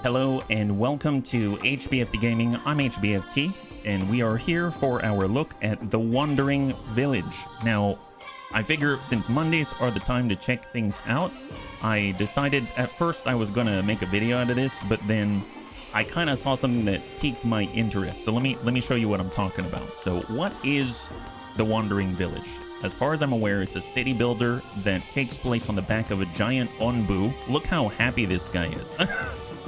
Hello and welcome to HBFT Gaming. I'm HBFT and we are here for our look at the Wandering Village. Now, I figure since Mondays are the time to check things out, I decided at first I was gonna make a video out of this, but then I kind of saw something that piqued my interest. So let me show you what I'm talking about. So what is the Wandering Village? As far as I'm aware, it's a city builder that takes place on the back of a giant onbu. Look how happy this guy is.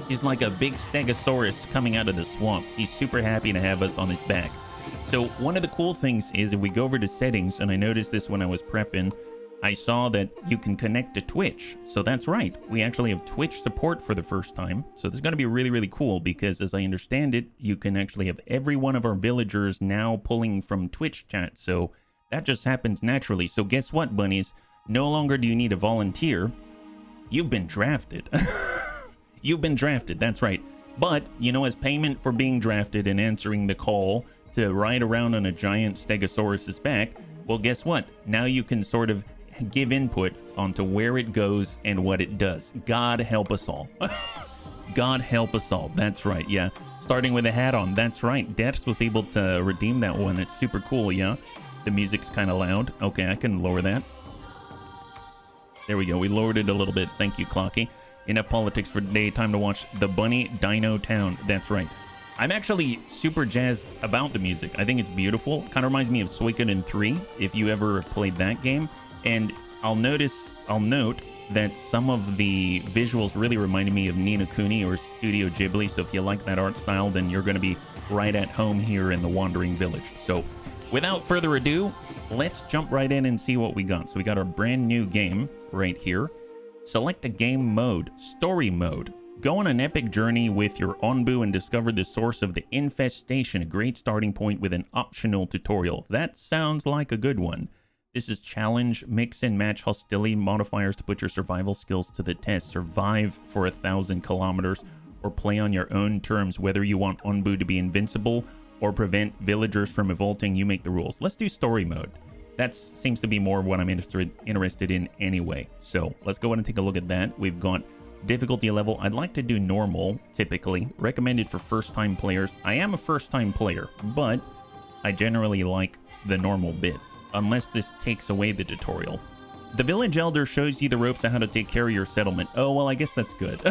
He's like a big stegosaurus coming out of the swamp. He's super happy to have us on his back. So one of the cool things is if we go over to settings, and I noticed this when I was prepping, I saw that you can connect to Twitch. So that's right. We actually have Twitch support for the first time. So this is going to be really, really cool because as I understand it, you can actually have every one of our villagers now pulling from Twitch chat. So that just happens naturally. So guess what, bunnies? No longer do you need a volunteer. You've been drafted. You've been drafted, that's right. But, you know, as payment for being drafted and answering the call to ride around on a giant stegosaurus's back, well, guess what? Now you can sort of give input onto where it goes and what it does. God help us all. God help us all. That's right, yeah. Starting with a hat on, that's right. Dex was able to redeem that one. It's super cool, yeah. The music's kind of loud. Okay, I can lower that. There we go. We lowered it a little bit. Thank you, Clocky. Enough politics for today. Time to watch the Bunny Dino Town. That's right. I'm actually super jazzed about the music. I think it's beautiful. Kind of reminds me of Suikoden 3, if you ever played that game. And I'll note that some of the visuals really reminded me of Ni no Kuni or Studio Ghibli. So if you like that art style, then you're going to be right at home here in the Wandering Village. So without further ado, let's jump right in and see what we got. So we got our brand new game right here. Select a game mode, story mode. Go on an epic journey with your onbu and discover the source of the infestation, a great starting point with an optional tutorial. That sounds like a good one. This is challenge, mix and match hostility modifiers to put your survival skills to the test. Survive for 1,000 kilometers or play on your own terms. Whether you want onbu to be invincible or prevent villagers from revolting, you make the rules. Let's do story mode. That seems to be more of what I'm interested in anyway. So let's go ahead and take a look at that. We've got difficulty level. I'd like to do normal, typically. Recommended for first-time players. I am a first-time player, but I generally like the normal bit, unless this takes away the tutorial. The village elder shows you the ropes on how to take care of your settlement. Oh, well, I guess that's good.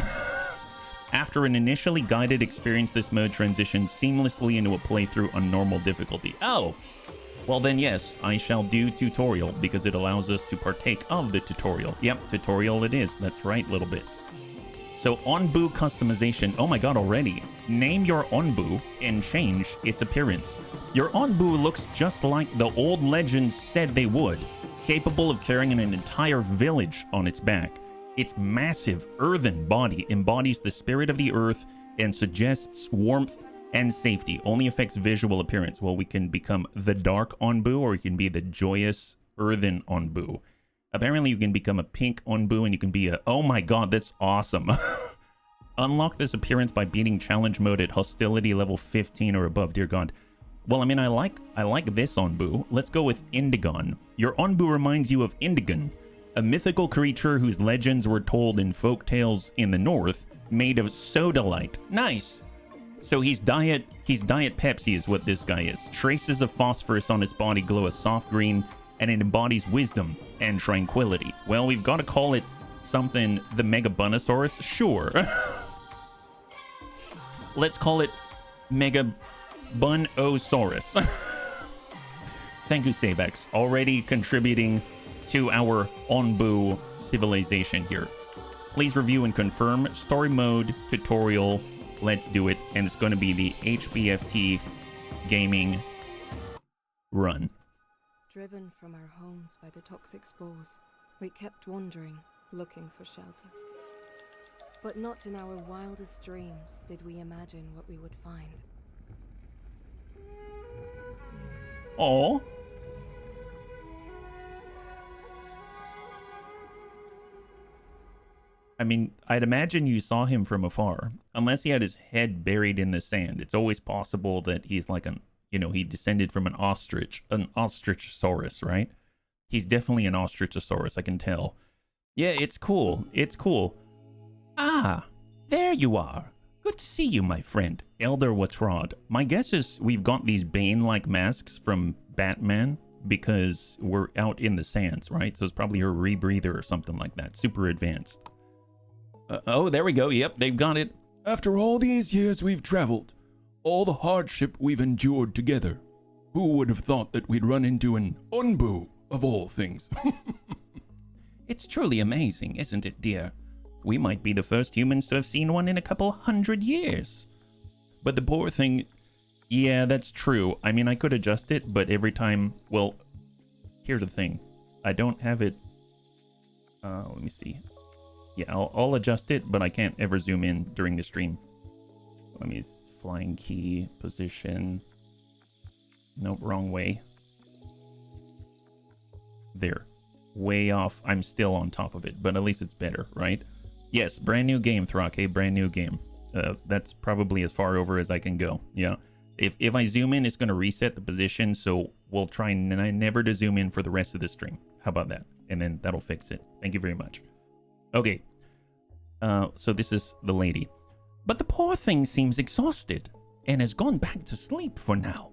After an initially guided experience, this mode transitions seamlessly into a playthrough on normal difficulty. Oh! Well then yes, I shall do tutorial because it allows us to partake of the tutorial. Yep, tutorial it is. That's right, little bits. So onbu customization. Oh my god, already. Name your onbu and change its appearance. Your onbu looks just like the old legends said they would, capable of carrying an entire village on its back. Its massive earthen body embodies the spirit of the earth and suggests warmth and safety. Only affects visual appearance. Well, we can become the dark onbu or you can be the joyous earthen onbu. Apparently you can become a pink onbu and you can be a... Oh my god, that's awesome. Unlock this appearance by beating challenge mode at hostility level 15 or above. Dear god. Well, I mean, I like this onbu. Let's go with Indigon. Your onbu reminds you of Indigon, a mythical creature whose legends were told in folk tales in the north, made of sodalite. Nice. So he's Diet Pepsi is what this guy is. Traces of phosphorus on its body glow a soft green, and it embodies wisdom and tranquility. Well, we've got to call it something the Megabunosaurus? Sure. Let's call it Megabunosaurus. Thank you, Sabex. Already contributing to our onbu civilization here. Please review and confirm. Story mode, tutorial. Let's do it, and it's going to be the HBFT gaming run. Driven from our homes by the toxic spores, we kept wandering, looking for shelter. But not in our wildest dreams did we imagine what we would find. Oh. I mean, I'd imagine you saw him from afar, unless he had his head buried in the sand. It's always possible that he's like an, you know, he descended from an ostrichosaurus, right? He's definitely an ostrichosaurus, I can tell. Yeah, it's cool. It's cool. Ah, there you are. Good to see you, my friend. Elder Watrod. My guess is we've got these Bane-like masks from Batman because we're out in the sands, right? So it's probably her rebreather or something like that. Super advanced. Oh, there we go. Yep, they've got it. After all these years we've traveled, all the hardship we've endured together, who would have thought that we'd run into an Unbu, of all things? It's truly amazing, isn't it, dear? We might be the first humans to have seen one in a couple 100 years. But the poor thing... Yeah, that's true. I mean, I could adjust it, but every time... Well, here's the thing. I don't have it... let me see. Yeah, I'll adjust it, but I can't ever zoom in during the stream. Let me... Flying key, position... Nope, wrong way. There. Way off. I'm still on top of it, but at least it's better, right? Yes, brand new game, Thrake, brand new game. That's probably as far over as I can go. Yeah. If I zoom in, it's going to reset the position, so we'll try never to zoom in for the rest of the stream. How about that? And then that'll fix it. Thank you very much. Okay. So this is the lady. But the poor thing seems exhausted and has gone back to sleep for now.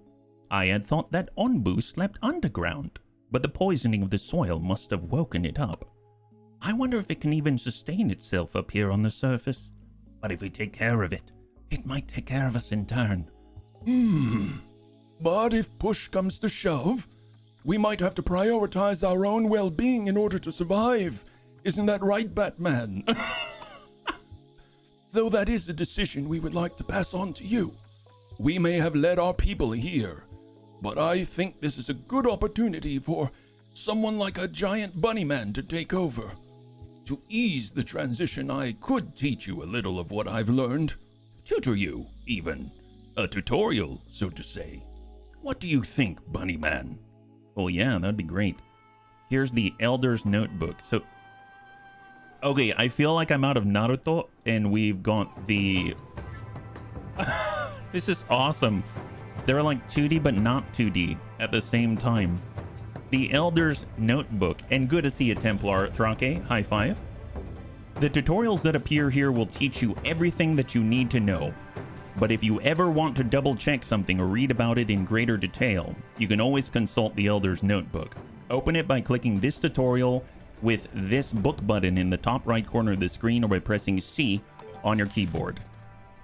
I had thought that Onbu slept underground, but the poisoning of the soil must have woken it up. I wonder if it can even sustain itself up here on the surface. But if we take care of it, it might take care of us in turn. But if push comes to shove, we might have to prioritize our own well-being in order to survive. Isn't that right, Batman? Though that is a decision we would like to pass on to you. We may have led our people here, but I think this is a good opportunity for someone like a giant bunny man to take over. To ease the transition, I could teach you a little of what I've learned. Tutor you, even. A tutorial, so to say. What do you think, bunny man? Oh yeah, that'd be great. Here's the Elder's Notebook. So, okay, I feel like I'm out of Naruto, and we've got the... This is awesome. They're like 2D, but not 2D at the same time. The Elder's Notebook, and good to see you, Templar. Thrake, high five. The tutorials that appear here will teach you everything that you need to know. But if you ever want to double check something or read about it in greater detail, you can always consult the Elder's Notebook. Open it by clicking this tutorial with this book button in the top right corner of the screen, or by pressing C on your keyboard.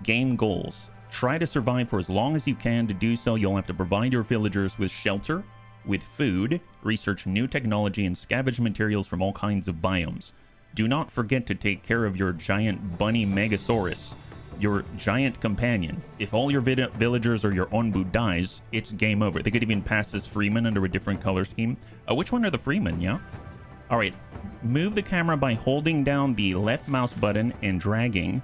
Game goals. Try to survive for as long as you can. To do so, you'll have to provide your villagers with shelter, with food, research new technology, and scavenge materials from all kinds of biomes. Do not forget to take care of your giant bunny Megasaurus, your giant companion. If all your villagers or your Onbu dies, it's game over. They could even pass as Freeman under a different color scheme. Which one are the Freeman, yeah? Alright, move the camera by holding down the left mouse button and dragging,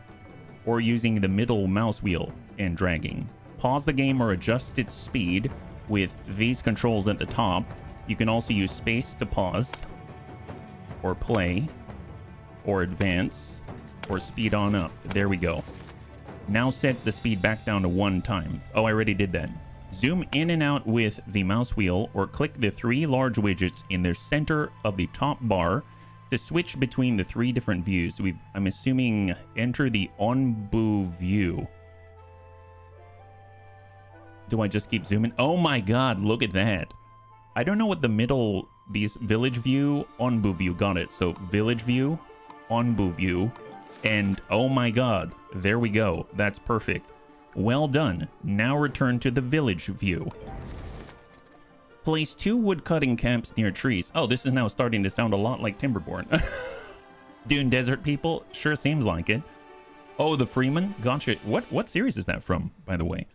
or using the middle mouse wheel and dragging. Pause the game or adjust its speed with these controls at the top. You can also use space to pause, or play, or advance, or speed on up. There we go. Now set the speed back down to 1 time. Oh, I already did that. Zoom in and out with the mouse wheel, or click the 3 large widgets in the center of the top bar to switch between the 3 different views. I'm assuming enter the Onbu view. Do I just keep zooming? Oh my god, look at that. I don't know what the middle, these village view, Onbu view, got it. So village view, Onbu view, and oh my god, there we go. That's perfect. Well done. Now return to the village view. Place 2 woodcutting camps near trees. Oh, this is now starting to sound a lot like Timberborn. Dune Desert people? Sure seems like it. Oh, the Freeman? Gotcha. What series is that from, by the way?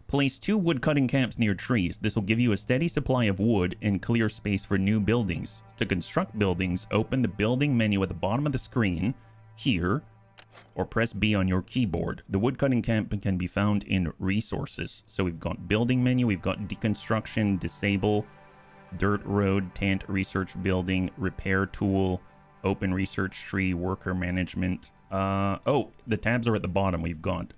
Place 2 woodcutting camps near trees. This will give you a steady supply of wood and clear space for new buildings. To construct buildings, open the building menu at the bottom of the screen, here, or press B on your keyboard. The woodcutting camp can be found in resources. So we've got building menu, we've got deconstruction, disable, dirt road, tent, research building, repair tool, open research tree, worker management. Oh, the tabs are at the bottom. We've got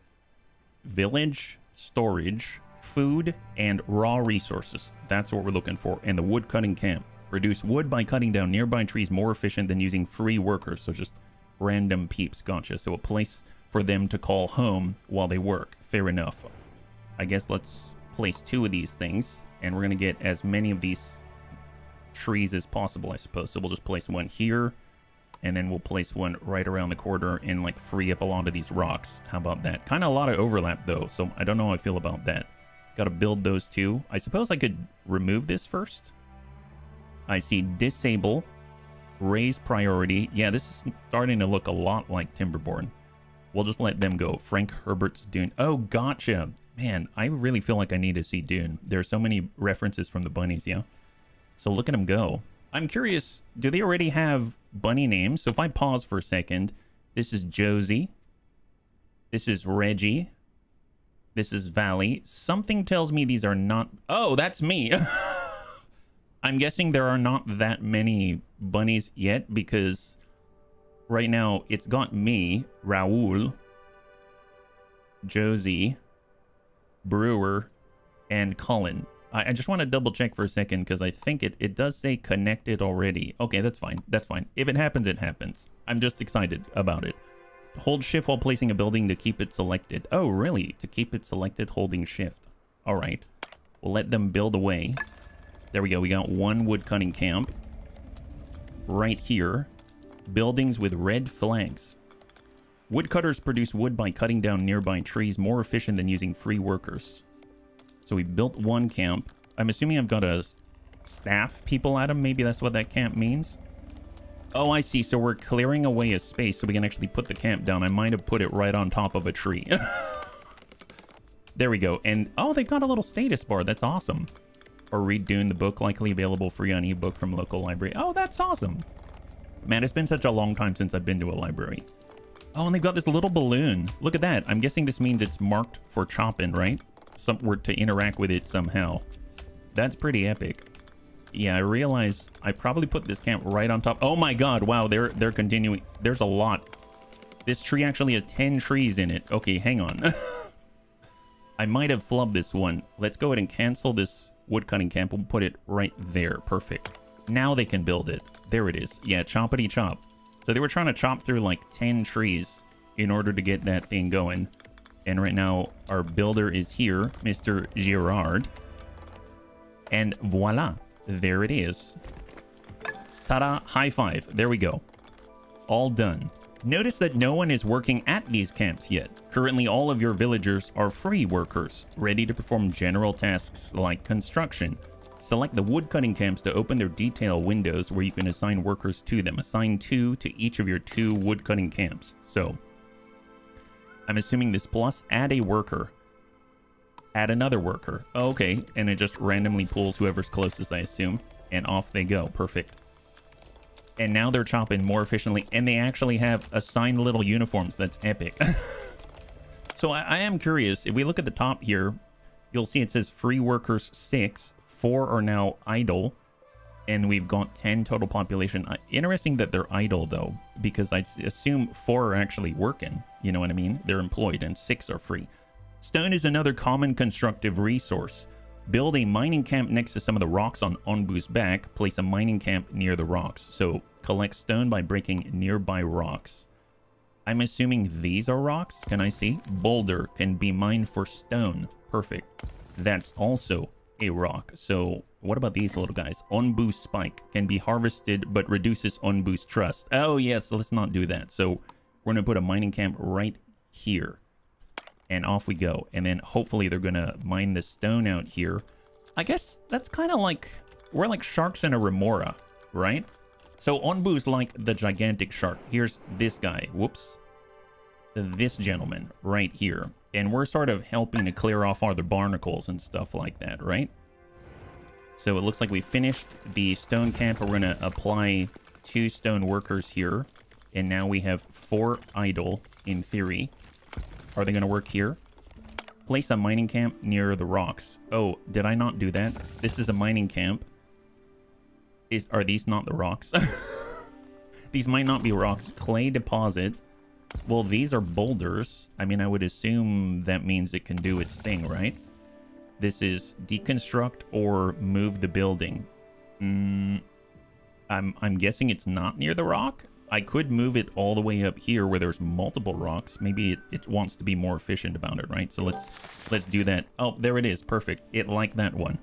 village, storage, food, and raw resources. That's what we're looking for. And the wood cutting camp. Produce wood by cutting down nearby trees, more efficient than using free workers. So just random peeps. Gotcha. So a place for them to call home while they work. Fair enough. I guess let's place 2 of these things, and we're going to get as many of these trees as possible, I suppose. So we'll just place one here, and then we'll place one right around the corner and like free up a lot of these rocks. How about that? Kind of a lot of overlap though, so I don't know how I feel about that. Got to build those 2. I suppose I could remove this first. I see disable, raise priority. Yeah, this is starting to look a lot like Timberborn. We'll just let them go. Frank Herbert's Dune. Oh, gotcha. Man, I really feel like I need to see Dune. There are so many references from the bunnies, yeah? So look at them go. I'm curious, do they already have bunny names? So if I pause for a second, this is Josie. This is Reggie. This is Valley. Something tells me these are not... Oh, that's me. I'm guessing there are not that many bunnies yet because right now it's got me, Raoul, Josie, Brewer, and Colin. I just want to double check for a second because I think it does say connected already. Okay, that's fine. That's fine. If it happens, it happens. I'm just excited about it. Hold shift while placing a building to keep it selected. Oh, really? To keep it selected, holding shift. All right. We'll let them build away. There we go. We got 1 wood cutting camp. Right here. Buildings with red flags. Woodcutters produce wood by cutting down nearby trees, more efficient than using free workers. So we built 1 camp. I'm assuming I've got to staff people at them. Maybe that's what that camp means. Oh, I see. So we're clearing away a space so we can actually put the camp down. I might have put it right on top of a tree. There we go. And, oh, they've got a little status bar. That's awesome. Or read Dune, the book, likely available free on ebook from local library. Oh, that's awesome. Man, it's been such a long time since I've been to a library. Oh, and they've got this little balloon. Look at that. I'm guessing this means it's marked for chopping, right? Somewhere to interact with it somehow. That's pretty epic. Yeah, I realize I probably put this camp right on top. Oh my god, wow, they're continuing. There's a lot. This tree actually has 10 trees in it. Okay, hang on. I might have flubbed this one. Let's go ahead and cancel this woodcutting camp. We'll put it right there. Perfect. Now they can build it. There it is. Yeah, choppity chop. So they were trying to chop through like 10 trees in order to get that thing going. And right now, our builder is here, Mr. Girard. And voila. There it is. Ta-da, high five. There we go. All done. Notice that no one is working at these camps yet. Currently, all of your villagers are free workers, ready to perform general tasks like construction. Select the woodcutting camps to open their detail windows where you can assign workers to them. Assign 2 to each of your 2 woodcutting camps. So, I'm assuming this plus add a worker. Add another worker. Oh, okay, and it just randomly pulls whoever's closest, I assume. And off they go. Perfect. And now they're chopping more efficiently. And they actually have assigned little uniforms. That's epic. So I am curious. If we look at the top here, you'll see it says free workers 6. 4 are now idle. And we've got 10 total population. Interesting that they're idle, though. Because I assume 4 are actually working. You know what I mean? They're employed and 6 are free. Stone is another common constructive resource. Build a mining camp next to some of the rocks on Onbu's back. Place a mining camp near the rocks. So collect stone by breaking nearby rocks. I'm assuming these are rocks. Can I see? Boulder can be mined for stone. Perfect. That's also a rock. So what about these little guys? Onbu spike can be harvested but reduces Onbu's trust. Oh yes, let's not do that. So we're going to put a mining camp right here. And off we go. And then hopefully they're going to mine the stone out here. I guess that's kind of like... We're like sharks in a remora, right? So Onbu's like the gigantic shark. Here's this guy. Whoops. This gentleman right here. And we're sort of helping to clear off all the barnacles and stuff like that, right? So it looks like we finished the stone camp. We're going to apply 2 stone workers here. And now we have 4 idle in theory. Are they going to work here? Place a mining camp near the rocks. Oh, did I not do that? This is a mining camp. Are these not the rocks? These might not be rocks. Clay deposit. Well, these are boulders. I mean, I would assume that means it can do its thing, right? This is deconstruct or move the building. I'm guessing it's not near the rock. I could move it all the way up here where there's multiple rocks. Maybe it wants to be more efficient about it, right? So let's do that. Oh, there it is. Perfect. It liked that one.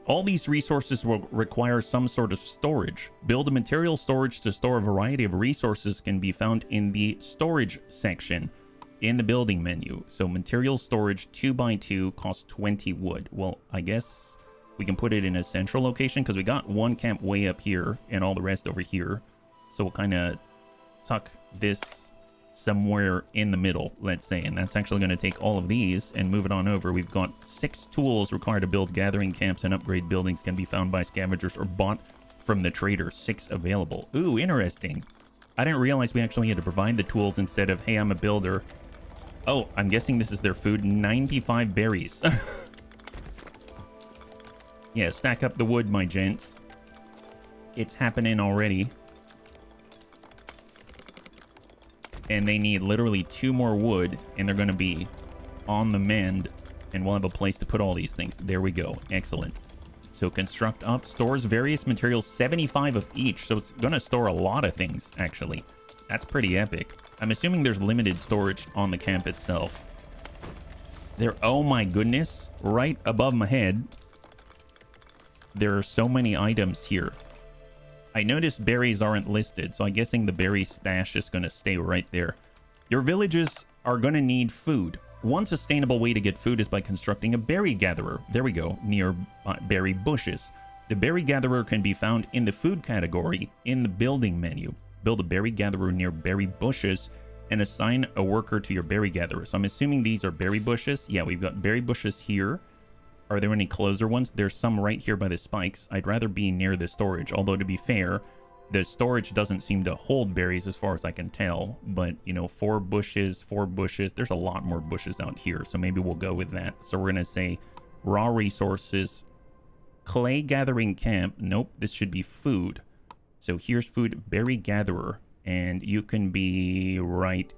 All these resources will require some sort of storage. Build a material storage to store a variety of resources can be found in the storage section in the building menu. So material storage 2x2 costs 20 wood. Well, I guess we can put it in a central location because we got one camp way up here and all the rest over here. So we'll kind of tuck this somewhere in the middle, let's say. And that's actually going to take all of these and move it on over. We've got 6 tools required to build gathering camps and upgrade buildings can be found by scavengers or bought from the trader. 6 available. Ooh, interesting. I didn't realize we actually had to provide the tools instead of, hey, I'm a builder. Oh, I'm guessing this is their food. 95 berries. Yeah, stack up the wood, my gents. It's happening already. And they need literally 2 more wood, and they're going to be on the mend, and we'll have a place to put all these things. There we go. Excellent. So construct up, stores various materials, 75 of each, so it's going to store a lot of things, actually. That's pretty epic. I'm assuming there's limited storage on the camp itself. There, oh my goodness, right above my head, there are so many items here. I noticed berries aren't listed, so I'm guessing the berry stash is going to stay right there. Your villages are going to need food. One sustainable way to get food is by constructing a berry gatherer. There we go, near berry bushes. The berry gatherer can be found in the food category in the building menu. Build a berry gatherer near berry bushes and assign a worker to your berry gatherer. So I'm assuming these are berry bushes. Yeah, we've got berry bushes here. Are there any closer ones? There's some right here by the spikes. I'd rather be near the storage, although to be fair, the storage doesn't seem to hold berries as far as I can tell. But, you know, 4 bushes, 4 bushes. There's a lot more bushes out here, so maybe we'll go with that. So we're going to say raw resources, clay gathering camp. Nope, this should be food. So here's food, berry gatherer, and you can be right.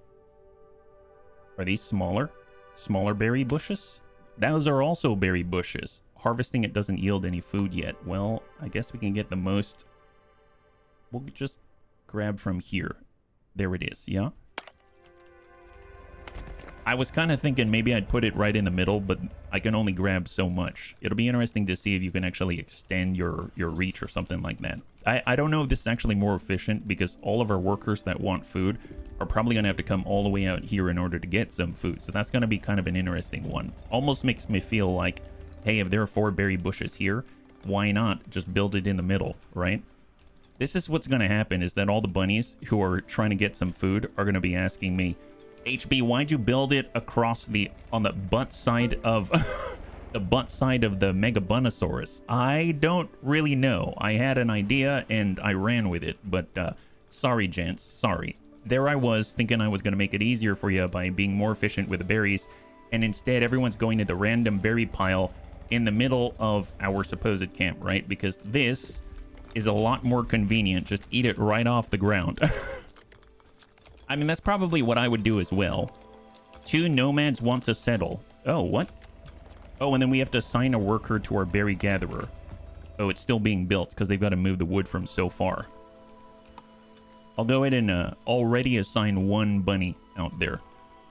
Are these smaller? Smaller berry bushes? Those are also berry bushes. Harvesting it doesn't yield any food yet. Well, I guess we can get the most. We'll just grab from here. There it is, yeah? I was kind of thinking maybe I'd put it right in the middle, but I can only grab so much. It'll be interesting to see if you can actually extend your reach or something like that. I don't know if this is actually more efficient because all of our workers that want food are probably going to have to come all the way out here in order to get some food. So that's going to be kind of an interesting one. Almost makes me feel like, hey, if there are 4 berry bushes here, why not just build it in the middle, right? This is what's going to happen is that all the bunnies who are trying to get some food are going to be asking me, HB, why'd you build it across on the butt side of the butt side of the Megabunosaurus? I don't really know. I had an idea and I ran with it, but sorry, gents, sorry. There I was thinking I was going to make it easier for you by being more efficient with the berries, and instead everyone's going to the random berry pile in the middle of our supposed camp, right? Because this is a lot more convenient. Just eat it right off the ground. I mean, that's probably what I would do as well. 2 nomads want to settle. Oh, what? Oh, and then we have to assign a worker to our berry gatherer. Oh, it's still being built because they've got to move the wood from so far. I'll go ahead and already assign 1 bunny out there.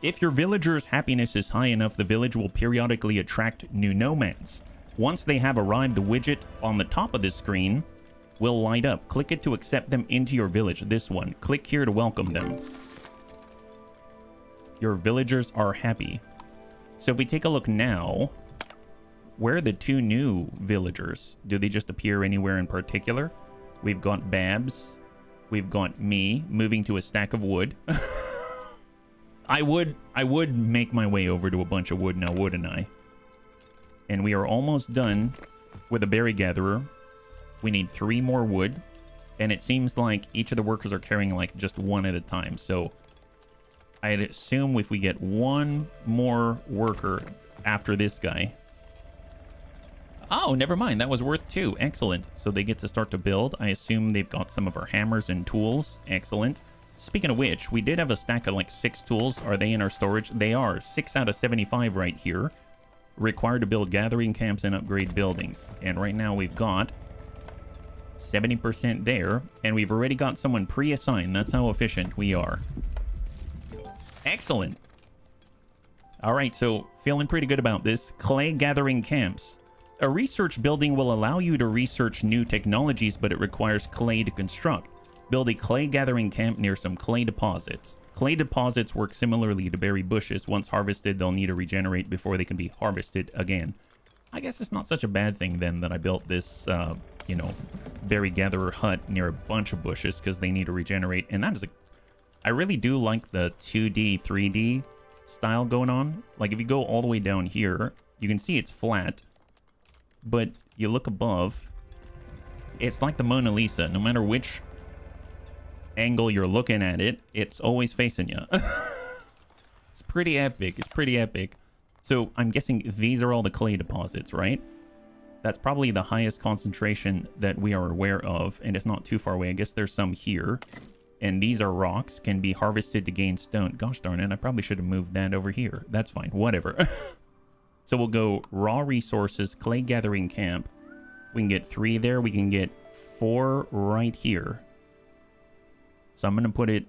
If your villager's happiness is high enough, the village will periodically attract new nomads. Once they have arrived, the widget on the top of the screen will light up. Click it to accept them into your village. This one. Click here to welcome them. Your villagers are happy. So if we take a look now, where are the 2 new villagers? Do they just appear anywhere in particular? We've got Babs. We've got me moving to a stack of wood. I would make my way over to a bunch of wood now, wouldn't I? And we are almost done with a berry gatherer. We need 3 more wood. And it seems like each of the workers are carrying like just 1 at a time. So I'd assume if we get 1 more worker after this guy. Oh, never mind. That was worth 2. Excellent. So they get to start to build. I assume they've got some of our hammers and tools. Excellent. Speaking of which, we did have a stack of like 6 tools. Are they in our storage? They are. 6 out of 75 right here. Required to build gathering camps and upgrade buildings. And right now we've got 70% there, and we've already got someone pre-assigned. That's how efficient we are. Excellent. All right, so feeling pretty good about this. Clay gathering camps. A research building will allow you to research new technologies, but it requires clay to construct. Build a clay gathering camp near some clay deposits. Clay deposits work similarly to berry bushes. Once harvested, they'll need to regenerate before they can be harvested again. I guess it's not such a bad thing then that I built this, you know, berry gatherer hut near a bunch of bushes because they need to regenerate. And that is I really do like the 2D, 3D style going on. Like if you go all the way down here, you can see it's flat, but you look above, it's like the Mona Lisa. No matter which angle you're looking at it, it's always facing you. It's pretty epic. It's pretty epic. So I'm guessing these are all the clay deposits, right? That's probably the highest concentration that we are aware of, and it's not too far away. I guess there's some here. And these are rocks, can be harvested to gain stone. Gosh darn it, I probably should have moved that over here. That's fine, whatever. So we'll go raw resources, clay gathering camp. We can get 3 there. We can get 4 right here. So I'm going to put it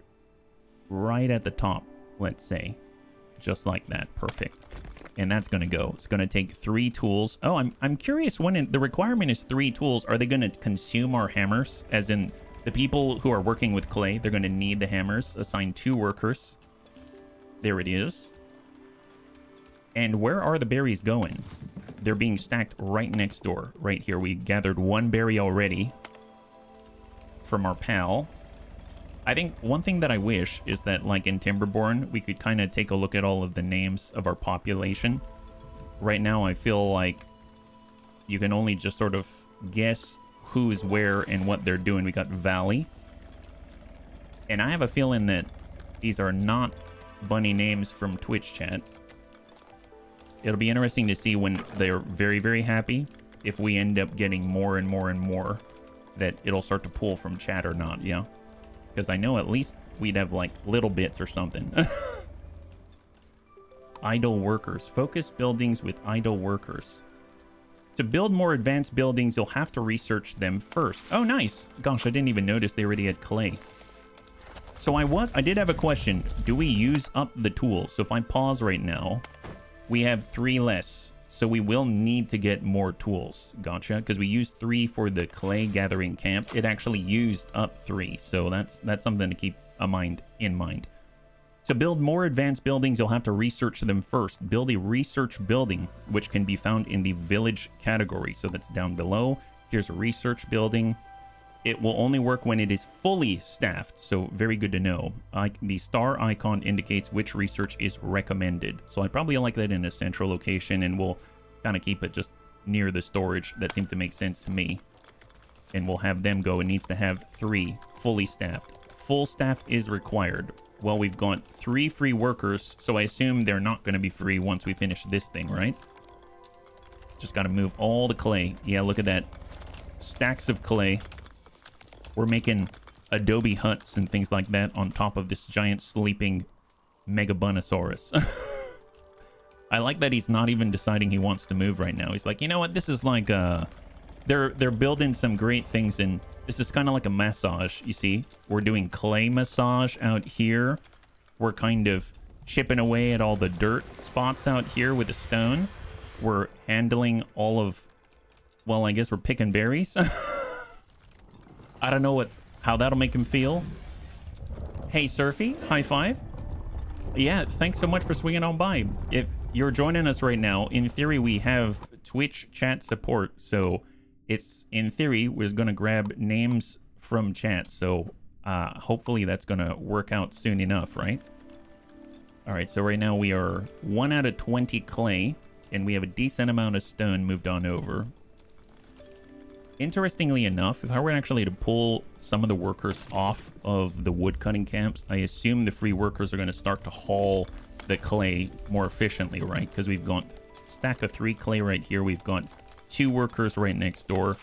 right at the top, let's say. Just like that. Perfect. And that's going to go. It's going to take 3 tools. Oh, I'm curious when the requirement is 3 tools. Are they going to consume our hammers? As in the people who are working with clay, they're going to need the hammers. Assign 2 workers. There it is. And where are the berries going? They're being stacked right next door. Right here. We gathered 1 berry already from our pal. I think one thing that I wish is that, like in Timberborn, we could kind of take a look at all of the names of our population. Right now, I feel like you can only just sort of guess who's where and what they're doing. We got Valley. And I have a feeling that these are not bunny names from Twitch chat. It'll be interesting to see when they're very, very happy. If we end up getting more and more and more, that it'll start to pull from chat or not, yeah? Because I know at least we'd have like little bits or something. Idle workers. Focus buildings with idle workers. To build more advanced buildings, you'll have to research them first. Oh, nice. Gosh, I didn't even notice they already had clay. So I did have a question. Do we use up the tools? So if I pause right now, we have 3 less. So we will need to get more tools. Gotcha. Because we used 3 for the clay gathering camp. It actually used up 3. So that's something to keep in mind. To build more advanced buildings, you'll have to research them first. Build a research building, which can be found in the village category. So that's down below. Here's a research building. It will only work when it is fully staffed. So very good to know. The star icon indicates which research is recommended. So I probably like that in a central location, and we'll kind of keep it just near the storage. That seemed to make sense to me. And we'll have them go. It needs to have 3 fully staffed. Full staff is required. Well, we've got 3 free workers, so I assume they're not going to be free once we finish this thing, right? Just got to move all the clay. Yeah, look at that. Stacks of clay. We're making adobe huts and things like that on top of this giant sleeping Megabunosaurus. I like that he's not even deciding he wants to move right now. He's like, you know what? This is like they're building some great things, and this is kind of like a massage, you see? We're doing clay massage out here. We're kind of chipping away at all the dirt spots out here with a stone. We're handling all of, well, I guess we're picking berries. I don't know how that'll make him feel. Hey, Surfy, high five. Yeah, thanks so much for swinging on by. If you're joining us right now, in theory, we have Twitch chat support. So it's, in theory, we're going to grab names from chat. So hopefully that's going to work out soon enough, right? All right, so right now we are 1 out of 20 clay, and we have a decent amount of stone moved on over. Interestingly enough, if I were actually to pull some of the workers off of the wood cutting camps, I assume the free workers are going to start to haul the clay more efficiently, right? Because we've got a stack of 3 clay right here. We've got 2 workers right next door.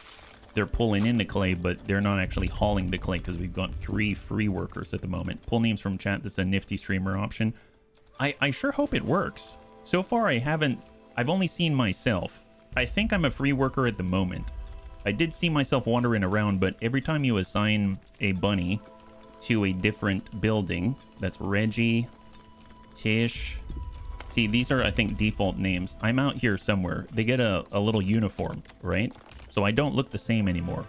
They're pulling in the clay, but they're not actually hauling the clay because we've got 3 free workers at the moment. Pull names from chat. That's a nifty streamer option. I sure hope it works. So far, I've only seen myself. I think I'm a free worker at the moment. I did see myself wandering around, but every time you assign a bunny to a different building, that's Reggie, Tish. See, these are, I think, default names. I'm out here somewhere. They get a little uniform, right? So I don't look the same anymore.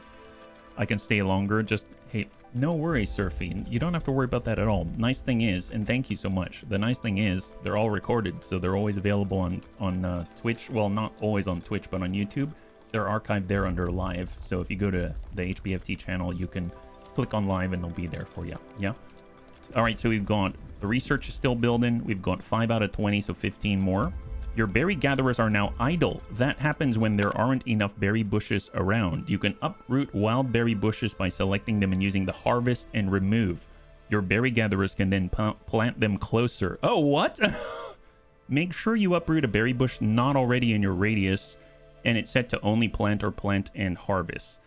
I can stay longer. Just, hey, no worries, Surfy. You don't have to worry about that at all. Nice thing is, and thank you so much. The nice thing is, they're all recorded, so they're always available on Twitch. Well, not always on Twitch, but on YouTube. They're archived there under live. So if you go to the HBFT channel, you can click on live and they'll be there for you. Yeah. All right, so we've got the research is still building. We've got 5 out of 20, so 15 more. Your berry gatherers are now idle. That happens when there aren't enough berry bushes around. You can uproot wild berry bushes by selecting them and using the harvest and remove. Your berry gatherers can then plant them closer. Oh, what? Make sure you uproot a berry bush not already in your radius, and it's set to only plant or plant and harvest.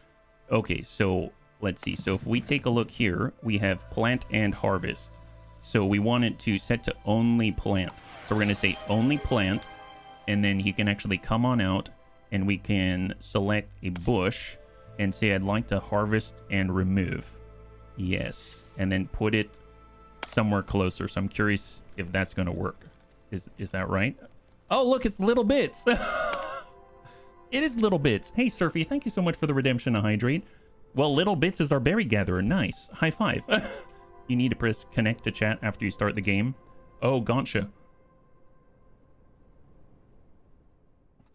Okay, so let's see. So if we take a look here, we have plant and harvest. So we want it to set to only plant. So we're going to say only plant, and then he can actually come on out and we can select a bush and say, I'd like to harvest and remove. Yes. And then put it somewhere closer. So I'm curious if that's going to work. Is that right? Oh, look, it's Little Bits. It is Little Bits. Hey, Surfy, thank you so much for the redemption of Hydrate. Well, Little Bits is our berry gatherer. Nice. High five. You need to press connect to chat after you start the game. Oh, gotcha.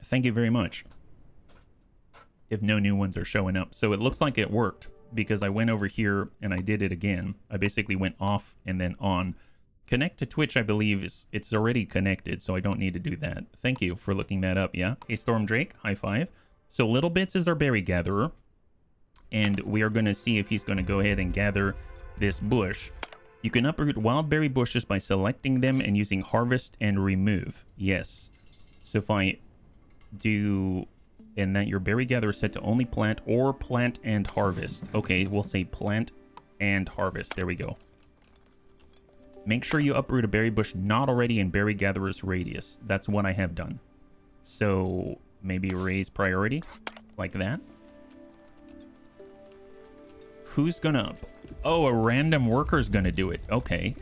Thank you very much. If no new ones are showing up. So it looks like it worked because I went over here and I did it again. I basically went off and then on. Connect to Twitch, I believe, it's already connected, so I don't need to do that. Thank you for looking that up, yeah? Hey, Storm Drake, high five. So Little Bits is our berry gatherer. And we are going to see if he's going to go ahead and gather this bush. You can uproot wild berry bushes by selecting them and using harvest and remove. Yes. So if I do, and that your berry gatherer is set to only plant or plant and harvest. Okay, we'll say plant and harvest. There we go. Make sure you uproot a berry bush not already in berry gatherer's radius. That's what I have done. So maybe raise priority like that. Who's gonna... Oh, a random worker's gonna do it. Okay.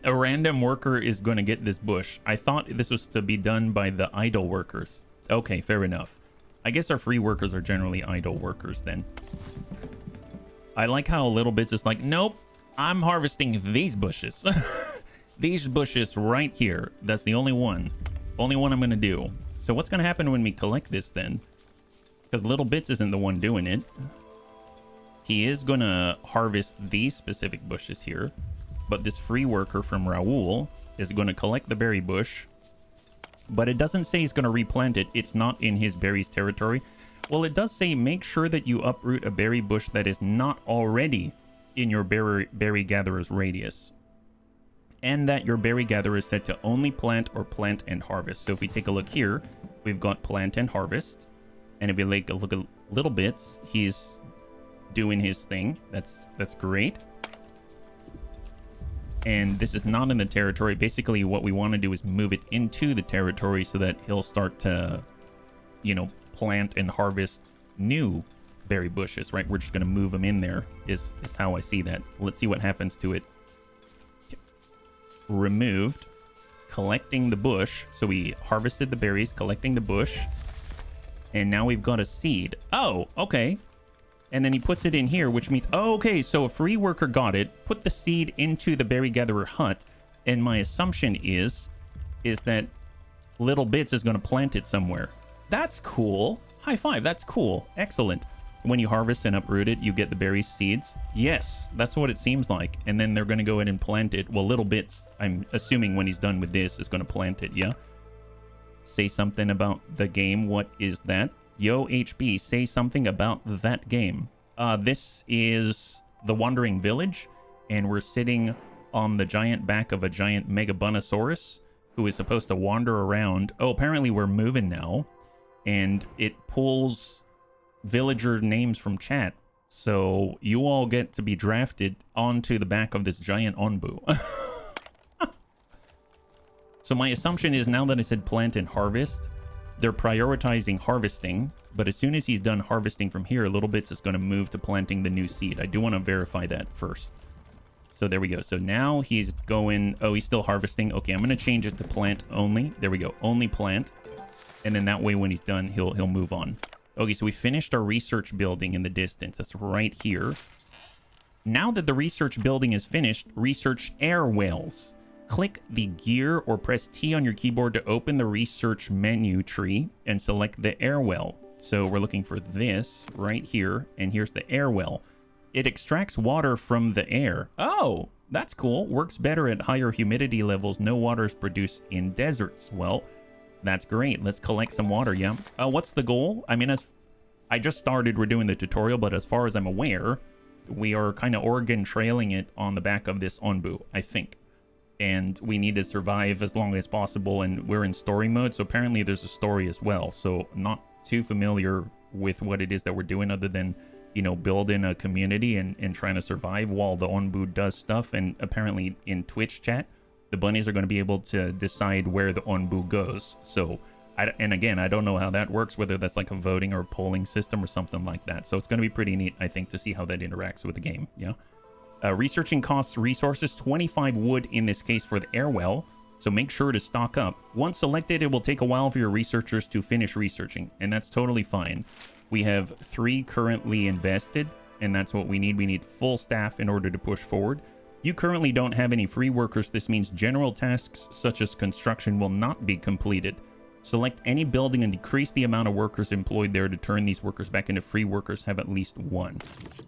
A random worker is gonna get this bush. I thought this was to be done by the idle workers. Okay, fair enough. I guess our free workers are generally idle workers then. I like how Little Bits is like, nope, I'm harvesting these bushes. These bushes right here. That's the only one. Only one I'm gonna do. So what's gonna happen when we collect this then? Because Little Bits isn't the one doing it. He is going to harvest these specific bushes here, but this free worker from Raoul is going to collect the berry bush, but it doesn't say he's going to replant it. It's not in his berries territory. Well, it does say make sure that you uproot a berry bush that is not already in your berry gatherer's radius, and that your berry gatherer is set to only plant or plant and harvest. So if we take a look here, we've got plant and harvest, and if we like a look at Little Bits, he's doing his thing. That's great. And this is not in the territory. Basically what we want to do is move it into the territory so that he'll start to, you know, plant and harvest new berry bushes, right? We're just going to move them in there is how I see that. Let's see what happens to it. Removed, collecting the bush. So we harvested the berries, collecting the bush, and now we've got a seed. Oh, okay. And then he puts it in here, which means, oh, okay, so a free worker got it, put the seed into the berry gatherer hut, and my assumption is that Little Bits is going to plant it somewhere. That's cool. High five, that's cool. Excellent. When you harvest and uproot it, you get the berry seeds. Yes, that's what it seems like. And then they're going to go in and plant it. Well, Little Bits, I'm assuming when he's done with this, is going to plant it, yeah? Say something about the game. What is that? Yo, HB, say something about that game. This is the Wandering Village, and we're sitting on the giant back of a giant Megabunosaurus who is supposed to wander around. Oh, apparently we're moving now, and it pulls villager names from chat. So you all get to be drafted onto the back of this giant Onbu. So my assumption is now that I said plant and harvest, they're prioritizing harvesting, but as soon as he's done harvesting from here, Little Bits is going to move to planting the new seed. I do want to verify that first. So there we go. So now he's going... Oh, he's still harvesting. Okay, I'm going to change it to plant only. There we go. Only plant. And then that way when he's done, he'll move on. Okay, so we finished our research building in the distance. That's right here. Now that the research building is finished, research air wells. Click the gear or press T on your keyboard to open the research menu tree and select the air well. So we're looking for this right here, and here's the air well. It extracts water from the air. Oh, that's cool. Works better at higher humidity levels. No water is produced in deserts. Well, that's great. Let's collect some water, yeah. What's the goal? I mean, I just started, we're doing the tutorial, but as far as I'm aware, we are kind of Oregon trailing it on the back of this Onbu, I think. And we need to survive as long as possible, and we're in story mode, so apparently there's a story as well. So not too familiar with what it is that we're doing other than, you know, building a community and trying to survive while the Onbu does stuff. And apparently in Twitch chat, the bunnies are going to be able to decide where the Onbu goes. So, and again, I don't know how that works, whether that's like a voting or polling system or something like that. So it's going to be pretty neat, I think, to see how that interacts with the game, yeah? Researching costs resources, 25 wood in this case for the air well, so make sure to stock up. Once selected, it will take a while for your researchers to finish researching, and that's totally fine. We have 3 currently invested, and that's what we need. We need full staff in order to push forward. You currently don't have any free workers. This means general tasks such as construction will not be completed. Select any building and decrease the amount of workers employed there to turn these workers back into free workers. Have at least 1.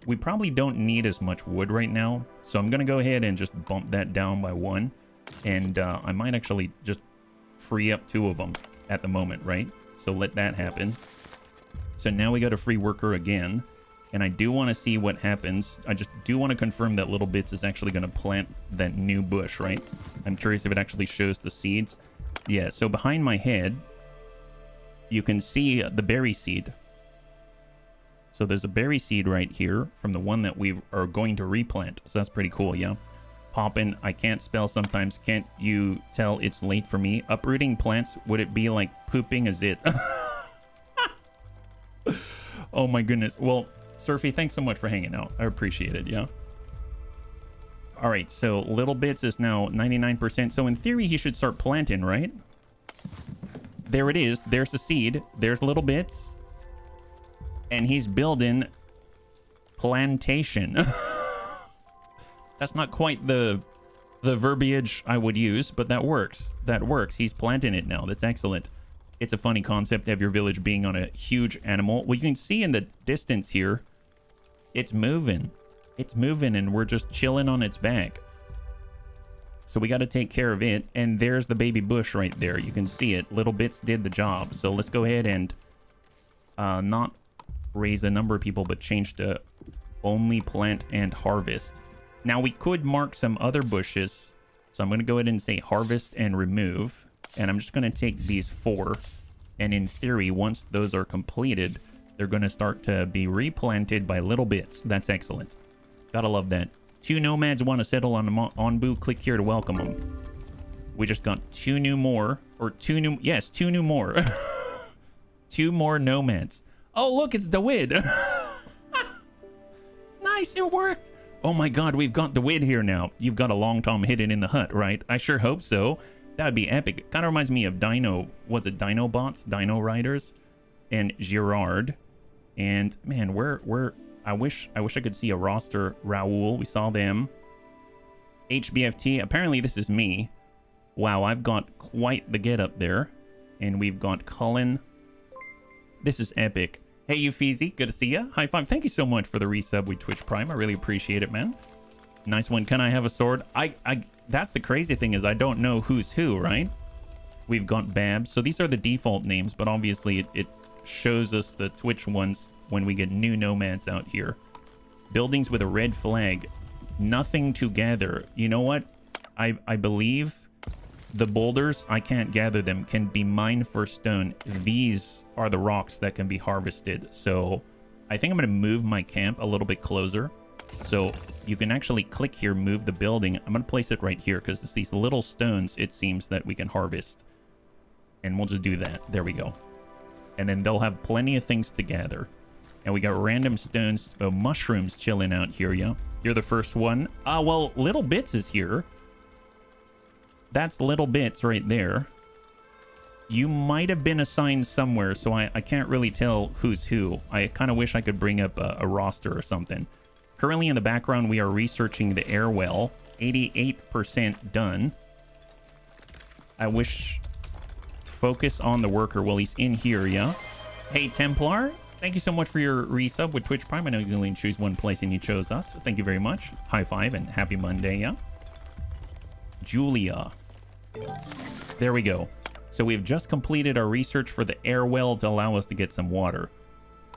We probably don't need as much wood right now, so I'm going to go ahead and just bump that down by 1. And I might actually just free up 2 of them at the moment, right? So let that happen. So now we got a free worker again. And I do want to see what happens. I just do want to confirm that Little Bits is actually going to plant that new bush, right? I'm curious if it actually shows the seeds. Yeah, so behind my head, you can see the berry seed. So there's a berry seed right here from the one that we are going to replant. So that's pretty cool, yeah? Poppin', I can't spell sometimes. Can't you tell it's late for me? Uprooting plants, would it be like pooping a zit? Oh my goodness. Well, Surfy, thanks so much for hanging out. I appreciate it, yeah? All right, so Little Bits is now 99%. So in theory, he should start planting, right? There it is. There's the seed. There's Little Bits. And he's building plantation. That's not quite the verbiage I would use, but that works. That works. He's planting it now. That's excellent. It's a funny concept to have your village being on a huge animal. Well, you can see in the distance here, it's moving. It's moving, and we're just chilling on its back. So we got to take care of it. And there's the baby bush right there. You can see it. Little Bits did the job. So let's go ahead and not raise the number of people, but change to only plant and harvest. Now we could mark some other bushes. So I'm going to go ahead and say harvest and remove. And I'm just going to take these 4. And in theory, once those are completed, they're going to start to be replanted by Little Bits. That's excellent. Gotta love that. 2 nomads want to settle on Onbu. Click here to welcome them. We just got 2 new more. Or 2 new... Yes, 2 new more. 2 more nomads. Oh, look, it's Dawid. Nice, it worked. Oh my god, we've got Dawid here now. You've got a long Tom hidden in the hut, right? I sure hope so. That would be epic. It kind of reminds me of Dino... Was it Dino Bots? Dino Riders? And Girard. And, man, we're I wish I could see a roster. Raoul, we saw them. HBFT, apparently this is me. Wow, I've got quite the get up there. And we've got Cullen. This is epic. Hey, Eupheezy, good to see ya. High five. Thank you so much for the resub with Twitch Prime. I really appreciate it, man. Nice one. Can I have a sword? That's the crazy thing is I don't know who's who, right? We've got Babs. So these are the default names, but obviously it shows us the Twitch ones when we get new nomads out here. Buildings with a red flag. Nothing to gather. You know what? I believe the boulders, I can't gather them, can be mined for stone. These are the rocks that can be harvested. So I think I'm going to move my camp a little bit closer. So you can actually click here, move the building. I'm going to place it right here because it's these little stones, it seems, that we can harvest. And we'll just do that. There we go. And then they'll have plenty of things to gather. And we got random stones, mushrooms chilling out here, yeah? You're the first one. Well, Little Bits is here. That's Little Bits right there. You might have been assigned somewhere, so I can't really tell who's who. I kind of wish I could bring up a roster or something. Currently in the background, we are researching the air well. 88% done. I wish... Focus on the worker. Well, he's in here, yeah? Hey, Templar. Thank you so much for your resub with Twitch Prime. I know you can only choose one place and you chose us. Thank you very much. High five and happy Monday, yeah? Julia. There we go. So we've just completed our research for the air well to allow us to get some water.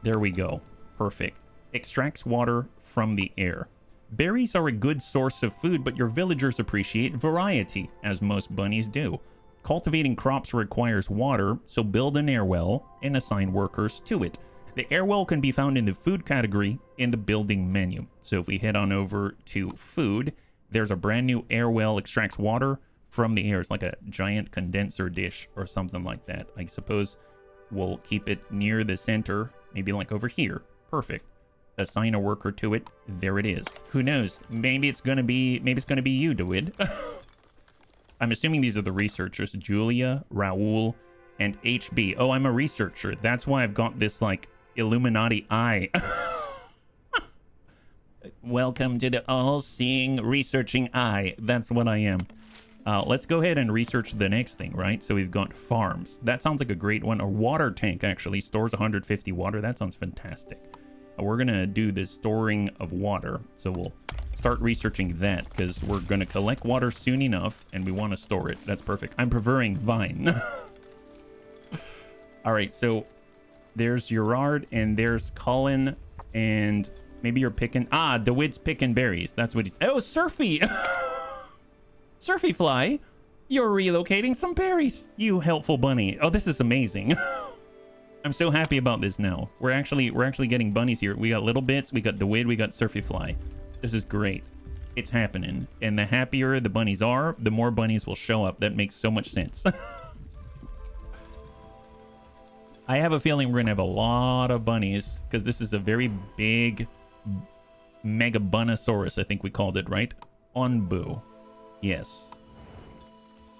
There we go. Perfect. Extracts water from the air. Berries are a good source of food, but your villagers appreciate variety, as most bunnies do. Cultivating crops requires water, so build an air well and assign workers to it. The air well can be found in the food category in the building menu. So if we head on over to food, there's a brand new air well, extracts water from the air. It's like a giant condenser dish or something like that. I suppose we'll keep it near the center, maybe like over here. Perfect. Assign a worker to it. There it is. Who knows? Maybe it's gonna be you, David. I'm assuming these are the researchers. Julia, Raul, and HB. Oh, I'm a researcher. That's why I've got this, like, Illuminati eye. Welcome to the all-seeing, researching eye. That's what I am. Let's go ahead and research the next thing, right? So we've got farms. That sounds like a great one. A water tank, actually. Stores 150 water. That sounds fantastic. We're going to do the storing of water. So we'll start researching that because we're going to collect water soon enough and we want to store it. That's perfect. I'm preferring vine. All right, so there's Gerard and there's Colin and maybe you're picking... DeWitt's picking berries. That's what he's... Oh, Surfy! Surfy Fly, you're relocating some berries, you helpful bunny. Oh, this is amazing. I'm so happy about this now. We're actually getting bunnies here. We got Little Bits, we got DeWitt, we got Surfy Fly. This is great. It's happening. And the happier the bunnies are, the more bunnies will show up. That makes so much sense. I have a feeling we're gonna have a lot of bunnies because this is a very big Megabunosaurus, I think we called it, right? Onbu. Yes.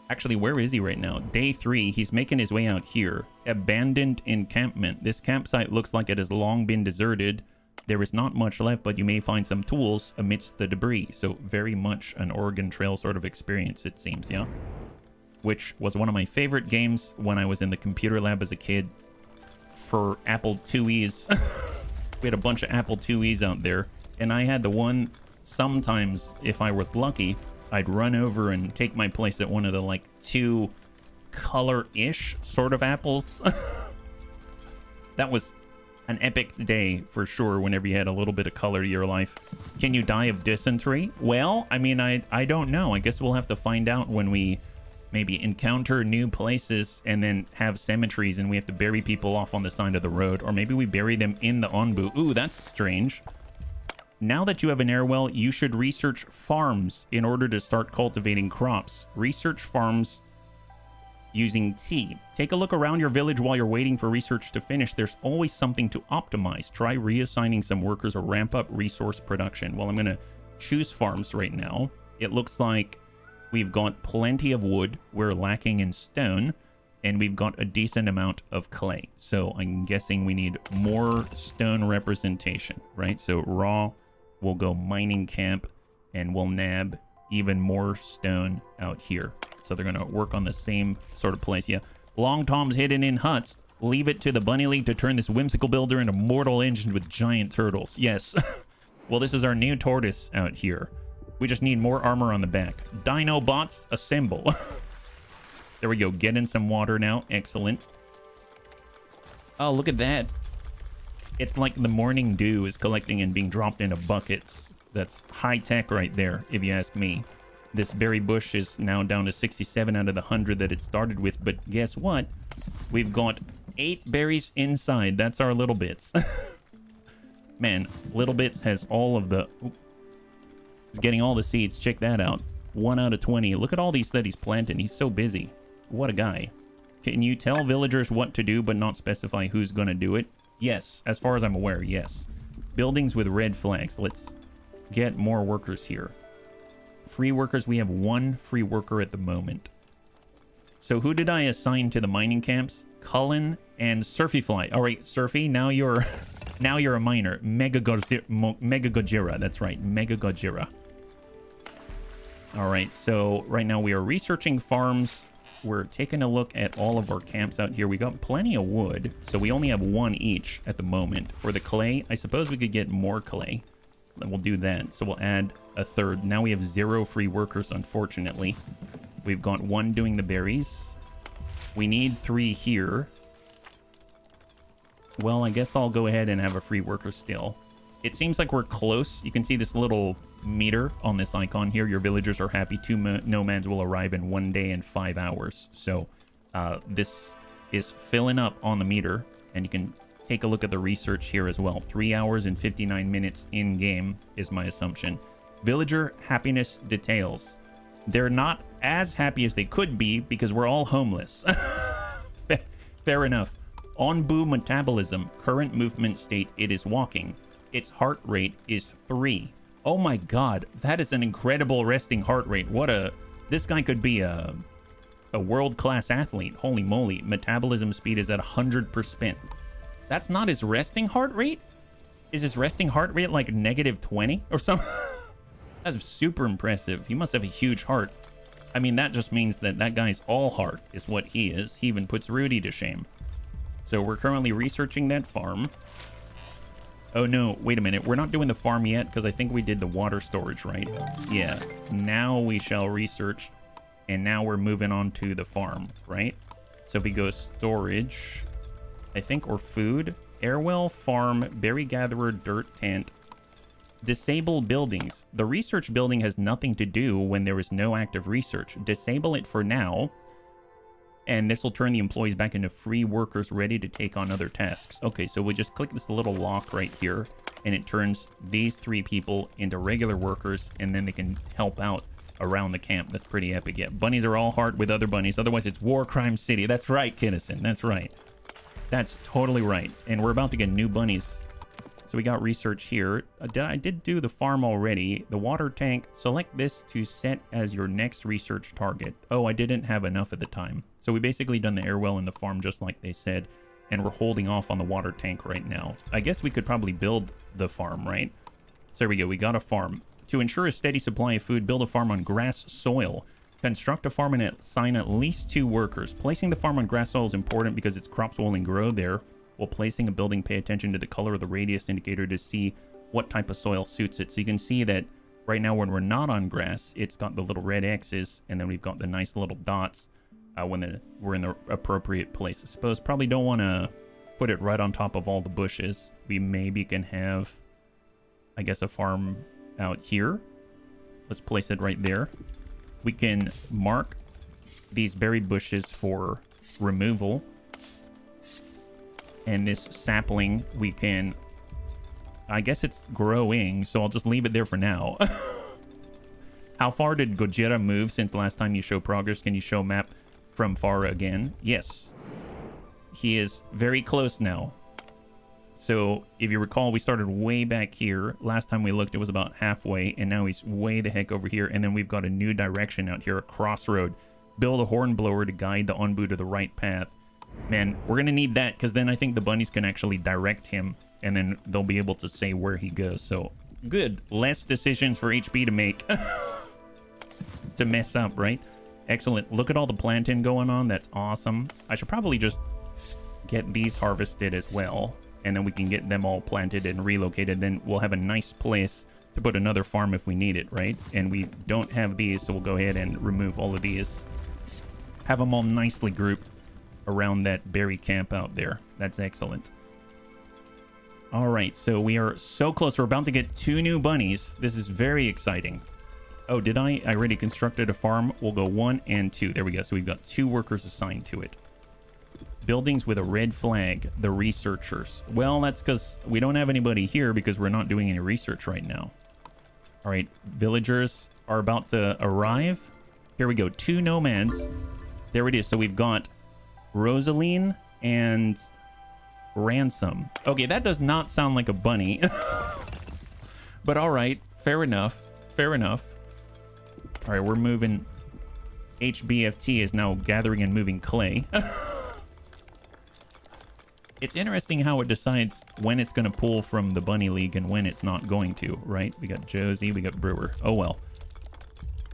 Actually, where is he right now? Day 3. He's making his way out here. Abandoned encampment. This campsite looks like it has long been deserted. There is not much left, but you may find some tools amidst the debris. So very much an Oregon Trail sort of experience, it seems, yeah? Which was one of my favorite games when I was in the computer lab as a kid for Apple IIes. We had a bunch of Apple IIes out there. And I had the one, sometimes, if I was lucky, I'd run over and take my place at one of the, like, 2 color-ish sort of apples. That was an epic day, for sure, whenever you had a little bit of color to your life. Can you die of dysentery? Well, I mean, I don't know. I guess we'll have to find out when we maybe encounter new places and then have cemeteries and we have to bury people off on the side of the road. Or maybe we bury them in the Onbu. Ooh, that's strange. Now that you have an air well, you should research farms in order to start cultivating crops. Research farms using T. Take a look around your village while you're waiting for research to finish. There's always something to optimize. Try reassigning some workers or ramp up resource production. Well, I'm going to choose farms right now. It looks like we've got plenty of wood. We're lacking in stone. And we've got a decent amount of clay. So I'm guessing we need more stone representation, right? So raw... We'll go mining camp and we'll nab even more stone out here. So they're going to work on the same sort of place. Yeah. Long Tom's hidden in huts. Leave it to the Bunny League to turn this whimsical builder into a mortal engine with giant turtles. Yes. Well, this is our new tortoise out here. We just need more armor on the back. Dino bots, assemble. There we go. Get in some water now. Excellent. Oh, look at that. It's like the morning dew is collecting and being dropped into buckets. That's high tech right there, if you ask me. This berry bush is now down to 67 out of the 100 that it started with. But guess what? We've got 8 berries inside. That's our Little Bits. Man, Little Bits has all of the... He's getting all the seeds. Check that out. 1 out of 20. Look at all these that he's planting. He's so busy. What a guy. Can you tell villagers what to do but not specify who's going to do it? Yes, as far as I'm aware, yes. Buildings with red flags. Let's get more workers here. Free workers, we have 1 free worker at the moment. So who did I assign to the mining camps? Cullen and Surfyfly. All right, Surfy, now you're now you're a miner. Mega Gojira, that's right, Mega Gojira. All right, so right now we are researching farms. We're taking a look at all of our camps out here. We got plenty of wood, so we only have 1 each at the moment. For the clay, I suppose we could get more clay. Then we'll do that. So we'll add a 3rd. Now we have 0 free workers, unfortunately. We've got 1 doing the berries. We need 3 here. Well, I guess I'll go ahead and have a free worker still. It seems like we're close. You can see this little meter on this icon here. Your villagers are happy. 2 nomads will arrive in 1 day and 5 hours. So this is filling up on the meter, and you can take a look at the research here as well. 3 hours and 59 minutes in game is my assumption. Villager happiness details. They're not as happy as they could be because we're all homeless. Fair enough. On-boo metabolism. Current movement state, it is walking. Its heart rate is 3. Oh my god, that is an incredible resting heart rate. This guy could be a world-class athlete. Holy moly. Metabolism speed is at 100%. That's not his resting heart rate? Is his resting heart rate like -20 or something? That's super impressive. He must have a huge heart. I mean, that just means that that guy's all heart is what he is. He even puts Rudy to shame. So we're currently researching that farm. Oh no, wait a minute. We're not doing the farm yet because I think we did the water storage, right? Yeah. Now we shall research. And now we're moving on to the farm, right? So if we go storage, I think, or food, airwell, farm, berry gatherer, dirt tent, disable buildings. The research building has nothing to do when there is no active research. Disable it for now. And this will turn the employees back into free workers ready to take on other tasks. Okay, so we just click this little lock right here, and it turns these 3 people into regular workers, and then they can help out around the camp. That's pretty epic. Yeah, bunnies are all heart with other bunnies. Otherwise, it's War Crime City. That's right, Kinnison. That's right. That's totally right. And we're about to get new bunnies. So we got research here. I did do the farm already. The water tank. Select this to set as your next research target. Oh, I didn't have enough at the time. So we basically done the airwell and the farm just like they said. And we're holding off on the water tank right now. I guess we could probably build the farm, right? So there we go. We got a farm. To ensure a steady supply of food, build a farm on grass soil. Construct a farm and assign at least 2 workers. Placing the farm on grass soil is important because its crops will only grow there. While placing a building, pay attention to the color of the radius indicator to see what type of soil suits it. So you can see that right now when we're not on grass, it's got the little red X's, and then we've got the nice little dots when we're in the appropriate place. I suppose probably don't want to put it right on top of all the bushes. We maybe can have, I guess, a farm out here. Let's place it right there. We can mark these berry bushes for removal. And this sapling, we can... I guess it's growing, so I'll just leave it there for now. How far did Gojira move since last time you showed progress? Can you show map from far again? Yes. He is very close now. So, if you recall, we started way back here. Last time we looked, it was about halfway, and now he's way the heck over here. And then we've got a new direction out here, a crossroad. Build a horn blower to guide the Onbu to the right path. Man, we're going to need that, because then I think the bunnies can actually direct him, and then they'll be able to say where he goes. So, good. Less decisions for HB to make. To mess up, right? Excellent. Look at all the planting going on. That's awesome. I should probably just get these harvested as well, and then we can get them all planted and relocated. Then we'll have a nice place to put another farm if we need it, right? And we don't have these, so we'll go ahead and remove all of these. Have them all nicely grouped around that berry camp out there. That's excellent. All right, so we are so close. We're about to get 2 new bunnies. This is very exciting. Oh, did I already constructed a farm? We'll go 1 and 2. There we go. So we've got 2 workers assigned to it. Buildings with a red flag, the researchers. Well, that's because we don't have anybody here because we're not doing any research right now. All right, villagers are about to arrive. Here we go. 2 nomads. There it is. So we've got Rosaline and Ransom. Okay, that does not sound like a bunny. But all right, fair enough. Fair enough. All right, we're moving. HBFT is now gathering and moving clay. It's interesting how it decides when it's going to pull from the Bunny League and when it's not going to, right? We got Josie, we got Brewer. Oh, well.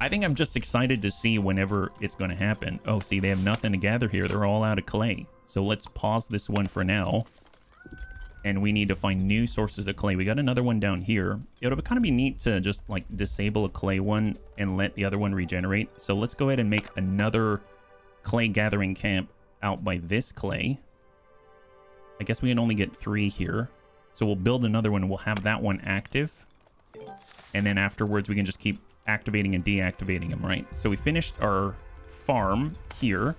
I think I'm just excited to see whenever it's going to happen. Oh, see, they have nothing to gather here. They're all out of clay. So let's pause this one for now. And we need to find new sources of clay. We got another one down here. It'll kind of be neat to just like disable a clay one and let the other one regenerate. So let's go ahead and make another clay gathering camp out by this clay. I guess we can only get 3 here. So we'll build another one and we'll have that one active. And then afterwards we can just keep activating and deactivating them, right? So we finished our farm here.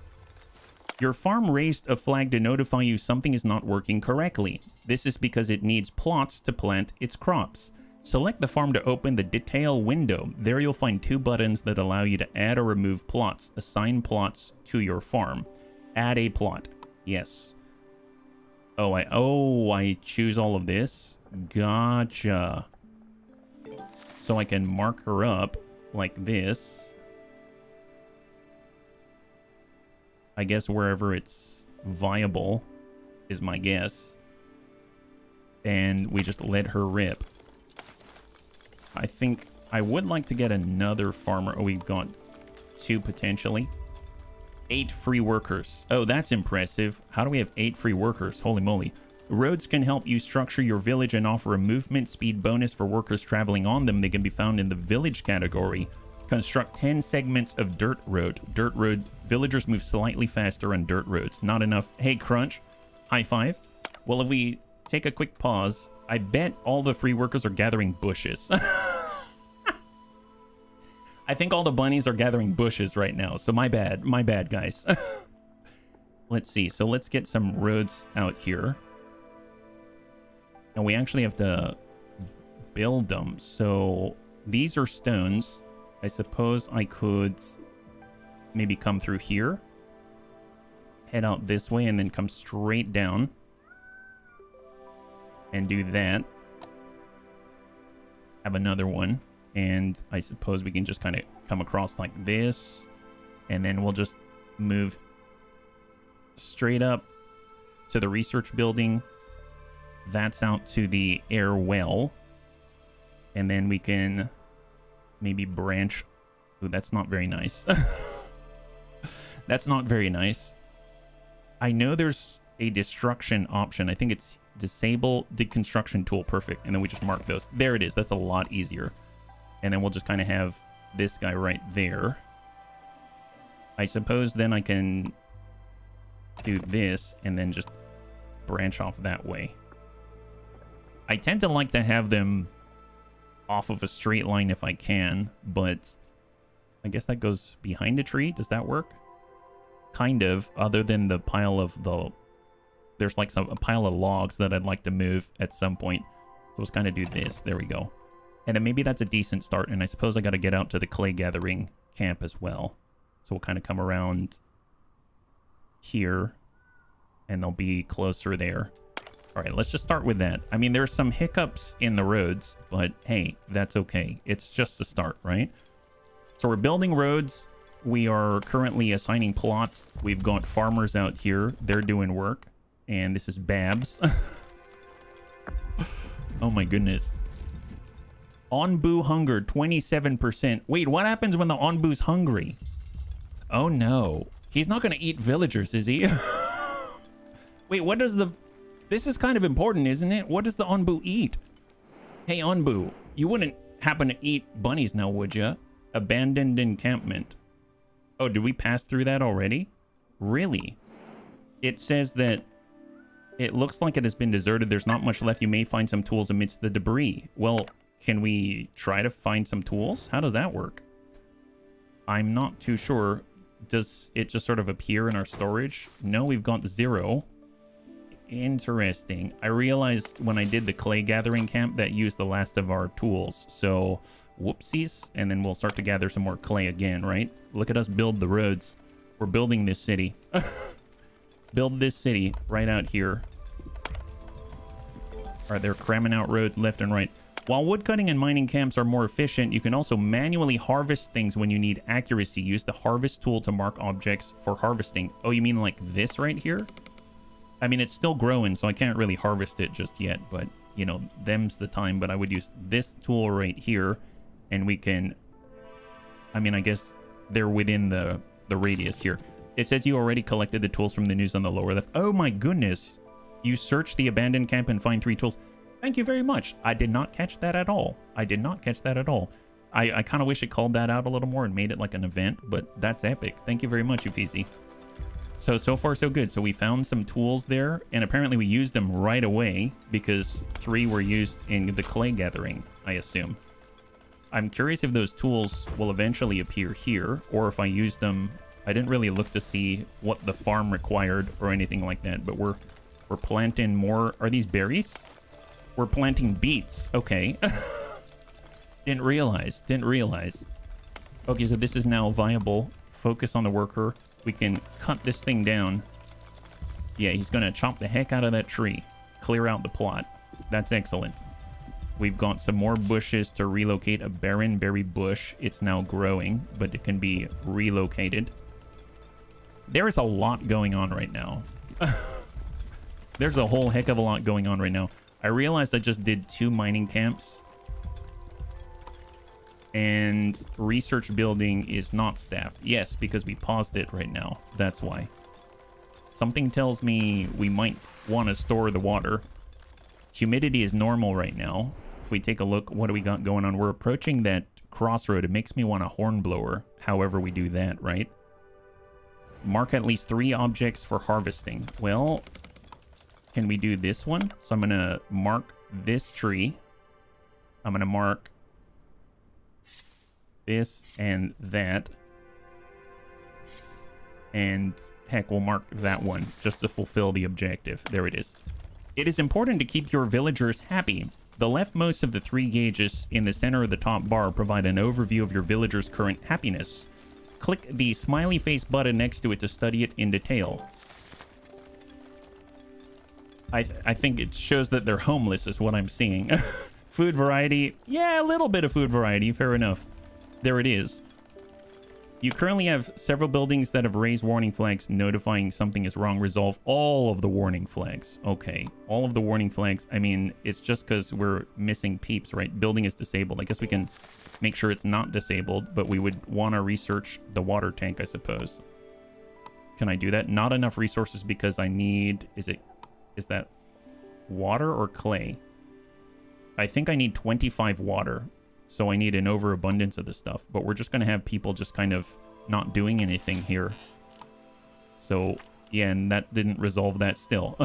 Your farm raised a flag to notify you something is not working correctly. This is because it needs plots to plant its crops. Select the farm to open the detail window. There you'll find 2 buttons that allow you to add or remove plots. Assign plots to your farm. Add a plot. Yes. Oh, I choose all of this. Gotcha. So I can mark her up like this. I guess wherever it's viable is my guess. And we just let her rip. I think I would like to get another farmer. Oh, we've got 2 potentially. 8 free workers. Oh, that's impressive. How do we have 8 free workers? Holy moly. Roads can help you structure your village and offer a movement speed bonus for workers traveling on them. They can be found in the village category. Construct 10 segments of dirt road. Dirt road. Villagers move slightly faster on dirt roads. Not enough. Hey, Crunch. High five. Well, if we take a quick pause, I bet all the free workers are gathering bushes. I think all the bunnies are gathering bushes right now. So my bad, guys. Let's see. So let's get some roads out here. And we actually have to build them. So these are stones. I suppose I could maybe come through here. Head out this way and then come straight down. And do that. Have another one. And I suppose we can just kind of come across like this. And then we'll just move straight up to the research building. That's out to the air well. And then we can maybe branch. Ooh, that's not very nice. That's not very nice. I know there's a destruction option. I think it's disable deconstruction tool. Perfect. And then we just mark those. There it is. That's a lot easier. And then we'll just kind of have this guy right there. I suppose then I can do this and then just branch off that way. I tend to like to have them off of a straight line if I can, but I guess that goes behind a tree. Does that work? Kind of, other than the pile of the... There's like a pile of logs that I'd like to move at some point. So let's kind of do this. There we go. And then maybe that's a decent start. And I suppose I got to get out to the clay gathering camp as well. So we'll kind of come around here. And they'll be closer there. All right, let's just start with that. I mean, there's some hiccups in the roads. But hey, that's okay. It's just a start, right? So we're building roads. We are currently assigning plots. We've got farmers out here. They're doing work. And this is Babs. Oh my goodness. Onbu hunger, 27%. Wait, what happens when the Onbu's hungry? Oh no. He's not going to eat villagers, is he? Wait, what does the... This is kind of important, isn't it? What does the Onbu eat? Hey, Onbu, you wouldn't happen to eat bunnies now, would you? Abandoned encampment. Oh, did we pass through that already? Really? It says that it looks like it has been deserted. There's not much left. You may find some tools amidst the debris. Well, can we try to find some tools? How does that work? I'm not too sure. Does it just sort of appear in our storage? No, we've got 0. Interesting. I realized when I did the clay gathering camp that used the last of our tools. So, whoopsies. And then we'll start to gather some more clay again, right? Look at us build the roads. We're building this city. build this city right out here. Alright, they're cramming out roads left and right. While woodcutting and mining camps are more efficient, you can also manually harvest things when you need accuracy. Use the harvest tool to mark objects for harvesting. Oh, you mean like this right here? I mean, it's still growing, so I can't really harvest it just yet, but, you know, them's the time. But I would use this tool right here, and we can... I mean, I guess they're within the radius here. It says you already collected the tools from the news on the lower left. Oh my goodness. You search the abandoned camp and find 3 tools. Thank you very much. I did not catch that at all. I did not catch that at all. I kind of wish it called that out a little more and made it like an event, but that's epic. Thank you very much, Uffizi. So far so good. So we found some tools there, and apparently we used them right away because 3 were used in the clay gathering, I assume. I'm curious if those tools will eventually appear here, or if I use them... I didn't really look to see what the farm required or anything like that, but we're planting more... Are these berries? We're planting beets. Okay. Didn't realize. Okay, so this is now viable. Focus on the worker. We can cut this thing down. Yeah, he's going to chop the heck out of that tree. Clear out the plot. That's excellent. We've got some more bushes to relocate. A barren berry bush. It's now growing, but it can be relocated. There is a lot going on right now. There's a whole heck of a lot going on right now. I realized I just did 2 mining camps. And research building is not staffed. Yes, because we paused it right now. That's why. Something tells me we might want to store the water. Humidity is normal right now. If we take a look, what do we got going on? We're approaching that crossroad. It makes me want a hornblower. However we do that, right? Mark at least 3 objects for harvesting. Well... Can we do this one? So I'm going to mark this tree. I'm going to mark this and that. And heck, we'll mark that one just to fulfill the objective. There it is. It is important to keep your villagers happy. The leftmost of the 3 gauges in the center of the top bar provide an overview of your villagers' current happiness. Click the smiley face button next to it to study it in detail. I think it shows that they're homeless is what I'm seeing. Food variety. Yeah, a little bit of food variety. Fair enough. There it is. You currently have several buildings that have raised warning flags notifying something is wrong. Resolve all of the warning flags. Okay. All of the warning flags. I mean, it's just because we're missing peeps, right? Building is disabled. I guess we can make sure it's not disabled, but we would want to research the water tank, I suppose. Can I do that? Not enough resources because I need... Is that water or clay? I think I need 25 water. So I need an overabundance of this stuff. But we're just going to have people just kind of not doing anything here. So, yeah, and that didn't resolve that still.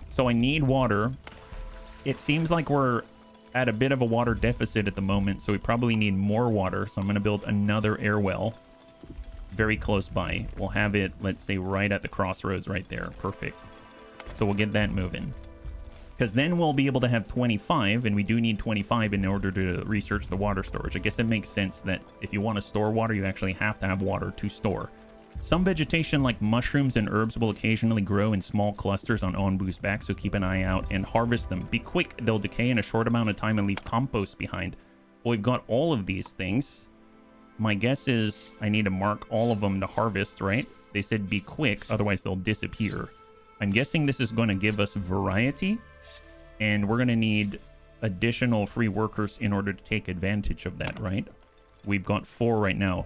So I need water. It seems like we're at a bit of a water deficit at the moment. So we probably need more water. So I'm going to build another air well. Very close by. We'll have it, let's say, right at the crossroads right there. Perfect. So we'll get that moving. Because then we'll be able to have 25, and we do need 25 in order to research the water storage. I guess it makes sense that if you want to store water, you actually have to have water to store. Some vegetation like mushrooms and herbs will occasionally grow in small clusters on Onbu's back, so keep an eye out and harvest them. Be quick, they'll decay in a short amount of time and leave compost behind. Well, we've got all of these things. My guess is I need to mark all of them to harvest, right? They said be quick, otherwise they'll disappear. I'm guessing this is going to give us variety, and we're going to need additional free workers in order to take advantage of that, right? We've got 4 right now.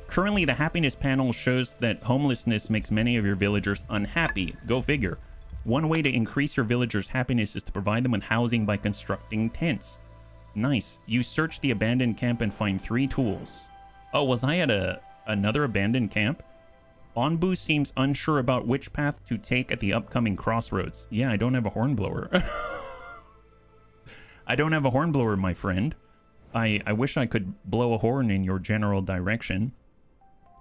Currently, the happiness panel shows that homelessness makes many of your villagers unhappy. Go figure. One way to increase your villagers' happiness is to provide them with housing by constructing tents. Nice. You search the abandoned camp and find 3 tools. Oh, was I at another abandoned camp? Onbu seems unsure about which path to take at the upcoming crossroads. Yeah, I don't have a hornblower. I don't have a hornblower, my friend. I wish I could blow a horn in your general direction.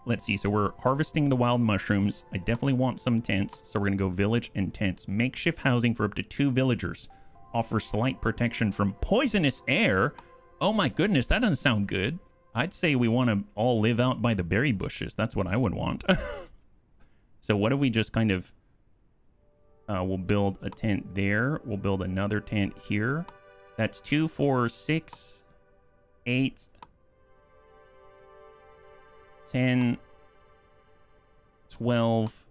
Let's see, so we're harvesting the wild mushrooms. I definitely want some tents, so we're going to go village and tents. Makeshift housing for up to 2 villagers. Offer slight protection from poisonous air. Oh my goodness, that doesn't sound good. I'd say we want to all live out by the berry bushes. That's what I would want. So what if we just kind of... we'll build a tent there. We'll build another tent here. That's 2, 4, 6, 8, 10, 12,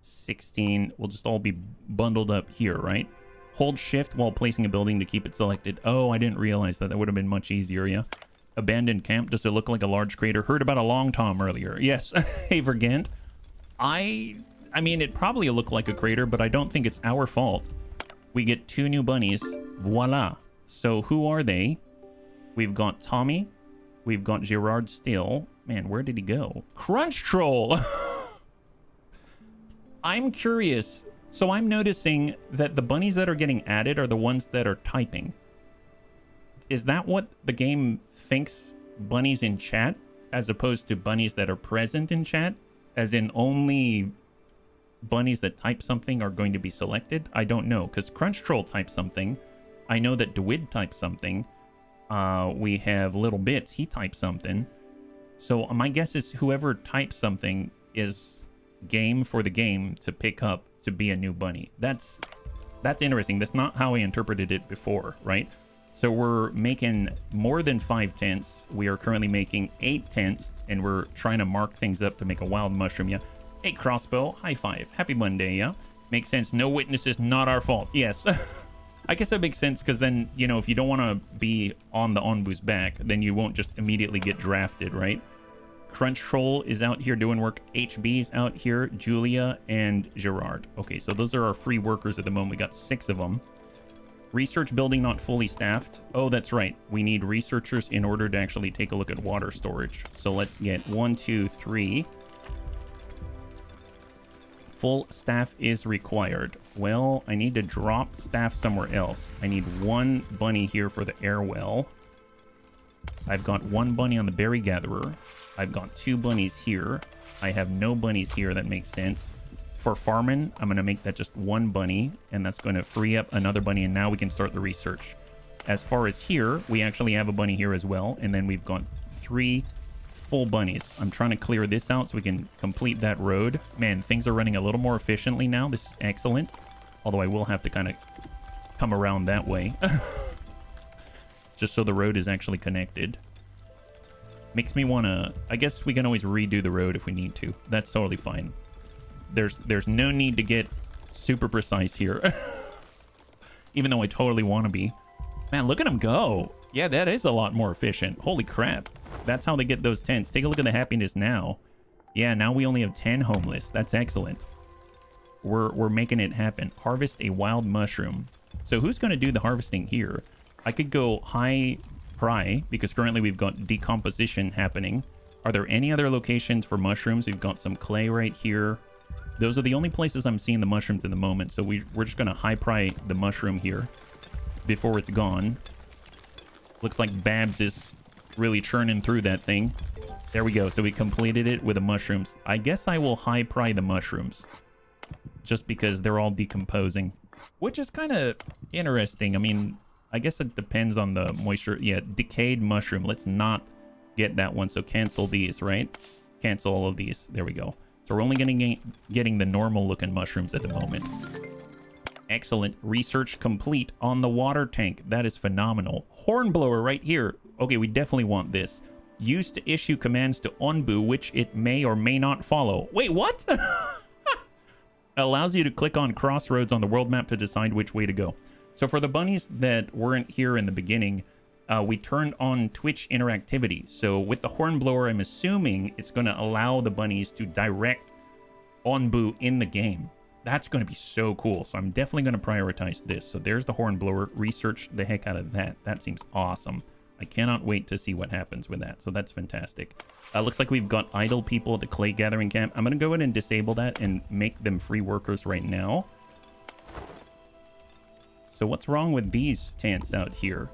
16. We'll just all be bundled up here, right? Hold shift while placing a building to keep it selected. Oh, I didn't realize that. That would have been much easier, yeah. Abandoned camp. Does it look like a large crater? Heard about a long tom earlier. Yes. Hey, Vergant. I mean, it probably looked like a crater, but I don't think it's our fault. We get 2 new bunnies. Voila. So who are they? We've got Tommy. We've got Gerard still. Man, where did he go? Crunch Troll. I'm curious. So I'm noticing that the bunnies that are getting added are the ones that are typing. Is that what the game thinks bunnies in chat, as opposed to bunnies that are present in chat? As in only bunnies that type something are going to be selected? I don't know, because Crunch Troll types something. I know that DeWid types something. We have Little Bits, he types something. So my guess is whoever types something is game for the game to pick up to be a new bunny. That's interesting. That's not how I interpreted it before, right? So we're making more than 5 tents. We are currently making 8 tents, and we're trying to mark things up to make a wild mushroom, yeah. Hey, Crossbow, high five. Happy Monday, yeah. Makes sense. No witnesses, not our fault. Yes. I guess that makes sense, because then, you know, if you don't want to be on the Onbu's back, then you won't just immediately get drafted, right? Crunch Troll is out here doing work. HB's out here. Julia and Gerard. Okay, so those are our free workers at the moment. We got 6 of them. Research building not fully staffed. Oh, that's right. We need researchers in order to actually take a look at water storage. So let's get 1, 2, 3. Full staff is required. Well, I need to drop staff somewhere else. I need 1 bunny here for the air well. I've got 1 bunny on the berry gatherer. I've got 2 bunnies here. I have no bunnies here. That makes sense. For farming, I'm going to make that just 1 bunny, and that's going to free up another bunny, and now we can start the research. As far as here, we actually have a bunny here as well, and then we've got 3 full bunnies. I'm trying to clear this out so we can complete that road. Man, things are running a little more efficiently now. This is excellent, although I will have to kind of come around that way. Just so the road is actually connected. Makes me want to... I guess we can always redo the road if we need to. That's totally fine. There's no need to get super precise here. Even though I totally want to be. Man, look at them go. Yeah, that is a lot more efficient. Holy crap. That's how they get those tents. Take a look at the happiness now. Yeah, now we only have 10 homeless. That's excellent. We're making it happen. Harvest a wild mushroom. So who's going to do the harvesting here? I could go high pry, because currently we've got decomposition happening. Are there any other locations for mushrooms? We've got some clay right here. Those are the only places I'm seeing the mushrooms in the moment. So we're just going to high pry the mushroom here before it's gone. Looks like Babs is really churning through that thing. There we go. So we completed it with the mushrooms. I guess I will high pry the mushrooms just because they're all decomposing, which is kind of interesting. I mean, I guess it depends on the moisture. Yeah, decayed mushroom. Let's not get that one. So cancel these, right? Cancel all of these. There we go. So we're only getting the normal looking mushrooms at the moment. Excellent. Research complete on the water tank. That is phenomenal. Hornblower right here. Okay, we definitely want this. Used to issue commands to Onbu, which it may or may not follow. Wait, what? Allows you to click on crossroads on the world map to decide which way to go. So for the bunnies that weren't here in the beginning, we turned on Twitch interactivity. So with the Hornblower, I'm assuming it's going to allow the bunnies to direct Onbu in the game. That's going to be so cool. So I'm definitely going to prioritize this. So there's the Hornblower. Research the heck out of that. That seems awesome. I cannot wait to see what happens with that. So that's fantastic. Looks like we've got idle people at the clay gathering camp. I'm going to go ahead and disable that and make them free workers right now. So what's wrong with these tents out here?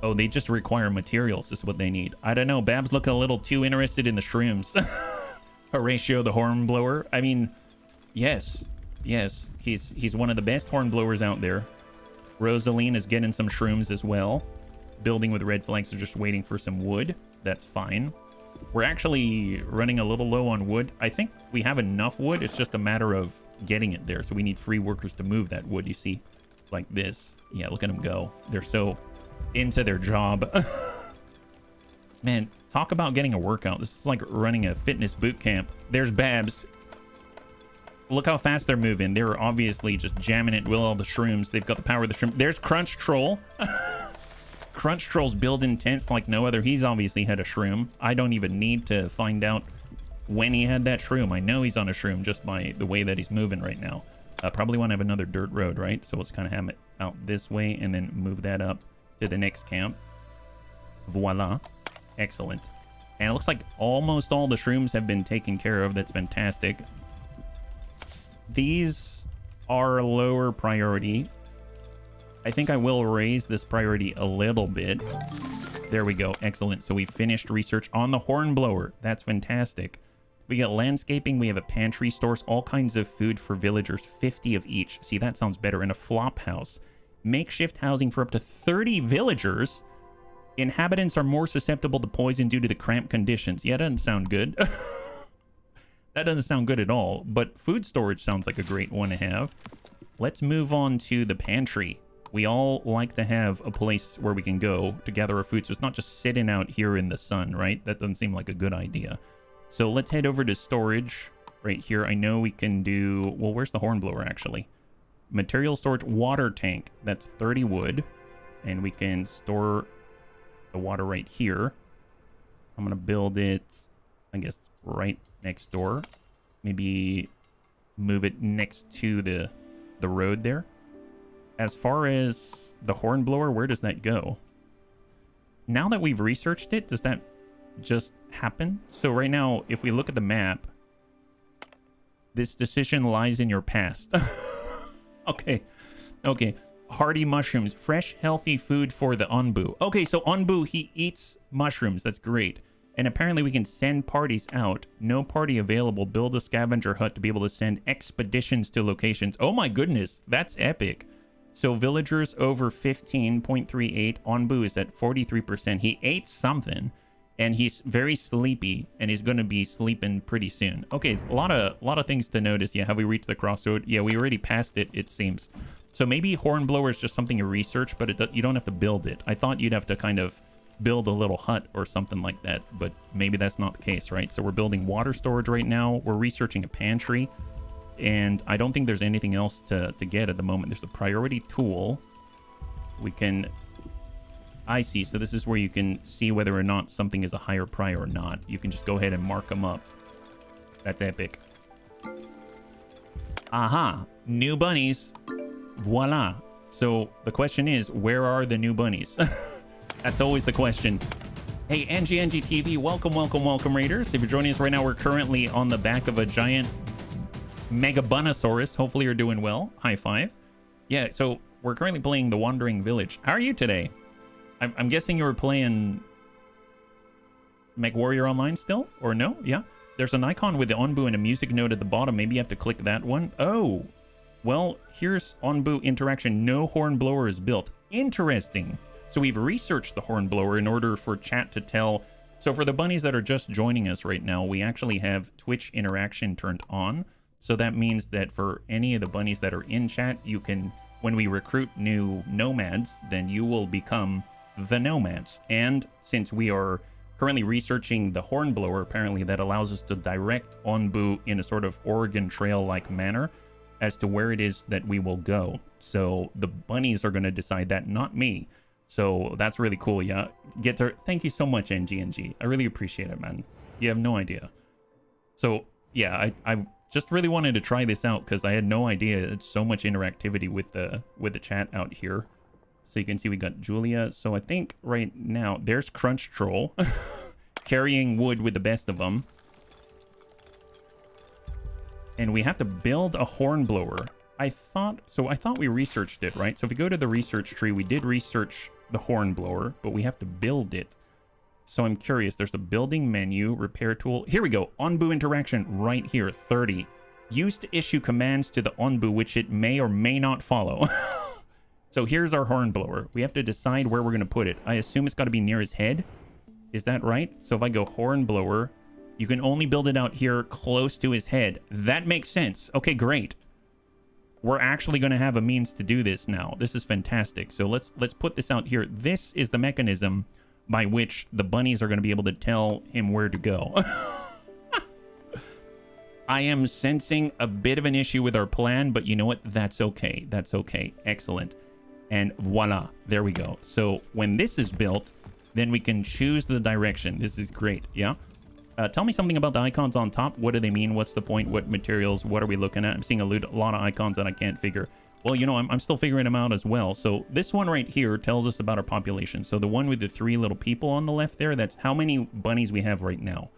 Oh, they just require materials is what they need. I don't know. Babs looking a little too interested in the shrooms. Horatio the Hornblower. I mean, yes. Yes, he's one of the best hornblowers out there. Rosaline is getting some shrooms as well. Building with red flags are just waiting for some wood. That's fine. We're actually running a little low on wood. I think we have enough wood. It's just a matter of getting it there. So we need free workers to move that wood, you see, like this. Yeah, look at them go. They're so into their job. Man, talk about getting a workout. This is like running a fitness boot camp. There's Babs. Look how fast they're moving. They're obviously just jamming it with all the shrooms. They've got the power of the shroom. There's Crunch Troll. Crunch Troll's building tents like no other. He's obviously had a shroom. I don't even need to find out when he had that shroom. I know he's on a shroom just by the way that he's moving right now. Probably want to have another dirt road, right? So let's kind of have it out this way and then move that up to the next camp. Voila. Excellent. And it looks like almost all the shrooms have been taken care of. That's fantastic. These are lower priority. I think I will raise this priority a little bit. There we go. Excellent. So we finished research on the hornblower. That's fantastic. We got landscaping. We have a pantry, stores all kinds of food for villagers, 50 of each. See, that sounds better. And a flop house. Makeshift housing for up to 30 villagers. Inhabitants are more susceptible to poison due to the cramped conditions. Yeah, that doesn't sound good. That doesn't sound good at all. But food storage sounds like a great one to have. Let's move on to the pantry. We all like to have a place where we can go to gather our food. So it's not just sitting out here in the sun, right? That doesn't seem like a good idea. So let's head over to storage right here. I know we can do... Well, where's the hornblower, actually? Material storage, water tank. That's 30 wood. And we can store the water right here. I'm going to build it, I guess, right next door. Maybe move it next to the road there. As far as the hornblower, where does that go? Now that we've researched it, does that just happen? So right now, if we look at the map, this decision lies in your past. Okay. Hardy mushrooms. Fresh, healthy food for the Onbu. Okay, so Onbu, he eats mushrooms. That's great. And apparently we can send parties out. No party available. Build a scavenger hut to be able to send expeditions to locations. Oh my goodness, that's epic. So villagers over 15.38. Onbu is at 43%. He ate something, and he's very sleepy, and he's going to be sleeping pretty soon. Okay, a lot of things to notice. Yeah, have we reached the crossroad? Yeah, we already passed it, it seems. So maybe hornblower is just something you research, but you don't have to build it. I thought you'd have to kind of build a little hut or something like that, but maybe that's not the case, right? So we're building water storage right now. We're researching a pantry, and I don't think there's anything else to get at the moment. There's the priority tool. We can... I see. So this is where you can see whether or not something is a higher prior or not. You can just go ahead and mark them up. That's epic. Aha! New bunnies. Voila. So the question is, where are the new bunnies? That's always the question. Hey, Angie TV, welcome, Raiders. If you're joining us right now, we're currently on the back of a giant Megabunosaurus. Hopefully you're doing well. High five. Yeah, so we're currently playing The Wandering Village. How are you today? I'm guessing you were playing MechWarrior Online still? Or no? Yeah. There's an icon with the Onbu and a music note at the bottom. Maybe you have to click that one. Oh, well, here's Onbu interaction. No hornblower is built. Interesting. So we've researched the hornblower in order for chat to tell. So for the bunnies that are just joining us right now, we actually have Twitch interaction turned on. So that means that for any of the bunnies that are in chat, you can, when we recruit new nomads, then you will become the nomads. And since we are currently researching the hornblower, apparently that allows us to direct Onbu in a sort of Oregon Trail-like manner as to where it is that we will go. So the bunnies are going to decide that, not me. So that's really cool. Yeah, thank you so much, NG. I really appreciate it, man. You have no idea. So yeah, I just really wanted to try this out because I had no idea it's so much interactivity with the chat out here. So you can see we got Julia. So I think right now there's Crunch Troll carrying wood with the best of them. And we have to build a hornblower. I thought we researched it, right? So if we go to the research tree, we did research the hornblower, but we have to build it. So I'm curious. There's the building menu, repair tool. Here we go. Onbu interaction right here, 30. Used to issue commands to the Onbu, which it may or may not follow. So here's our hornblower. We have to decide where we're going to put it. I assume it's got to be near his head. Is that right? So if I go hornblower, you can only build it out here close to his head. That makes sense. Okay, great. We're actually going to have a means to do this now. This is fantastic. So let's put this out here. This is the mechanism by which the bunnies are going to be able to tell him where to go. I am sensing a bit of an issue with our plan, but you know what? That's okay. That's okay. Excellent. And voila, there we go. So when this is built, then we can choose the direction. This is great. Yeah. Tell me something about the icons on top. What do they mean? What's the point? What materials? What are we looking at? I'm seeing a lot of icons that I can't figure. Well, you know, I'm still figuring them out as well. So this one right here tells us about our population. So the one with the 3 little people on the left there, that's how many bunnies we have right now.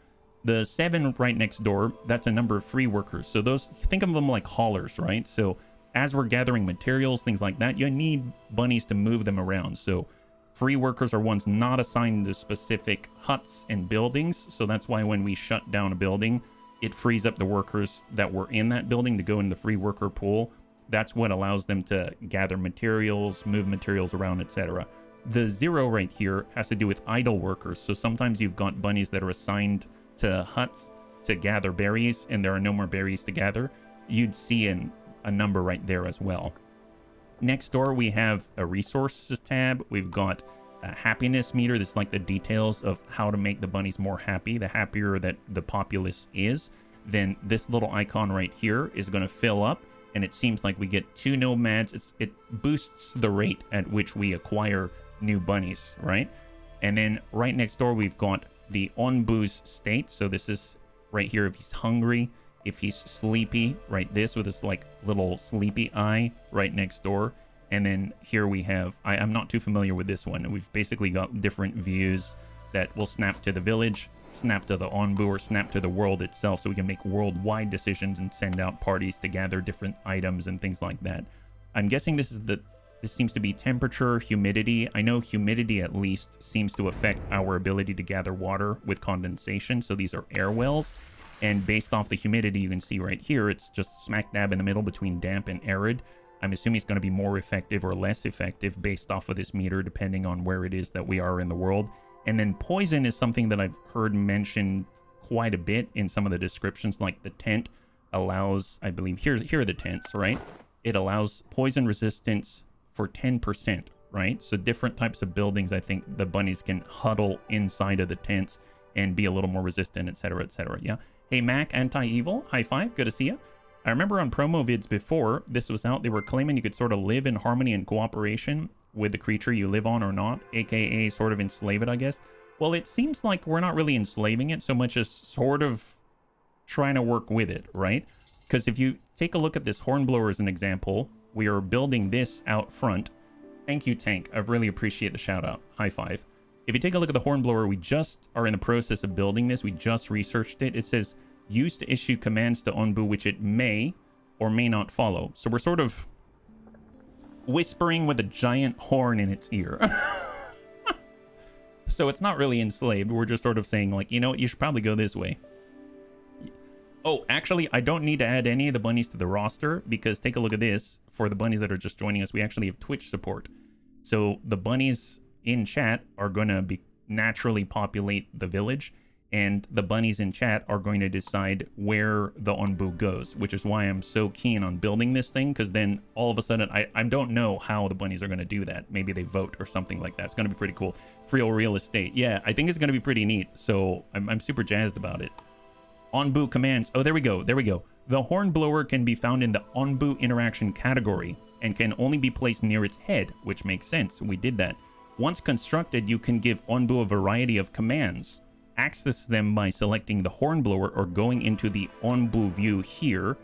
The 7 right next door, that's a number of free workers. So those, think of them like haulers, right? So as we're gathering materials, things like that, you need bunnies to move them around. So free workers are ones not assigned to specific huts and buildings. So that's why when we shut down a building, it frees up the workers that were in that building to go in the free worker pool. That's what allows them to gather materials, move materials around, etc. The 0 right here has to do with idle workers. So sometimes you've got bunnies that are assigned to huts to gather berries and there are no more berries to gather. You'd see a number right there as well. Next door, we have a resources tab. We've got a happiness meter. This is like the details of how to make the bunnies more happy. The happier that the populace is, then this little icon right here is going to fill up. And it seems like we get 2 nomads. It boosts the rate at which we acquire new bunnies, right? And then right next door, we've got the Onbu's state. So this is right here if he's hungry, if he's sleepy, right? This with this like little sleepy eye right next door. And then here we have, I'm not too familiar with this one. We've basically got different views that will snap to the village, snap to the Onbu, or snap to the world itself. So we can make worldwide decisions and send out parties to gather different items and things like that. I'm guessing this seems to be temperature, humidity. I know humidity at least seems to affect our ability to gather water with condensation. So these are air wells. And based off the humidity, you can see right here, it's just smack dab in the middle between damp and arid. I'm assuming it's going to be more effective or less effective based off of this meter, depending on where it is that we are in the world. And then poison is something that I've heard mentioned quite a bit in some of the descriptions, like the tent allows, I believe, here are the tents, right? It allows poison resistance for 10%, right? So different types of buildings, I think the bunnies can huddle inside of the tents and be a little more resistant, etc., etc. Yeah. Hey, Mac, Anti-Evil, high five, good to see you. I remember on promo vids before this was out, they were claiming you could sort of live in harmony and cooperation with the creature you live on or not, aka sort of enslave it, I guess. Well, it seems like we're not really enslaving it so much as sort of trying to work with it, right? Because if you take a look at this hornblower as an example, we are building this out front. Thank you, Tank. I really appreciate the shout out. High five. If you take a look at the hornblower, we just are in the process of building this. We just researched it. It says use to issue commands to Onbu, which it may or may not follow. So we're sort of whispering with a giant horn in its ear. So it's not really enslaved. We're just sort of saying, like, you know what, you should probably go this way. Oh, actually, I don't need to add any of the bunnies to the roster because take a look at this. For the bunnies that are just joining us, we actually have Twitch support. So the bunnies in chat are going to be naturally populate the village, and the bunnies in chat are going to decide where the Onbu goes, which is why I'm so keen on building this thing, because then all of a sudden, I don't know how the bunnies are going to do that. Maybe they vote or something like that. It's going to be pretty cool. Free real estate. Yeah, I think it's going to be pretty neat. So I'm super jazzed about it. Onbu commands. Oh, there we go. There we go. The hornblower can be found in the Onbu interaction category and can only be placed near its head, which makes sense. We did that. Once constructed, you can give Onbu a variety of commands. Access them by selecting the hornblower or going into the Onbu view here.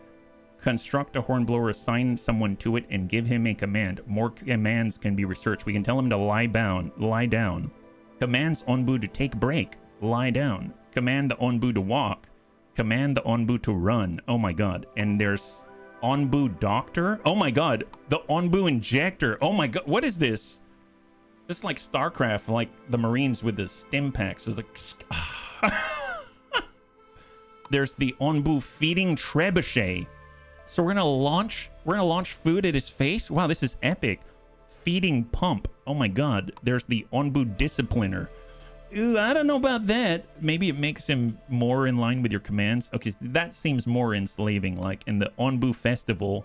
Construct a hornblower, assign someone to it, and give him a command. More commands can be researched. We can tell him to lie down. Commands Onbu to take break. Lie down. Command the Onbu to walk. Command the Onbu to run. Oh my god. And there's Onbu Doctor. Oh my god. The Onbu Injector. Oh my god. What is this? This is like StarCraft, like the Marines with the stim packs. It's like... There's the Onbu Feeding Trebuchet. So we're gonna launch food at his face? Wow, this is epic. Feeding Pump. Oh my god. There's the Onbu Discipliner. Ooh, I don't know about that. Maybe it makes him more in line with your commands. Okay, that seems more enslaving. Like in the Onbu Festival.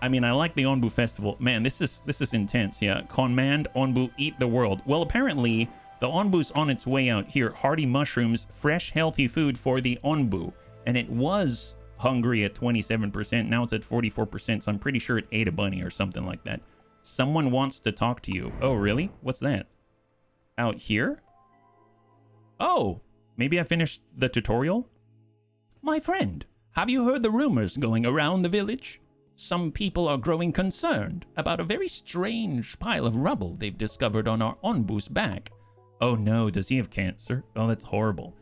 I mean, I like the Onbu Festival. Man, this is intense. Yeah, command Onbu eat the world. Well, apparently the Onbu's on its way out here. Hearty mushrooms, fresh, healthy food for the Onbu, and it was hungry at 27%. Now it's at 44%. So I'm pretty sure it ate a bunny or something like that. Someone wants to talk to you. Oh, really? What's that? Out here? Oh, maybe I finished the tutorial? My friend, have you heard the rumors going around the village? Some people are growing concerned about a very strange pile of rubble they've discovered on our Onbu's back. Oh no, does he have cancer? Oh, that's horrible.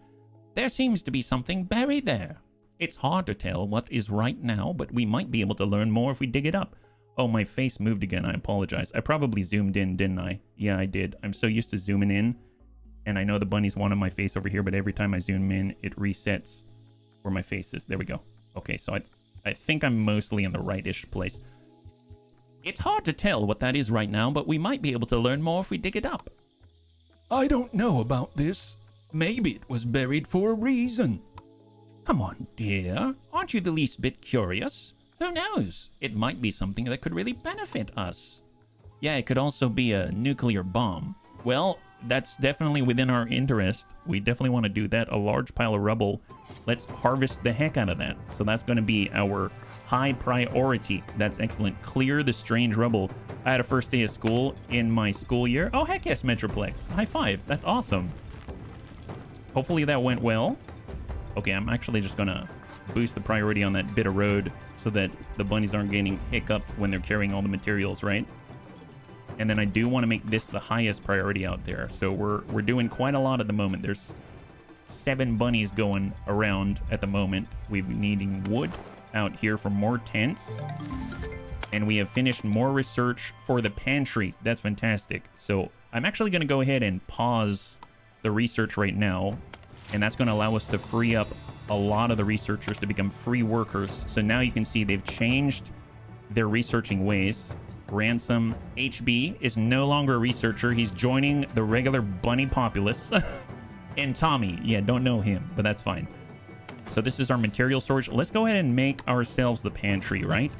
There seems to be something buried there. It's hard to tell what is right now, but we might be able to learn more if we dig it up. Oh, my face moved again. I apologize. I probably zoomed in, didn't I? Yeah, I did. I'm so used to zooming in. And I know the bunny's one on my face over here, but every time I zoom in, it resets where my face is. There we go. Okay, so I think I'm mostly in the right-ish place. It's hard to tell what that is right now, but we might be able to learn more if we dig it up. I don't know about this. Maybe it was buried for a reason. Come on, dear. Aren't you the least bit curious? Who knows? It might be something that could really benefit us. Yeah, it could also be a nuclear bomb. Well, that's definitely within our interest. We definitely want to do that. A large pile of rubble. Let's harvest the heck out of that. So that's going to be our high priority. That's excellent. Clear the strange rubble. I had a first day of school in my school year. Oh, heck yes, Metroplex. High five. That's awesome. Hopefully that went well. Okay, I'm actually just going to boost the priority on that bit of road so that the bunnies aren't getting hiccuped when they're carrying all the materials, right? And then I do want to make this the highest priority out there. So we're doing quite a lot at the moment. There's 7 bunnies going around at the moment. We're needing wood out here for more tents. And we have finished more research for the pantry. That's fantastic. So I'm actually going to go ahead and pause the research right now. And that's going to allow us to free up a lot of the researchers to become free workers. So now you can see they've changed their researching ways. Ransom HB is no longer a researcher. He's joining the regular bunny populace. And Tommy, yeah, don't know him, but that's fine. So this is our material storage. Let's go ahead and make ourselves the pantry, right?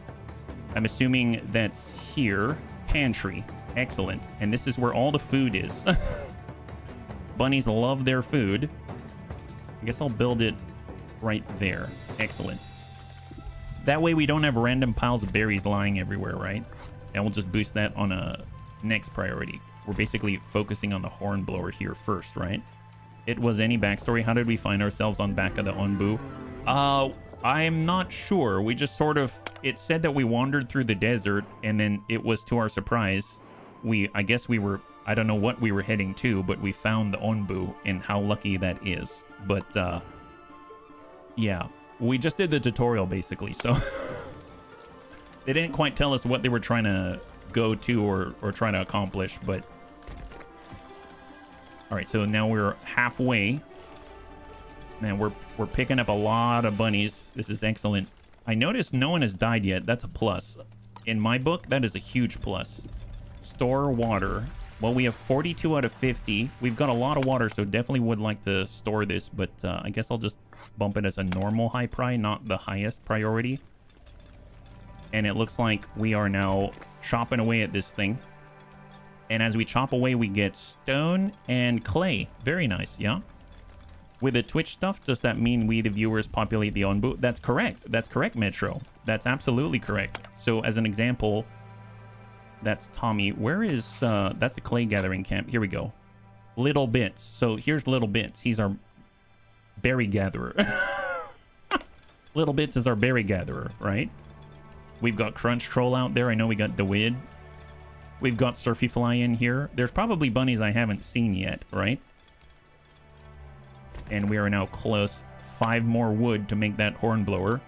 I'm assuming that's here. Pantry. Excellent. And this is where all the food is. Bunnies love their food. I guess I'll build it right there. Excellent. That way we don't have random piles of berries lying everywhere, right? And we'll just boost that on a next priority. We're basically focusing on the hornblower here first, right? It was any backstory. How did we find ourselves on back of the Onbu? I'm not sure. We just sort of... It said that we wandered through the desert, and then it was to our surprise. I guess we were... I don't know what we were heading to, but we found the Onbu, and how lucky that is. But, yeah. We just did the tutorial, basically, so... They didn't quite tell us what they were trying to go to or try to accomplish, but... Alright, so now we're halfway. Man, we're picking up a lot of bunnies. This is excellent. I noticed no one has died yet. That's a plus. In my book, that is a huge plus. Store water. Well, we have 42 out of 50. We've got a lot of water, so definitely would like to store this, but I guess I'll just bump it as a normal high pri, not the highest priority. And it looks like we are now chopping away at this thing. And as we chop away, we get stone and clay. Very nice, yeah? With the Twitch stuff, does that mean we, the viewers, populate the Onbu? That's correct. That's correct, Metro. That's absolutely correct. So as an example, that's Tommy. Where is... that's the clay gathering camp. Here we go. Little Bits. So here's Little Bits. He's our berry gatherer. Little Bits is our berry gatherer, right? We've got Crunch Troll out there. I know we got DeWid. We've got Surfy Fly in here. There's probably bunnies I haven't seen yet, right? And we are now close. 5 more wood to make that hornblower.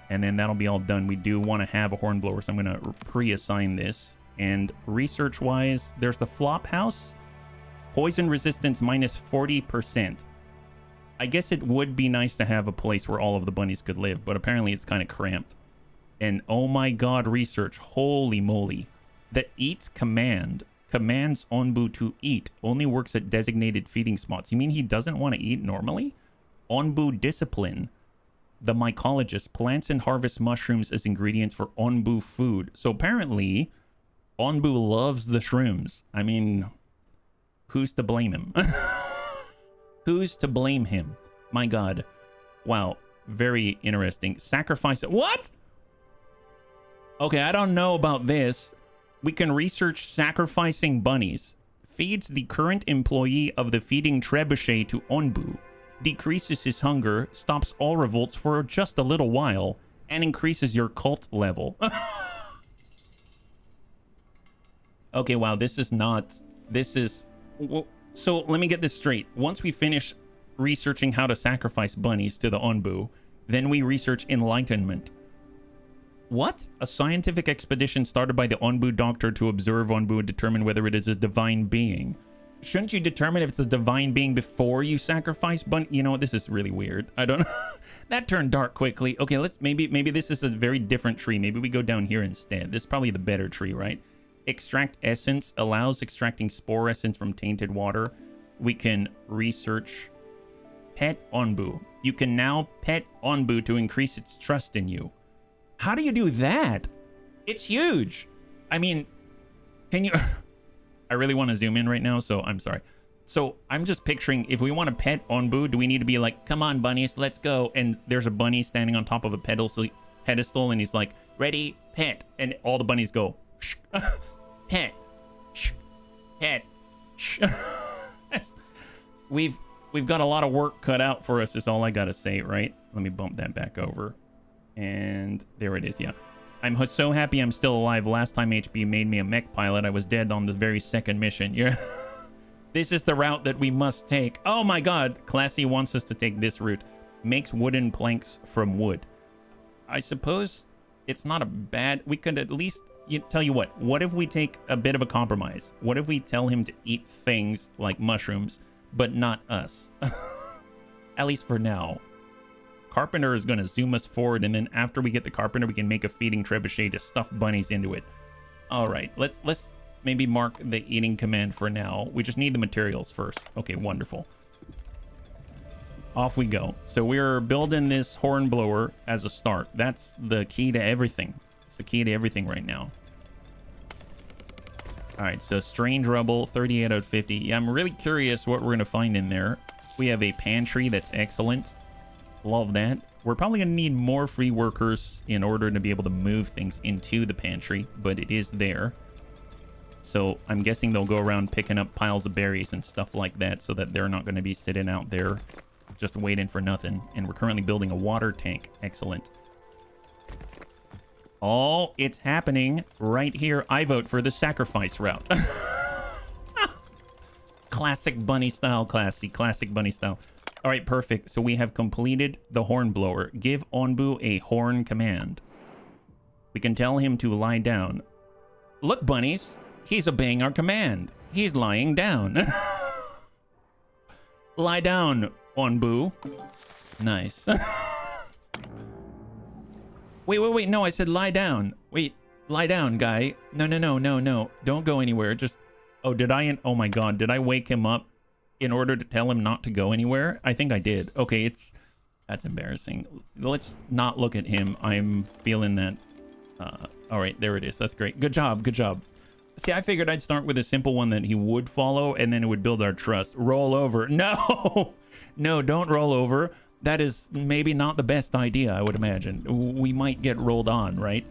And then that'll be all done. We do want to have a hornblower, so I'm going to pre-assign this. And research-wise, there's the Flop House. Poison resistance minus 40%. I guess it would be nice to have a place where all of the bunnies could live, but apparently it's kind of cramped. And oh my god, research. Holy moly. The eats command commands Onbu to eat. Only works at designated feeding spots. You mean he doesn't want to eat normally? Onbu discipline. The mycologist plants and harvests mushrooms as ingredients for Onbu food. So apparently, Onbu loves the shrooms. I mean, who's to blame him? Who's to blame him? My God. Wow. Very interesting. Sacrifice. What? Okay, I don't know about this. We can research sacrificing bunnies. Feeds the current employee of the feeding trebuchet to Onbu. Decreases his hunger, stops all revolts for just a little while, and increases your cult level. Okay, wow, this is not... This is... So, let me get this straight. Once we finish researching how to sacrifice bunnies to the Onbu, then we research enlightenment. What? A scientific expedition started by the Onbu doctor to observe Onbu and determine whether it is a divine being. Shouldn't you determine if it's a divine being before you sacrifice bunny? You know what? This is really weird. I don't know. That turned dark quickly. Okay, let's maybe this is a very different tree. Maybe we go down here instead. This is probably the better tree, right? Extract essence allows extracting spore essence from tainted water. We can research pet Onbu. You can now pet Onbu to increase its trust in you. How do you do that? It's huge. I mean, can you... I really want to zoom in right now, so I'm sorry. So I'm just picturing, if we want to pet Onbu, do we need to be like, come on, bunnies, let's go? And there's a bunny standing on top of a pedestal, and he's like, ready, pet. And all the bunnies go, shh, pet, shh, pet, shh. We've got a lot of work cut out for us, is all I gotta say, right? Let me bump that back over. And there it is, yeah. I'm so happy I'm still alive. Last time HB made me a mech pilot, I was dead on the very second mission. Yeah. This is the route that we must take. Oh my God. Classy wants us to take this route. Makes wooden planks from wood. I suppose it's not a bad... We could at least... tell you what if we take a bit of a compromise? What if we tell him to eat things like mushrooms, but not us? At least for now. Carpenter is going to zoom us forward, and then after we get the carpenter, we can make a feeding trebuchet to stuff bunnies into it. All right, let's maybe mark the eating command for now. We just need the materials first. Okay, wonderful. Off we go. So we're building this horn blower as a start. That's the key to everything. It's the key to everything right now. All right, so strange rubble, 38 out of 50. Yeah, I'm really curious what we're going to find in there. We have a pantry that's excellent. Love that. We're probably going to need more free workers in order to be able to move things into the pantry, but it is there. So I'm guessing they'll go around picking up piles of berries and stuff like that so that they're not going to be sitting out there just waiting for nothing. And we're currently building a water tank. Excellent. Oh, it's happening right here. I vote for the sacrifice route. Classic bunny style, classy. Classic bunny style. All right, perfect. So we have completed the horn blower. Give Onbu a horn command. We can tell him to lie down. Look, bunnies. He's obeying our command. He's lying down. Lie down, Onbu. Nice. Wait. No, I said lie down. Wait, lie down, guy. No. Don't go anywhere. Just... Oh, did I... Oh, my God. Did I wake him up in order to tell him not to go anywhere? I think I did. Okay, that's embarrassing. Let's not look at him. I'm feeling that. All right, there it is. That's great. Good job. See, I figured I'd start with a simple one that he would follow, and then it would build our trust. Roll over. No, don't roll over. That is maybe not the best idea, I would imagine. We might get rolled on, right?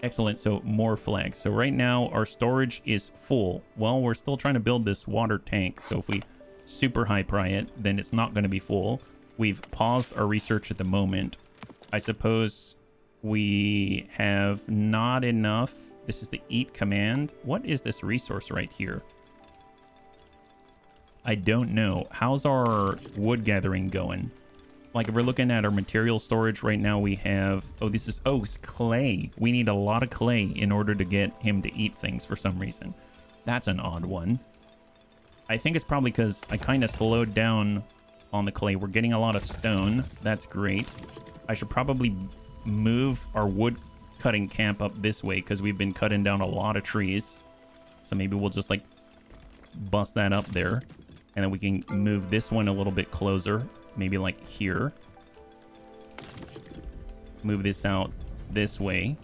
Excellent. So more flags. So right now our storage is full. Well, we're still trying to build this water tank. So if we super high pry it, then it's not going to be full. We've paused our research at the moment. I suppose we have not enough. This is the eat command. What is this resource right here? I don't know. How's our wood gathering going? Like if we're looking at our material storage right now, we have... Oh, this is... Oh, it's clay. We need a lot of clay in order to get him to eat things for some reason. That's an odd one. I think it's probably because I kind of slowed down on the clay. We're getting a lot of stone. That's great. I should probably move our wood cutting camp up this way because we've been cutting down a lot of trees. So maybe we'll just like bust that up there. And then we can move this one a little bit closer. Maybe like here. Move this out this way.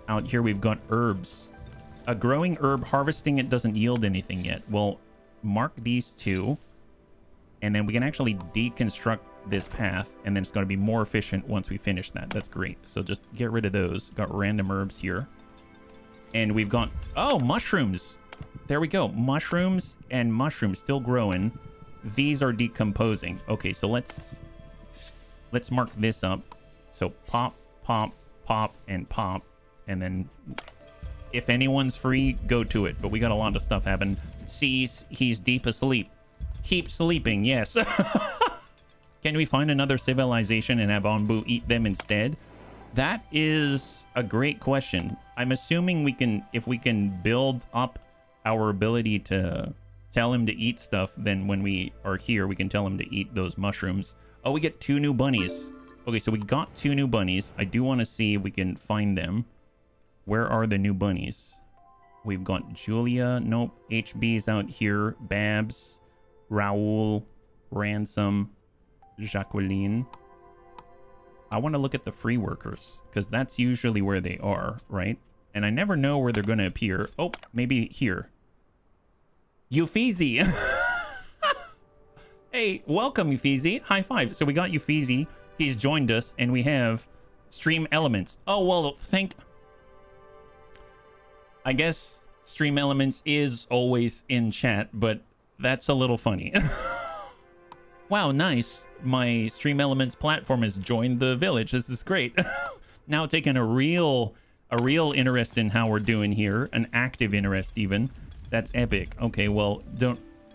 Out here we've got herbs. A growing herb, harvesting it doesn't yield anything yet. Well, mark these two. And then we can actually deconstruct this path. And then it's going to be more efficient once we finish that. That's great. So just get rid of those. Got random herbs here. And we've got... Oh, mushrooms. There we go. Mushrooms and mushrooms still growing. These are decomposing. Okay, so let's mark this up. So pop, pop, pop, and pop. And then if anyone's free, go to it. But we got a lot of stuff happening. Sees he's deep asleep. Keep sleeping, yes. Can we find another civilization and have Onbu eat them instead? That is a great question. I'm assuming we can, if we can build up our ability to tell him to eat stuff, then when we are here, we can tell him to eat those mushrooms. Oh, we get 2 new bunnies. Okay, so we got 2 new bunnies. I do want to see if we can find them. Where are the new bunnies? We've got Julia. Nope. HB's out here. Babs. Raoul. Ransom. Jacqueline. I want to look at the free workers, because that's usually where they are, right? And I never know where they're going to appear. Oh, maybe here. Euphezi. Hey, welcome, Euphezi. High five. So we got Euphezi. He's joined us, and we have Stream Elements. Oh, well, I guess Stream Elements is always in chat, but that's a little funny. Wow, nice. My Stream Elements platform has joined the village. This is great. Now taking a real interest in how we're doing here, an active interest even. That's epic. Okay, well,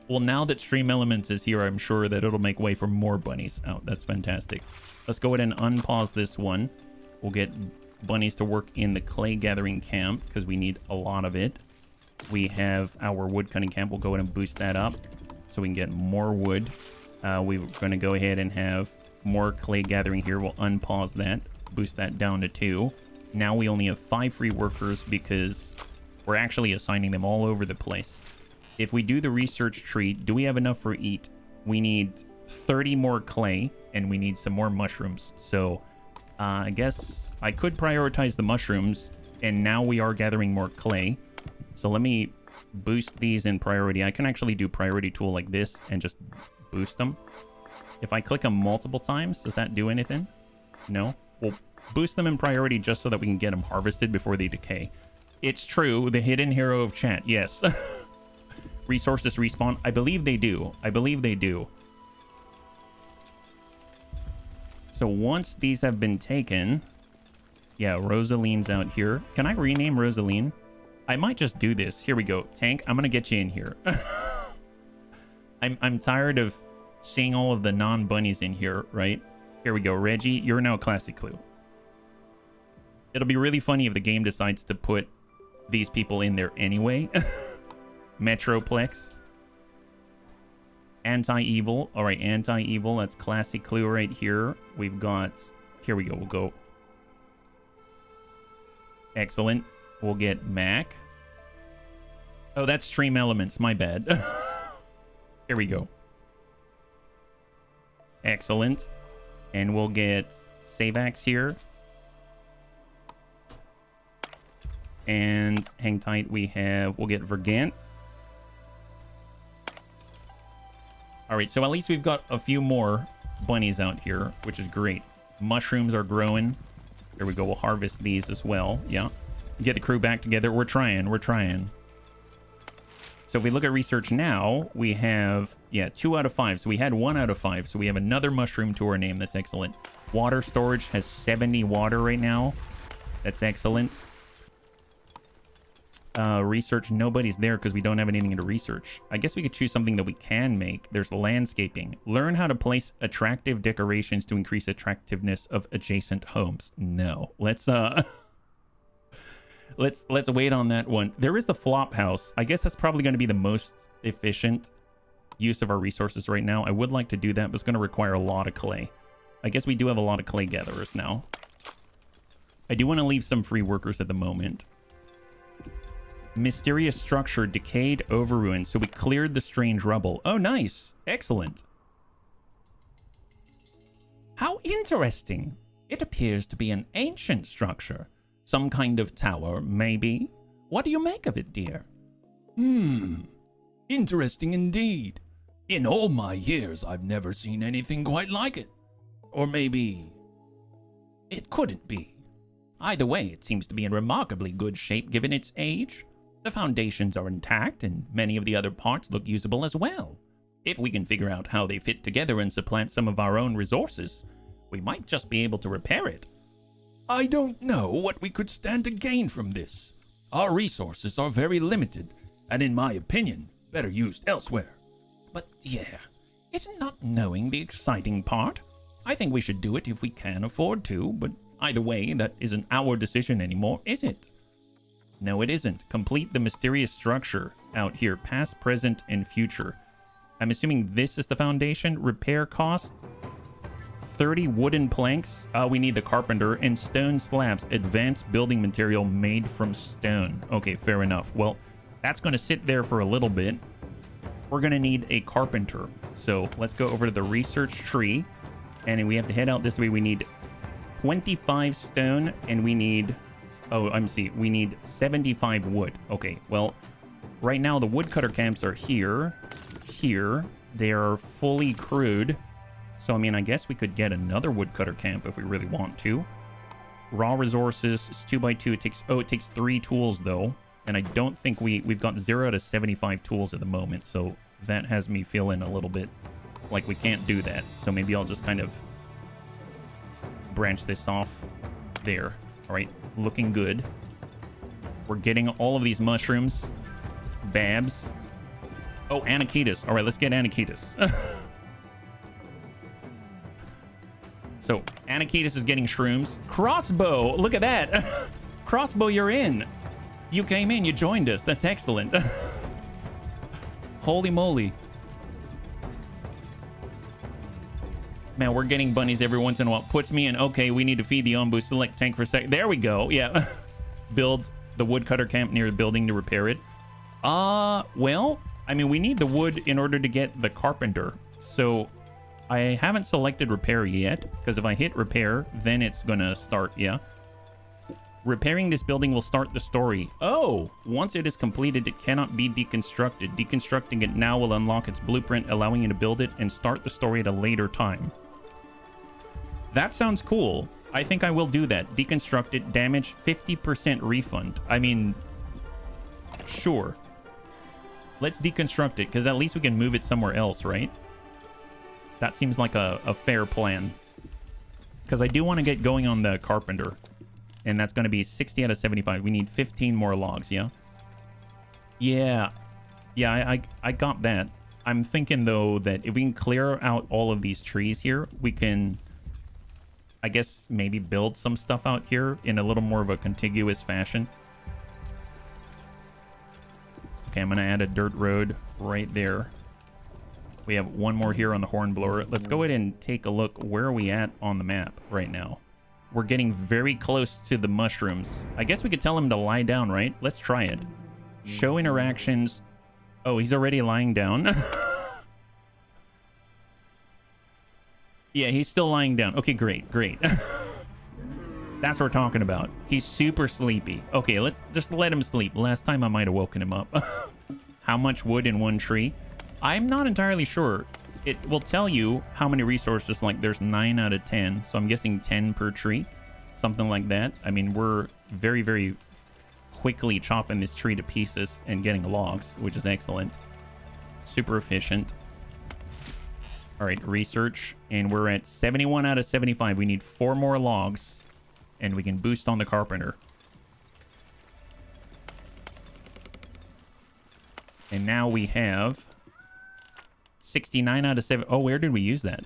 now that Stream Elements is here, I'm sure that it'll make way for more bunnies. Oh, that's fantastic. Let's go ahead and unpause this one. We'll get bunnies to work in the clay gathering camp because we need a lot of it. We have our wood cutting camp. We'll go ahead and boost that up so we can get more wood. We're going to go ahead and have more clay gathering here. We'll unpause that, boost that down to 2. Now we only have 5 free workers because we're actually assigning them all over the place. If we do the research tree, do we have enough for eat? We need 30 more clay and we need some more mushrooms. So I guess I could prioritize the mushrooms, and now we are gathering more clay. So let me boost these in priority. I can actually do priority tool like this and just boost them. If I click them multiple times, does that do anything? No? We'll boost them in priority just so that we can get them harvested before they decay. It's true, the hidden hero of chat, yes. Resources respawn. I believe they do. I believe they do. So once these have been taken... Yeah, Rosaline's out here. Can I rename Rosaline? I might just do this. Here we go. Tank, I'm going to get you in here. I'm tired of seeing all of the non-bunnies in here, right? Here we go. Reggie, you're now Classic Clue. It'll be really funny if the game decides to put these people in there anyway. Metroplex. Anti-evil. All right, anti-evil. That's Classic Clue right here. We've got... Here we go. We'll go... Excellent. We'll get Mac. Oh, that's Stream Elements. My bad. Here we go. Excellent. And we'll get Savax here. And hang tight. We'll get Vergant. All right, so at least we've got a few more bunnies out here, which is great. Mushrooms are growing. Here we go. We'll harvest these as well. Yeah. Get the crew back together. We're trying. So if we look at research now, we have, 2 out of 5. So we had 1 out of 5. So we have another mushroom to our name. That's excellent. Water storage has 70 water right now. That's excellent. Research, nobody's there because we don't have anything to research. I guess we could choose something that we can make. There's landscaping. Learn how to place attractive decorations to increase attractiveness of adjacent homes. No. Let's wait on that one. There is the flop house. I guess that's probably going to be the most efficient use of our resources right now. I would like to do that, but it's going to require a lot of clay. I guess we do have a lot of clay gatherers now. I do want to leave some free workers at the moment. Mysterious structure decayed over ruins, so we cleared the strange rubble. Oh, nice. Excellent. How interesting. It appears to be an ancient structure. Some kind of tower, maybe. What do you make of it, dear? Interesting indeed. In all my years, I've never seen anything quite like it. Or maybe it couldn't be. Either way, it seems to be in remarkably good shape given its age. The foundations are intact, and many of the other parts look usable as well. If we can figure out how they fit together and supplant some of our own resources, we might just be able to repair it. I don't know what we could stand to gain from this. Our resources are very limited, and in my opinion, better used elsewhere. But yeah, isn't not knowing the exciting part? I think we should do it if we can afford to, but either way, that isn't our decision anymore, is it? No, it isn't. Complete the mysterious structure out here, past, present, and future. I'm assuming this is the foundation. Repair cost 30 wooden planks. We need the carpenter, and stone slabs. Advanced building material made from stone. Okay, fair enough. Well, that's going to sit there for a little bit. We're going to need a carpenter. So let's go over to the research tree, and we have to head out this way. We need 25 stone, and we need... Oh, we need 75 wood. Okay, well, right now the woodcutter camps are here. Here. They are fully crewed. So, I mean, I guess we could get another woodcutter camp if we really want to. Raw resources is 2x2. It takes 3 tools, though. And I don't think we've got 0 out of 75 tools at the moment. So that has me feeling a little bit like we can't do that. So maybe I'll just kind of branch this off there. All right, looking good. We're getting all of these mushrooms. Babs. Oh, Anakitas. All right, let's get Anakitas. So, Anakitas is getting shrooms. Crossbow, look at that. Crossbow, you're in. You came in, you joined us. That's excellent. Holy moly. Man, we're getting bunnies every once in a while. Puts me in, okay, we need to feed the Ombu. Select tank for a sec. There we go. Yeah. Build the woodcutter camp near the building to repair it. Well, I mean, we need the wood in order to get the carpenter. So I haven't selected repair yet, because if I hit repair, then it's gonna start, yeah. Repairing this building will start the story. Oh, once it is completed, it cannot be deconstructed. Deconstructing it now will unlock its blueprint, allowing you to build it and start the story at a later time. That sounds cool. I think I will do that. Deconstruct it, damage 50% refund. I mean, sure. Let's deconstruct it, because at least we can move it somewhere else, right? That seems like a fair plan. Because I do want to get going on the carpenter. And that's going to be 60 out of 75. We need 15 more logs, yeah? Yeah. Yeah, I got that. I'm thinking, though, that if we can clear out all of these trees here, we can, I guess, maybe build some stuff out here in a little more of a contiguous fashion. Okay, I'm going to add a dirt road right there. We have one more here on the hornblower. Let's go ahead and take a look. Where are we at on the map right now? We're getting very close to the mushrooms. I guess we could tell him to lie down, right? Let's try it. Show interactions. Oh, he's already lying down. Yeah, he's still lying down. Okay, great, great. That's what we're talking about. He's super sleepy. Okay, let's just let him sleep. Last time I might have woken him up. How much wood in one tree? I'm not entirely sure. It will tell you how many resources, like there's 9 out of 10. So I'm guessing 10 per tree. Something like that. I mean, we're very, very quickly chopping this tree to pieces and getting logs, which is excellent. Super efficient. All right, research. And we're at 71 out of 75. We need 4 more logs. And we can boost on the carpenter. And now we have 69 out of 7. Oh, where did we use that?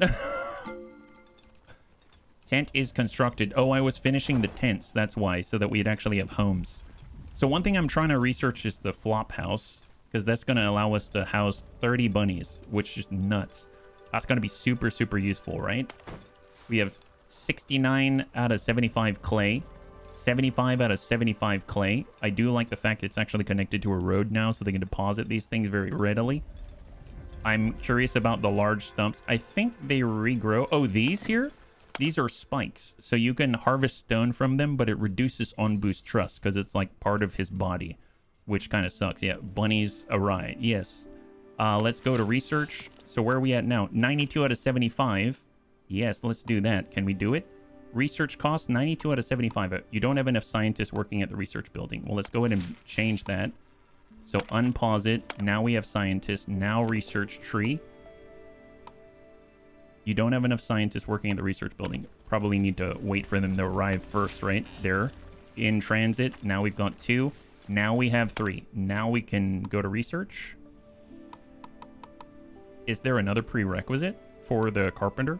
Tent is constructed. Oh, I was finishing the tents. That's why, so that we'd actually have homes. So one thing I'm trying to research is the flop house, because that's going to allow us to house 30 bunnies, which is nuts. That's going to be super, super useful, right? We have 69 out of 75 clay. 75 out of 75 clay. I do like the fact it's actually connected to a road now, so they can deposit these things very readily. I'm curious about the large stumps. I think they regrow. Oh, these here? These are spikes. So you can harvest stone from them, but it reduces on-boost trust because it's like part of his body, which kind of sucks. Yeah, bunnies awry. Yes. Let's go to research. So where are we at now? 92 out of 75. Yes, let's do that. Can we do it? Research cost 92 out of 75. You don't have enough scientists working at the research building. Well, let's go ahead and change that. So unpause it. Now we have scientists. Now research tree. You don't have enough scientists working at the research building. Probably need to wait for them to arrive first, right? They're in transit. Now we've got 2. Now we have 3. Now we can go to research. Is there another prerequisite for the carpenter?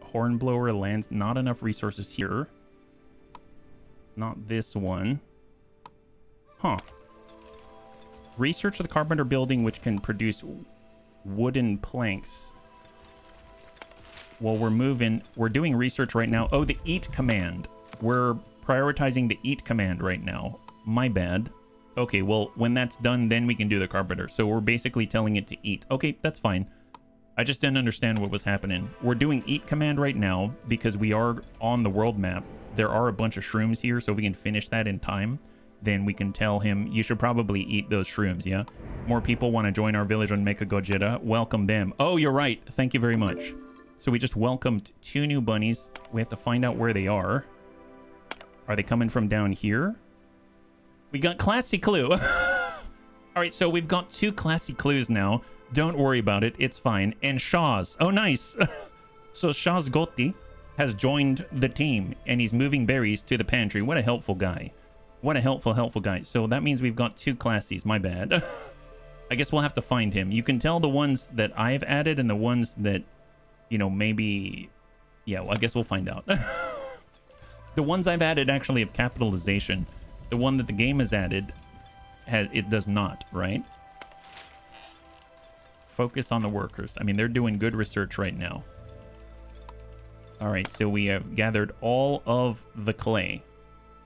Hornblower lands. Not enough resources here. Not this one. Huh. Research the carpenter building, which can produce wooden planks. Well, we're doing research right now. Oh, the eat command. We're prioritizing the eat command right now. My bad. Okay, well, when that's done, then we can do the carpenter. So we're basically telling it to eat. Okay, that's fine. I just didn't understand what was happening. We're doing eat command right now because we are on the world map. There are a bunch of shrooms here, so if we can finish that in time, then we can tell him, you should probably eat those shrooms, yeah? More people want to join our village on Mecha Gojira. Welcome them. Oh, you're right. Thank you very much. So we just welcomed 2 new bunnies. We have to find out where they are. Are they coming from down here? We got classy clue. All right, so we've got 2 classy clues now. Don't worry about it. It's fine. And Shaw's. Oh, nice. So Shaw's Gotti has joined the team, and he's moving berries to the pantry. What a helpful guy. What a helpful guy. So that means we've got 2 classies. My bad. I guess we'll have to find him. You can tell the ones that I've added and the ones that, you know, maybe... Yeah, well, I guess we'll find out. The ones I've added actually have capitalization. The one that the game has added, it does not, right? Focus on the workers. I mean, they're doing good research right now. All right, so we have gathered all of the clay.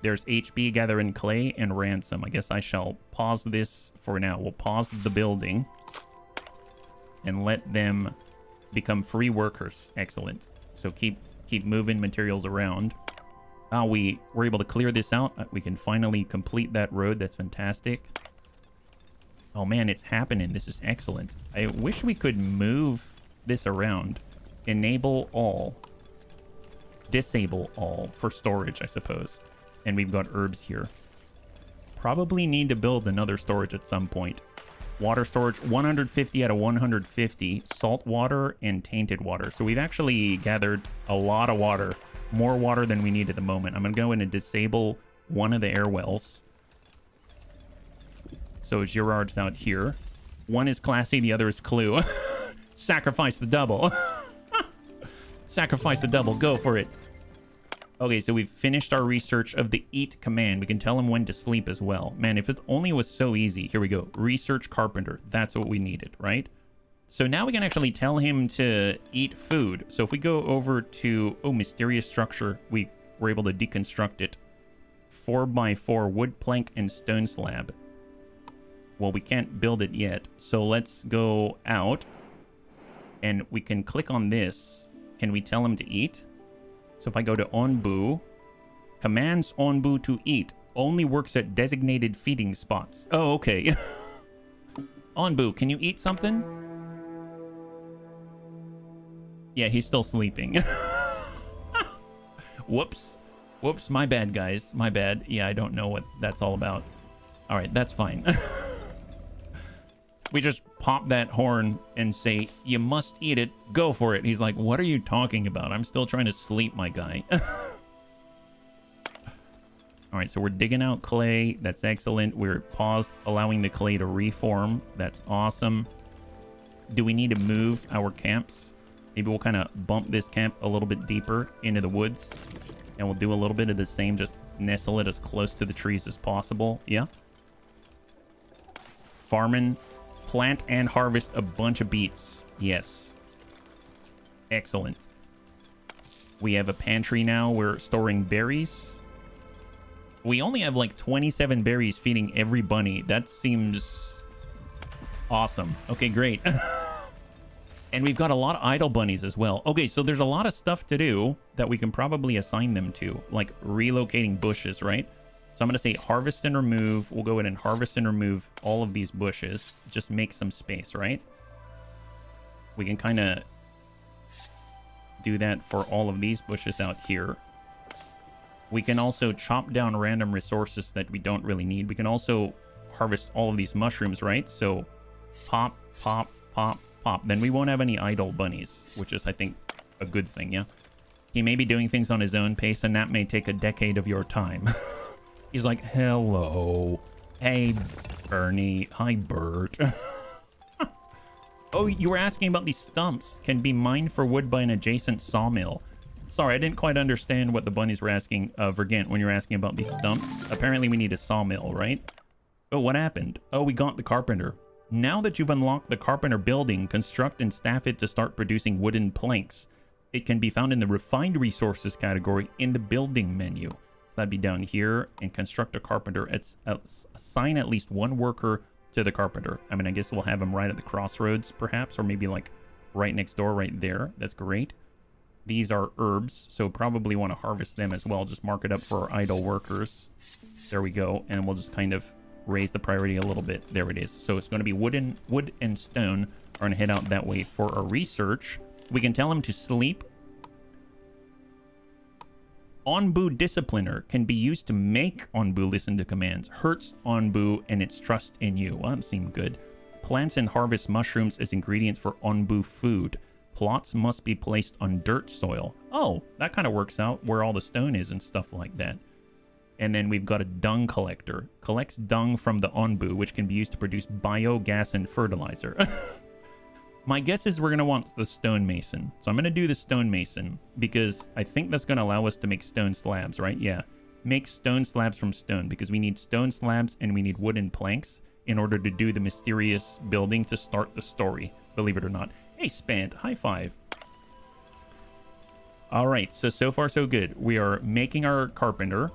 There's HB gathering clay and ransom. I guess I shall pause this for now. We'll pause the building and let them become free workers. Excellent. So keep moving materials around. We were able to clear this out. We can finally complete that road. That's fantastic. Oh man, it's happening. This is excellent. I wish we could move this around. Enable all. Disable all for storage, I suppose. And we've got herbs here. Probably need to build another storage at some point. Water storage, 150 out of 150. Salt water and tainted water. So we've actually gathered a lot of water. More water than we need at the moment. I'm going to go in and disable one of the air wells. So Girard's out here. One is classy, the other is clue. Sacrifice the double. Sacrifice the double. Go for it. Okay, so we've finished our research of the eat command. We can tell him when to sleep as well. Man, if it only was so easy. Here we go. Research carpenter. That's what we needed, right? So now we can actually tell him to eat food. So if we go over to, oh, mysterious structure, we were able to deconstruct it. 4x4 wood plank and stone slab. Well, we can't build it yet. So let's go out and we can click on this. Can we tell him to eat? So if I go to Onbu, commands Onbu to eat. Only works at designated feeding spots. Oh, okay. Onbu, can you eat something? Yeah, he's still sleeping. Whoops. Whoops, my bad, guys. My bad. Yeah, I don't know what that's all about. All right, that's fine. We just pop that horn and say, you must eat it. Go for it. He's like, what are you talking about? I'm still trying to sleep, my guy. All right, so we're digging out clay. That's excellent. We're paused, allowing the clay to reform. That's awesome. Do we need to move our camps? Maybe we'll kind of bump this camp a little bit deeper into the woods. And we'll do a little bit of the same, just nestle it as close to the trees as possible. Yeah. Farming. Plant and harvest a bunch of beets. Yes. Excellent. We have a pantry now. We're storing berries. We only have like 27 berries feeding every bunny. That seems awesome. Okay, great. And we've got a lot of idle bunnies as well. Okay, so there's a lot of stuff to do that we can probably assign them to, like relocating bushes, right? So I'm going to say harvest and remove. We'll go ahead and harvest and remove all of these bushes. Just make some space, right? We can kind of do that for all of these bushes out here. We can also chop down random resources that we don't really need. We can also harvest all of these mushrooms, right? So pop, pop, pop, pop. Then we won't have any idle bunnies, which is, I think, a good thing, yeah? He may be doing things on his own pace, and that may take a decade of your time. He's like, hello. Hey, Bernie. Hi, Bert. Oh, you were asking about these stumps. Can be mined for wood by an adjacent sawmill. Sorry, I didn't quite understand what the bunnies were asking, Vergant, when you were asking about these stumps. Apparently, we need a sawmill, right? Oh, what happened? Oh, we got the carpenter. Now that you've unlocked the carpenter building, construct and staff it to start producing wooden planks. It can be found in the refined resources category in the building menu. So that'd be down here. And construct a carpenter. Assign at least one worker to the carpenter. I mean, I guess we'll have him right at the crossroads, perhaps, or maybe like right next door, right there. That's great. These are herbs, so probably want to harvest them as well. Just mark it up for our idle workers. There we go. And we'll just kind of raise the priority a little bit. There it is. So it's going to be wood and stone are going to head out that way for our research. We can tell him to sleep. Onbu Discipliner can be used to make Onbu listen to commands. Hurts Onbu and its trust in you. Well, that seemed good. Plants and harvest mushrooms as ingredients for Onbu food. Plots must be placed on dirt soil. Oh, that kind of works out where all the stone is and stuff like that. And then we've got a dung collector. Collects dung from the Onbu, which can be used to produce biogas and fertilizer. My guess is we're going to want the stonemason. So I'm going to do the stonemason because I think that's going to allow us to make stone slabs, right? Yeah. Make stone slabs from stone because we need stone slabs and we need wooden planks in order to do the mysterious building to start the story, believe it or not. Hey, Spant, high five. All right, so far so good. We are making our carpenter.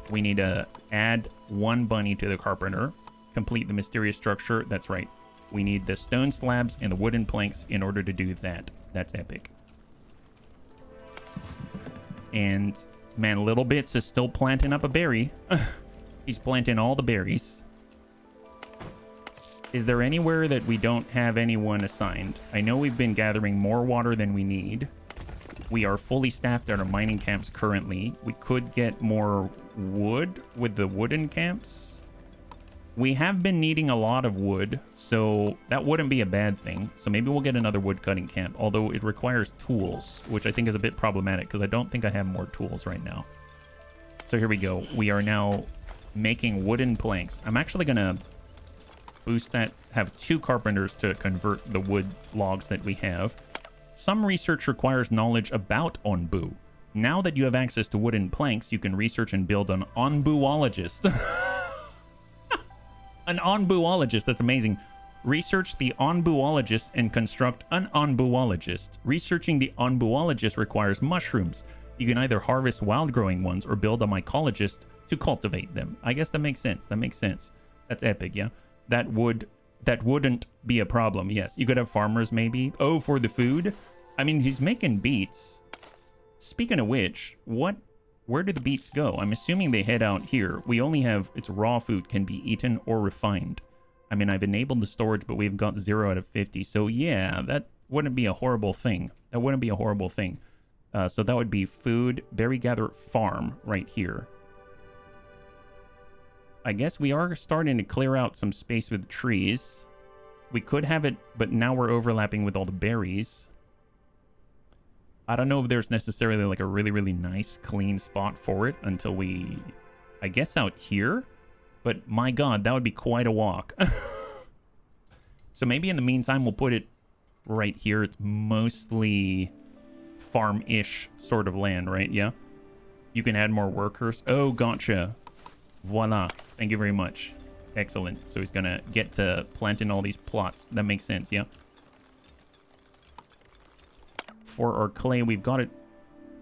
We need to add one bunny to the carpenter. Complete the mysterious structure. That's right. We need the stone slabs and the wooden planks in order to do that. That's epic. And, man, Little Bits is still planting up a berry. He's planting all the berries. Is there anywhere that we don't have anyone assigned? I know we've been gathering more water than we need. We are fully staffed at our mining camps currently. We could get more wood with the wooden camps. We have been needing a lot of wood, so that wouldn't be a bad thing. So maybe we'll get another wood cutting camp, although it requires tools, which I think is a bit problematic because I don't think I have more tools right now. So here we go. We are now making wooden planks. I'm actually going to boost that, have 2 carpenters to convert the wood logs that we have. Some research requires knowledge about Onbu. Now that you have access to wooden planks, you can research and build an Onbuologist. An Onbuologist, that's amazing. Research the Onbuologist and construct an Onbuologist. Researching the Onbuologist requires mushrooms. You can either harvest wild-growing ones or build a mycologist to cultivate them. I guess that makes sense. That makes sense. That's epic, yeah? That wouldn't be a problem, yes. You could have farmers, maybe. Oh, for the food? I mean, he's making beets. Speaking of which, where do the beets go? I'm assuming they head out here. We only have, it's raw food, can be eaten or refined. I mean, I've enabled the storage, but we've got 0 out of 50. So yeah, that wouldn't be a horrible thing. That wouldn't be a horrible thing. So that would be food, berry gather, farm right here. I guess we are starting to clear out some space with trees. We could have it, but now we're overlapping with all the berries. I don't know if there's necessarily like a really, really nice, clean spot for it until we, I guess, out here. But my God, that would be quite a walk. So maybe in the meantime, we'll put it right here. It's mostly farm-ish sort of land, right? Yeah. You can add more workers. Oh, gotcha. Voila. Thank you very much. Excellent. So he's going to get to planting all these plots. That makes sense, yeah? For our clay, we've got it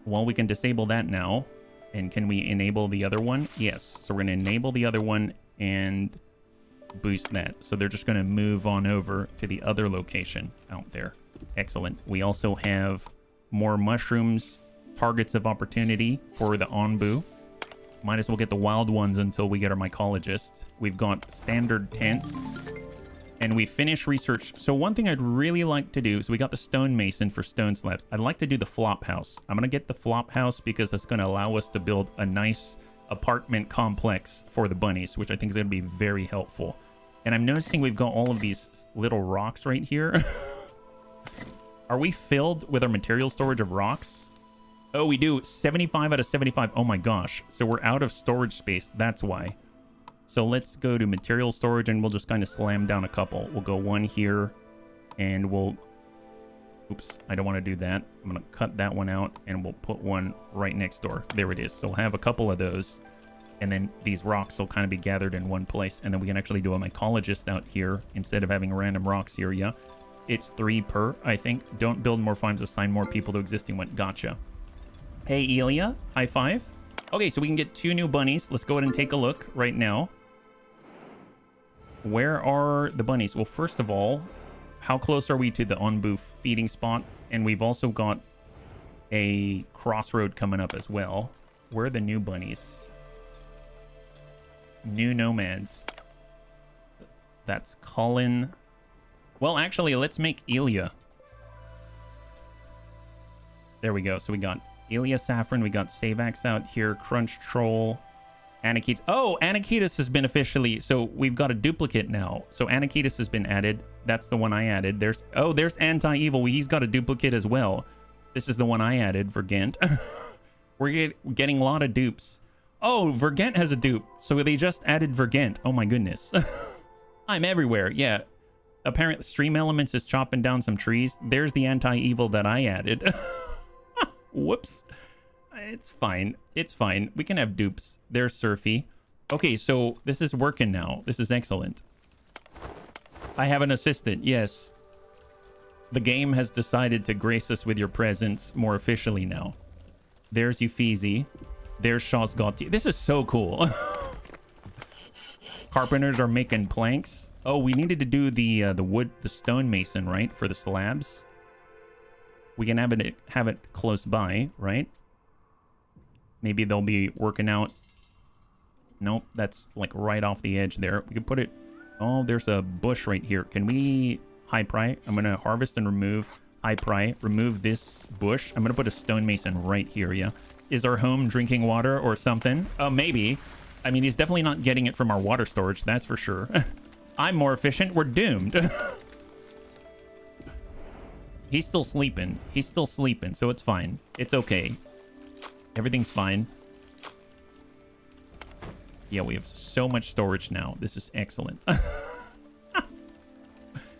Well, we can disable that now. And can we enable the other one? Yes. So we're going to enable the other one and boost that. So they're just going to move on over to the other location out there. Excellent. We also have more mushrooms, targets of opportunity for the Onbu. Might as well get the wild ones until we get our mycologist. We've got standard tents. And we finish research. So one thing I'd really like to do, so we got the stonemason for stone slabs. I'd like to do the flop house. I'm going to get the flop house because it's going to allow us to build a nice apartment complex for the bunnies, which I think is going to be very helpful. And I'm noticing we've got all of these little rocks right here. Are we filled with our material storage of rocks? Oh, we do. 75 out of 75. Oh my gosh. So we're out of storage space. That's why. So let's go to material storage and we'll just kind of slam down a couple. We'll go one here and we'll... Oops, I don't want to do that. I'm going to cut that one out and we'll put one right next door. There it is. So we'll have a couple of those. And then these rocks will kind of be gathered in one place. And then we can actually do a mycologist out here instead of having random rocks here. Yeah, it's 3 per, I think. Don't build more farms, assign more people to existing one. Gotcha. Hey, Elia. High five. Okay, so we can get 2 new bunnies. Let's go ahead and take a look right now. Where are the bunnies? Well, first of all, how close are we to the Onbu feeding spot? And we've also got a crossroad coming up as well. Where are the new bunnies? New nomads. That's Colin. Well, actually, let's make Elia. There we go. So we got Elia Saffron. We got Savax out here. Crunch Troll. Anakitas. Oh, Anakitas has been officially... So we've got a duplicate now. So Anakitas has been added. That's the one I added. There's Anti-Evil. He's got a duplicate as well. This is the one I added, Vergent. We're getting a lot of dupes. Oh, Vergent has a dupe. So they just added Vergent. Oh my goodness. I'm everywhere. Yeah. Apparently, Stream Elements is chopping down some trees. There's the Anti-Evil that I added. Whoops. It's fine. It's fine. We can have dupes. There's Surfy. Okay, so this is working now. This is excellent. I have an assistant. Yes. The game has decided to grace us with your presence more officially now. There's Euphesi. There's Shaw's Gotti. This is so cool. Carpenters are making planks. Oh, we needed to do the stonemason, right? For the slabs. We can have it close by, right? Maybe they'll be working out. Nope, that's like right off the edge there. We could put it... Oh, there's a bush right here. Can we high pry? I'm going to harvest and remove. High pry. Remove this bush. I'm going to put a stonemason right here, yeah? Is our home drinking water or something? Maybe. I mean, he's definitely not getting it from our water storage, that's for sure. I'm more efficient. We're doomed. He's still sleeping. He's still sleeping, so it's fine. It's okay. Everything's fine. Yeah, we have so much storage now. This is excellent.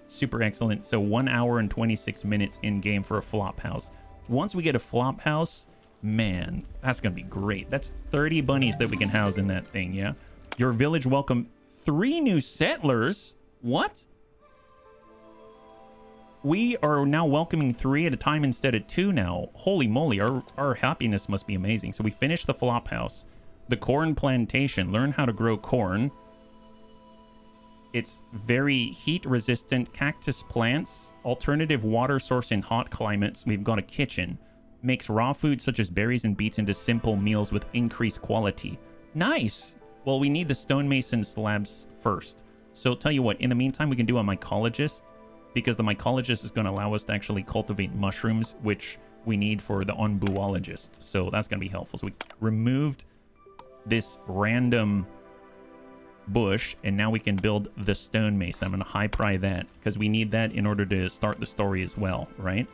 Super excellent. So 1 hour and 26 minutes in game for a flop house. Once we get a flop house, man, that's going to be great. That's 30 bunnies that we can house in that thing, yeah? Your village welcome 3 new settlers? What? We are now welcoming 3 at a time instead of 2 now. Holy moly, our happiness must be amazing. So we finished the flop house. The corn plantation. Learn how to grow corn. It's very heat resistant. Cactus plants. Alternative water source in hot climates. We've got a kitchen. Makes raw food such as berries and beets into simple meals with increased quality. Nice! Well, we need the stonemason slabs first. So tell you what, in the meantime, we can do a mycologist. Because the mycologist is going to allow us to actually cultivate mushrooms, which we need for the onbuologist. So that's going to be helpful. So we removed this random bush, and now we can build the stonemason. I'm going to high pry that, because we need that in order to start the story as well, right?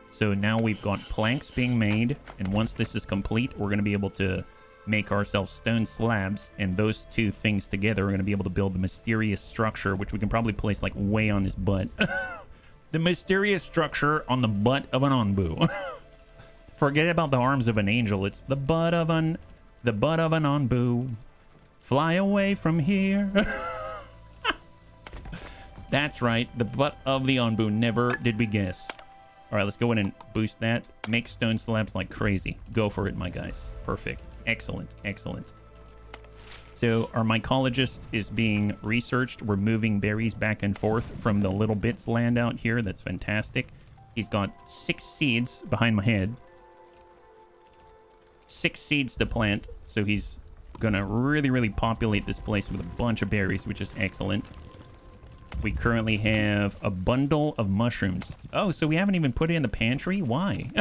So now we've got planks being made, and once this is complete, we're going to be able to make ourselves stone slabs, and those 2 things together are going to be able to build the mysterious structure, which we can probably place like way on his butt. The mysterious structure on the butt of an onbu. Forget about the arms of an angel. It's the butt of an onbu. Fly away from here. That's right, the butt of the onbu. Never did we guess. All right, let's go in and boost that. Make stone slabs like crazy. Go for it, my guys. Perfect. Excellent. Excellent. So our mycologist is being researched. We're moving berries back and forth from the little bits land out here. That's fantastic. He's got 6 seeds behind my head. 6 seeds to plant. So he's gonna really populate this place with a bunch of berries, which is excellent. We currently have a bundle of mushrooms. Oh, so we haven't even put it in the pantry? Why?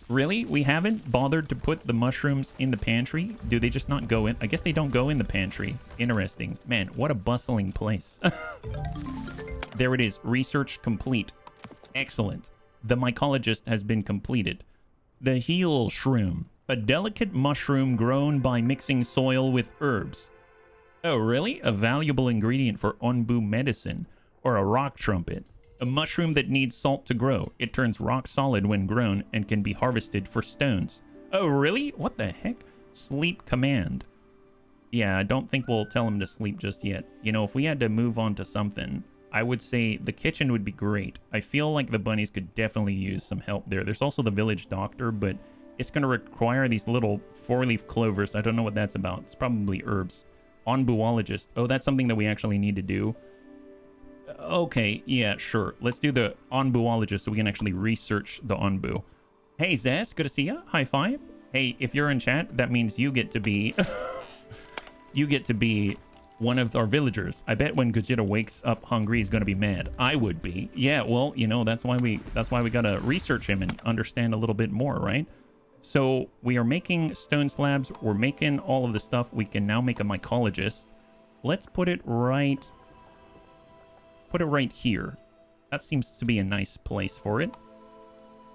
Really? We haven't bothered to put the mushrooms in the pantry? Do they just not go in? I guess they don't go in the pantry. Interesting. Man, what a bustling place. There it is. Research complete. Excellent. The mycologist has been completed. The heel shroom. A delicate mushroom grown by mixing soil with herbs. Oh, really? A valuable ingredient for Onbu medicine. Or a rock trumpet. A mushroom that needs salt to grow. It turns rock solid when grown and can be harvested for stones. Oh, really? What the heck? Sleep command. Yeah, I don't think we'll tell him to sleep just yet. You know, if we had to move on to something, I would say the kitchen would be great. I feel like the bunnies could definitely use some help there. There's also the village doctor, but it's going to require these little 4-leaf clovers. I don't know what that's about. It's probably herbs. Onbuologist. Oh, that's something that we actually need to do. Okay, yeah, sure. Let's do the onbuologist so we can actually research the onbu. Hey, Zess, good to see ya. High five. Hey, if you're in chat, that means you get to be... you get to be one of our villagers. I bet when Gogeta wakes up hungry, he's going to be mad. I would be. Yeah, well, you know, that's why we got to research him and understand a little bit more, right? So we are making stone slabs. We're making all of the stuff. We can now make a mycologist. Let's put it right... Put it right here. That seems to be a nice place for it.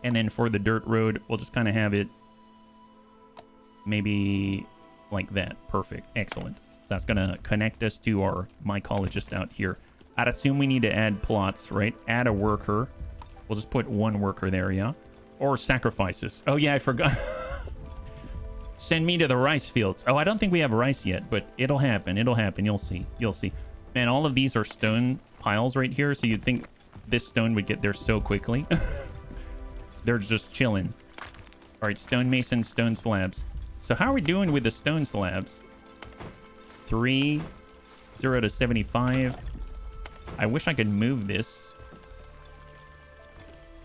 And then for the dirt road, we'll just kind of have it maybe like that. Perfect. Excellent. That's going to connect us to our mycologist out here. I'd assume we need to add plots, right? Add a worker. We'll just put 1 worker there, yeah? Or sacrifices. Oh, yeah, I forgot. Send me to the rice fields. Oh, I don't think we have rice yet, but it'll happen. It'll happen. You'll see. You'll see. Man, all of these are stone piles right here, so you'd think this stone would get there so quickly. They're just chilling. All right, stonemason, stone slabs. So how are we doing with the stone slabs? 3, 0 to 75. I wish I could move this.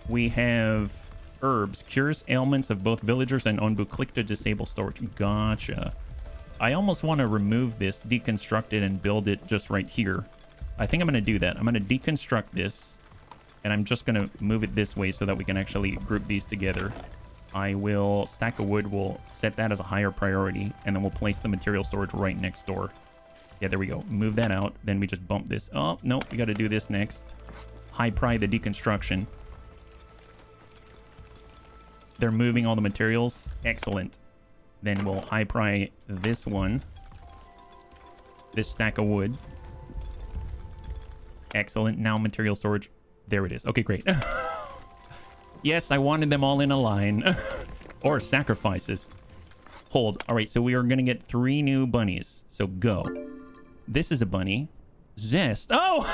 We have herbs. Cures ailments of both villagers and Onbu. Click to disable storage. Gotcha. I almost want to remove this, deconstruct it, and build it just right here. I think I'm going to do that. I'm going to deconstruct this, and I'm just going to move it this way so that we can actually group these together. I will stack of wood. We'll set that as a higher priority, and then we'll place the material storage right next door. Yeah, there we go. Move that out. Then we just bump this. Oh, no, we got to do this next. High pry the deconstruction. They're moving all the materials. Excellent. Then we'll high pry this one. This stack of wood. Excellent. Now material storage. There it is. Okay, great. Yes, I wanted them all in a line. Or sacrifices. Hold. All right, so we are going to get 3 new bunnies. So go. This is a bunny. Zest. Oh!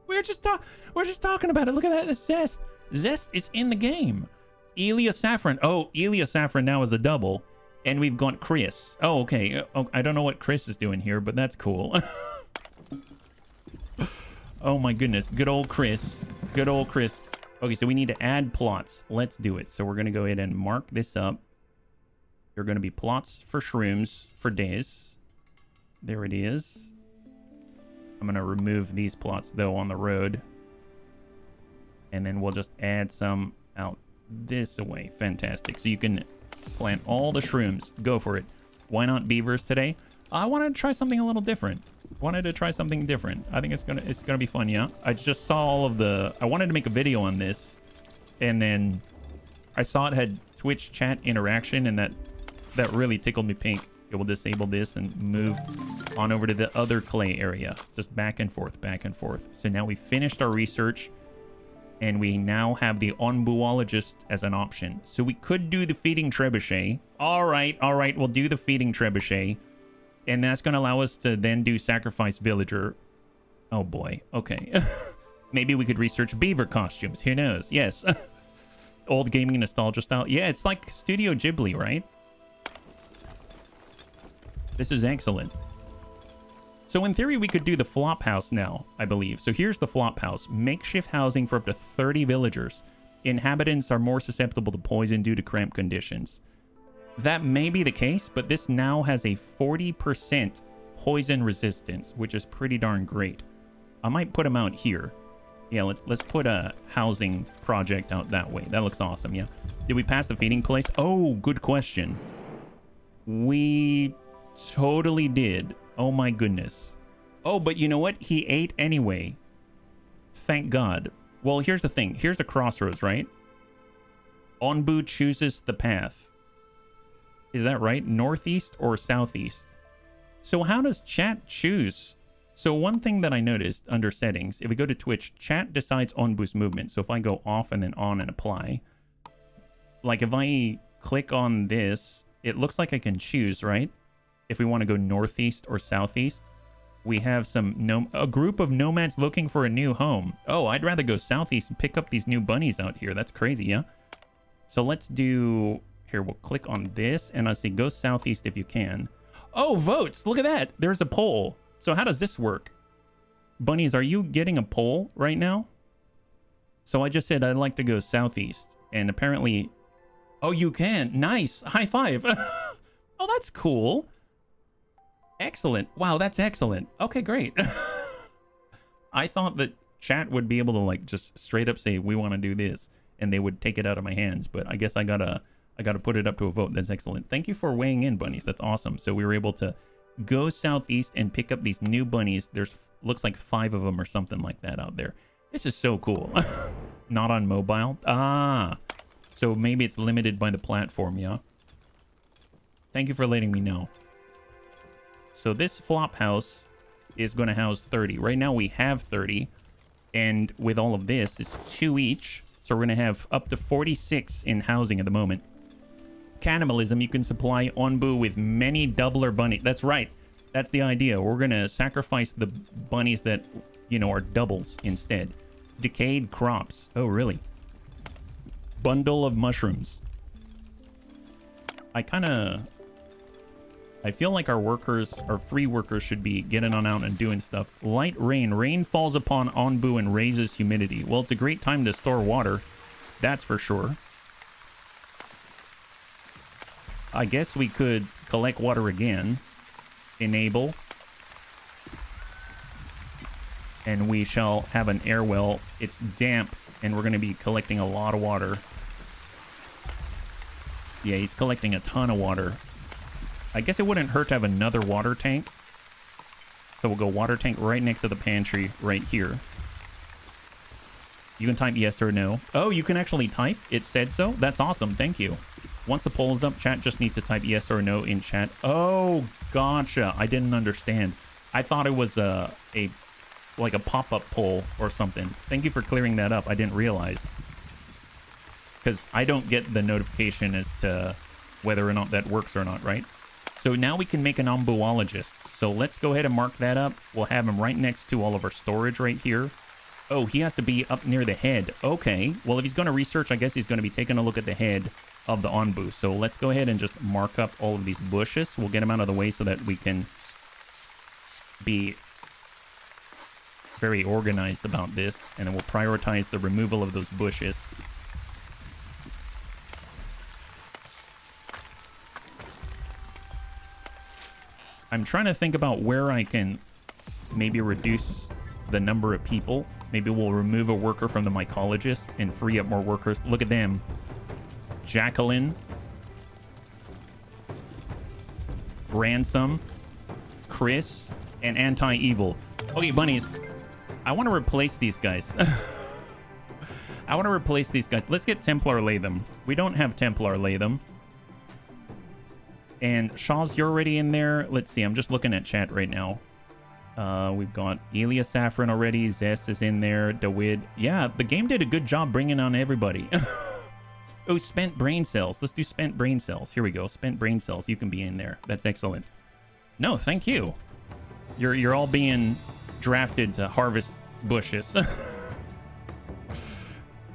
we're just talking about it. Look at that. It's Zest. Zest is in the game. Elia Saffron. Oh, Elia Saffron now is a double. And we've got Chris. Oh, okay. Oh, I don't know what Chris is doing here, but that's cool. Oh my goodness. Good old Chris. Good old Chris. Okay, so we need to add plots. Let's do it. So we're going to go ahead and mark this up. There are going to be plots for shrooms for days. There it is. I'm going to remove these plots, though, on the road. And then we'll just add some out this way. Fantastic. So you can plant all the shrooms. Go for it. Why not beavers today? I wanted to try something a little different. I think it's gonna be fun. Yeah, I just saw all of the... I wanted to make a video on this, and then I saw it had Twitch chat interaction, and that really tickled me pink. Okay, we'll disable this and move on over to the other clay area. Just back and forth, back and forth. So now we finished our research, and we now have the onbuologist as an option. So we could do the feeding trebuchet. All right, we'll do the feeding trebuchet. And that's going to allow us to then do sacrifice villager. Oh boy. Okay. Maybe we could research beaver costumes. Who knows? Yes. Old gaming nostalgia style. Yeah, it's like Studio Ghibli, right? This is excellent. So in theory, we could do the flop house now, I believe. So here's the flop house. Makeshift housing for up to 30 villagers. Inhabitants are more susceptible to poison due to cramped conditions. That may be the case, but this now has a 40% poison resistance, which is pretty darn great. I might put them out here. Yeah, let's put a housing project out that way. That looks awesome, yeah. Did we pass the feeding place? Oh, good question. We totally did. Oh my goodness. Oh, but you know what? He ate anyway. Thank God. Well, here's the thing. Here's a crossroads, right? Onbu chooses the path. Is that right? Northeast or southeast? So how does chat choose? So one thing that I noticed under settings, if we go to Twitch, chat decides Onbu's movement. So if I go off and then on and apply, like if I click on this, it looks like I can choose, right? If we want to go northeast or southeast. We have a group of nomads looking for a new home. Oh, I'd rather go southeast and pick up these new bunnies out here. That's crazy, yeah? So let's do... Here, we'll click on this, and I'll say go southeast if you can. Oh, votes! Look at that! There's a poll. So how does this work? Bunnies, are you getting a poll right now? So I just said I'd like to go southeast, and apparently... Oh, you can! Nice! High five! Oh, that's cool! Excellent. Wow, that's excellent. Okay, great. I thought that chat would be able to like just straight up say we want to do this and they would take it out of my hands, but I guess I gotta put it up to a vote. That's excellent. Thank you for weighing in, bunnies. That's awesome. So we were able to go southeast and pick up these new bunnies. There's looks like 5 of them or something like that out there. This is so cool. Not on mobile. Ah, so maybe it's limited by the platform, yeah? Thank you for letting me know. So this flop house is going to house 30. Right now we have 30. And with all of this, it's 2 each. So we're going to have up to 46 in housing at the moment. Cannibalism, you can supply Onbu with many doubler bunnies. That's right. That's the idea. We're going to sacrifice the bunnies that, you know, are doubles instead. Decayed crops. Oh, really? Bundle of mushrooms. I feel like our workers, our free workers, should be getting on out and doing stuff. Light rain. Rain falls upon Onbu and raises humidity. Well, it's a great time to store water. That's for sure. I guess we could collect water again. Enable. And we shall have an air well. It's damp, and we're going to be collecting a lot of water. Yeah, he's collecting a ton of water. I guess it wouldn't hurt to have another water tank. So we'll go water tank right next to the pantry right here. You can type yes or no. Oh, you can actually type? It said so? That's awesome. Thank you. Once the poll is up, chat just needs to type yes or no in chat. Oh, gotcha. I didn't understand. I thought it was like a pop-up poll or something. Thank you for clearing that up. I didn't realize. Because I don't get the notification as to whether or not that works or not, right? So now we can make an ombuologist. So let's go ahead and mark that up. We'll have him right next to all of our storage right here. Oh, he has to be up near the head. Okay. Well, if he's going to research, I guess he's going to be taking a look at the head of the Onbu. So let's go ahead and just mark up all of these bushes. We'll get them out of the way so that we can be very organized about this. And then we'll prioritize the removal of those bushes. I'm trying to think about where I can maybe reduce the number of people. Maybe we'll remove a worker from the mycologist and free up more workers. Look at them. Jacqueline. Ransom. Chris. And Anti-Evil. Okay, bunnies. I want to replace these guys. I want to replace these guys. Let's get Templar Latham. We don't have Templar Latham. And Shaw's, you're already in there. Let's see. I'm just looking at chat right now. We've got Elia Saffron already. Zest is in there. Dawid. Yeah, the game did a good job bringing on everybody. Oh, spent brain cells. Let's do spent brain cells. Here we go. Spent brain cells. You can be in there. That's excellent. No, thank you. You're all being drafted to harvest bushes.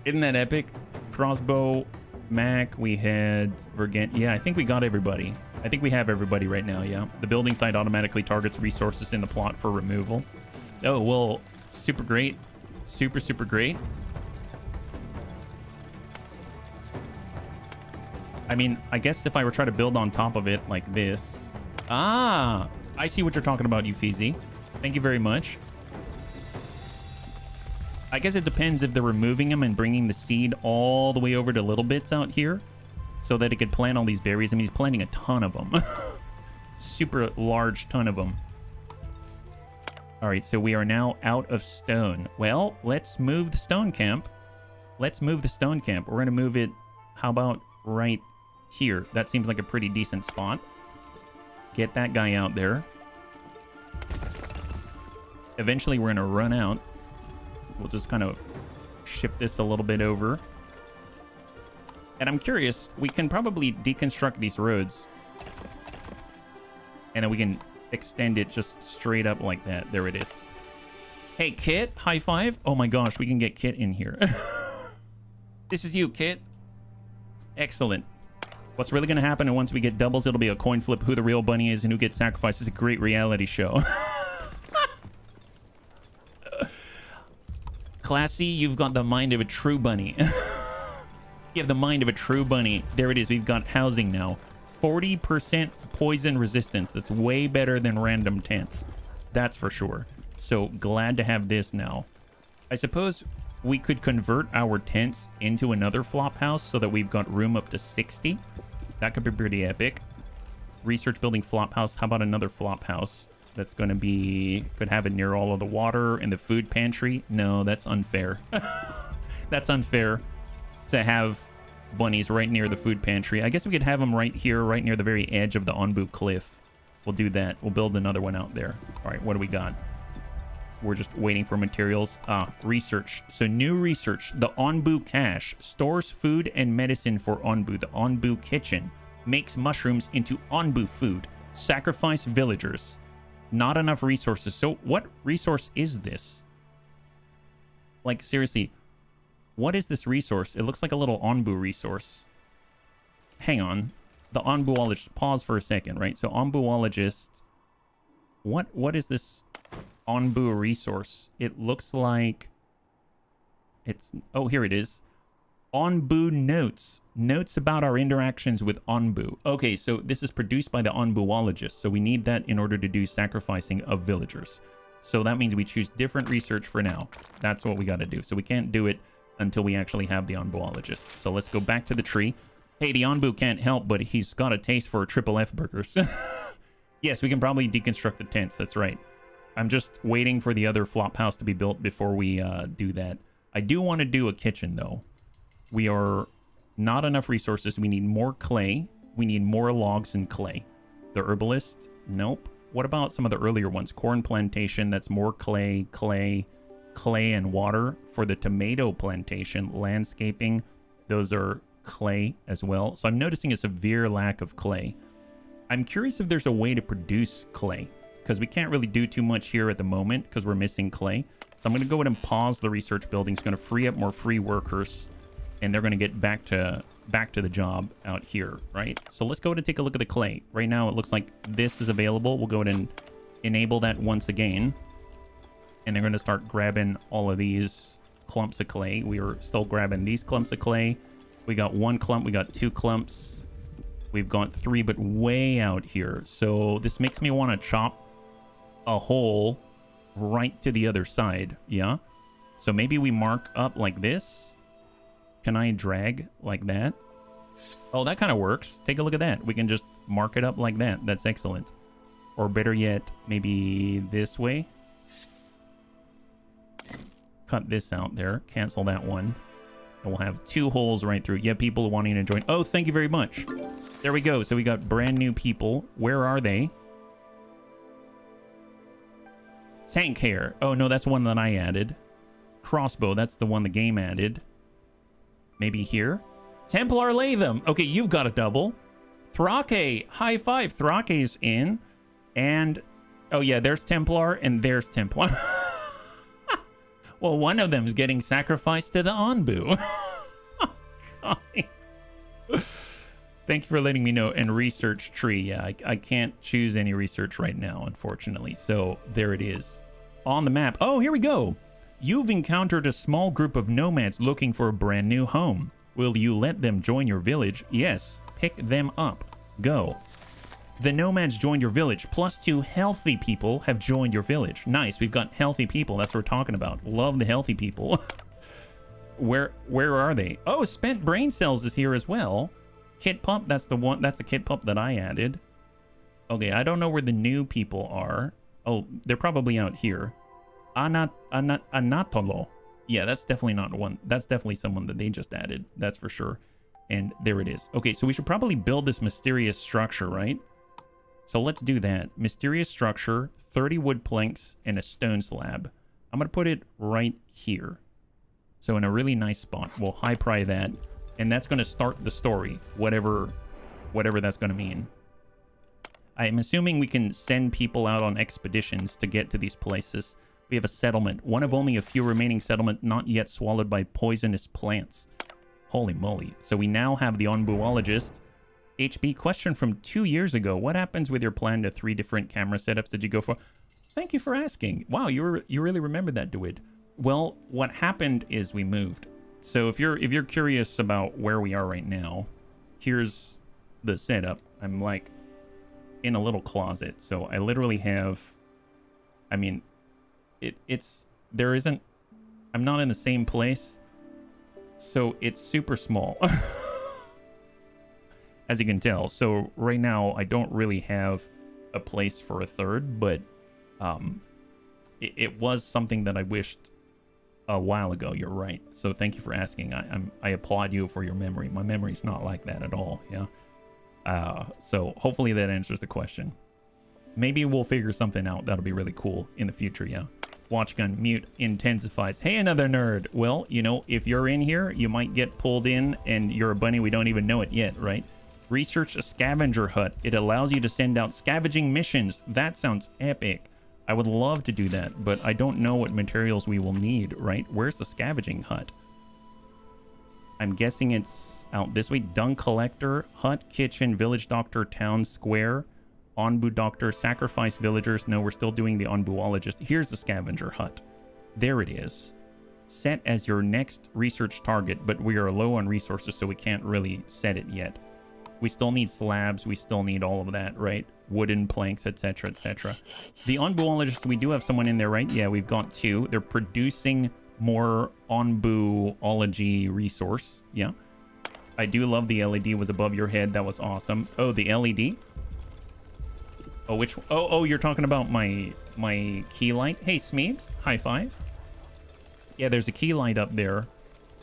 Isn't that epic? Crossbow, Mac, we had Vergant. Yeah, I think we got everybody. I think we have everybody right now, yeah. The building site automatically targets resources in the plot for removal. Oh, well, super great. Super, super great. I mean, I guess if I were trying to build on top of it like this. Ah, I see what you're talking about, Euphezi. Thank you very much. I guess it depends if they're removing them and bringing the seed all the way over to little bits out here so that it could plant all these berries. I mean, he's planting a ton of them. Super large ton of them. All right, so we are now out of stone. Well, let's move the stone camp. Let's move the stone camp. We're going to move it, how about right here? That seems like a pretty decent spot. Get that guy out there. Eventually, we're going to run out. We'll just kind of shift this a little bit over. And I'm curious, we can probably deconstruct these roads. And then we can extend it just straight up like that. There it is. Hey, Kit, high five. Oh my gosh, we can get Kit in here. This is you, Kit. Excellent. What's really going to happen, and once we get doubles, it'll be a coin flip who the real bunny is and who gets sacrificed. It's a great reality show. Classy, you've got the mind of a true bunny. You have the mind of a true bunny. There it is. We've got housing now. 40% poison resistance. That's way better than random tents. That's for sure. So glad to have this now. I suppose we could convert our tents into another flop house so that we've got room up to 60. That could be pretty epic. Research building flop house. How about another flop house? That's going to be... Could have it near all of the water and the food pantry. No, that's unfair. That's unfair to have bunnies right near the food pantry. I guess we could have them right here, right near the very edge of the Onbu cliff. We'll do that. We'll build another one out there. All right, what do we got? We're just waiting for materials. Research. So new research. The Onbu cache stores food and medicine for Onbu. The Onbu kitchen makes mushrooms into Onbu food. Sacrifice villagers. Not enough resources. So what resource is this? Like, seriously, what is this resource? It looks like a little Onbu resource. Hang on. The Onbuologist. Pause for a second, right? So Onbuologist. What is this Onbu resource? It looks like it's... Oh, here it is. Onbu notes. Notes about our interactions with Onbu. Okay, so this is produced by the Onbuologist. So we need that in order to do sacrificing of villagers. So that means we choose different research for now. That's what we got to do. So we can't do it until we actually have the Onbuologist. So let's go back to the tree. Hey, the Onbu can't help, but he's got a taste for triple F burgers. Yes, we can probably deconstruct the tents. That's right. I'm just waiting for the other flop house to be built before we do that. I do want to do a kitchen, though. We are not enough resources. We need more clay. We need more logs and clay. The herbalist? Nope. What about some of the earlier ones? Corn plantation, that's more clay, clay, clay and water. For the tomato plantation, landscaping, those are clay as well. So I'm noticing a severe lack of clay. I'm curious if there's a way to produce clay, because we can't really do too much here at the moment because we're missing clay. So I'm going to go ahead and pause the research building. It's going to free up more free workers, and they're going to get back to the job out here, right? So let's go ahead and take a look at the clay. Right now, it looks like this is available. We'll go ahead and enable that once again. And they're going to start grabbing all of these clumps of clay. We are still grabbing these clumps of clay. We got one clump. We got two clumps. We've got three, but way out here. So this makes me want to chop a hole right to the other side. Yeah. So maybe we mark up like this. Can I drag like that? Oh, that kind of works. Take a look at that. We can just mark it up like that. That's excellent. Or better yet, maybe this way. Cut this out there. Cancel that one. And we'll have two holes right through. Yeah, people wanting to join. Oh, thank you very much. There we go. So we got brand new people. Where are they? Tank hair. Oh, no, that's one that I added. Crossbow. That's the one the game added. Maybe here. Templar Latham. Okay, you've got a double. Thrake. High five. Thrake's in. And, oh yeah, there's Templar and there's Templar. Well, one of them's getting sacrificed to the Onbu. Thank you for letting me know. And research tree. Yeah, I can't choose any research right now, unfortunately. So there it is on the map. Oh, here we go. You've encountered a small group of nomads looking for a brand new home. Will you let them join your village? Yes. Pick them up. Go. The nomads joined your village. +2 healthy people have joined your village. Nice. We've got healthy people. That's what we're talking about. Love the healthy people. Where are they? Oh, spent brain cells is here as well. Kit pup, that's the one. That's the kit pup that I added. Okay, I don't know where the new people are. Oh, they're probably out here. Anatolo. Yeah, that's definitely not one. That's definitely someone that they just added. That's for sure. And there it is. Okay, so we should probably build this mysterious structure, right? So let's do that. Mysterious structure, 30 wood planks, and a stone slab. I'm going to put it right here. So in a really nice spot. We'll high pry that. And that's going to start the story, whatever that's going to mean. I'm assuming we can send people out on expeditions to get to these places. We have a settlement. One of only a few remaining settlement not yet swallowed by poisonous plants. Holy moly. So we now have the onbuologist. HB, question from 2 years ago. What happens with your plan to 3 different camera setups did you go for? Thank you for asking. Wow, you really remembered that, Duid. Well, what happened is we moved. So if you're curious about where we are right now, here's the setup. I'm like in a little closet. So I literally have, I mean, I'm not in the same place. So it's super small. As you can tell. So right now I don't really have a place for a third, but it was something that I wished a while ago. You're right. So thank you for asking. I applaud you for your memory. My memory's not like that at all. Yeah. So hopefully that answers the question. Maybe we'll figure something out. That'll be really cool in the future. Yeah. Watch gun mute intensifies. Hey, another nerd. Well, you know, if you're in here, you might get pulled in and you're a bunny. We don't even know it yet, right? Research a scavenger hut. It allows you to send out scavenging missions. That sounds epic. I would love to do that, but I don't know what materials we will need, right? Where's the scavenging hut? I'm guessing it's out this way. Dung collector, hut, kitchen, village doctor, town square, onbu doctor, sacrifice villagers. No, we're still doing the onbuologist. Here's the scavenger hut. There it is. Set as your next research target, but we are low on resources, so we can't really set it yet. We still need slabs. We still need all of that, right? Wooden planks, etc., etc. The onbuologist, we do have someone in there, right? Yeah, we've got 2. They're producing more onbuology resource. Yeah. I do love the LED was above your head. That was awesome. Oh, the LED? Oh, which? Oh, you're talking about my key light? Hey, Smeebs, high five. Yeah, there's a key light up there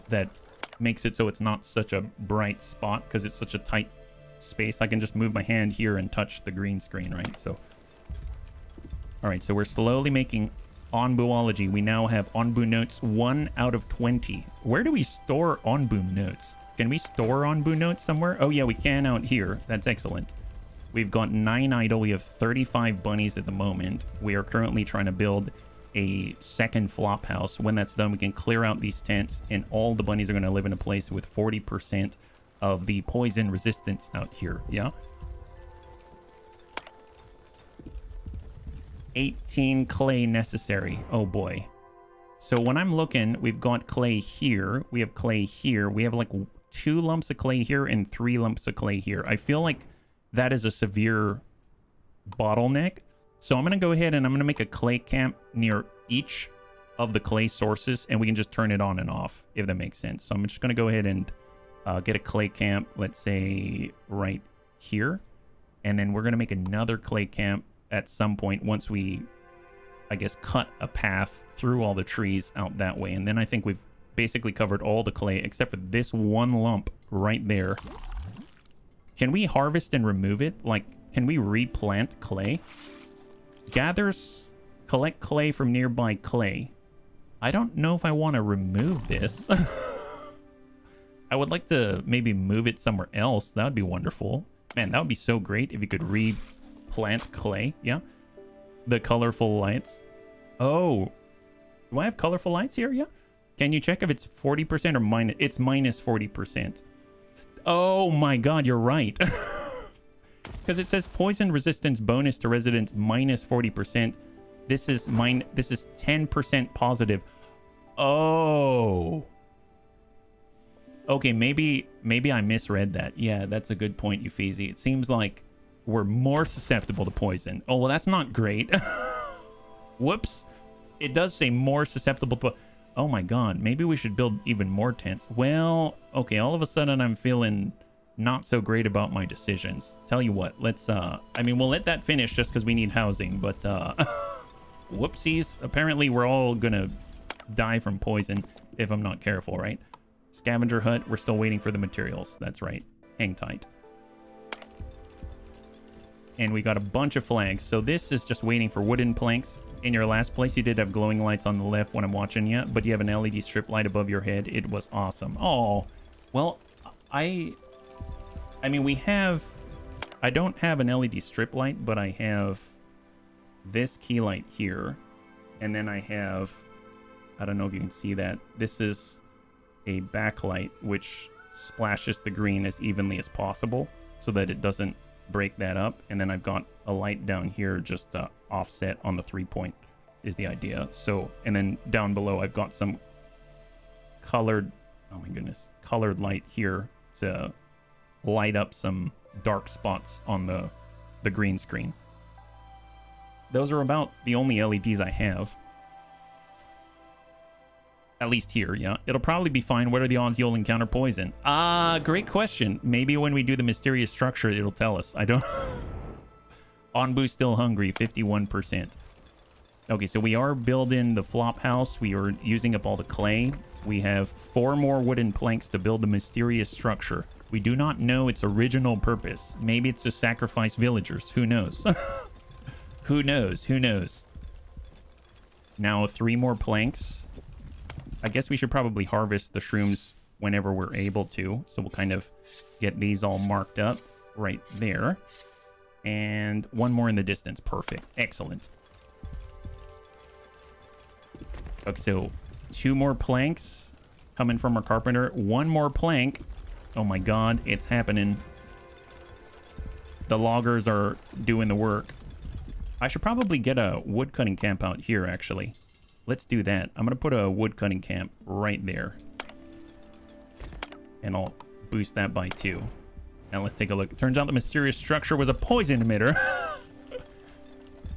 that makes it so it's not such a bright spot because it's such a tight space. I can just move my hand here and touch the green screen, right? So, all right, so we're slowly making onbuology. We now have onbu notes 1 out of 20. Where do we store onbu notes? Can we store onbu notes somewhere? Oh yeah, we can out here. That's excellent. We've got 9 idle. We have 35 bunnies at the moment. We are currently trying to build a second flop house. When that's done, we can clear out these tents and all the bunnies are going to live in a place with 40% of the poison resistance out here. Yeah. 18 clay necessary. Oh boy. So when I'm looking, we've got clay here. We have clay here. We have like 2 lumps of clay here and 3 lumps of clay here. I feel like that is a severe bottleneck. So I'm going to go ahead and I'm going to make a clay camp near each of the clay sources and we can just turn it on and off, if that makes sense. So I'm just going to go ahead and get a clay camp, let's say right here. And then we're going to make another clay camp at some point once we, I guess, cut a path through all the trees out that way. And then I think we've basically covered all the clay except for this one lump right there. Can we harvest and remove it? Like, can we replant clay? Gathers, collect clay from nearby clay. I don't know if I want to remove this. I would like to maybe move it somewhere else. That would be wonderful. Man, that would be so great if you could replant clay. Yeah. The colorful lights. Oh, Do I have colorful lights here? Yeah. Can you check if it's 40% or minus? It's minus 40%. Oh my god, you're right. Because it says poison resistance bonus to residents minus 40%. This is 10% positive. Oh. Okay, maybe I misread that. Yeah, that's a good point, Euphesi. It seems like we're more susceptible to poison. Oh, well, that's not great. Whoops. It does say more susceptible to... Oh my god, maybe we should build even more tents. Well, okay, all of a sudden I'm feeling not so great about my decisions. Tell you what, let's, I mean, we'll let that finish just because we need housing, but, whoopsies. Apparently we're all gonna die from poison if I'm not careful, right? Scavenger hut, we're still waiting for the materials. That's right. Hang tight. And we got a bunch of flags. So this is just waiting for wooden planks. In your last place, you did have glowing lights on the left when I'm watching you, but you have an LED strip light above your head. It was awesome. Oh, well, I mean, we have... I don't have an LED strip light, but I have this key light here. And then I have... I don't know if you can see that. This is a backlight, which splashes the green as evenly as possible so that it doesn't break that up. And then I've got a light down here just to offset on the 3-point is the idea. So, and then down below I've got some colored, oh my goodness, colored light here to light up some dark spots on the green screen. Those are about the only LEDs I have. At least here, yeah. It'll probably be fine. What are the odds you'll encounter poison? Great question. Maybe when we do the mysterious structure, it'll tell us. I don't... Onbu still hungry, 51%. Okay, so we are building the flop house. We are using up all the clay. We have 4 more wooden planks to build the mysterious structure. We do not know its original purpose. Maybe it's to sacrifice villagers. Who knows? Who knows? Who knows? Now, 3 more planks. I guess we should probably harvest the shrooms whenever we're able to. So we'll kind of get these all marked up right there. And 1 more in the distance. Perfect. Excellent. Okay, so 2 more planks coming from our carpenter. 1 more plank. Oh my god, it's happening. The loggers are doing the work. I should probably get a wood cutting camp out here, actually. Let's do that. I'm going to put a wood cutting camp right there. And I'll boost that by 2. Now let's take a look. It turns out the mysterious structure was a poison emitter.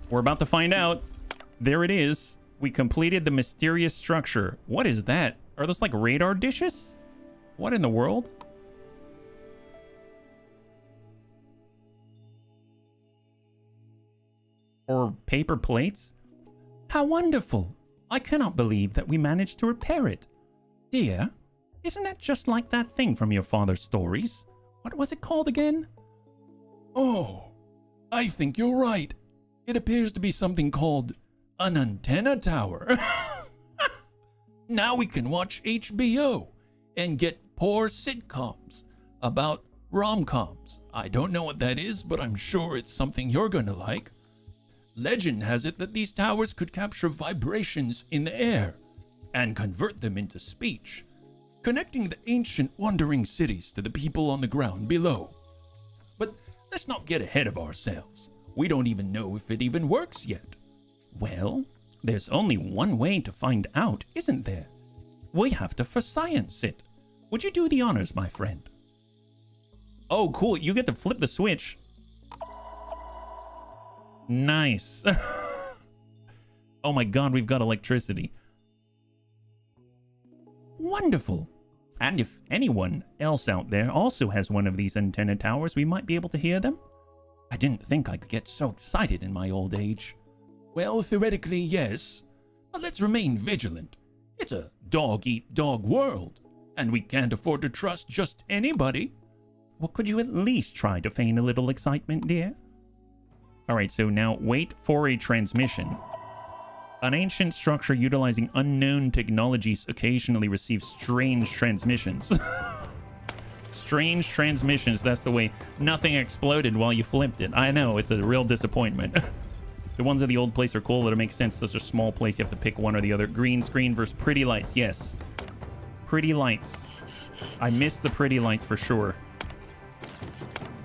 We're about to find out. There it is. We completed the mysterious structure. What is that? Are those like radar dishes? What in the world? Or paper plates? How wonderful. I cannot believe that we managed to repair it. Dear, isn't that just like that thing from your father's stories? What was it called again? Oh, I think you're right. It appears to be something called an antenna tower. Now we can watch HBO and get poor sitcoms about rom-coms. I don't know what that is, but I'm sure it's something you're gonna like. Legend has it that these towers could capture vibrations in the air and convert them into speech, connecting the ancient wandering cities to the people on the ground below. But let's not get ahead of ourselves. We don't even know if it even works yet. Well, there's only one way to find out, isn't there? We have to for science it. Would you do the honors, my friend? Oh, cool. You get to flip the switch. Nice. Oh my god, we've got electricity. Wonderful. And if anyone else out there also has one of these antenna towers, we might be able to hear them. I didn't think I could get so excited in my old age. Well, theoretically, yes. But let's remain vigilant. It's a dog-eat-dog world, and we can't afford to trust just anybody. Well, could you at least try to feign a little excitement, dear? Alright, so now wait for a transmission. An ancient structure utilizing unknown technologies occasionally receives strange transmissions. Strange transmissions, that's the way. Nothing exploded while you flipped it. I know, it's a real disappointment. The ones at the old place are cool. It'll make sense. Such a small place. You have to pick one or the other. Green screen versus pretty lights. Yes. Pretty lights. I miss the pretty lights for sure.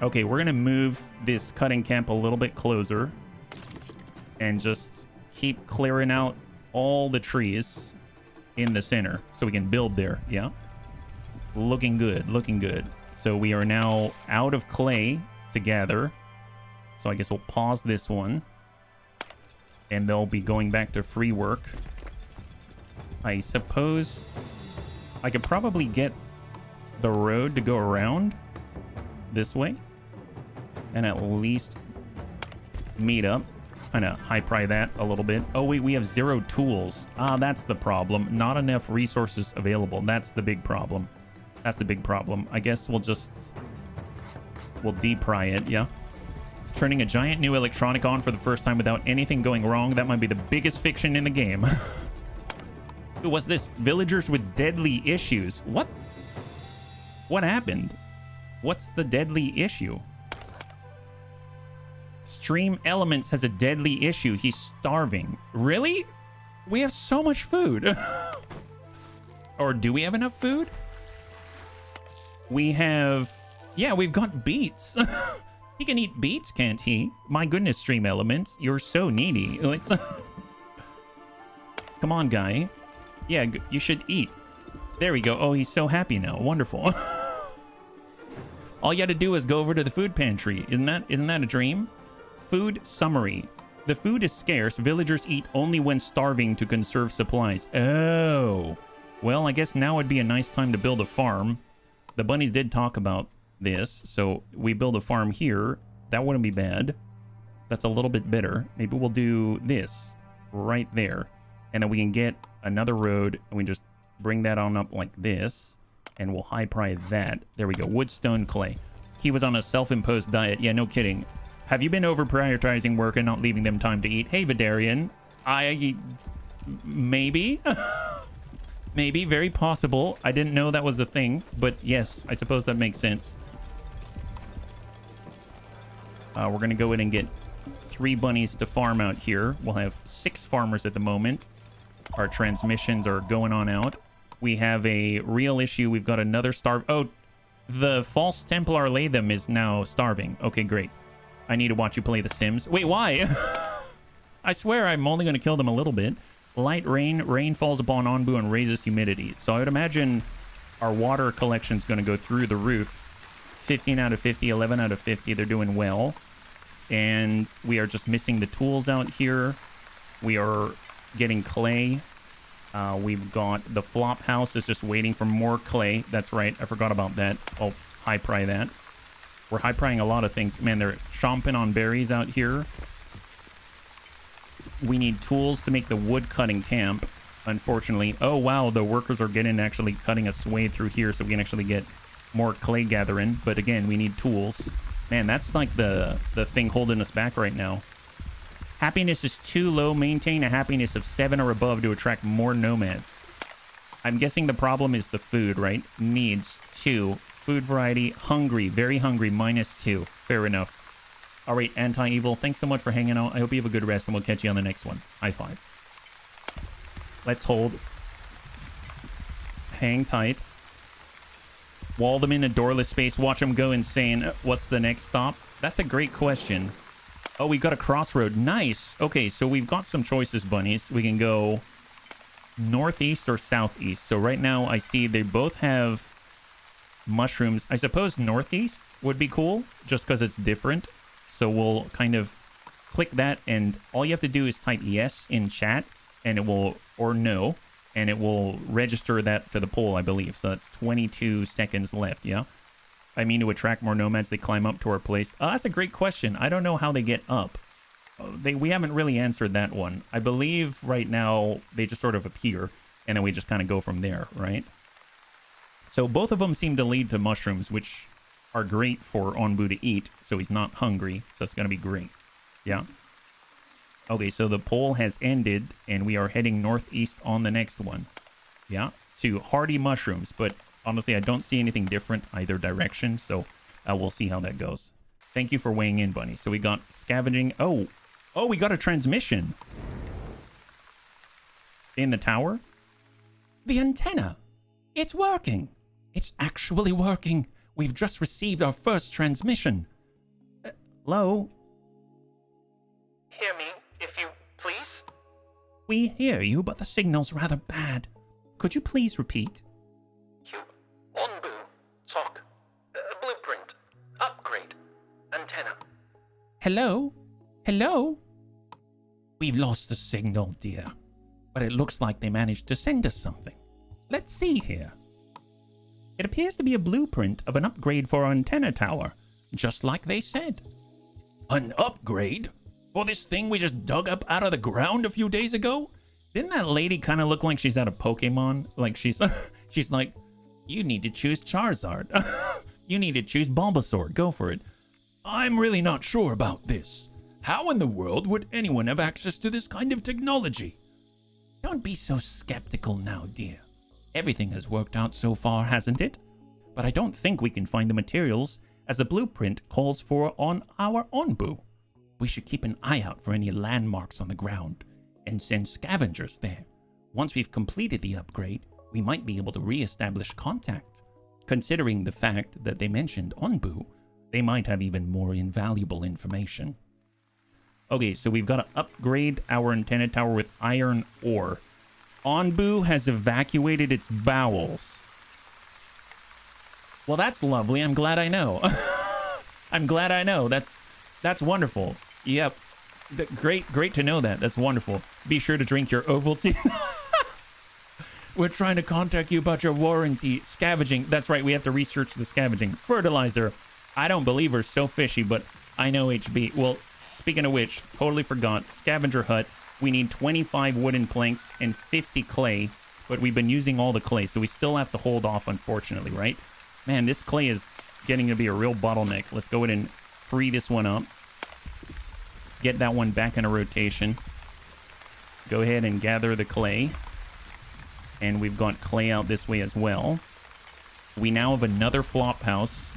Okay, we're going to move this cutting camp a little bit closer. And just keep clearing out all the trees in the center. So we can build there. Yeah. Looking good. Looking good. So we are now out of clay to gather. So I guess we'll pause this one. And they'll be going back to free work. I suppose I could probably get the road to go around this way. And at least meet up. Kind of high-pry that a little bit. Oh, wait, we have 0 tools. Ah, that's the problem. Not enough resources available. That's the big problem. That's the big problem. I guess we'll de-pry it, yeah? Turning a giant new electronic on for the first time without anything going wrong. That might be the biggest fiction in the game. Ooh, what's this? Villagers with deadly issues. What? What happened? What's the deadly issue? Stream Elements has a deadly issue. He's starving. Really? We have so much food. Or do we have enough food? We have... Yeah, we've got beets. He can eat beets, can't he? My goodness, Stream Elements. You're so needy. Come on, guy. Yeah, you should eat. There we go. Oh, he's so happy now. Wonderful. All you had to do is go over to the food pantry. Isn't that a dream? Food summary. The food is scarce. Villagers eat only when starving to conserve supplies. Oh. Well, I guess now would be a nice time to build a farm. The bunnies did talk about this, so we build a farm here. That wouldn't be bad. That's a little bit better. Maybe we'll do this right there. And then we can get another road, and we just bring that on up like this. And we'll high-pry that. There we go. Wood, stone, clay. He was on a self-imposed diet. Yeah, no kidding. Have you been over-prioritizing work and not leaving them time to eat? Hey, Vidarian. Maybe. Maybe. Very possible. I didn't know that was a thing. But yes, I suppose that makes sense. We're going to go in and get 3 bunnies to farm out here. We'll have 6 farmers at the moment. Our transmissions are going on out. We have a real issue. We've got another starve. Oh, the false Templar Latham is now starving. Okay, great. I need to watch you play The Sims. Wait, why? I swear I'm only going to kill them a little bit. Light rain. Rain falls upon Onbu and raises humidity. So I would imagine our water collection is going to go through the roof. 15 out of 50, 11 out of 50. They're doing well. And we are just missing the tools out here. We are getting clay. We've got the flop house is just waiting for more clay. That's right. I forgot about that. I'll high-pry that. We're high-prying a lot of things. Man, they're chomping on berries out here. We need tools to make the wood cutting camp, unfortunately. Oh, wow. The workers are actually cutting a swathe through here so we can actually get more clay gathering. But again, we need tools. Man, that's like the thing holding us back right now. Happiness is too low. Maintain a happiness of 7 or above to attract more nomads. I'm guessing the problem is the food, right? Needs 2. Food variety, hungry, very hungry, -2. Fair enough. All right, Anti-Evil, thanks so much for hanging out. I hope you have a good rest, and we'll catch you on the next one. High five. Let's hold. Hang tight. Wall them in a doorless space. Watch them go insane. What's the next stop? That's a great question. Oh, we got a crossroad. Nice. Okay, so we've got some choices, bunnies. We can go northeast or southeast. So right now I see they both have mushrooms. I suppose northeast would be cool just because it's different. So we'll kind of click that, and all you have to do is type yes in chat, and it will, or no, and it will register that to the poll, I believe. So that's 22 seconds left, yeah? I mean, to attract more nomads, they climb up to our place. That's a great question. I don't know how they get up. We haven't really answered that one. I believe right now they just sort of appear, and then we just kind of go from there, right? So both of them seem to lead to mushrooms, which are great for Onbu to eat, so he's not hungry, so it's going to be great. Yeah? Okay, so the poll has ended, and we are heading northeast on the next one. Yeah? To hardy mushrooms, but honestly, I don't see anything different either direction, so we'll see how that goes. Thank you for weighing in, Bunny. So we got scavenging. Oh, Oh, we got a transmission. In the tower? The antenna. It's working. It's actually working. We've just received our first transmission. Hello? Hear me, if you please? We hear you, but the signal's rather bad. Could you please repeat? You, Onbu, talk, blueprint, upgrade, antenna. Hello? Hello? We've lost the signal, dear. But it looks like they managed to send us something. Let's see here. It appears to be a blueprint of an upgrade for our antenna tower, just like they said. An upgrade? For this thing we just dug up out of the ground a few days ago? Didn't that lady kind of look like she's out of Pokemon? Like she's like, you need to choose Charizard. You need to choose Bulbasaur. Go for it. I'm really not sure about this. How in the world would anyone have access to this kind of technology? Don't be so skeptical now, dear. Everything has worked out so far, hasn't it? But I don't think we can find the materials, as the blueprint calls for on our Onbu. We should keep an eye out for any landmarks on the ground, and send scavengers there. Once we've completed the upgrade, we might be able to re-establish contact. Considering the fact that they mentioned Onbu, they might have even more invaluable information. Okay, so we've got to upgrade our antenna tower with iron ore. Onbu has evacuated its bowels. Well, that's lovely. I'm glad I know. I'm glad I know. That's wonderful. Yep. Great to know that. That's wonderful. Be sure to drink your Ovaltine. We're trying to contact you about your warranty. Scavenging. That's right. We have to research the scavenging. Fertilizer. I don't believe her. So fishy, but I know HB. Well, speaking of which, totally forgot. Scavenger hut. We need 25 wooden planks and 50 clay, but we've been using all the clay, so we still have to hold off, unfortunately, right? Man, this clay is getting to be a real bottleneck. Let's go ahead and free this one up. Get that one back in a rotation. Go ahead and gather the clay. And we've got clay out this way as well. We now have another flop house.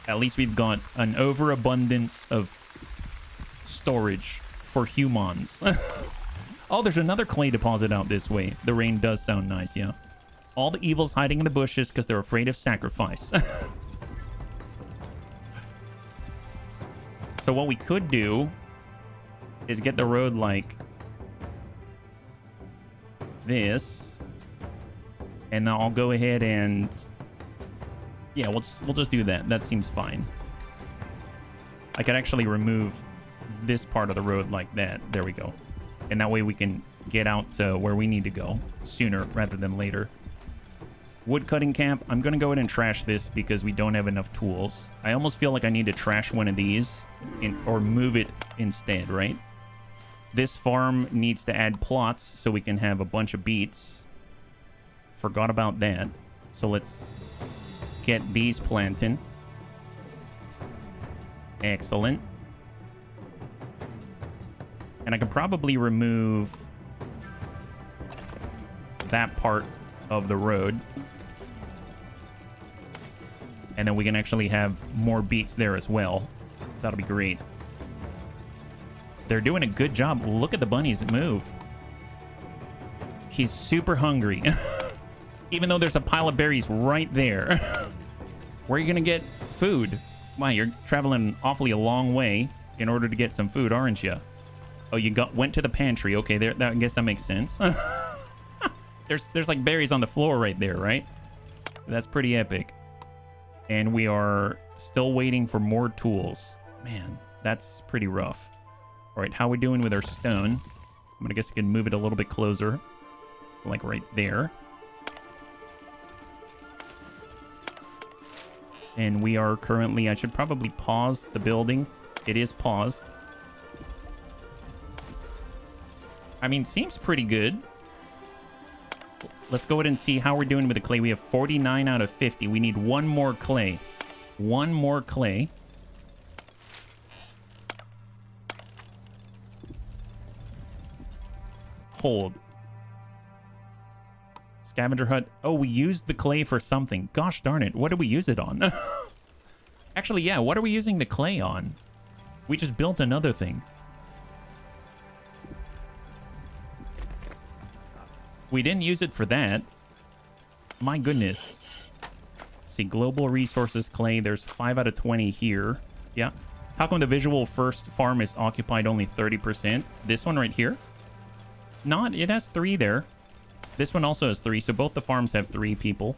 At least we've got an overabundance of storage for humans. Oh, there's another clay deposit out this way. The rain does sound nice, yeah. All the evil's hiding in the bushes because they're afraid of sacrifice. So what we could do is get the road like this, and then I'll go ahead and yeah, we'll just do that. That seems fine. I could actually remove this part of the road like that. There we go. And that way we can get out to where we need to go sooner rather than later. Wood cutting camp. I'm going to go ahead and trash this because we don't have enough tools. I almost feel like I need to trash one of these or move it instead, right? This farm needs to add plots so we can have a bunch of beets. Forgot about that. So let's get these planting. Excellent. And I can probably remove that part of the road. And then we can actually have more beets there as well. That'll be great. They're doing a good job. Look at the bunnies move. He's super hungry. Even though there's a pile of berries right there. Where are you going to get food? Wow, you're traveling awfully a long way in order to get some food, aren't you? Oh, you went to the pantry. Okay, there. I guess that makes sense. There's like berries on the floor right there, right? That's pretty epic. And we are still waiting for more tools. Man, that's pretty rough. All right, how are we doing with our stone? I guess we can move it a little bit closer. Like right there. And we are currently... I should probably pause the building. It is paused. I mean, seems pretty good. Let's go ahead and see how we're doing with the clay. We have 49 out of 50. We need one more clay. One more clay. Hold. Scavenger hut. Oh, we used the clay for something. Gosh darn it. What did we use it on? Actually, yeah. What are we using the clay on? We just built another thing. We didn't use it for that. My goodness. See, global resources, clay. There's 5 out of 20 here. Yeah. How come the visual first farm is occupied only 30%? This one right here? Not. It has 3 there. This one also has 3. So both the farms have 3 people.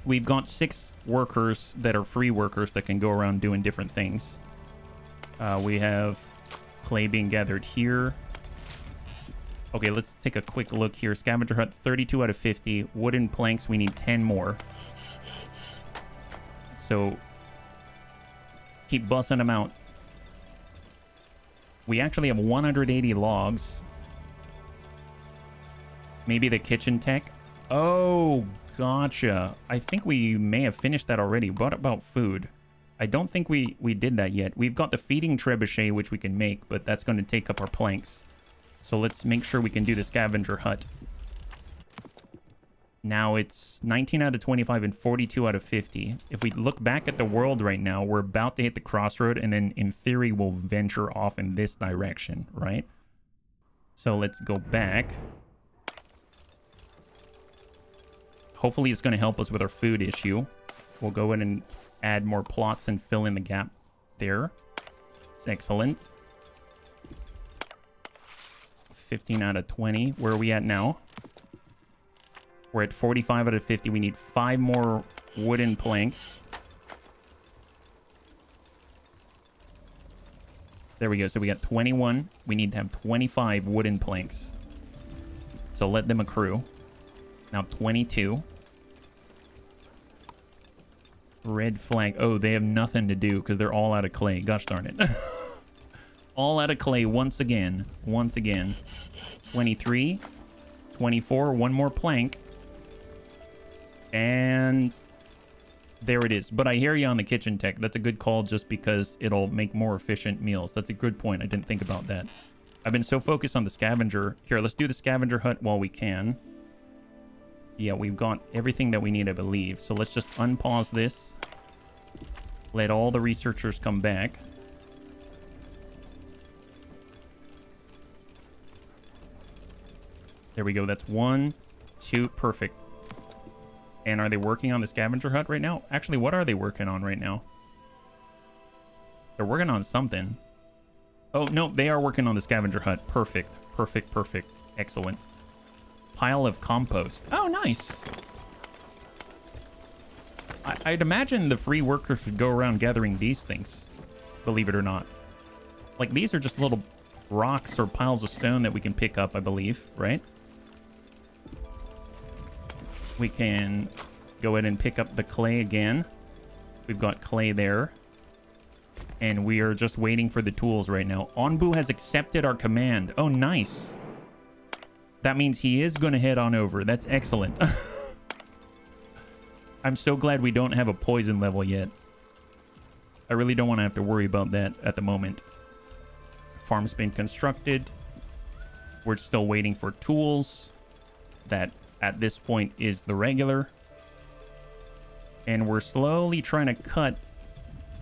We've got 6 workers that are free workers that can go around doing different things. We have clay being gathered here. Okay, let's take a quick look here. Scavenger hut, 32 out of 50. Wooden planks, we need 10 more. So, keep bussing them out. We actually have 180 logs. Maybe the kitchen tech. Oh, gotcha. I think we may have finished that already. What about food? I don't think we did that yet. We've got the feeding trebuchet, which we can make, but that's going to take up our planks. So let's make sure we can do the scavenger hut. Now it's 19 out of 25 and 42 out of 50. If we look back at the world right now, we're about to hit the crossroad, and then in theory we'll venture off in this direction, right? So let's go back. Hopefully it's going to help us with our food issue. We'll go in and add more plots and fill in the gap there. It's excellent. 15 out of 20. Where are we at now? We're at 45 out of 50. We need 5 more wooden planks. There we go. So we got 21. We need to have 25 wooden planks. So let them accrue. Now 22. Red flag. Oh, they have nothing to do because they're all out of clay. Gosh darn it. All out of clay once again. Once again. 23. 24. 1 more plank. And there it is. But I hear you on the kitchen tech. That's a good call just because it'll make more efficient meals. That's a good point. I didn't think about that. I've been so focused on the scavenger. Here, let's do the scavenger hut while we can. Yeah, we've got everything that we need, I believe. So let's just unpause this. Let all the researchers come back. There we go. That's 1, 2. Perfect. And are they working on the scavenger hut right now? Actually, what are they working on right now? They're working on something. Oh, no, they are working on the scavenger hut. Perfect. Perfect, perfect. Excellent. Pile of compost. Oh, nice. I'd imagine the free workers would go around gathering these things, believe it or not. Like, these are just little rocks or piles of stone that we can pick up, I believe, right? We can go ahead and pick up the clay again. We've got clay there. And we are just waiting for the tools right now. Onbu has accepted our command. Oh, nice. That means he is going to head on over. That's excellent. I'm so glad we don't have a poison level yet. I really don't want to have to worry about that at the moment. Farm's been constructed. We're still waiting for tools. That, at this point, is the regular. And we're slowly trying to cut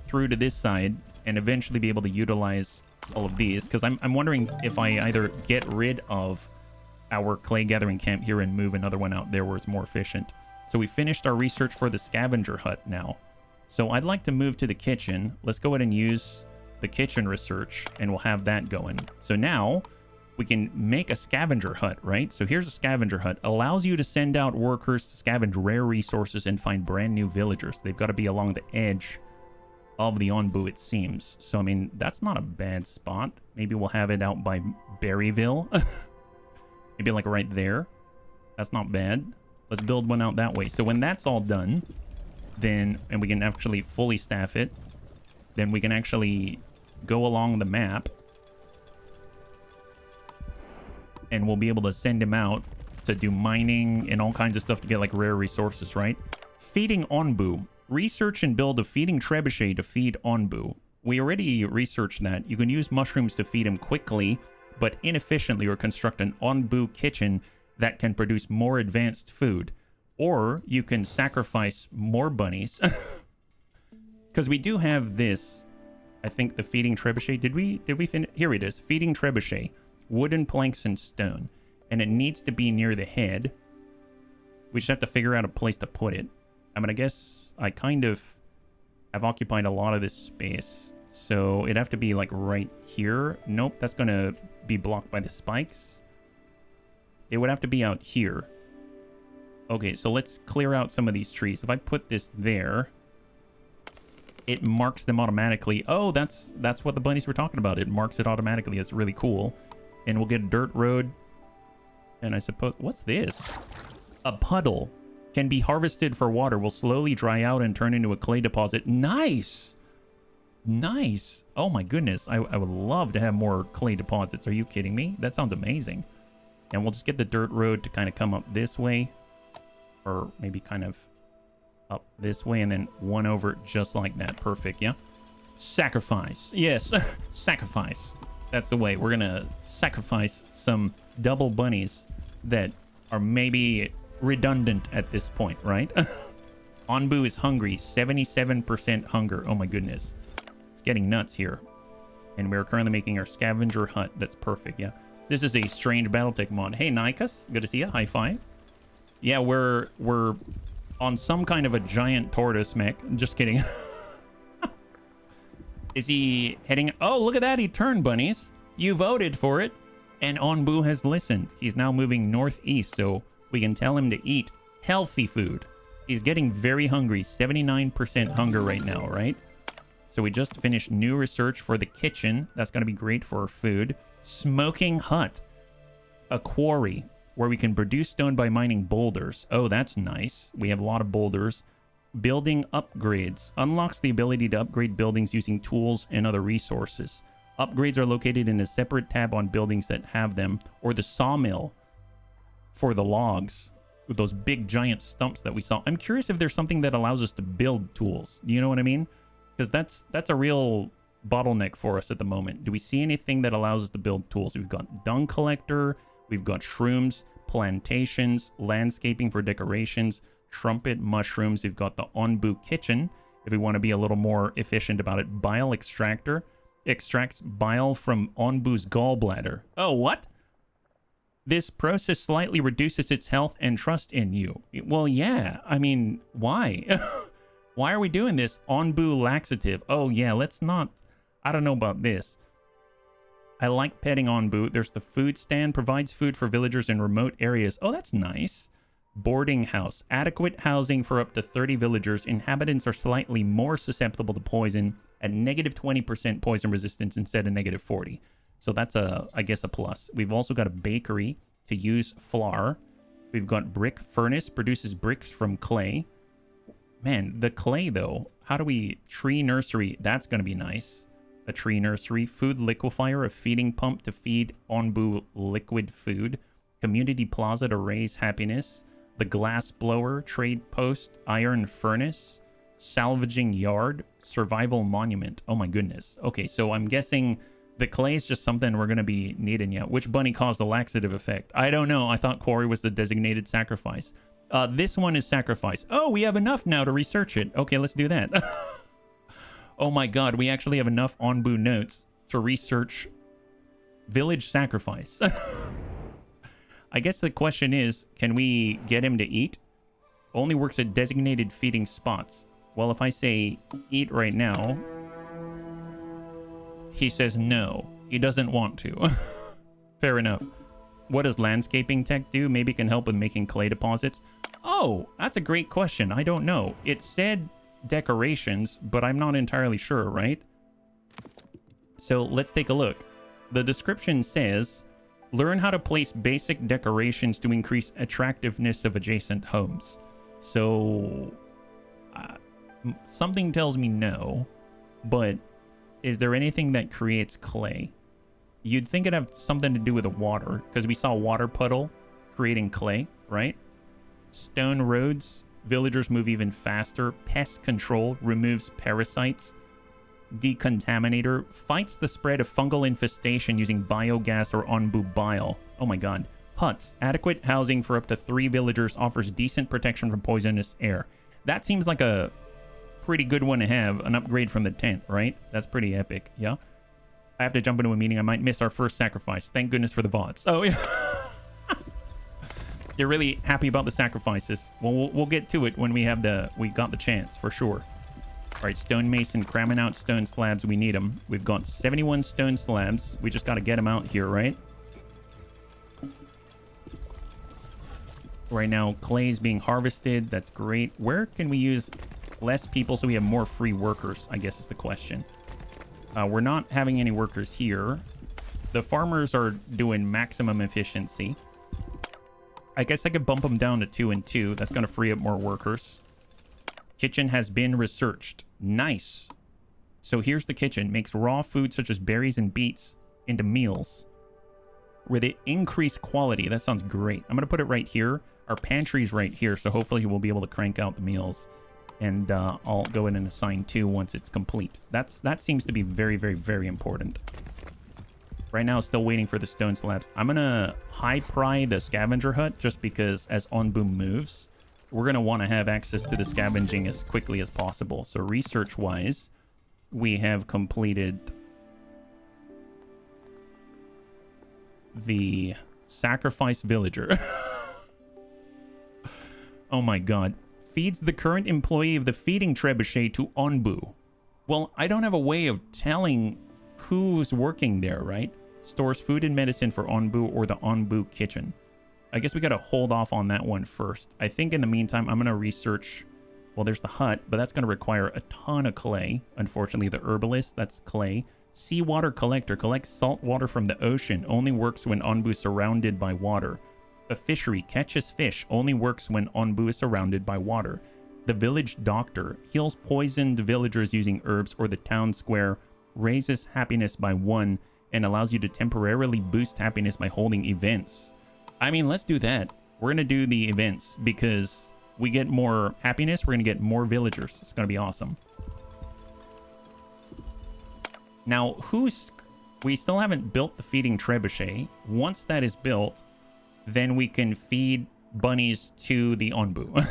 through to this side and eventually be able to utilize all of these. Because I'm wondering if I either get rid of our clay gathering camp here and move another one out there where it's more efficient. So we finished our research for the scavenger hut now. So I'd like to move to the kitchen. Let's go ahead and use the kitchen research and we'll have that going. So now we can make a scavenger hut, right? So here's a scavenger hut. Allows you to send out workers to scavenge rare resources and find brand new villagers. They've got to be along the edge of the Onbu, it seems. So, I mean, that's not a bad spot. Maybe we'll have it out by Berryville. Maybe like right there. That's not bad. Let's build one out that way. So when that's all done, then, and we can actually fully staff it, then we can actually go along the map and we'll be able to send him out to do mining and all kinds of stuff to get like rare resources, right? Feeding Onbu. Research and build a feeding trebuchet to feed Onbu. We already researched that. You can use mushrooms to feed him quickly, but inefficiently, or construct an Onbu kitchen that can produce more advanced food. Or you can sacrifice more bunnies. Because we do have this, I think, the feeding trebuchet. Did we finish? Here it is. Feeding trebuchet. Wooden planks and stone. And it needs to be near the head. We just have to figure out a place to put it. I mean, I guess I kind of have occupied a lot of this space. So it'd have to be like right here. Nope, that's going to be blocked by the spikes. It would have to be out here. Okay, so let's clear out some of these trees. If I put this there, it marks them automatically. Oh, that's what the bunnies were talking about. It marks it automatically. It's really cool. And we'll get a dirt road. And I suppose... What's this? A puddle. Can be harvested for water. Will slowly dry out and turn into a clay deposit. Nice! Nice. Oh my goodness. I would love to have more clay deposits. Are you kidding me? That sounds amazing. And we'll just get the dirt road to kind of come up this way. Or maybe kind of up this way and then one over just like that. Perfect, yeah? Sacrifice. Yes, sacrifice. That's the way. We're going to sacrifice some double bunnies that are maybe redundant at this point, right? Onbu is hungry. 77% hunger. Oh my goodness. It's getting nuts here. And we're currently making our scavenger hut. That's perfect, yeah. This is a strange Battletech mod. Hey, Nikas. Good to see you. High five. Yeah, we're on some kind of a giant tortoise mech. Just kidding. Is he heading... Oh, look at that. He turned, bunnies. You voted for it. And Onbu has listened. He's now moving northeast, so we can tell him to eat healthy food. He's getting very hungry. 79% hunger right now, right? So we just finished new research for the kitchen. That's going to be great for our food. Smoking hut. A quarry where we can produce stone by mining boulders. Oh, that's nice. We have a lot of boulders. Building upgrades. Unlocks the ability to upgrade buildings using tools and other resources. Upgrades are located in a separate tab on buildings that have them, or the sawmill for the logs with those big giant stumps that we saw. I'm curious if there's something that allows us to build tools. You know what I mean? Because that's a real bottleneck for us at the moment. Do we see anything that allows us to build tools? We've got dung collector, we've got shrooms, plantations, landscaping for decorations, trumpet mushrooms. We've got the Onbu kitchen if we want to be a little more efficient about it. Bile extractor. Extracts bile from Onbu's gallbladder. Oh, what? This process slightly reduces its health and trust in you. Well, yeah. I mean, why? Why are we doing this? Onbu laxative. Oh, yeah, let's not... I don't know about this. I like petting Onbu. There's the food stand. Provides food for villagers in remote areas. Oh, that's nice. Boarding house. Adequate housing for up to 30 villagers. Inhabitants are slightly more susceptible to poison at negative 20% poison resistance instead of negative 40. So that's, I guess, a plus. We've also got a bakery to use flour. We've got brick furnace. Produces bricks from clay. Man, the clay, though. How do we... Tree nursery. That's going to be nice. A tree nursery. Food liquefier. A feeding pump to feed Onbu liquid food. Community plaza to raise happiness. The glass blower. Trade post. Iron furnace. Salvaging yard. Survival monument. Oh my goodness. Okay, so I'm guessing the clay is just something we're going to be needing yet. Which bunny caused the laxative effect? I don't know. I thought quarry was the designated sacrifice. This one is sacrifice. Oh, we have enough now to research it. Okay, let's do that. Oh my god, we actually have enough Onbu notes to research village sacrifice. I guess the question is, can we get him to eat? Only works at designated feeding spots. Well, if I say eat right now, he says no. He doesn't want to. Fair enough. What does landscaping tech do? Maybe it can help with making clay deposits. Oh, that's a great question. I don't know. It said decorations, but I'm not entirely sure, right? So let's take a look. The description says, learn how to place basic decorations to increase attractiveness of adjacent homes. So something tells me no, but is there anything that creates clay? You'd think it'd have something to do with the water, because we saw water puddle creating clay, right? Stone roads, villagers move even faster. Pest control, removes parasites. Decontaminator, fights the spread of fungal infestation using biogas or Onbu bile. Oh my god. Huts, adequate housing for up to 3 villagers, offers decent protection from poisonous air. That seems like a pretty good one to have, an upgrade from the tent, right? That's pretty epic, yeah? I have to jump into a meeting. I might miss our first sacrifice. Thank goodness for the VODs. Oh, yeah. You're really happy about the sacrifices. Well, we'll get to it when we got the chance, for sure. All right, stonemason cramming out stone slabs. We need them. We've got 71 stone slabs. We just got to get them out here, right? Right now, clay is being harvested. That's great. Where can we use less people so we have more free workers, I guess is the question. We're not having any workers here. The farmers are doing maximum efficiency. I guess I could bump them down to 2 and 2. That's going to free up more workers. Kitchen has been researched. Nice. So here's the kitchen. Makes raw food such as berries and beets into meals where they increase quality. That sounds great. I'm going to put it right here. Our pantry's right here, so hopefully we'll be able to crank out the meals. And I'll go in and assign 2 once it's complete. That seems to be very, very, very important. Right now, still waiting for the stone slabs. I'm going to high pry the scavenger hut just because as Onbu moves, we're going to want to have access to the scavenging as quickly as possible. So research-wise, we have completed the sacrifice villager. Oh my god. Feeds the current employee of the feeding trebuchet to Onbu. Well, I don't have a way of telling who's working there, right? Stores food and medicine for Onbu or the Onbu kitchen. I guess we got to hold off on that one first. I think in the meantime, I'm going to research... Well, there's the hut, but that's going to require a ton of clay. Unfortunately, the herbalist, that's clay. Seawater collector collects salt water from the ocean. Only works when Onbu is surrounded by water. A fishery catches fish. Only works when Onbu is surrounded by water. The village doctor heals poisoned villagers using herbs, or the town square raises happiness by 1 and allows you to temporarily boost happiness by holding events. I mean, let's do that. We're going to do the events because we get more happiness. We're going to get more villagers. It's going to be awesome. Now, we still haven't built the feeding trebuchet. Once that is built, then we can feed bunnies to the Onbu.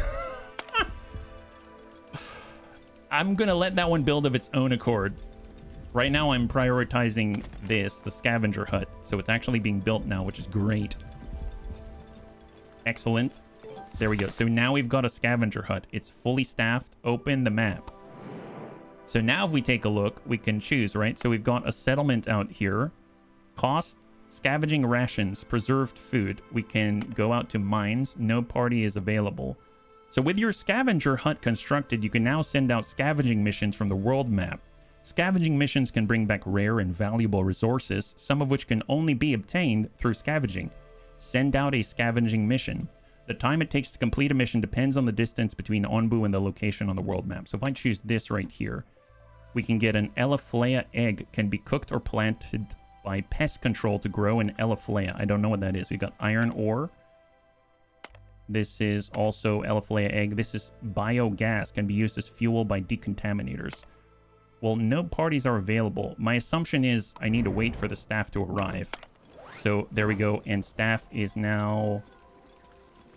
I'm going to let that one build of its own accord. Right now, I'm prioritizing this, the scavenger hut. So it's actually being built now, which is great. Excellent. There we go. So now we've got a scavenger hut. It's fully staffed. Open the map. So now if we take a look, we can choose, right? So we've got a settlement out here. Cost, scavenging rations, preserved food. We can go out to mines. No party is available. So with your scavenger hut constructed, you can now send out scavenging missions from the world map. Scavenging missions can bring back rare and valuable resources, some of which can only be obtained through scavenging. Send out a scavenging mission. The time it takes to complete a mission depends on the distance between Onbu and the location on the world map. So if I choose this right here, we can get an Eleflea egg, can be cooked or planted by pest control to grow an Eleflea. I don't know what that is. We got iron ore. This is also Eleflea egg. This is biogas, can be used as fuel by decontaminators. Well, no parties are available. My assumption is I need to wait for the staff to arrive. So there we go. And staff is now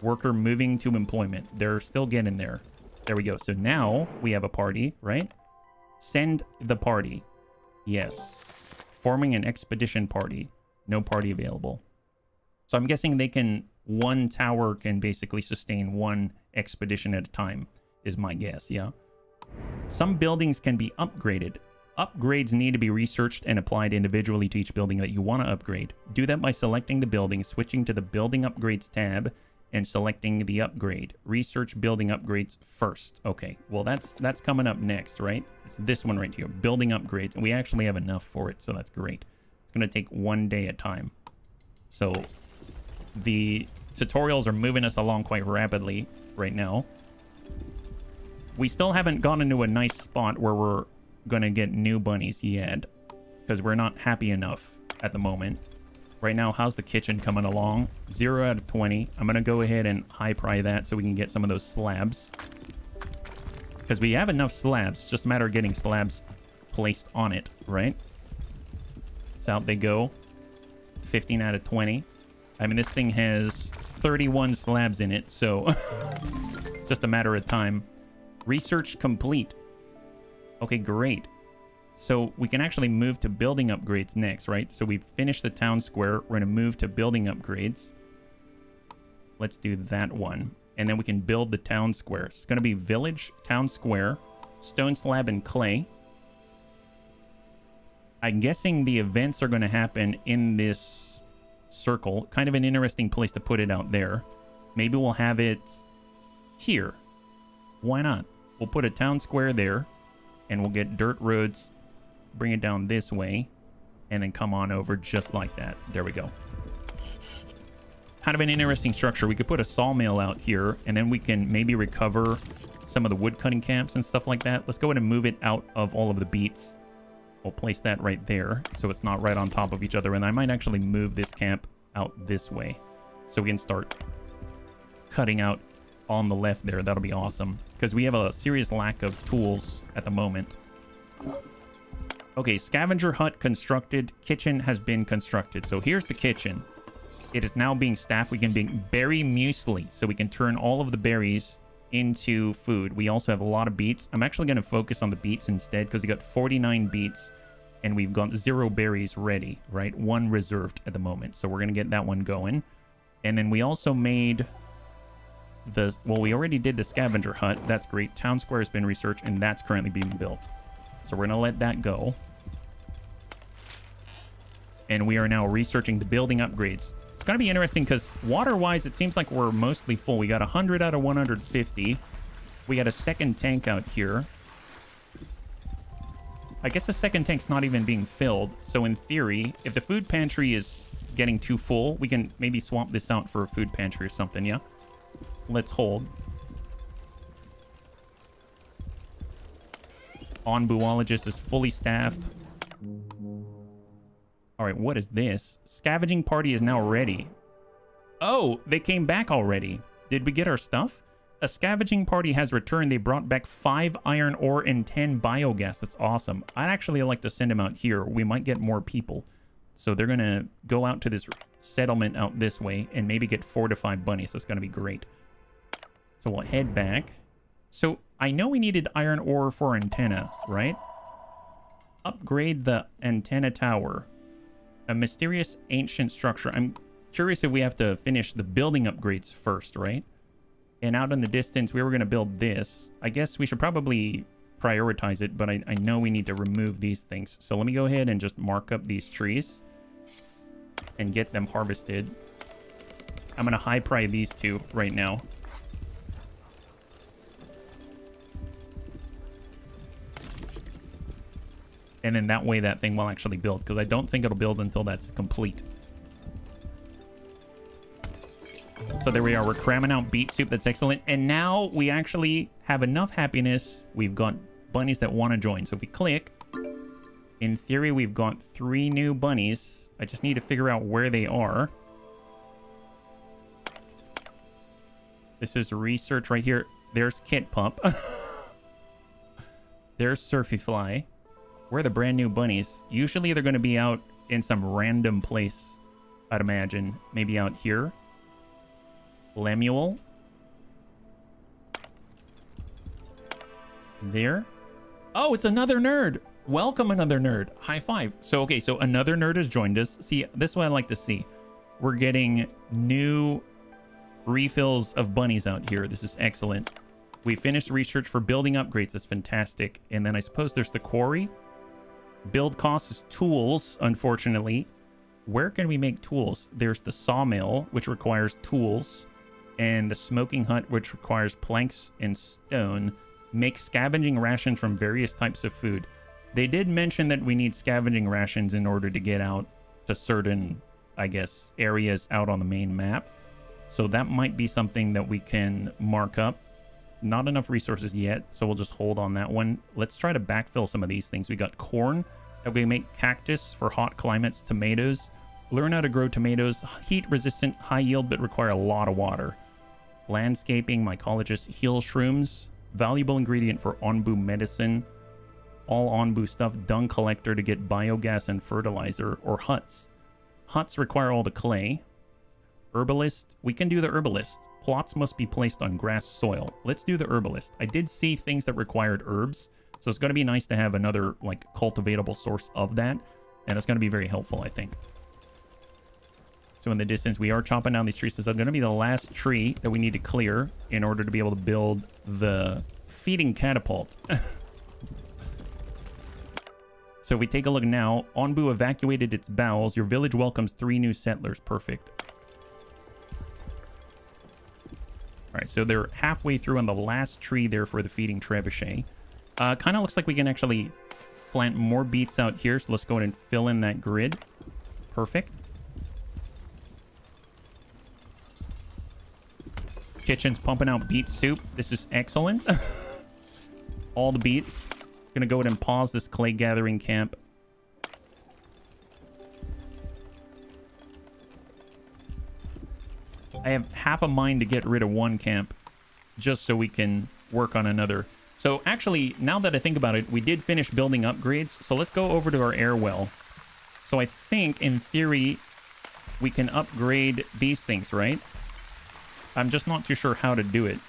worker moving to employment. They're still getting there. There we go. So now we have a party, right? Send the party. Yes. Forming an expedition party. No party available. So I'm guessing they can... One tower can basically sustain one expedition at a time, is my guess, yeah? Some buildings can be upgraded. Upgrades need to be researched and applied individually to each building that you want to upgrade. Do that by selecting the building, switching to the Building Upgrades tab, and selecting the upgrade. Research building upgrades first. Okay, well that's coming up next, right? It's this one right here, building upgrades, and we actually have enough for it, so that's great. It's going to take 1 day at a time. So the tutorials are moving us along quite rapidly right now. We still haven't gotten into a nice spot where we're going to get new bunnies yet, because we're not happy enough at the moment. Right now, how's the kitchen coming along? 0 out of 20. I'm going to go ahead and high pry that so we can get some of those slabs. Because we have enough slabs. Just a matter of getting slabs placed on it, right? So out they go. 15 out of 20. I mean, this thing has 31 slabs in it, so it's just a matter of time. Research complete. Okay, great. So we can actually move to building upgrades next, right? So we've finished the town square. We're going to move to building upgrades. Let's do that one. And then we can build the town square. It's going to be village, town square, stone slab, and clay. I'm guessing the events are going to happen in this circle. Kind of an interesting place to put it out there. Maybe we'll have it here. Why not? We'll put a town square there, and we'll get dirt roads, bring it down this way, and then come on over just like that. There we go. Kind of an interesting structure. We could put a sawmill out here, and then we can maybe recover some of the wood cutting camps and stuff like that. Let's go ahead and move it out of all of the beets. We'll place that right there so it's not right on top of each other. And I might actually move this camp out this way so we can start cutting out on the left there. That'll be awesome because we have a serious lack of tools at the moment. Okay, scavenger hut constructed. Kitchen has been constructed. So here's the kitchen. It is now being staffed. We can make berry muesli, so we can turn all of the berries into food. We also have a lot of beets. I'm actually going to focus on the beets instead because we got 49 beets and we've got 0 berries ready, right? 1 reserved at the moment. So we're going to get that one going. And then we also made the, well, we already did the scavenger hut. That's great. Town square has been researched and that's currently being built. So we're going to let that go. And we are now researching the building upgrades. It's going to be interesting because water-wise, it seems like we're mostly full. We got 100 out of 150. We got a second tank out here. I guess the second tank's not even being filled. So in theory, if the food pantry is getting too full, we can maybe swap this out for a food pantry or something, yeah? Let's hold. Onbuologist is fully staffed. All right, what is this? Scavenging party is now ready. Oh, they came back already. Did we get our stuff? A scavenging party has returned. They brought back 5 iron ore and 10 biogas. That's awesome. I'd actually like to send them out here. We might get more people. So they're going to go out to this settlement out this way and maybe get 4 to 5 bunnies. That's going to be great. So we'll head back. So I know we needed iron ore for antenna, right? Upgrade the antenna tower. A mysterious ancient structure. I'm curious if we have to finish the building upgrades first, right? And out in the distance, we were going to build this. I guess we should probably prioritize it, but I know we need to remove these things. So let me go ahead and just mark up these trees and get them harvested. I'm going to high pry these 2 right now. And then that way that thing will actually build, because I don't think it'll build until that's complete. So there we are. We're cramming out beet soup. That's excellent. And now we actually have enough happiness. We've got bunnies that want to join. So if we click, in theory, we've got 3 new bunnies. I just need to figure out where they are. This is research right here. There's Kit Pup. There's Surfy Fly. Where are the brand new bunnies? Usually they're going to be out in some random place, I'd imagine. Maybe out here. Lemuel. There. Oh, it's another nerd. Welcome, another nerd. High five. So, okay, so another nerd has joined us. See, this is what I like to see. We're getting new refills of bunnies out here. This is excellent. We finished research for building upgrades. That's fantastic. And then I suppose there's the quarry. Build cost is tools, unfortunately. Where can we make tools? There's the sawmill, which requires tools, and the smoking hut, which requires planks and stone. Make scavenging rations from various types of food. They did mention that we need scavenging rations in order to get out to certain, I guess, areas out on the main map. So that might be something that we can mark up. Not enough resources yet, so we'll just hold on that one. Let's try to backfill some of these things. We got corn that we make cactus for hot climates, tomatoes. Learn how to grow tomatoes, heat resistant, high yield, but require a lot of water. Landscaping, mycologist, heal shrooms, valuable ingredient for onbu medicine. All onbu stuff, dung collector to get biogas and fertilizer, or huts. Huts require all the clay. Herbalist, we can do the herbalist. Plots must be placed on grass soil. Let's do the herbalist. I did see things that required herbs, so it's going to be nice to have another like cultivatable source of that, and it's going to be very helpful, I think. So in the distance, we are chopping down these trees. This is going to be the last tree that we need to clear in order to be able to build the feeding catapult. So if we take a look now, Onbu evacuated its bowels. Your village welcomes 3 new settlers. Perfect. All right, so they're halfway through on the last tree there for the feeding trebuchet. Kind of looks like we can actually plant more beets out here. So let's go ahead and fill in that grid. Perfect. Kitchen's pumping out beet soup. This is excellent. All the beets. Gonna go ahead and pause this clay gathering camp. I have half a mind to get rid of one camp just so we can work on another. So actually, now that I think about it, we did finish building upgrades. So let's go over to our air well. So I think, in theory, we can upgrade these things, right? I'm just not too sure how to do it.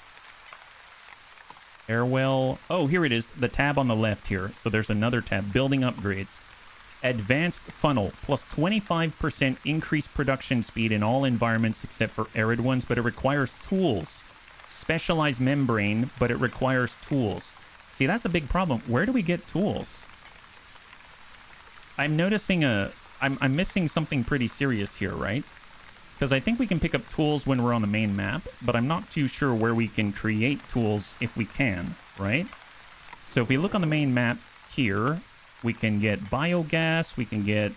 Air well. Oh, here it is. The tab on the left here. So there's another tab. Building upgrades. Advanced funnel. Plus 25% increased production speed in all environments except for arid ones, but it requires tools. Specialized membrane, but it requires tools. See, that's the big problem. Where do we get tools? I'm noticing I'm missing something pretty serious here, right? Because I think we can pick up tools when we're on the main map, but I'm not too sure where we can create tools if we can, right? So if we look on the main map here, we can get biogas, we can get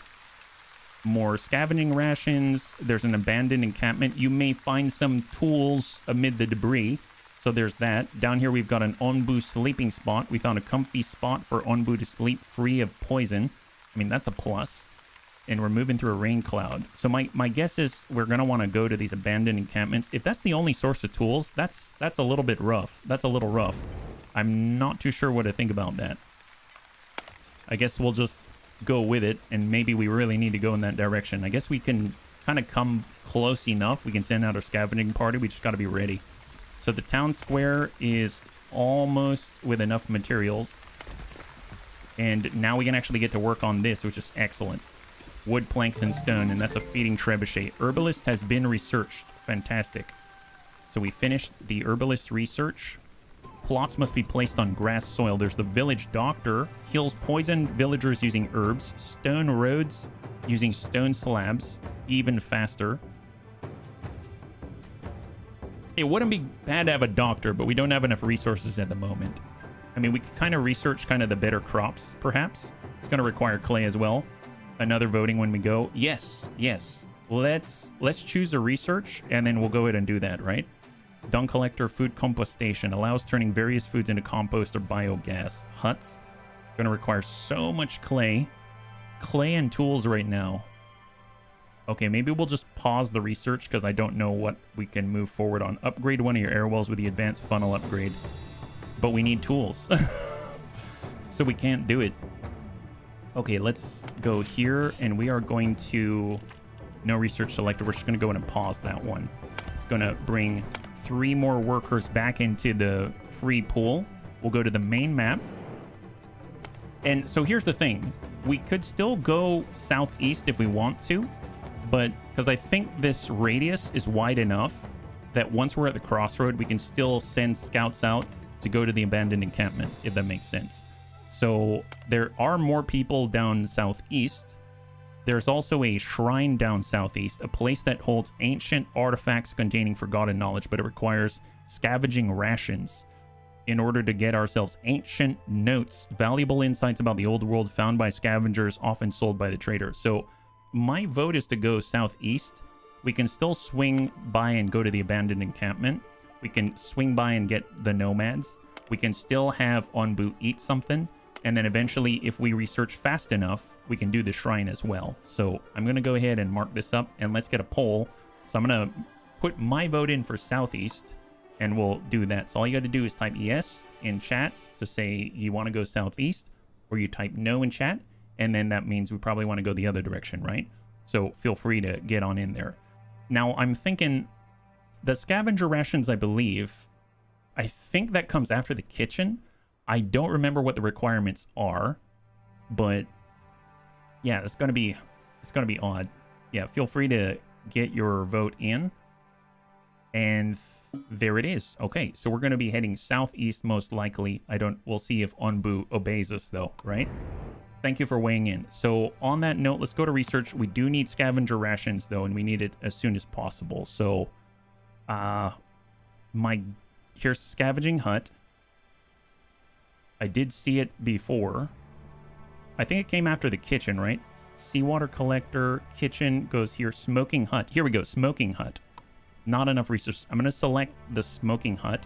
more scavenging rations. There's an abandoned encampment. You may find some tools amid the debris. So there's that. Down here we've got an Onbu sleeping spot. We found a comfy spot for Onbu to sleep free of poison. I mean, that's a plus. And we're moving through a rain cloud. So my guess is we're going to want to go to these abandoned encampments. If that's the only source of tools, that's a little bit rough. That's a little rough. I'm not too sure what to think about that. I guess we'll just go with it, and maybe we really need to go in that direction. I guess we can kind of come close enough. We can send out our scavenging party. We just got to be ready. So the town square is almost with enough materials. And now we can actually get to work on this, which is excellent. Wood, planks, and stone, and that's a feeding trebuchet. Herbalist has been researched. Fantastic. So we finished the herbalist research. Plots must be placed on grass soil. There's the village doctor. Heals poisoned villagers using herbs. Stone roads using stone slabs. Even faster. It wouldn't be bad to have a doctor, but we don't have enough resources at the moment. I mean, we could kind of research kind of the better crops, perhaps. It's going to require clay as well. Another voting when we go. Yes, yes. Let's choose a research, and then we'll go ahead and do that, right? Dung collector, food compostation. Allows turning various foods into compost or biogas. Huts. Going to require so much clay. Clay and tools right now. Okay, maybe we'll just pause the research because I don't know what we can move forward on. Upgrade one of your air wells with the advanced funnel upgrade. But we need tools. So we can't do it. Okay, let's go here, and we are going to... No research selected. We're just going to go in and pause that one. It's going to bring 3 more workers back into the free pool. We'll go to the main map. And so here's the thing. We could still go southeast if we want to, but because I think this radius is wide enough that once we're at the crossroad, we can still send scouts out to go to the abandoned encampment, if that makes sense. So there are more people down southeast. There's also a shrine down southeast, a place that holds ancient artifacts containing forgotten knowledge, but it requires scavenging rations in order to get ourselves ancient notes, valuable insights about the old world found by scavengers, often sold by the trader. So my vote is to go southeast. We can still swing by and go to the abandoned encampment. We can swing by and get the nomads. We can still have Onbu eat something. And then eventually, if we research fast enough, we can do the shrine as well. So I'm going to go ahead and mark this up, and let's get a poll. So I'm going to put my vote in for southeast, and we'll do that. So all you got to do is type yes in chat to say you want to go southeast, or you type no in chat, and then that means we probably want to go the other direction, right? So feel free to get on in there. Now, I'm thinking the scavenger rations, I think that comes after the kitchen. I don't remember what the requirements are, but yeah, it's gonna be odd. Yeah, feel free to get your vote in. And there it is. Okay, so we're going to be heading southeast most likely. We'll see if Onbu obeys us though, right? Thank you for weighing in. So on that note, let's go to research. We do need scavenger rations though, and we need it as soon as possible. So, here's scavenging hut. I did see it before. I think it came after the kitchen, right? Seawater collector, kitchen goes here. Smoking hut. Here we go. Smoking hut. Not enough resources. I'm going to select the smoking hut.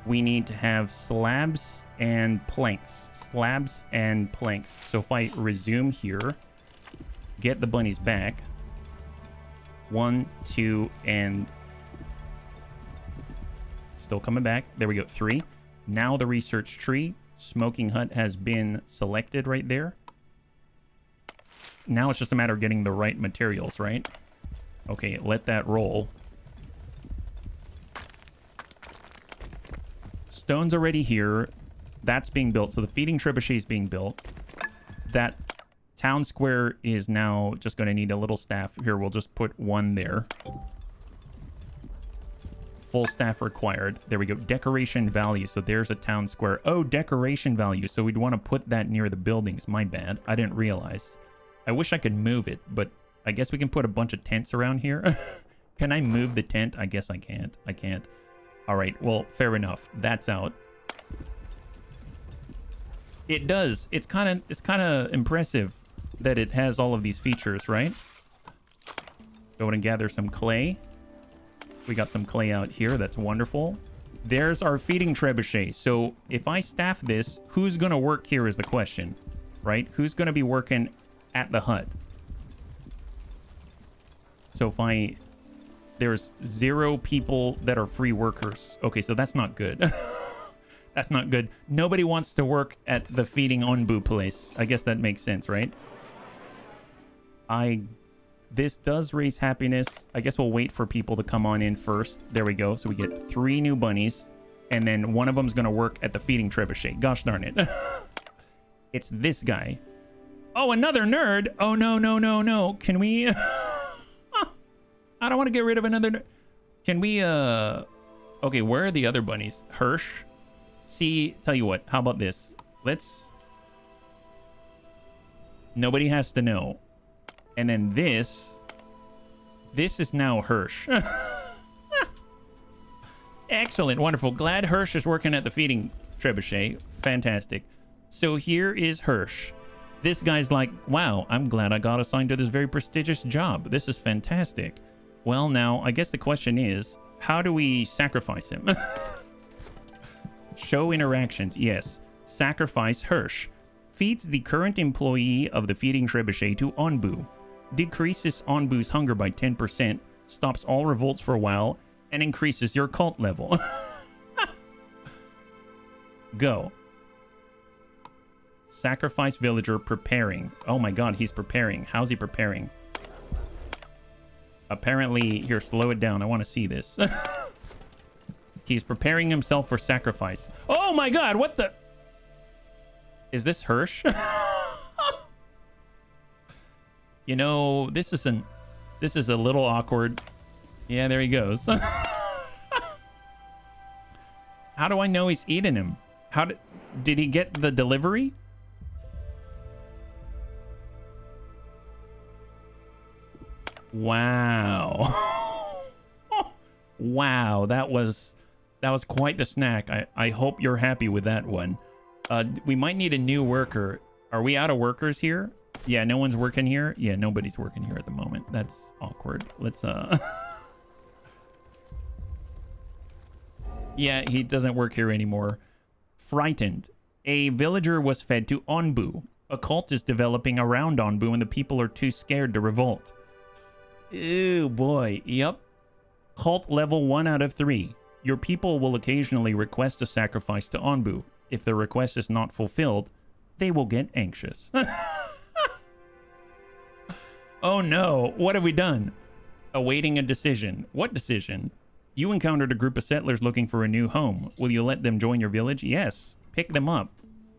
We need to have slabs and planks. Slabs and planks. So if I resume here, get the bunnies back. 1, 2, and still coming back. There we go. 3. Now the research tree. Smoking hut has been selected right there. Now it's just a matter of getting the right materials, right? Okay, let that roll. Stone's already here. That's being built. So the feeding trebuchet is being built. That town square is now just going to need a little staff. Here, we'll just put 1 there. Full staff required. There we go. Decoration value. So there's a town square. Oh, decoration value. So we'd want to put that near the buildings. My bad. I didn't realize. I wish I could move it, but I guess we can put a bunch of tents around here. Can I move the tent? I guess I can't. I can't. All right. Well, fair enough. That's out. It does. It's kind of impressive that it has all of these features, right? Go and gather some clay. We got some clay out here. That's wonderful. There's our feeding trebuchet. So if I staff this, who's going to work here is the question, right? Who's going to be working at the hut? So if there's 0 people that are free workers. Okay, so that's not good. That's not good. Nobody wants to work at the feeding Onbu place. I guess that makes sense, right? This does raise happiness. I guess we'll wait for people to come on in first. There we go. So we get 3 new bunnies. And then one of them's going to work at the feeding trebuchet. Gosh darn it. It's this guy. Oh, another nerd. Oh, no, no, no, no. Can we... I don't want to get rid of another nerd. Can we... Okay, where are the other bunnies? Hirsch? See, tell you what. How about this? Nobody has to know. And then this is now Hirsch. Excellent, wonderful. Glad Hirsch is working at the feeding trebuchet. Fantastic. So here is Hirsch. This guy's like, wow, I'm glad I got assigned to this very prestigious job. This is fantastic. Well, now, I guess the question is, how do we sacrifice him? Show interactions. Yes. Sacrifice Hirsch. Feeds the current employee of the feeding trebuchet to Onbu. Decreases Onbu's hunger by 10%, stops all revolts for a while, and increases your cult level. Go. Sacrifice villager preparing. Oh my god, he's preparing. How's he preparing? Apparently, here, slow it down. I want to see this. He's preparing himself for sacrifice. Oh my god, what the... Is this Hirsch? You know, this is a little awkward. Yeah, there he goes. How do I know he's eating him? Did he get the delivery? Wow. Wow, that was quite the snack. I hope you're happy with that one. We might need a new worker. Are we out of workers here? Yeah, no one's working here. Yeah, nobody's working here at the moment. That's awkward. Let's Yeah, he doesn't work here anymore. Frightened. A villager was fed to Onbu. A cult is developing around Onbu and the people are too scared to revolt. Ew, boy. Yep. Cult level 1 out of 3. Your people will occasionally request a sacrifice to Onbu. If the request is not fulfilled, they will get anxious. Oh no, what have we done? Awaiting a decision. What decision? You encountered a group of settlers looking for a new home. Will you let them join your village? Yes. Pick them up.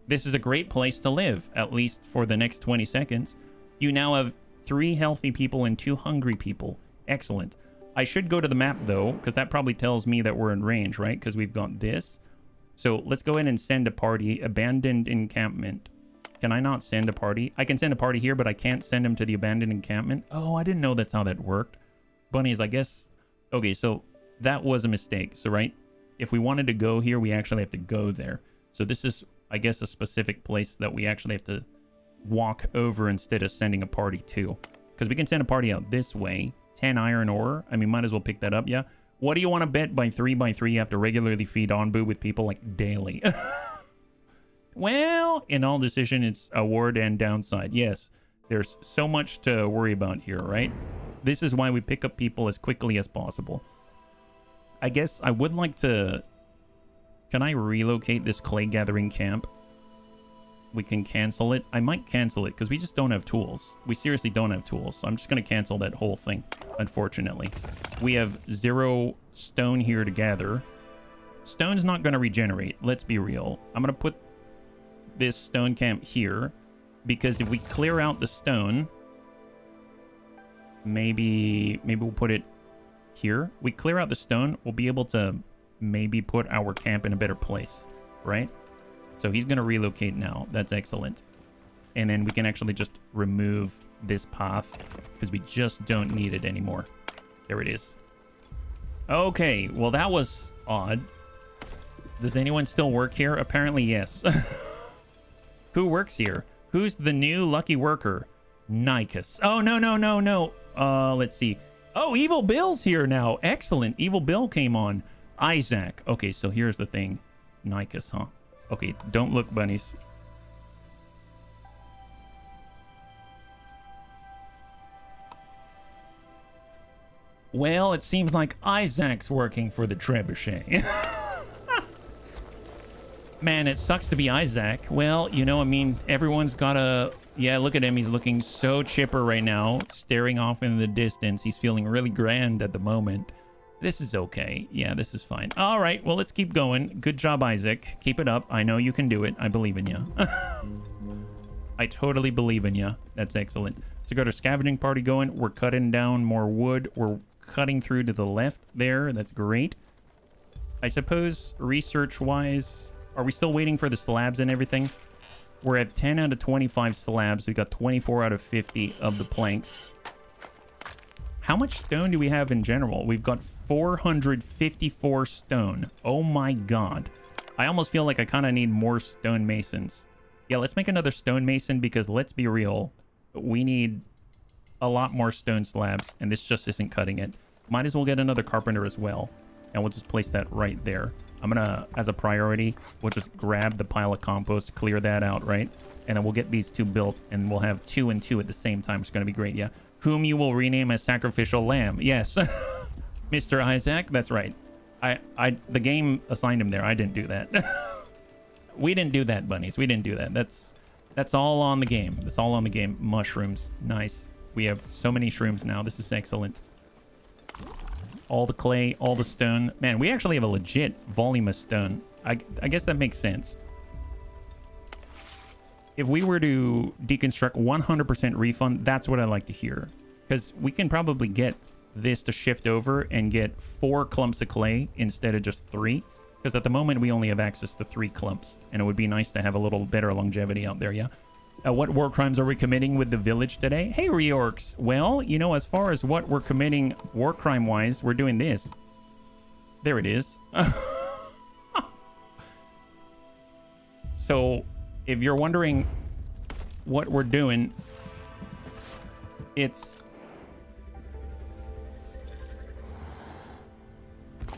This is a great place to live, at least for the next 20 seconds. You now have 3 healthy people and 2 hungry people. Excellent. I should go to the map, though, because that probably tells me that we're in range, right? Because we've got this. So let's go ahead and send a party. Abandoned encampment. Can I not send a party? I can send a party here, but I can't send them to the abandoned encampment. Oh, I didn't know that's how that worked. Bunnies, I guess. Okay, so that was a mistake. So, right, if we wanted to go here, we actually have to go there. So this is, I guess, a specific place that we actually have to walk over instead of sending a party to. Because we can send a party out this way. 10 iron ore. I mean, might as well pick that up, yeah? What do you want to bet by 3x3 you have to regularly feed Onbu with people like daily? Well, in all decision, it's award and downside. Yes, there's so much to worry about here, right? This is why we pick up people as quickly as possible. I guess I would like to... Can I relocate this clay gathering camp? We can cancel it. I might cancel it because we just don't have tools. We seriously don't have tools. So I'm just going to cancel that whole thing, unfortunately. We have 0 stone here to gather. Stone's not going to regenerate. Let's be real. I'm going to put this stone camp here because if we clear out the stone, maybe we'll put it here. We clear out the stone, we'll be able to maybe put our camp in a better place, right? So he's going to relocate now. That's excellent. And then we can actually just remove this path because we just don't need it anymore. There it is. Okay, well, that was odd. Does anyone still work here? Apparently, yes. Who works here? Who's the new lucky worker? Nikes. Oh, no. Let's see. Oh, Evil Bill's here now. Excellent. Evil Bill came on. Isaac. Okay, so here's the thing. Nikes, huh? Okay, don't look, bunnies. Well, it seems like Isaac's working for the trebuchet. Man, it sucks to be Isaac. Well, you know, I mean, everyone's got a... Yeah, look at him. He's looking so chipper right now, staring off in the distance. He's feeling really grand at the moment. This is okay. Yeah, this is fine. All right, well, let's keep going. Good job, Isaac. Keep it up. I know you can do it. I believe in you. I totally believe in you. That's excellent. So got our scavenging party going. We're cutting down more wood. We're cutting through to the left there. That's great. I suppose research-wise, are we still waiting for the slabs and everything? We're at 10 out of 25 slabs. We got 24 out of 50 of the planks. How much stone do we have in general? We've got 454 stone. Oh my god. I almost feel like I kind of need more stone masons. Yeah, let's make another stone mason because let's be real. We need a lot more stone slabs and this just isn't cutting it. Might as well get another carpenter as well. And we'll just place that right there. I'm gonna, as a priority, we'll just grab the pile of compost, clear that out, right? And then we'll get these 2 built and we'll have 2 and 2 at the same time. It's gonna be great, yeah. Whom you will rename as sacrificial lamb. Yes. Mr. Isaac, that's right. The game assigned him there. I didn't do that. We didn't do that, bunnies. We didn't do that. That's all on the game. That's all on the game. Mushrooms. Nice. We have so many shrooms now. This is excellent. All the clay, all the stone. Man, we actually have a legit volume of stone. I guess that makes sense. If we were to deconstruct 100% refund, that's what I like to hear. Because we can probably get this to shift over and get 4 clumps of clay instead of just 3. Because at the moment, we only have access to 3 clumps. And it would be nice to have a little better longevity out there, yeah? What war crimes are we committing with the village today? Hey, Reorcs. Well, you know, as far as what we're committing war crime-wise, we're doing this. There it is. So, if you're wondering what we're doing, it's...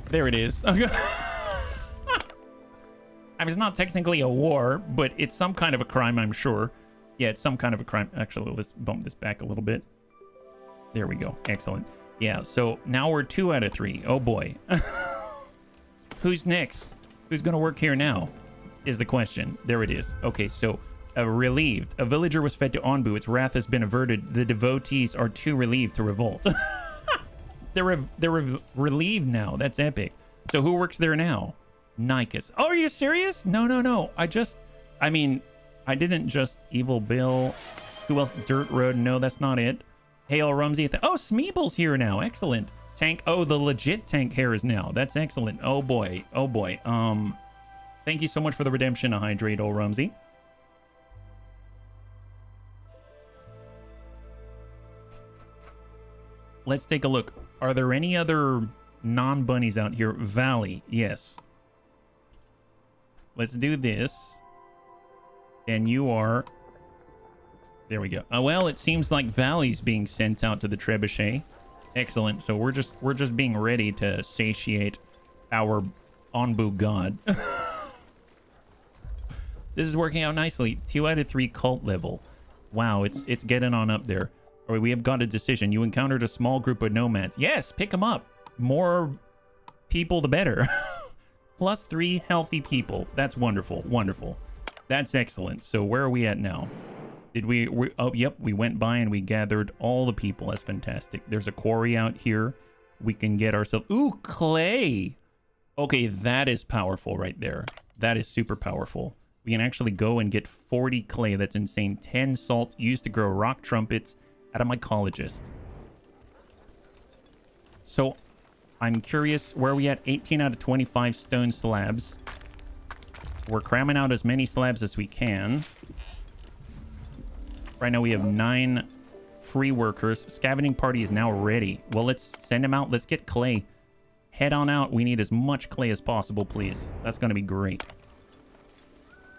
There it is. I mean, it's not technically a war, but it's some kind of a crime, I'm sure. Yeah, it's some kind of a crime. Actually, let's bump this back a little bit. There we go. Excellent. Yeah, so now we're 2 out of 3. Oh, boy. Who's next? Who's going to work here now? Is the question. There it is. Okay, so relieved. A villager was fed to Onbu. Its wrath has been averted. The devotees are too relieved to revolt. They're relieved now. That's epic. So who works there now? Nikes. Oh, are you serious? No. I didn't just Evil Bill. Who else? Dirt Road. No, that's not it. Hail Rumsey. Oh, Smeeble's here now. Excellent. Tank. Oh, the legit tank hair is now. That's excellent. Oh boy. Oh boy. Thank you so much for the redemption, Hydrate, old Rumsey. Let's take a look. Are there any other non-bunnies out here? Valley. Yes. Let's do this. And you are... There we go. Well, it seems like Valley's being sent out to the trebuchet. Excellent. So we're just being ready to satiate our Onbu god. This is working out nicely. 2 out of 3 cult level. Wow, it's getting on up there. All right, we have got a decision. You encountered a small group of nomads. Yes, pick them up. More people, the better. Plus 3 healthy people. That's wonderful. Wonderful. That's excellent. So where are we at now? Did we oh, yep, we went by and we gathered all the people. That's fantastic. There's a quarry out here. We can get ourselves... Ooh, clay! Okay, that is powerful right there. That is super powerful. We can actually go and get 40 clay. That's insane. 10 salt used to grow rock trumpets at a mycologist. So, I'm curious, where are we at? 18 out of 25 stone slabs. We're cramming out as many slabs as we can. Right now we have 9 free workers. Scavenging party is now ready. Well, let's send them out. Let's get clay. Head on out. We need as much clay as possible, please. That's going to be great.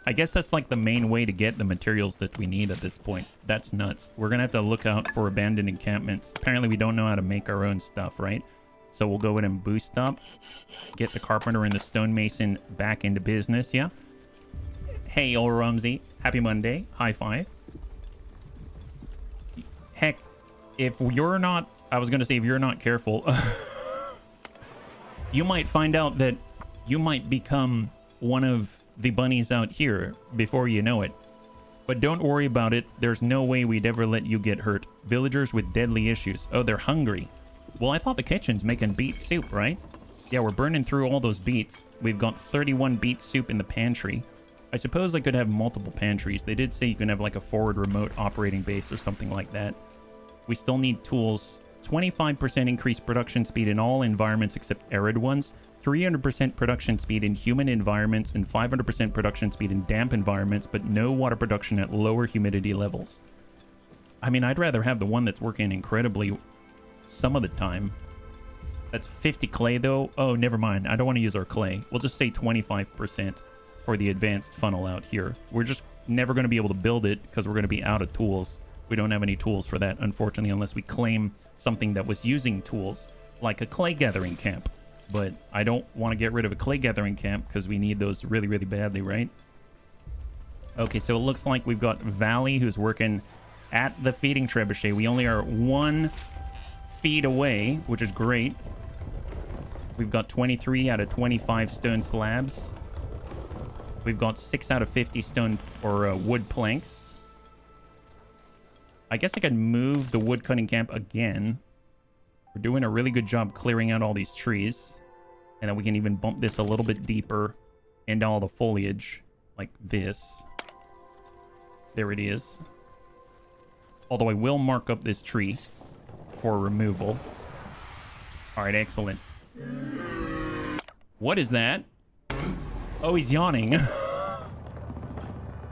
I guess that's like the main way to get the materials that we need at this point. That's nuts. We're going to have to look out for abandoned encampments. Apparently we don't know how to make our own stuff, right? So we'll go ahead and boost up. Get the carpenter and the stonemason back into business, yeah? Hey, old Rumsey. Happy Monday. High five. Heck, if you're not... I was going to say, if you're not careful, you might find out that you might become one of the bunnies out here before you know it. But don't worry about it. There's no way we'd ever let you get hurt. Villagers with deadly issues. Oh, they're hungry. Well, I thought the kitchen's making beet soup, right? Yeah, we're burning through all those beets. We've got 31 beet soup in the pantry. I suppose I could have multiple pantries. They did say you can have like a forward remote operating base or something like that. We still need tools. 25% increased production speed in all environments except arid ones. 300% production speed in humid environments and 500% production speed in damp environments, but no water production at lower humidity levels. I mean, I'd rather have the one that's working incredibly some of the time. That's 50 clay though. Oh, never mind. I don't want to use our clay. We'll just say 25% for the advanced funnel out here. We're just never going to be able to build it because we're going to be out of tools. We don't have any tools for that, unfortunately, unless we claim something that was using tools, like a clay gathering camp. But I don't want to get rid of a clay gathering camp because we need those really, really badly, right? Okay, so it looks like we've got Valley who's working at the feeding trebuchet. We only are 1 feed away, which is great. We've got 23 out of 25 stone slabs. We've got 6 out of 50 stone or wood planks. I guess I could move the wood cutting camp again. We're doing a really good job clearing out all these trees. And then we can even bump this a little bit deeper into all the foliage like this. There it is. Although I will mark up this tree for removal. All right, excellent. What is that? Oh, he's yawning.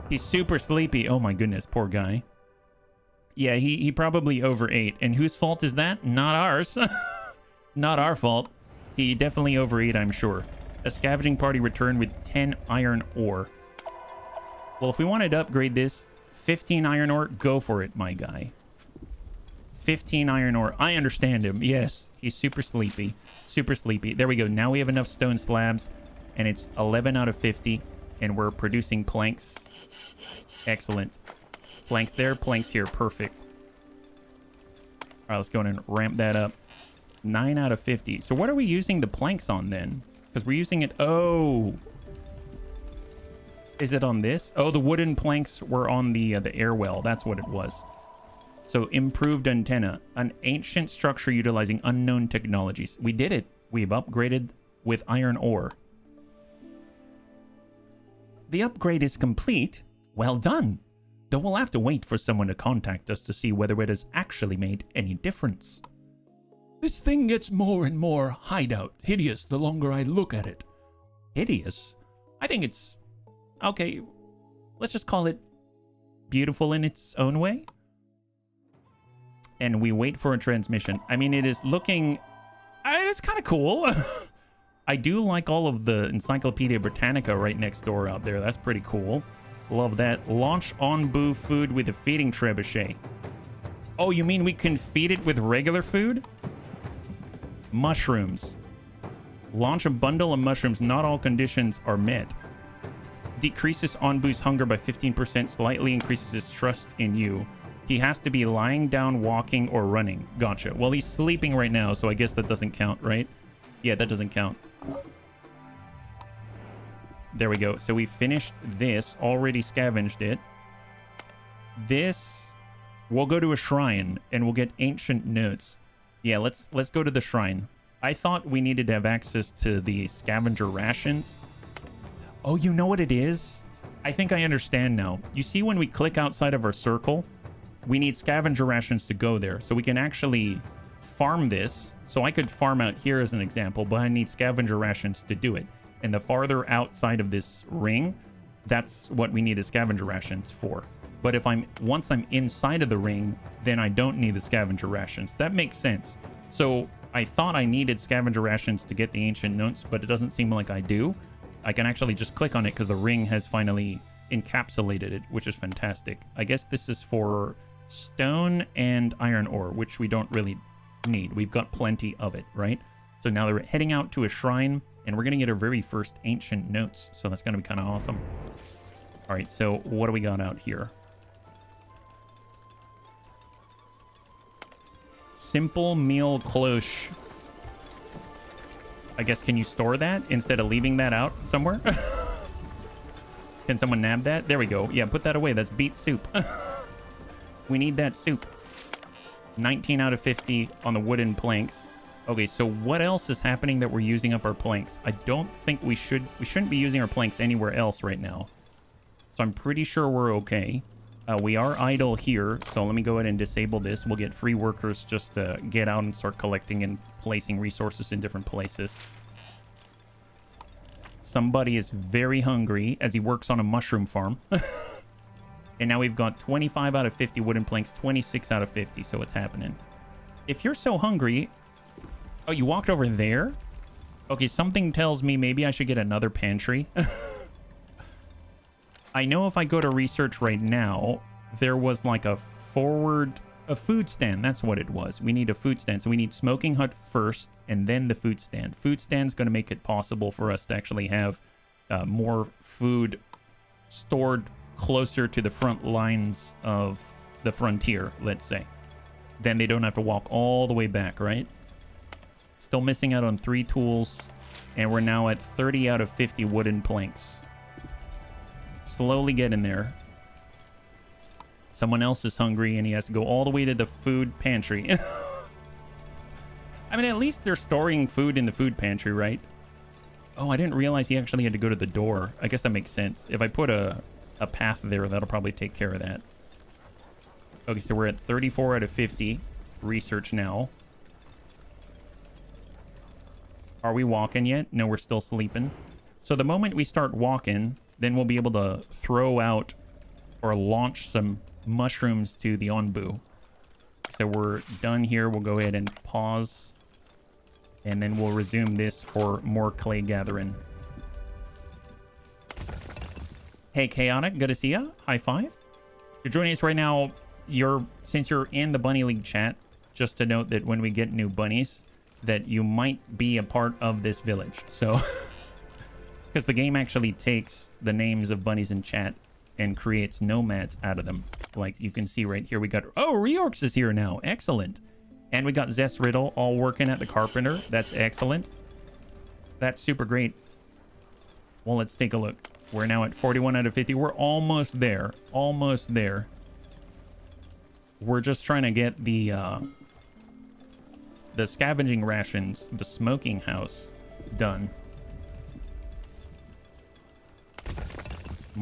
He's super sleepy. Oh my goodness, poor guy. Yeah, he probably overate. And whose fault is that? Not ours. Not our fault. He definitely overate, I'm sure. A scavenging party returned with 10 iron ore. Well, if we wanted to upgrade this, 15 iron ore, go for it, my guy. 15 iron ore. I understand him. Yes, he's super sleepy. Super sleepy. There we go. Now we have enough stone slabs. And it's 11 out of 50. And we're producing planks. Excellent. Planks there, planks here. Perfect. All right, let's go and ramp that up. 9 out of 50. So what are we using the planks on then? Because we're using it... Oh. Is it on this? Oh, the wooden planks were on the air well. That's what it was. So improved antenna. An ancient structure utilizing unknown technologies. We did it. We've upgraded with iron ore. The upgrade is complete. Well done. Though we'll have to wait for someone to contact us to see whether it has actually made any difference. This thing gets more and more hideous the longer I look at it. Hideous? I think it's... okay, let's just call it beautiful in its own way. And we wait for a transmission. I mean, it is looking... it's kind of cool. I do like all of the Encyclopedia Britannica right next door out there. That's pretty cool. Love that. Launch Onbu food with a feeding trebuchet. Oh, you mean we can feed it with regular food? Mushrooms. Launch a bundle of mushrooms. Not all conditions are met. Decreases Onbu's hunger by 15%. Slightly increases his trust in you. He has to be lying down, walking, or running. Gotcha. Well, he's sleeping right now, so I guess that doesn't count, right? Yeah, that doesn't count. There we go. So we finished this. Already scavenged it. This... we'll go to a shrine, and we'll get ancient notes. Yeah, let's go to the shrine. I thought we needed to have access to the scavenger rations. Oh, you know what it is? I think I understand now. You see when we click outside of our circle, we need scavenger rations to go there. So we can actually farm this. So I could farm out here as an example, but I need scavenger rations to do it. And the farther outside of this ring, that's what we need the scavenger rations for. But if once I'm inside of the ring, then I don't need the scavenger rations. That makes sense. So I thought I needed scavenger rations to get the ancient notes, but it doesn't seem like I do. I can actually just click on it because the ring has finally encapsulated it, which is fantastic. I guess this is for stone and iron ore, which we don't really need. We've got plenty of it, right? So now they're heading out to a shrine, and we're going to get our very first ancient notes. So that's going to be kind of awesome. All right, so what do we got out here? Simple meal cloche. I guess, can you store that instead of leaving that out somewhere? Can someone nab that? There we go. Yeah, put that away. That's beet soup. We need that soup. 19 out of 50 on the wooden planks. Okay, so what else is happening that we're using up our planks? I don't think we shouldn't be using our planks anywhere else right now. So I'm pretty sure we're okay. We are idle here, so let me go ahead and disable this. We'll get free workers just to get out and start collecting and placing resources in different places. Somebody is very hungry as he works on a mushroom farm. And now we've got 25 out of 50 wooden planks, 26 out of 50, so it's happening. If you're so hungry... Oh, you walked over there? Okay, something tells me maybe I should get another pantry. I know if I go to research right now, there was like a food stand. That's what it was. We need a food stand. So we need smoking hut first and then the food stand. Food stand's going to make it possible for us to actually have more food stored closer to the front lines of the frontier, let's say. Then they don't have to walk all the way back, right? Still missing out on 3 tools, and we're now at 30 out of 50 wooden planks. Slowly getting there. Someone else is hungry and he has to go all the way to the food pantry. I mean, at least they're storing food in the food pantry, right? Oh, I didn't realize he actually had to go to the door. I guess that makes sense. If I put a path there, that'll probably take care of that. Okay, so we're at 34 out of 50. Research now. Are we walking yet? No, we're still sleeping. So the moment we start walking... then we'll be able to throw out or launch some mushrooms to the Onbu. So we're done here. We'll go ahead and pause. And then we'll resume this for more clay gathering. Hey, Chaotic. Good to see ya. High five. You're joining us right now. Since you're in the Bunny League chat, just to note that when we get new bunnies, that you might be a part of this village. So... because the game actually takes the names of bunnies in chat and creates nomads out of them. Like you can see right here, we got... oh, Reorx is here now. Excellent. And we got Zess Riddle all working at the carpenter. That's excellent. That's super great. Well, let's take a look. We're now at 41 out of 50. We're almost there. Almost there. We're just trying to get the scavenging rations, the smoking house done.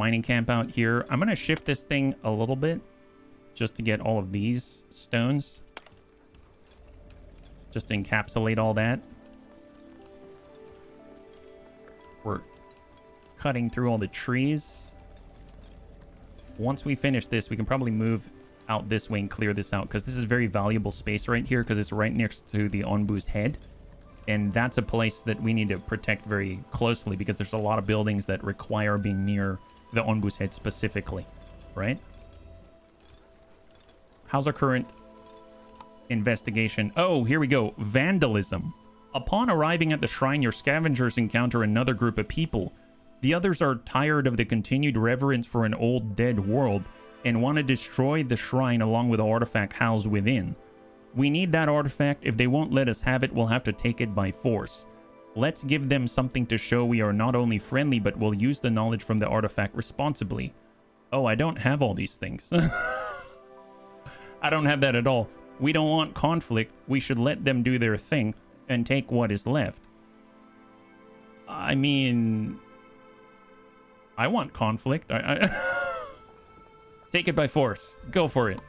mining camp out here. I'm going to shift this thing a little bit just to get all of these stones. Just to encapsulate all that. We're cutting through all the trees. Once we finish this, we can probably move out this way and clear this out, because this is very valuable space right here, because it's right next to the Onbu's head. And that's a place that we need to protect very closely, because there's a lot of buildings that require being near the Onbu's head specifically, right? How's our current investigation? Oh, here we go. Vandalism. Upon arriving at the shrine, your scavengers encounter another group of people. The others are tired of the continued reverence for an old dead world and want to destroy the shrine along with the artifact housed within. We need that artifact. If they won't let us have it, we'll have to take it by force. Let's give them something to show we are not only friendly, but will use the knowledge from the artifact responsibly. Oh, I don't have all these things. I don't have that at all. We don't want conflict. We should let them do their thing and take what is left. I mean, I want conflict. Take it by force. Go for it.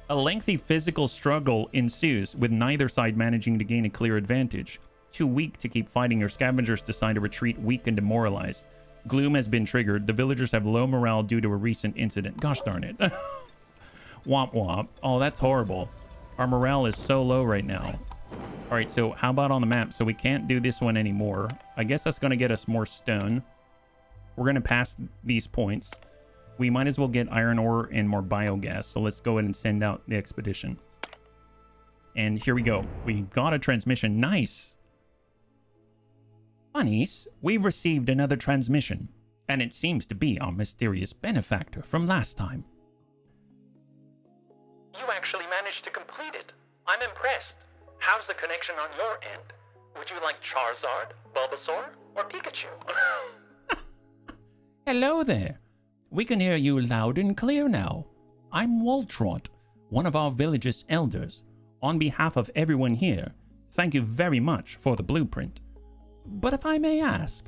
A lengthy physical struggle ensues, with neither side managing to gain a clear advantage. Too weak to keep fighting, your scavengers decide to retreat, weak and demoralized. Gloom has been triggered. The villagers have low morale due to a recent incident. Gosh darn it. Womp womp. Oh, that's horrible. Our morale is so low right now. All right, so how about on the map? So we can't do this one anymore. I guess that's going to get us more stone. We're going to pass these points. We might as well get iron ore and more biogas. So let's go ahead and send out the expedition. And here we go. We got a transmission. Nice. Bunnies, we've received another transmission. And it seems to be our mysterious benefactor from last time. You actually managed to complete it. I'm impressed. How's the connection on your end? Would you like Charizard, Bulbasaur, or Pikachu? Hello there. We can hear you loud and clear now. I'm Waltrot, one of our village's elders. On behalf of everyone here, thank you very much for the blueprint. But if I may ask,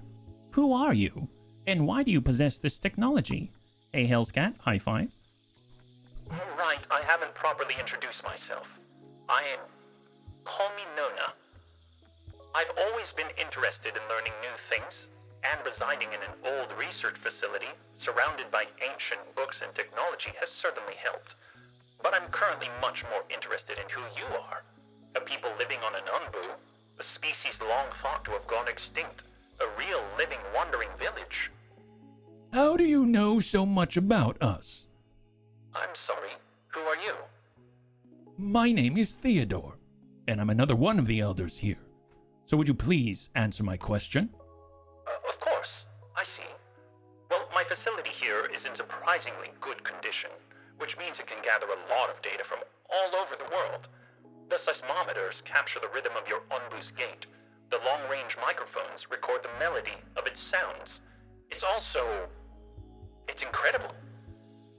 who are you? And why do you possess this technology? Hey, Hellscat, high five. Right, I haven't properly introduced myself. Call me Nona. I've always been interested in learning new things, and residing in an old research facility surrounded by ancient books and technology has certainly helped. But I'm currently much more interested in who you are. A people living on an Unbu, a species long thought to have gone extinct, a real living wandering village. How do you know so much about us? I'm sorry, who are you? My name is Theodore, and I'm another one of the elders here. So would you please answer my question? Of course, I see. Well, my facility here is in surprisingly good condition, which means it can gather a lot of data from all over the world. The seismometers capture the rhythm of your Onbu's gait. The long-range microphones record the melody of its sounds. It's incredible.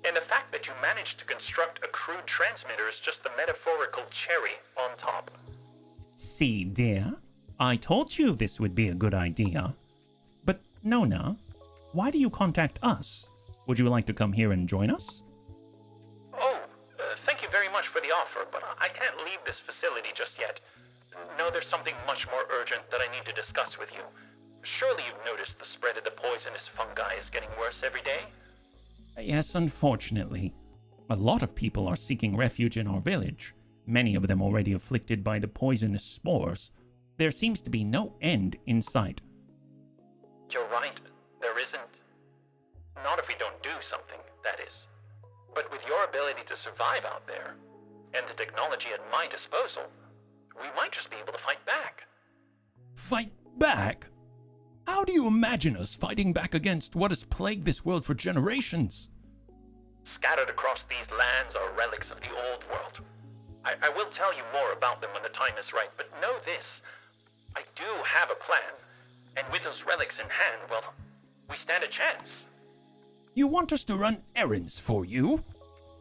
And the fact that you managed to construct a crude transmitter is just the metaphorical cherry on top. See, dear, I told you this would be a good idea. But Nona, why do you contact us? Would you like to come here and join us? Oh, thank you very much for the offer, but I can't leave this facility just yet. No, there's something much more urgent that I need to discuss with you. Surely you've noticed the spread of the poisonous fungi is getting worse every day? Yes, unfortunately. A lot of people are seeking refuge in our village, many of them already afflicted by the poisonous spores. There seems to be no end in sight. You're right, there isn't. Not if we don't do something, that is. But with your ability to survive out there, and the technology at my disposal, we might just be able to fight back. Fight back? How do you imagine us fighting back against what has plagued this world for generations? Scattered across these lands are relics of the old world. I will tell you more about them when the time is right, but know this. I do have a plan, and with those relics in hand, well, we stand a chance. You want us to run errands for you?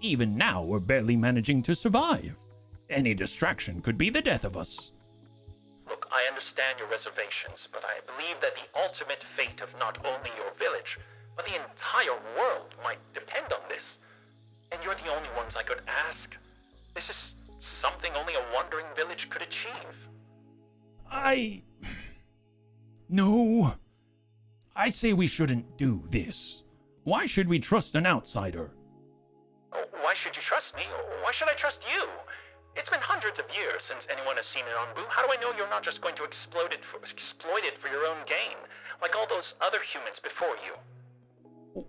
Even now, we're barely managing to survive. Any distraction could be the death of us. Look, I understand your reservations, but I believe that the ultimate fate of not only your village, but the entire world might depend on this. And you're the only ones I could ask. This is something only a wandering village could achieve. No. I say we shouldn't do this. Why should we trust an outsider? Oh, why should you trust me? Why should I trust you? It's been hundreds of years since anyone has seen an Onbu. How do I know you're not just going to exploit it for your own gain, like all those other humans before you?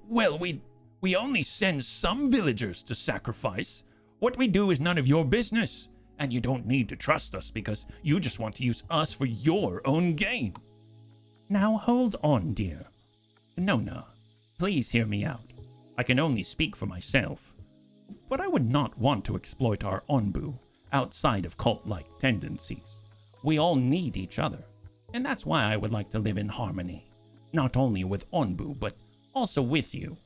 Well, we only send some villagers to sacrifice. What we do is none of your business. And you don't need to trust us because you just want to use us for your own gain. Now hold on, dear. Nona, please hear me out. I can only speak for myself. But I would not want to exploit our Onbu outside of cult-like tendencies. We all need each other. And that's why I would like to live in harmony. Not only with Onbu, but also with you.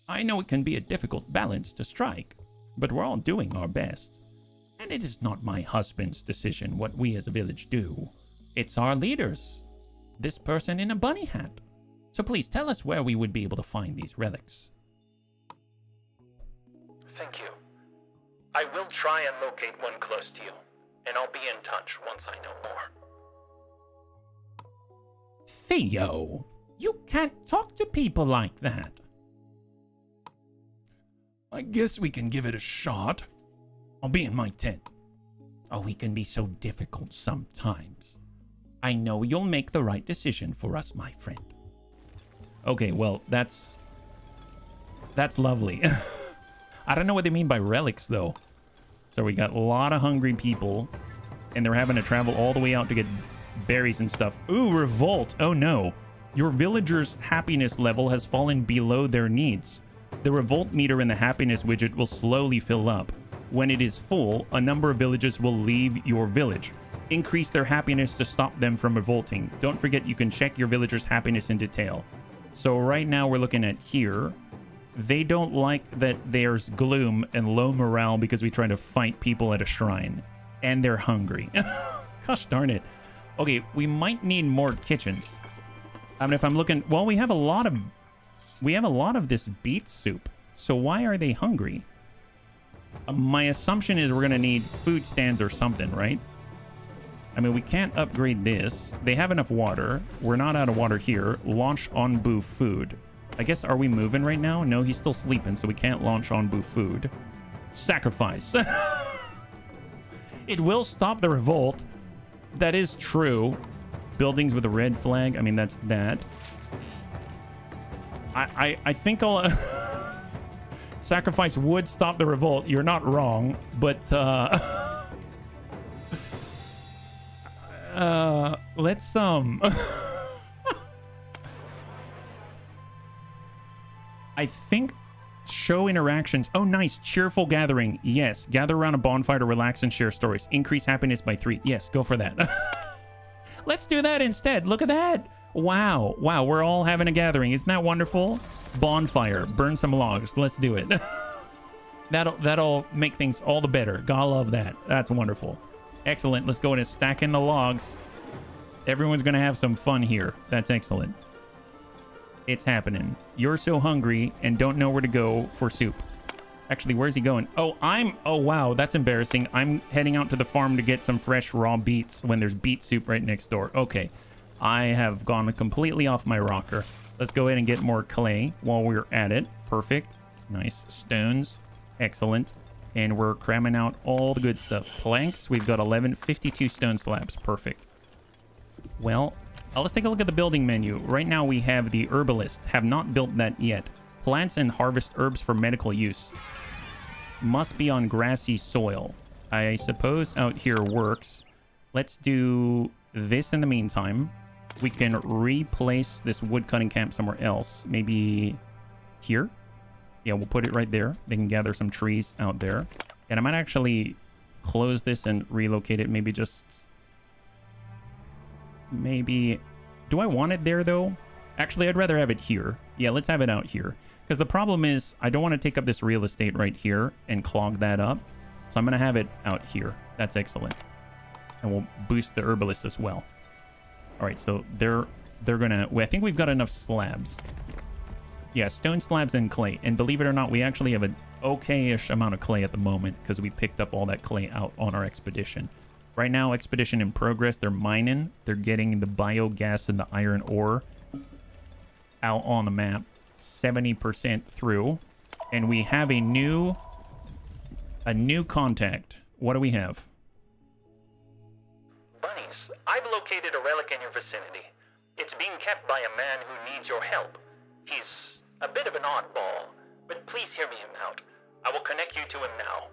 I know it can be a difficult balance to strike, but we're all doing our best. And it is not my husband's decision what we as a village do. It's our leaders. This person in a bunny hat. So please tell us where we would be able to find these relics. Thank you. I will try and locate one close to you, and I'll be in touch once I know more. Theo, you can't talk to people like that. I guess we can give it a shot. I'll be in my tent. Oh, we can be so difficult sometimes. I know you'll make the right decision for us, my friend. Okay, well, that's lovely. I don't know what they mean by relics, though. So we got a lot of hungry people, and they're having to travel all the way out to get berries and stuff. Ooh, revolt. Oh, no. Your villagers' happiness level has fallen below their needs. The revolt meter in the happiness widget will slowly fill up. When it is full, a number of villages will leave your village. Increase their happiness to stop them from revolting. Don't forget you can check your villagers' happiness in detail. So right now we're looking at here. They don't like that there's gloom and low morale because we try to fight people at a shrine. And they're hungry. Gosh darn it. Okay, we might need more kitchens. I mean, if I'm looking... Well, we have a lot of this beet soup. So why are they hungry? My assumption is we're going to need food stands or something, right? I mean, we can't upgrade this. They have enough water. We're not out of water here. Launch Onbu food. I guess, are we moving right now? No, he's still sleeping, so we can't launch Onbu food. Sacrifice. It will stop the revolt. That is true. Buildings with a red flag. I mean, that's that. I think I'll... Sacrifice would stop the revolt. You're not wrong, but let's I think show interactions. Oh, nice. Cheerful gathering. Yes. Gather around a bonfire to relax and share stories. Increase happiness by 3. Yes, go for that. Let's do that instead. Look at that. Wow. Wow, we're all having a gathering. Isn't that wonderful? Bonfire. Burn some logs. Let's do it. That'll make things all the better. Gotta love that. That's wonderful. Excellent. Let's go in and stack in the logs. Everyone's gonna have some fun here. That's excellent. It's happening. You're so hungry and don't know where to go for soup. Actually, where's he going? Oh, oh wow, that's embarrassing. I'm heading out to the farm to get some fresh raw beets when there's beet soup right next door. Okay. I have gone completely off my rocker. Let's go ahead and get more clay while we're at it. Perfect. Nice. Stones. Excellent. And we're cramming out all the good stuff. Planks. We've got 52 stone slabs. Perfect. Well, let's take a look at the building menu. Right now we have the herbalist. Have not built that yet. Plants and harvest herbs for medical use. Must be on grassy soil. I suppose out here works. Let's do this in the meantime. We can replace this wood cutting camp somewhere else. Maybe here. Yeah, we'll put it right there. They can gather some trees out there. And I might actually close this and relocate it. Maybe just... Maybe... Do I want it there, though? Actually, I'd rather have it here. Yeah, let's have it out here. Because the problem is, I don't want to take up this real estate right here and clog that up. So I'm going to have it out here. That's excellent. And we'll boost the herbalist as well. All right, so they're going to... I think we've got enough slabs. Yeah, stone slabs and clay. And believe it or not, we actually have an okay-ish amount of clay at the moment because we picked up all that clay out on our expedition. Right now, expedition in progress. They're mining. They're getting the biogas and the iron ore out on the map. 70% through. And we have a new contact. What do we have? Bunnies, I've located a relic in your vicinity. It's being kept by a man who needs your help. He's a bit of an oddball, but please hear me out. I will connect you to him now.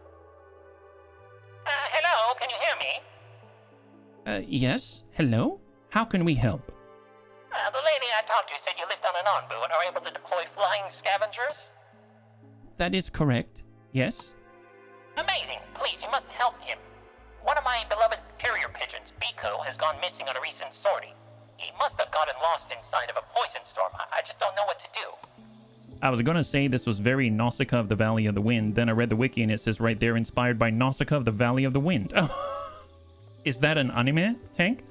Hello, can you hear me? Yes. Hello? How can we help? The lady I talked to said you lived on an Onbu and are able to deploy flying scavengers? That is correct. Yes. Amazing. Please, you must help him. One of my beloved carrier pigeons, Biko, has gone missing on a recent sortie. He must have gotten lost inside of a poison storm. I just don't know what to do. I was going to say this was very Nausicaa of the Valley of the Wind. Then I read the wiki and it says right there, inspired by Nausicaa of the Valley of the Wind. Is that an anime, Tank?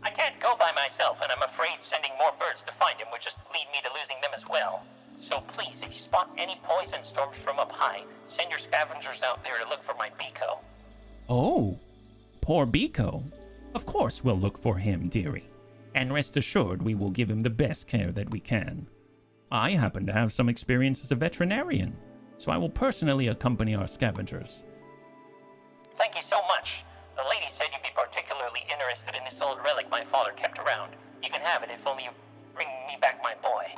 I can't go by myself, and I'm afraid sending more birds to find him would just lead me to losing them as well. So please, if you spot any poison storms from up high, send your scavengers out there to look for my Biko. Oh, poor Biko. Of course we'll look for him, dearie. And rest assured we will give him the best care that we can. I happen to have some experience as a veterinarian, so I will personally accompany our scavengers. Thank you so much. The lady said you'd be particularly interested in this old relic my father kept around. You can have it if only you bring me back my boy.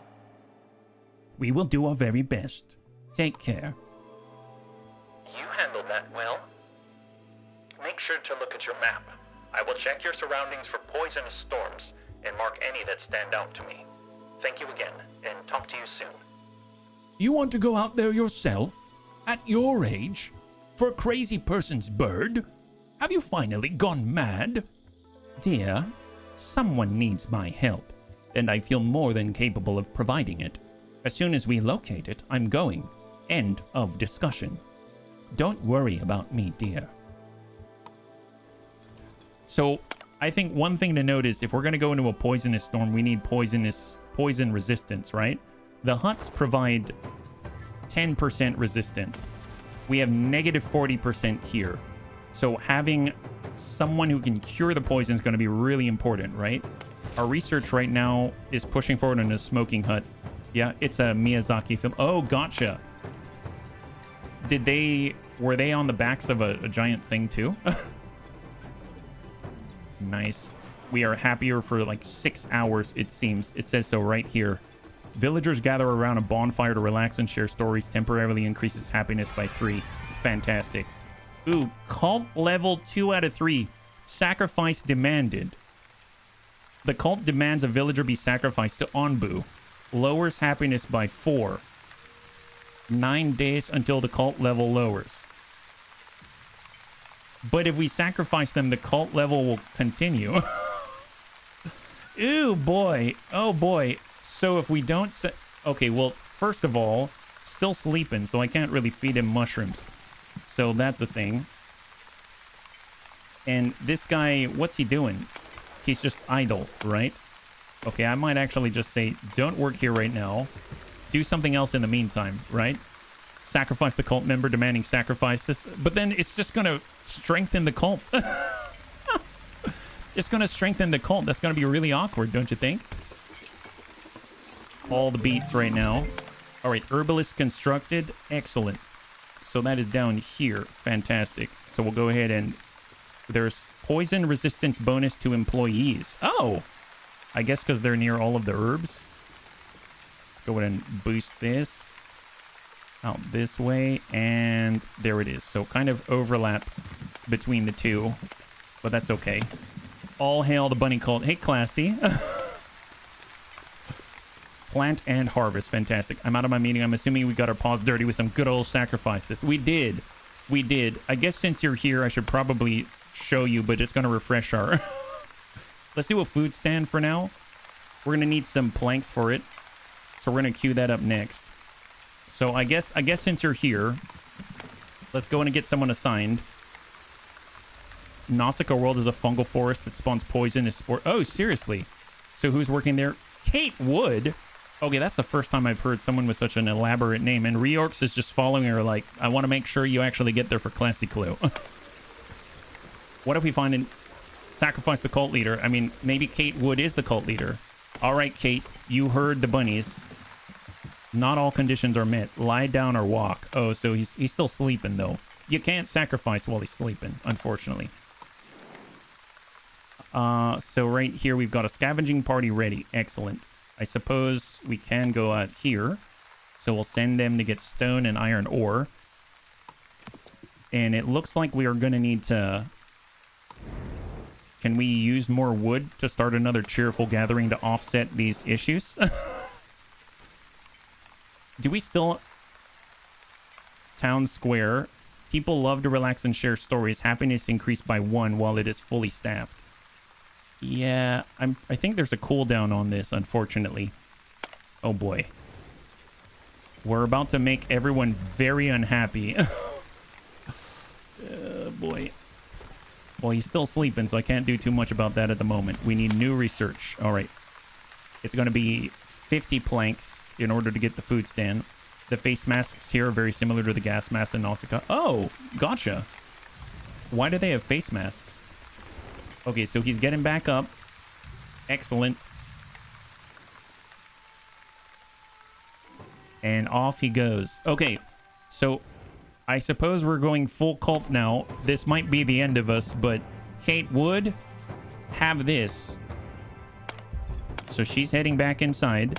We will do our very best. Take care. You handled that well. Make sure to look at your map. I will check your surroundings for poisonous storms and mark any that stand out to me. Thank you again, and talk to you soon. You want to go out there yourself? At your age? For a crazy person's bird? Have you finally gone mad? Dear, someone needs my help, and I feel more than capable of providing it. As soon as we locate it, I'm going. End of discussion. Don't worry about me, dear. So, I think one thing to note is if we're going to go into a poisonous storm, we need poison resistance, right? The huts provide 10% resistance. We have negative 40% here. So having someone who can cure the poison is going to be really important, right? Our research right now is pushing forward on a smoking hut. Yeah, it's a Miyazaki film. Oh, gotcha. Were they on the backs of a giant thing too? Nice. We are happier for like 6 hours, it seems. It says so right here. Villagers gather around a bonfire to relax and share stories. Temporarily increases happiness by 3. Fantastic. Ooh, cult level 2 out of 3. Sacrifice demanded. The cult demands a villager be sacrificed to Onbu. Lowers happiness by 4. 9 days until the cult level lowers. But if we sacrifice them, the cult level will continue. Ooh, boy. Oh, boy. So if we don't... Okay, well, first of all, still sleeping, so I can't really feed him mushrooms. So that's a thing. And this guy, what's he doing? He's just idle, right? Okay, I might actually just say, don't work here right now. Do something else in the meantime, right? Sacrifice the cult member demanding sacrifices. But then it's just going to strengthen the cult. It's going to strengthen the cult. That's going to be really awkward, don't you think? All the beats right now. All right, herbalist constructed. Excellent. So that is down here. Fantastic. So we'll go ahead and... There's poison resistance bonus to employees. Oh! I guess because they're near all of the herbs. Let's go ahead and boost this. Out this way, and there it is. So kind of overlap between the two, but that's okay. All hail the bunny cult. Hey, classy. Plant and harvest. Fantastic. I'm out of my meeting. I'm assuming we got our paws dirty with some good old sacrifices. We did. We did. I guess since you're here, I should probably show you, but it's going to refresh our... Let's do a food stand for now. We're going to need some planks for it, so we're going to queue that up next. So I guess since you're here, let's go in and get someone assigned. Nausicaa World is a fungal forest that spawns poisonous spore. Oh, seriously? So who's working there? Kate Wood? Okay, that's the first time I've heard someone with such an elaborate name. And Reorx is just following her like, I want to make sure you actually get there for Classy Clue. What if we find and sacrifice the cult leader? I mean, maybe Kate Wood is the cult leader. All right, Kate, you heard the bunnies. Not all conditions are met. Lie down or walk. Oh, so he's still sleeping, though. You can't sacrifice while he's sleeping, unfortunately. So right here, we've got a scavenging party ready. Excellent. I suppose we can go out here. So we'll send them to get stone and iron ore. And it looks like we are going to need to... Can we use more wood to start another cheerful gathering to offset these issues? Do we still... Town Square. People love to relax and share stories. Happiness increased by 1 while it is fully staffed. Yeah, I think there's a cooldown on this, unfortunately. Oh boy. We're about to make everyone very unhappy. Boy. Well, he's still sleeping, so I can't do too much about that at the moment. We need new research. All right. It's going to be 50 planks in order to get the food stand. The face masks here are very similar to the gas masks in Nausicaa. Oh, gotcha. Why do they have face masks? Okay, so he's getting back up. Excellent. And off he goes. Okay, so I suppose we're going full cult now. This might be the end of us, but Kate Wood, have this. So she's heading back inside.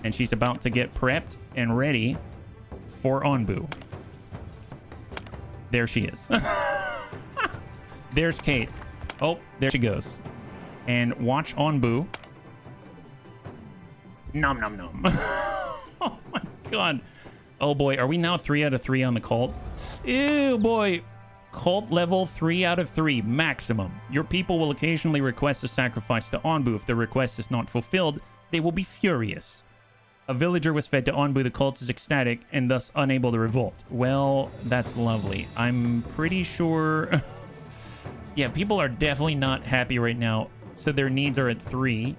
And she's about to get prepped and ready for Onbu. There she is. There's Kate. Oh, there she goes. And watch Onbu. Nom nom nom. Oh my god. Oh boy, are we now 3 out of 3 on the cult? Ew boy. Cult level 3 out of 3 maximum. Your people will occasionally request a sacrifice to Onbu. If the request is not fulfilled, they will be furious. A villager was fed to Onbu. The cult is ecstatic and thus unable to revolt. Well, that's lovely. I'm pretty sure... Yeah, people are definitely not happy right now. So their needs are at 3.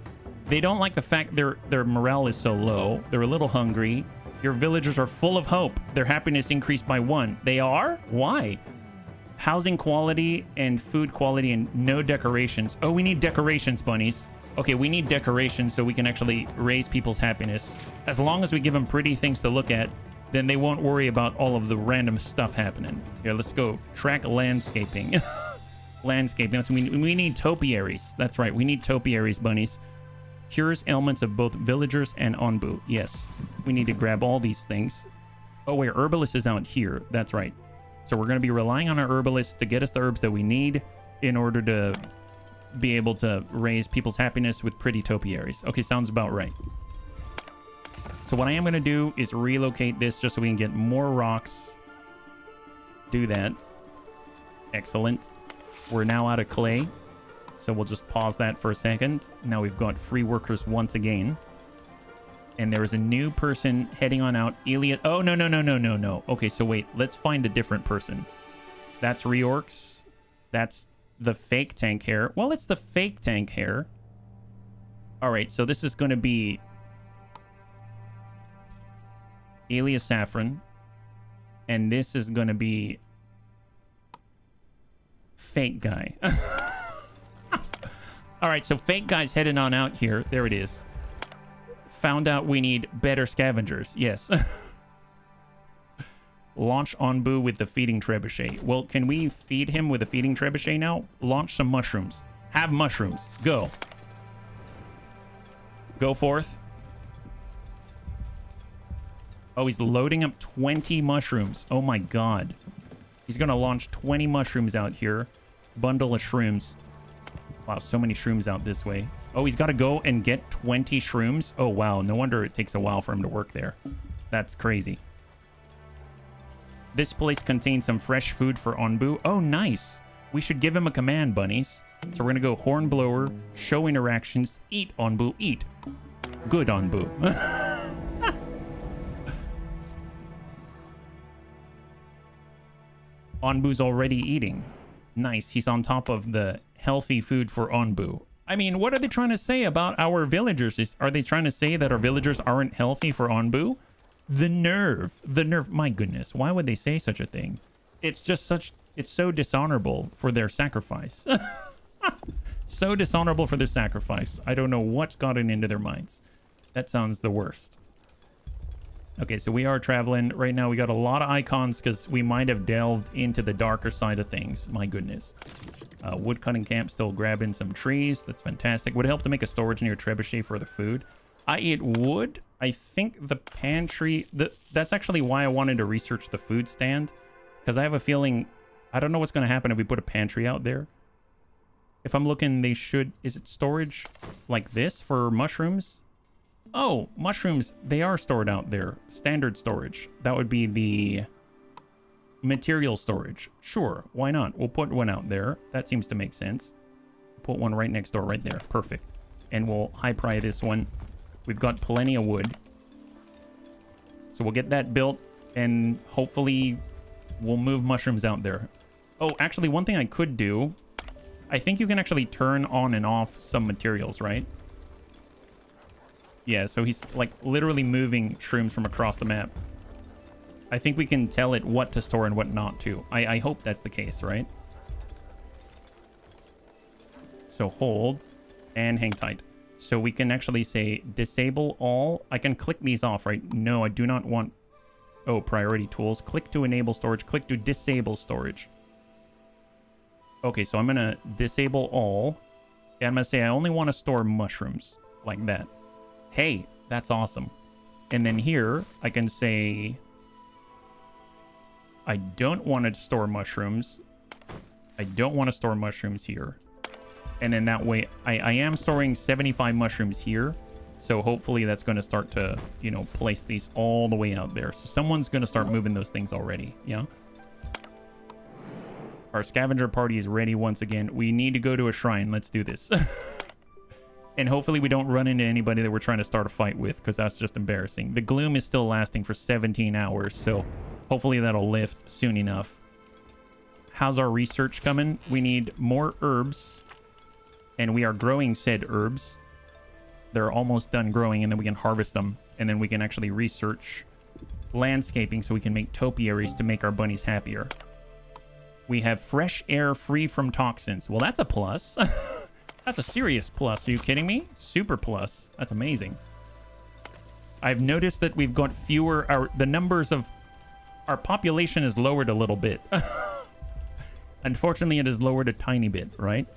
They don't like the fact their morale is so low. They're a little hungry. Your villagers are full of hope. Their happiness increased by 1. They are? Why? Housing quality and food quality and no decorations. Oh, we need decorations, bunnies. Okay, we need decorations so we can actually raise people's happiness. As long as we give them pretty things to look at, then they won't worry about all of the random stuff happening. Here, let's go. Track landscaping. Landscaping. So we need topiaries. That's right. We need topiaries, bunnies. Cures ailments of both villagers and Onbu. Yes. We need to grab all these things. Oh, wait. Herbalist is out here. That's right. So we're going to be relying on our herbalist to get us the herbs that we need in order to be able to raise people's happiness with pretty topiaries. Okay, sounds about right. So what I am going to do is relocate this just so we can get more rocks. Do that. Excellent. We're now out of clay, so we'll just pause that for a second. Now we've got free workers once again. And there is a new person heading on out. Eliot. Oh, no. Okay, so wait. Let's find a different person. That's Reorx. That's the fake tank hair. Well, it's the fake tank hair. All right, so this is going to be Elias Saffron. And this is going to be fake guy. All right, so fake guy's heading on out here. There it is. Found out we need better scavengers. Yes. Launch Onbu with the feeding trebuchet. Well, can we feed him with a feeding trebuchet now? Launch some mushrooms. Have mushrooms. Go. Go forth. Oh, he's loading up 20 mushrooms. Oh my god. He's going to launch 20 mushrooms out here. Bundle of shrooms. Wow, so many shrooms out this way. Oh, he's got to go and get 20 shrooms? Oh, wow. No wonder it takes a while for him to work there. That's crazy. This place contains some fresh food for Onbu. Oh, nice. We should give him a command, bunnies. So we're going to go hornblower, show interactions, eat Onbu, eat. Good Onbu. Onbu's already eating. Nice. He's on top of the healthy food for Onbu. I mean, what are they trying to say about our villagers? Are they trying to say that our villagers aren't healthy for Onbu? The nerve. The nerve. My goodness. Why would they say such a thing? It's just such... It's so dishonorable for their sacrifice. So dishonorable for their sacrifice. I don't know what's gotten into their minds. That sounds the worst. Okay, so we are traveling. Right now we got a lot of icons because we might have delved into the darker side of things. My goodness. Woodcutting camp, still grabbing some trees. That's fantastic. Would it help to make a storage near trebuchet for the food? It would. I think the pantry... That's actually why I wanted to research the food stand. Because I have a feeling... I don't know what's going to happen if we put a pantry out there. If I'm looking, they should... Is it storage like this for mushrooms? Oh, mushrooms, they are stored out there. Standard storage. That would be the material storage. Sure, why not? We'll put one out there. That seems to make sense. Put one right next door, right there. Perfect. And we'll high pry this one. We've got plenty of wood. So we'll get that built, and hopefully we'll move mushrooms out there. Oh, actually, one thing I could do... I think you can actually turn on and off some materials, right? Yeah, so he's like literally moving shrooms from across the map. I think we can tell it what to store and what not to. I hope that's the case, right? So hold and hang tight. So we can actually say disable all. I can click these off, right? No, I do not want... Oh, priority tools. Click to enable storage. Click to disable storage. Okay, so I'm going to disable all. And I'm going to say I only want to store mushrooms like that. Hey, that's awesome. And then here, I can say... I don't want to store mushrooms. I don't want to store mushrooms here. And then that way, I am storing 75 mushrooms here. So hopefully that's going to start to, you know, place these all the way out there. So someone's going to start moving those things already. Yeah. Our scavenger party is ready once again. We need to go to a shrine. Let's do this. And hopefully we don't run into anybody that we're trying to start a fight with, because that's just embarrassing. The gloom is still lasting for 17 hours, so hopefully that'll lift soon enough. How's our research coming? We need more herbs, and we are growing said herbs. They're almost done growing, and then we can harvest them, and then we can actually research landscaping so we can make topiaries to make our bunnies happier. We have fresh air free from toxins. Well, that's a plus. That's a serious plus. Are you kidding me? Super plus. That's amazing. I've noticed that we've got fewer... the numbers of... Our population is lowered a little bit. Unfortunately, it is lowered a tiny bit, right?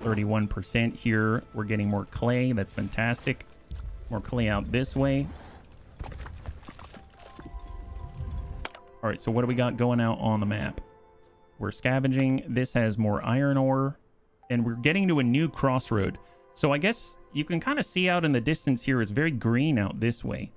31% here. We're getting more clay. That's fantastic. More clay out this way. All right, so what do we got going out on the map? We're scavenging. This has more iron ore. And we're getting to a new crossroad. So I guess you can kind of see out in the distance here. It's very green out this way.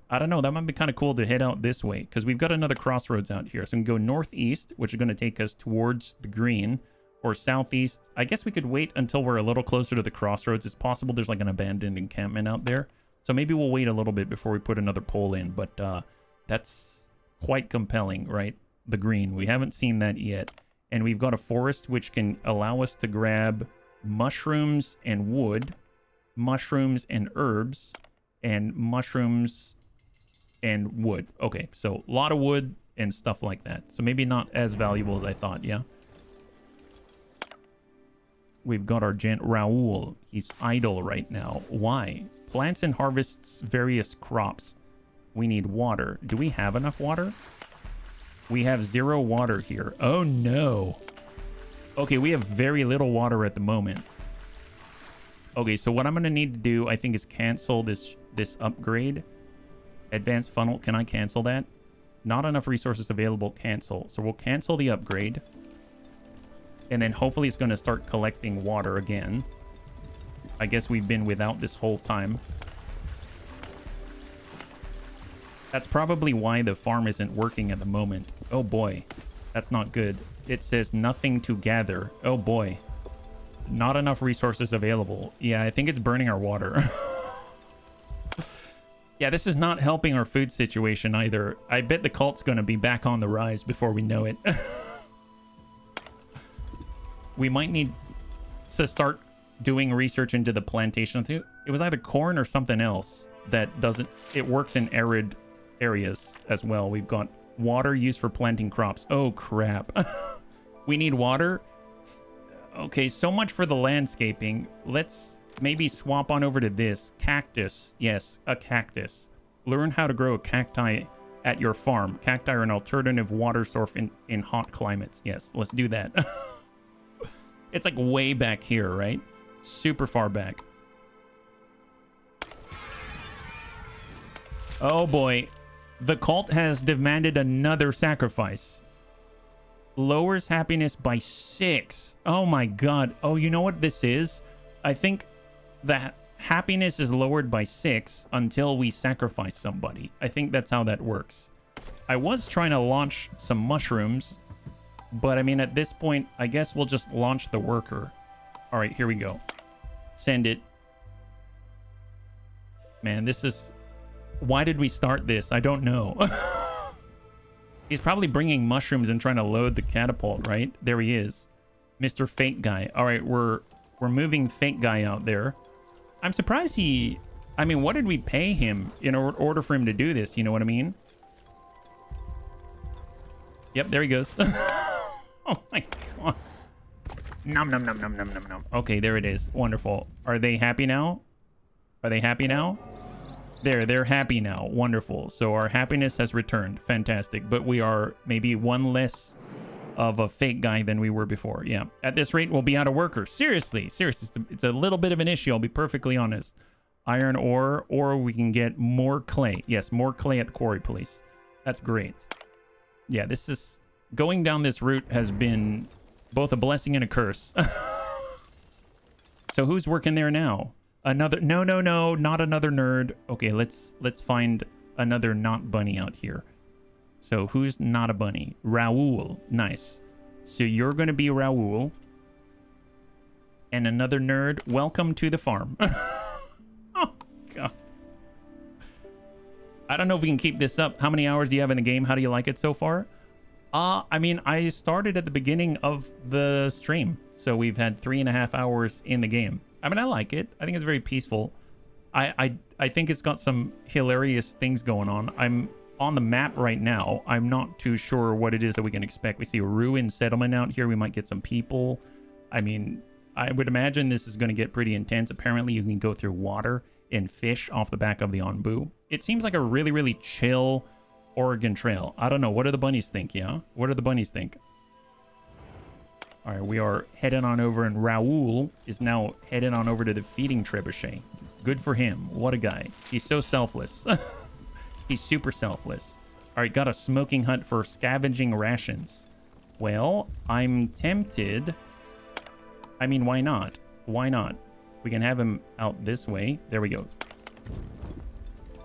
I don't know. That might be kind of cool to head out this way, because we've got another crossroads out here. So we can go northeast, which is going to take us towards the green, or southeast. I guess we could wait until we're a little closer to the crossroads. It's possible there's like an abandoned encampment out there. So maybe we'll wait a little bit before we put another pole in. But that's quite compelling, right? The green. We haven't seen that yet. And we've got a forest which can allow us to grab mushrooms and wood, mushrooms and herbs, and mushrooms and wood. Okay, so a lot of wood and stuff like that. So maybe not as valuable as I thought, yeah? We've got our gent Raoul. He's idle right now. Why? Plants and harvests various crops. We need water. Do we have enough water? We have 0 water here. Oh, no. Okay, we have very little water at the moment. Okay, so what I'm going to need to do, I think, is cancel this upgrade. Advanced funnel. Can I cancel that? Not enough resources available. Cancel. So we'll cancel the upgrade. And then hopefully it's going to start collecting water again. I guess we've been without this whole time. That's probably why the farm isn't working at the moment. Oh boy, that's not good. It says nothing to gather. Oh boy. Not enough resources available. Yeah, I think it's burning our water. Yeah, this is not helping our food situation either. I bet the cult's going to be back on the rise before we know it. we might need to start doing research into the plantation. It was either corn or something else that doesn't... It works in arid areas as well. We've got water used for planting crops. Oh, crap. We need water. Okay, so much for the landscaping. Let's maybe swap on over to this. Cactus. Yes, a cactus. Learn how to grow a cacti at your farm. Cacti are an alternative water source in hot climates. Yes, let's do that. It's like way back here, right? Super far back. Oh boy. The cult has demanded another sacrifice. Lowers happiness by 6. Oh my god. Oh, you know what this is? I think that happiness is lowered by 6 until we sacrifice somebody. I think that's how that works. I was trying to launch some mushrooms, but I mean, at this point, I guess we'll just launch the worker. All right, here we go. Send it. Man, this is... Why did we start this? I don't know. He's probably bringing mushrooms and trying to load the catapult, right? There he is. Mr. Fake Guy. All right, we're moving Fake Guy out there. I'm surprised he... I mean, what did we pay him in order for him to do this? You know what I mean? Yep, there he goes. Oh my god. Nom nom nom nom nom nom nom. Okay, there it is. Wonderful. Are they happy now? Are they happy now? They're happy now. Wonderful. So our happiness has returned. Fantastic. But we are maybe one less of a fake guy than we were before. Yeah. At this rate, we'll be out of workers. Seriously. It's a little bit of an issue. I'll be perfectly honest. Iron ore, or we can get more clay. Yes, more clay at the quarry, please. That's great. Yeah, this is... Going down this route has been both a blessing and a curse. So who's working there now? Another... No, not another nerd. Okay, let's find another not bunny out here. So who's not a bunny? Raoul. Nice. So you're going to be Raoul. And another nerd. Welcome to the farm. Oh, God. I don't know if we can keep this up. How many hours do you have in the game? How do you like it so far? I mean, I started at the beginning of the stream. So we've had 3.5 hours in the game. I mean, I like it. I think it's very peaceful. I think it's got some hilarious things going on. I'm on the map right now. I'm not too sure what it is that we can expect. We see a ruined settlement out here. We might get some people. I mean, I would imagine this is going to get pretty intense. Apparently, you can go through water and fish off the back of the Onbu. It seems like a really, really chill Oregon Trail. I don't know. What do the bunnies think, yeah? What do the bunnies think? All right, we are heading on over, and Raoul is now heading on over to the feeding trebuchet. Good for him. What a guy. He's so selfless. He's super selfless. All right, got a smoking hut for scavenging rations. Well, I'm tempted. I mean, why not? Why not? We can have him out this way. There we go.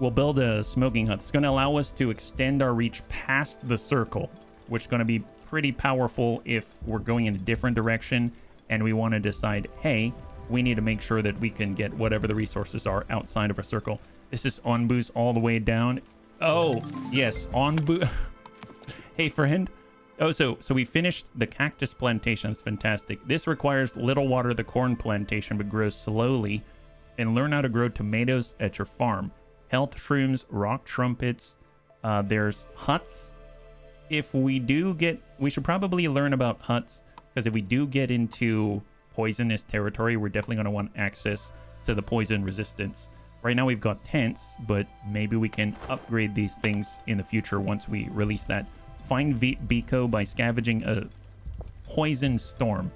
We'll build a smoking hut. It's going to allow us to extend our reach past the circle, which is going to be pretty powerful if we're going in a different direction and we want to decide, hey, we need to make sure that we can get whatever the resources are outside of a circle. This is Onbu's all the way down. Oh, yes, Onbu. Hey, friend. Oh, so we finished the cactus plantation. That's fantastic. This requires little water, the corn plantation, but grows slowly. And learn how to grow tomatoes at your farm. Health shrooms, rock trumpets. There's huts. If we do get... We should probably learn about huts, because if we do get into poisonous territory, we're definitely going to want access to the poison resistance. Right now we've got tents, but maybe we can upgrade these things in the future once we release that. Find Biko by scavenging a poison storm.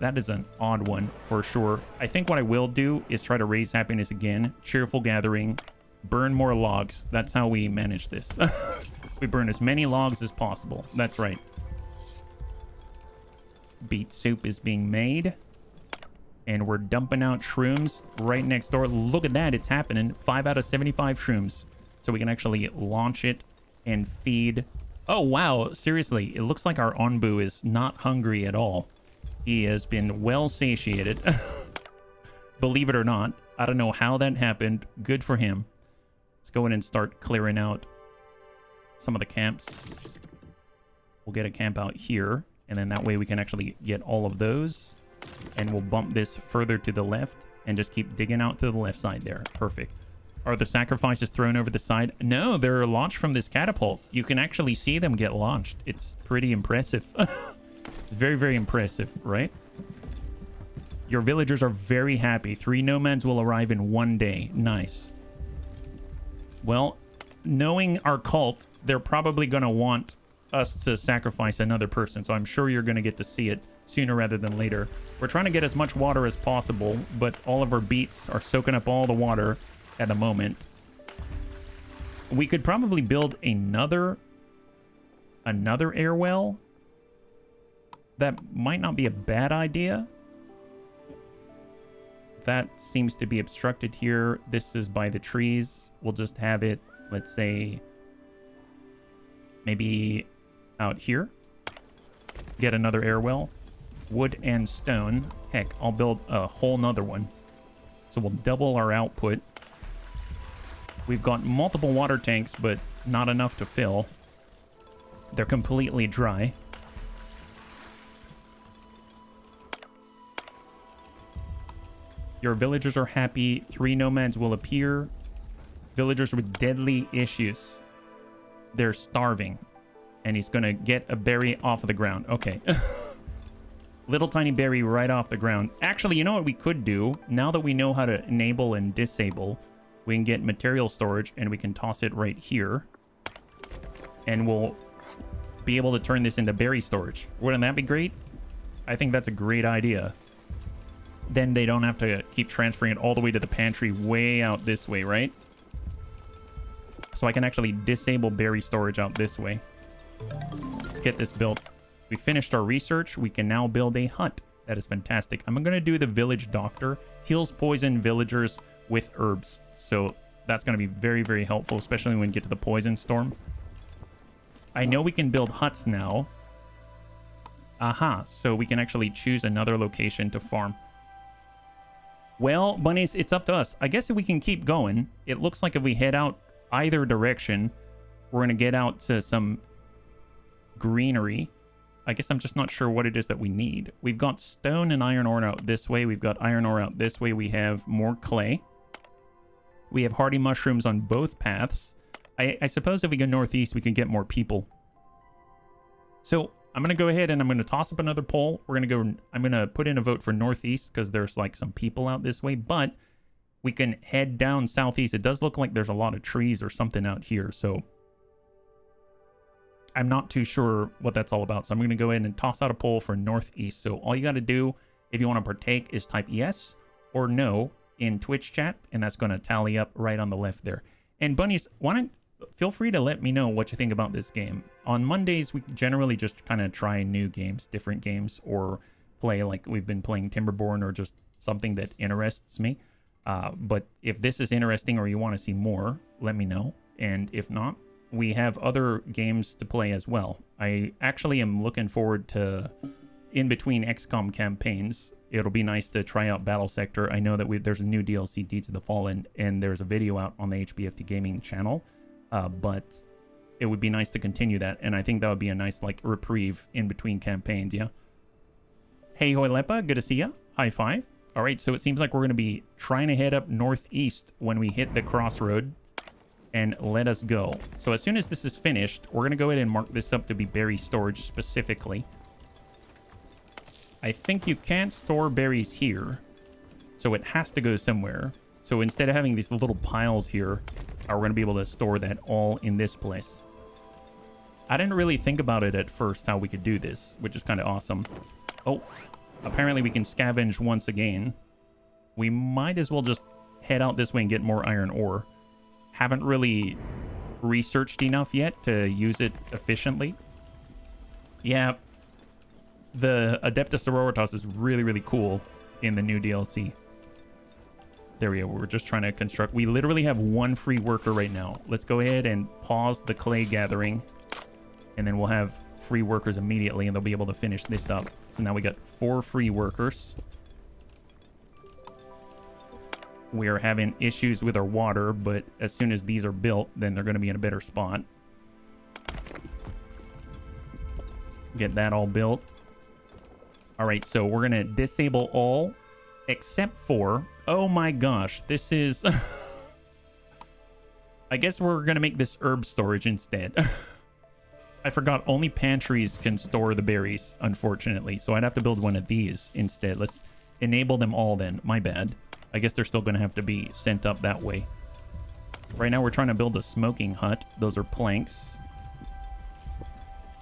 That is an odd one for sure. I think what I will do is try to raise happiness again. Cheerful gathering. Burn more logs. That's how we manage this. We burn as many logs as possible. That's right. Beet soup is being made. And we're dumping out shrooms right next door. Look at that. It's happening. 5 out of 75 shrooms. So we can actually launch it and feed. Oh, wow. Seriously. It looks like our Onbu is not hungry at all. He has been well satiated. Believe it or not. I don't know how that happened. Good for him. Let's go in and start clearing out some of the camps. We'll get a camp out here. And And then that way we can actually get all of those. And we'll bump this further to the left and just keep digging out to the left side there. Perfect. Are the sacrifices thrown over the side? No, they're launched from this catapult. You can actually see them get launched. It's pretty impressive. Very, very impressive, right? Your villagers are very happy. 3 nomads will arrive in 1 day. Nice. Well, knowing our cult, they're probably going to want us to sacrifice another person. So I'm sure you're going to get to see it sooner rather than later. We're trying to get as much water as possible, but all of our beets are soaking up all the water at the moment. We could probably build another air well. That might not be a bad idea. That seems to be obstructed here. This is by the trees. We'll just have it, let's say, maybe out here. Get another air well. Wood and stone. Heck, I'll build a whole nother one. So we'll double our output. We've got multiple water tanks, but not enough to fill. They're completely dry. Your villagers are happy. 3 nomads will appear. Villagers with deadly issues. They're starving. And he's going to get a berry off of the ground. Okay. Little tiny berry right off the ground. Actually, you know what we could do? Now that we know how to enable and disable, we can get material storage and we can toss it right here. And we'll be able to turn this into berry storage. Wouldn't that be great? I think that's a great idea. Then they don't have to keep transferring it all the way to the pantry way out this way, right? So I can actually disable berry storage out this way. Let's get this built. We finished our research. We can now build a hut. That is fantastic. I'm going to do the village doctor. Heals poison villagers with herbs. So that's going to be very, very helpful, especially when we get to the poison storm. I know we can build huts now. Aha. So we can actually choose another location to farm. Well, bunnies, it's up to us. I guess if we can keep going, it looks like if we head out either direction, we're going to get out to some greenery. I guess I'm just not sure what it is that we need. We've got stone and iron ore out this way. We've got iron ore out this way. We have more clay. We have hardy mushrooms on both paths. I suppose if we go northeast, we can get more people. So I'm going to go ahead and I'm going to toss up another poll. I'm going to put in a vote for northeast because there's like some people out this way, but we can head down southeast. It does look like there's a lot of trees or something out here. So I'm not too sure what that's all about. So I'm going to go ahead and toss out a poll for northeast. So all you got to do if you want to partake is type yes or no in Twitch chat. And that's going to tally up right on the left there. And bunnies, feel free to let me know what you think about this game. On Mondays, we generally just kind of try new games, different games, or play like we've been playing Timberborn or just something that interests me. But if this is interesting or you want to see more, let me know. And if not, we have other games to play as well. I actually am looking forward to, in between XCOM campaigns, it'll be nice to try out Battle Sector. I know that there's a new DLC, Deeds of the Fallen, and there's a video out on the HBFT Gaming channel. But it would be nice to continue that, and I think that would be a nice like reprieve in between campaigns. Yeah. Hey Hoilepa, good to see ya. High five. All right, so it seems like we're going to be trying to head up northeast when we hit the crossroad, and let us go. So as soon as this is finished, we're going to go ahead and mark this up to be berry storage specifically. I think you can't store berries here, so it has to go somewhere. So instead of having these little piles here, we're going to be able to store that all in this place. I didn't really think about it at first how we could do this, which is kind of awesome. Oh, apparently we can scavenge once again. We might as well just head out this way and get more iron ore. Haven't really researched enough yet to use it efficiently. Yeah, the Adeptus Sororitas is really, really cool in the new DLC. There we go. We're just trying to construct. We literally have 1 free worker right now. Let's go ahead and pause the clay gathering. And then we'll have free workers immediately and they'll be able to finish this up. So now we got 4 free workers. We are having issues with our water, but as soon as these are built, then they're going to be in a better spot. Get that all built. All right, so we're gonna disable all except for, oh my gosh, this is I guess we're gonna make this herb storage instead. I forgot only pantries can store the berries, unfortunately, so I'd have to build one of these instead. Let's enable them all then. My bad. I guess they're still gonna have to be sent up that way. Right now we're trying to build a smoking hut. Those are planks.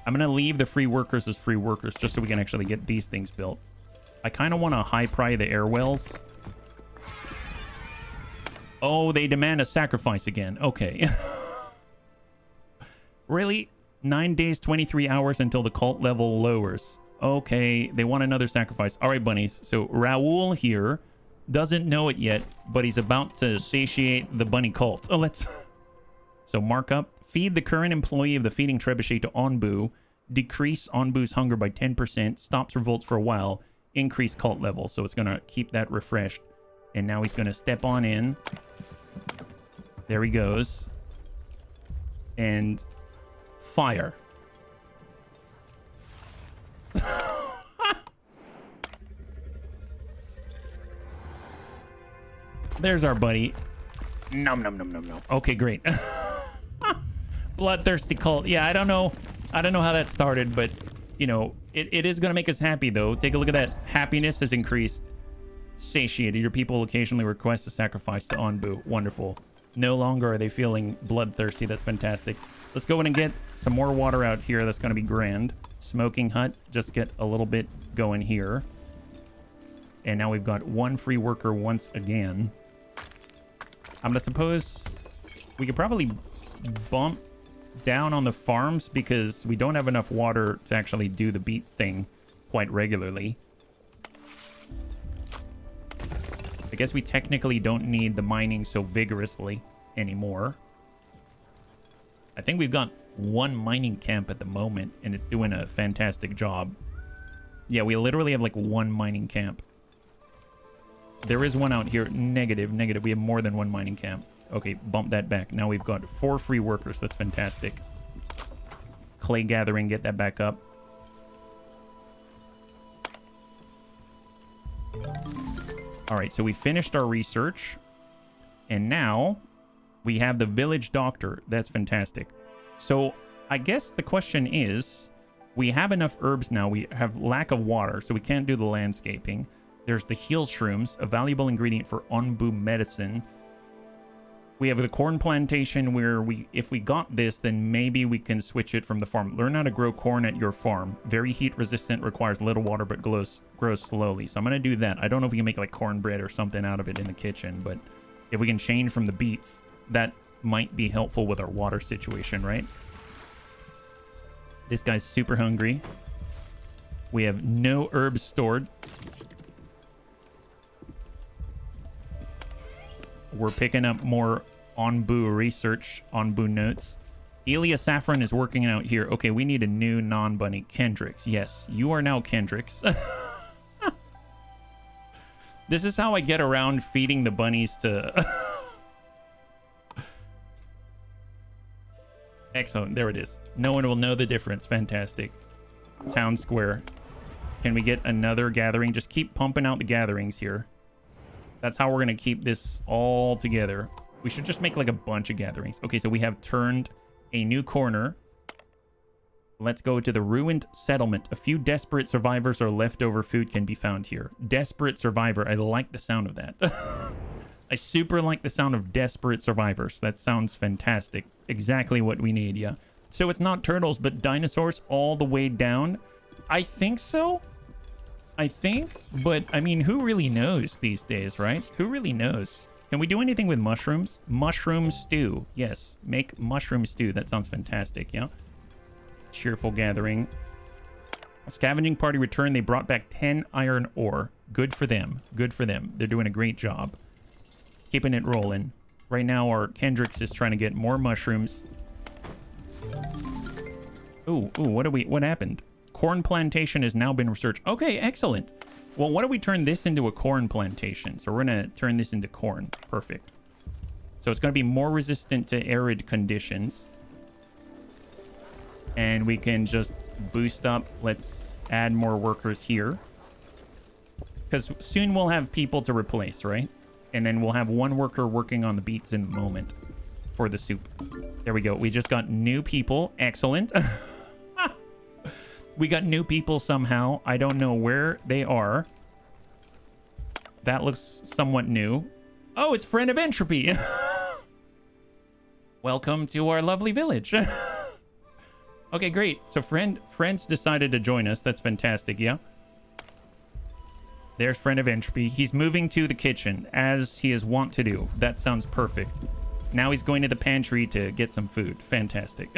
I'm gonna leave the free workers as free workers just so we can actually get these things built. I kind of want to high pry the air wells. Oh, they demand a sacrifice again. Okay. Really? 9 days, 23 hours until the cult level lowers. Okay, they want another sacrifice. All right, bunnies. So Raoul here doesn't know it yet, but he's about to satiate the bunny cult. Oh, let's... So mark up. Feed the current employee of the feeding trebuchet to Onbu. Decrease Onbu's hunger by 10%. Stops revolts for a while. Increase cult level. So it's going to keep that refreshed. And now he's going to step on in. There he goes. And fire. There's our buddy. Nom nom nom nom nom. Okay, great. Bloodthirsty cult. Yeah, I don't know how that started, but you know, it is gonna make us happy though. Take a look at that. Happiness has increased. Satiated. Your people occasionally request a sacrifice to Onbu. Wonderful. No longer are they feeling bloodthirsty. That's fantastic. Let's go in and get some more water out here. That's gonna be grand. Smoking hut. Just get a little bit going here. And now we've got one free worker once again. I'm gonna suppose we could probably bump down on the farms because we don't have enough water to actually do the beet thing quite regularly. I guess we technically don't need the mining so vigorously anymore. I think we've got one mining camp at the moment and it's doing a fantastic job. Yeah, we literally have like one mining camp. There is one out here. Negative. We have more than one mining camp. Okay, bump that back. Now we've got 4 free workers. That's fantastic. Clay gathering, get that back up. All right, so we finished our research. And now we have the village doctor. That's fantastic. So I guess the question is, we have enough herbs now. We have lack of water, so we can't do the landscaping. There's the heal shrooms, a valuable ingredient for Onbu medicine. We have the corn plantation where if we got this, then maybe we can switch it from the farm. Learn how to grow corn at your farm. Very heat resistant, requires little water, but grows slowly. So I'm going to do that. I don't know if we can make like cornbread or something out of it in the kitchen, but if we can change from the beets, that might be helpful with our water situation, right? This guy's super hungry. We have no herbs stored. We're picking up more Onbu research, Onbu notes. Elia Saffron is working out here. Okay, we need a new non-bunny. Kendricks. Yes, you are now Kendricks. This is how I get around feeding the bunnies to... Excellent. There it is. No one will know the difference. Fantastic. Town square. Can we get another gathering? Just keep pumping out the gatherings here. That's how we're going to keep this all together. We should just make like a bunch of gatherings. Okay, so we have turned a new corner. Let's go to the ruined settlement. A few desperate survivors or leftover food can be found here. Desperate survivor. I like the sound of that. I super like the sound of desperate survivors. That sounds fantastic. Exactly what we need, yeah. So it's not turtles, but dinosaurs all the way down. I think so. I think, but I mean, who really knows these days, right? Who really knows? Can we do anything with mushrooms? Mushroom stew. Yes, make mushroom stew. That sounds fantastic, yeah? Cheerful gathering. A scavenging party returned. They brought back 10 iron ore. Good for them. Good for them. They're doing a great job. Keeping it rolling. Right now, our Kendricks is trying to get more mushrooms. Ooh, what happened? Corn plantation has now been researched. Okay, excellent. Well, why don't we turn this into a corn plantation? So we're going to turn this into corn. Perfect. So it's going to be more resistant to arid conditions. And we can just boost up. Let's add more workers here. Because soon we'll have people to replace, right? And then we'll have one worker working on the beets in the moment for the soup. There we go. We just got new people. Excellent. We got new people somehow. I don't know where they are. That looks somewhat new. Oh, it's Friend of Entropy. Welcome to our lovely village. Okay, great. So friends decided to join us. That's fantastic, yeah? There's Friend of Entropy. He's moving to the kitchen, as he is wont to do. That sounds perfect. Now he's going to the pantry to get some food. Fantastic.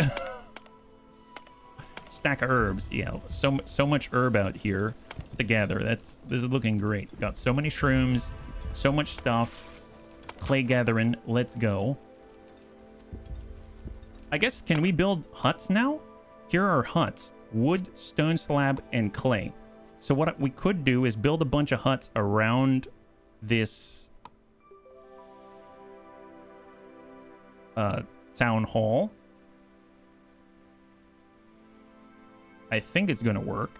Stack of herbs. Yeah, so much herb out here to gather. This is looking great. Got so many shrooms, so much stuff. Clay gathering. Let's go. I guess, can we build huts now? Here are huts. Wood, stone slab, and clay. So what we could do is build a bunch of huts around this town hall. I think it's gonna work.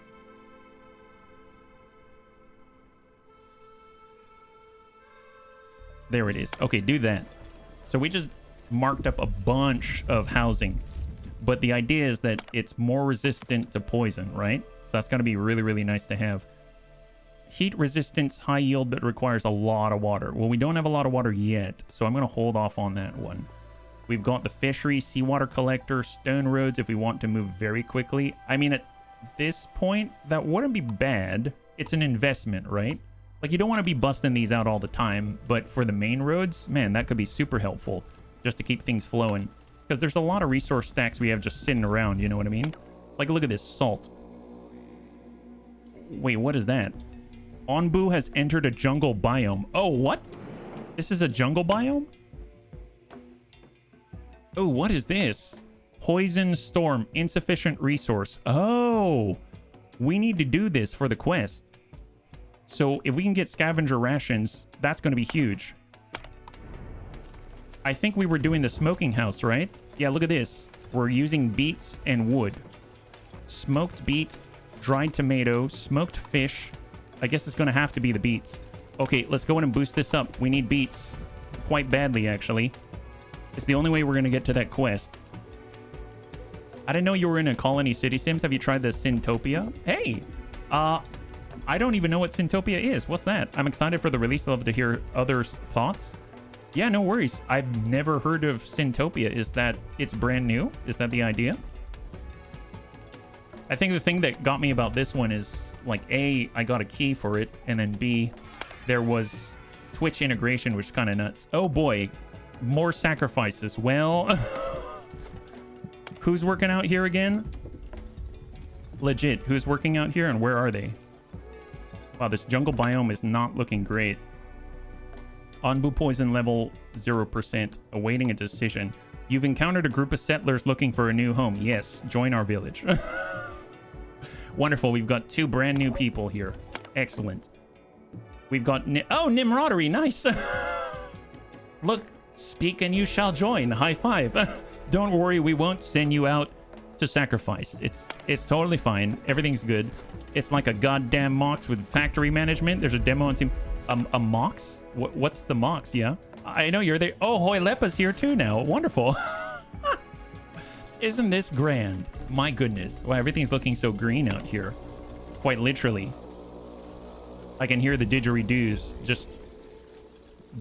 There it is. Okay, do that. So we just marked up a bunch of housing, but the idea is that it's more resistant to poison, right? So that's going to be really, really nice to have. Heat resistance, high yield, but requires a lot of water. Well, we don't have a lot of water yet, so I'm going to hold off on that one. We've got the fishery, seawater collector, stone roads if we want to move very quickly. I mean, at this point, that wouldn't be bad. It's an investment, right? Like, you don't want to be busting these out all the time, but for the main roads, man, that could be super helpful just to keep things flowing. Because there's a lot of resource stacks we have just sitting around, you know what I mean? Like, look at this salt. Wait, what is that? Onbu has entered a jungle biome. Oh, what? This is a jungle biome? Oh, what is this? Poison storm, insufficient resource. Oh, we need to do this for the quest. So if we can get scavenger rations, that's going to be huge. I think we were doing the smoking house, right? Yeah, look at this. We're using beets and wood. Smoked beet, dried tomato, smoked fish. I guess it's going to have to be the beets. Okay, let's go in and boost this up. We need beets quite badly, actually. It's the only way we're going to get to that quest. I didn't know you were in a colony city sims. Have you tried the Syntopia? Hey, I don't even know what Syntopia is. What's that? I'm excited for the release. I'd love to hear others' thoughts. Yeah, no worries. I've never heard of Syntopia. Is that it's brand new? Is that the idea? I think the thing that got me about this one is, like, A, I got a key for it, and then B, there was Twitch integration, which is kind of nuts. Oh boy, more sacrifices. Well, who's working out here again? Legit, who's working out here and where are they? Wow, this jungle biome is not looking great. Onbu poison level 0%, awaiting a decision. You've encountered a group of settlers looking for a new home. Yes, join our village. Wonderful, we've got 2 brand new people here. Excellent. We've got... Oh, Nimrodery, nice! Look, speak and you shall join. High five. Don't worry, we won't send you out to sacrifice. It's totally fine. Everything's good. It's like a goddamn Mox with factory management. There's a demo on Steam. A Mox? What's the Mox? Yeah, I know you're there. Oh, Hoylepa's here too now. Wonderful. Isn't this grand? My goodness. Wow, everything's looking so green out here. Quite literally. I can hear the didgeridoos just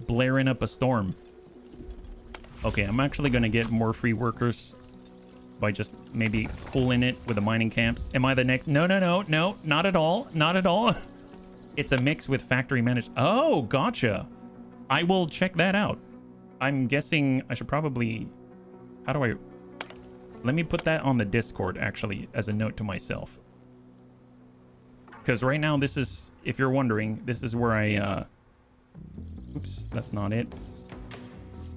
blaring up a storm. Okay, I'm actually going to get more free workers by just maybe pulling it with the mining camps. Am I the next? No, not at all. Not at all. It's a mix with factory managed. Oh, gotcha. I will check that out. I'm guessing I should probably... How do I... Let me put that on the Discord, actually, as a note to myself. Because right now, this is... If you're wondering, this is where I... Oops, that's not it.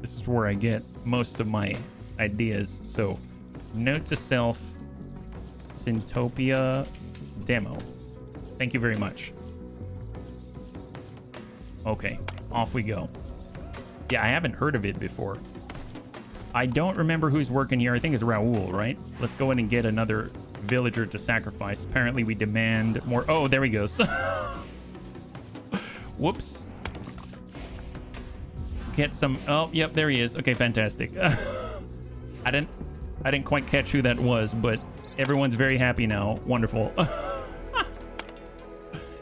This is where I get most of my ideas. So, note to self, Syntopia demo. Thank you very much. Okay, off we go. Yeah, I haven't heard of it before. I don't remember who's working here. I think it's Raoul, right? Let's go in and get another villager to sacrifice. Apparently we demand more. Oh, there he goes. Whoops. Get some... Oh, yep, there he is. Okay, fantastic. I didn't quite catch who that was, but everyone's very happy now. Wonderful.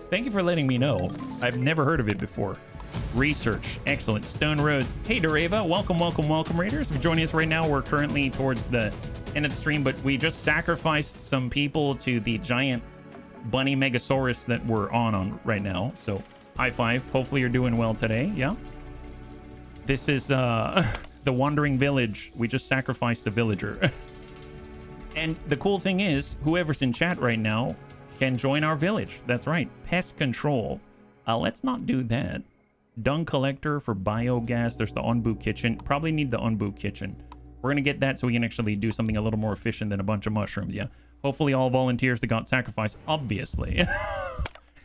Thank you for letting me know. I've never heard of it before. Research. Excellent. Stone Roads. Hey, Dereva. Welcome, welcome, welcome, Raiders. If you're joining us right now, we're currently towards the end of the stream, but we just sacrificed some people to the giant bunny Megasaurus that we're on right now. So, high five. Hopefully you're doing well today. Yeah? This is the Wandering Village. We just sacrificed a villager. And the cool thing is, whoever's in chat right now can join our village. That's right. Pest control. Let's not do that. Dung collector for biogas. There's the Onbu kitchen. Probably need the Onbu kitchen. We're going to get that so we can actually do something a little more efficient than a bunch of mushrooms, yeah? Hopefully all volunteers that got sacrificed, obviously.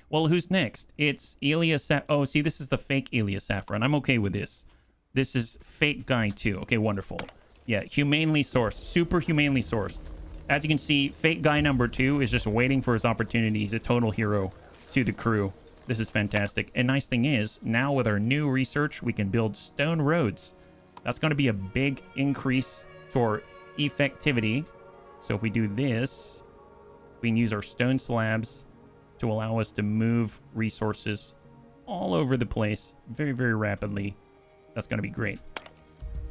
Well, who's next? It's Elias. Oh, see, this is the fake Elias Saffron. I'm okay with this. This is fake guy too. Okay, wonderful. Yeah, humanely sourced. Super humanely sourced. As you can see, fake guy number 2 is just waiting for his opportunity. He's a total hero to the crew. This is fantastic. And nice thing is, now with our new research, we can build stone roads. That's going to be a big increase to our effectivity. So if we do this, we can use our stone slabs to allow us to move resources all over the place very, very rapidly. That's going to be great.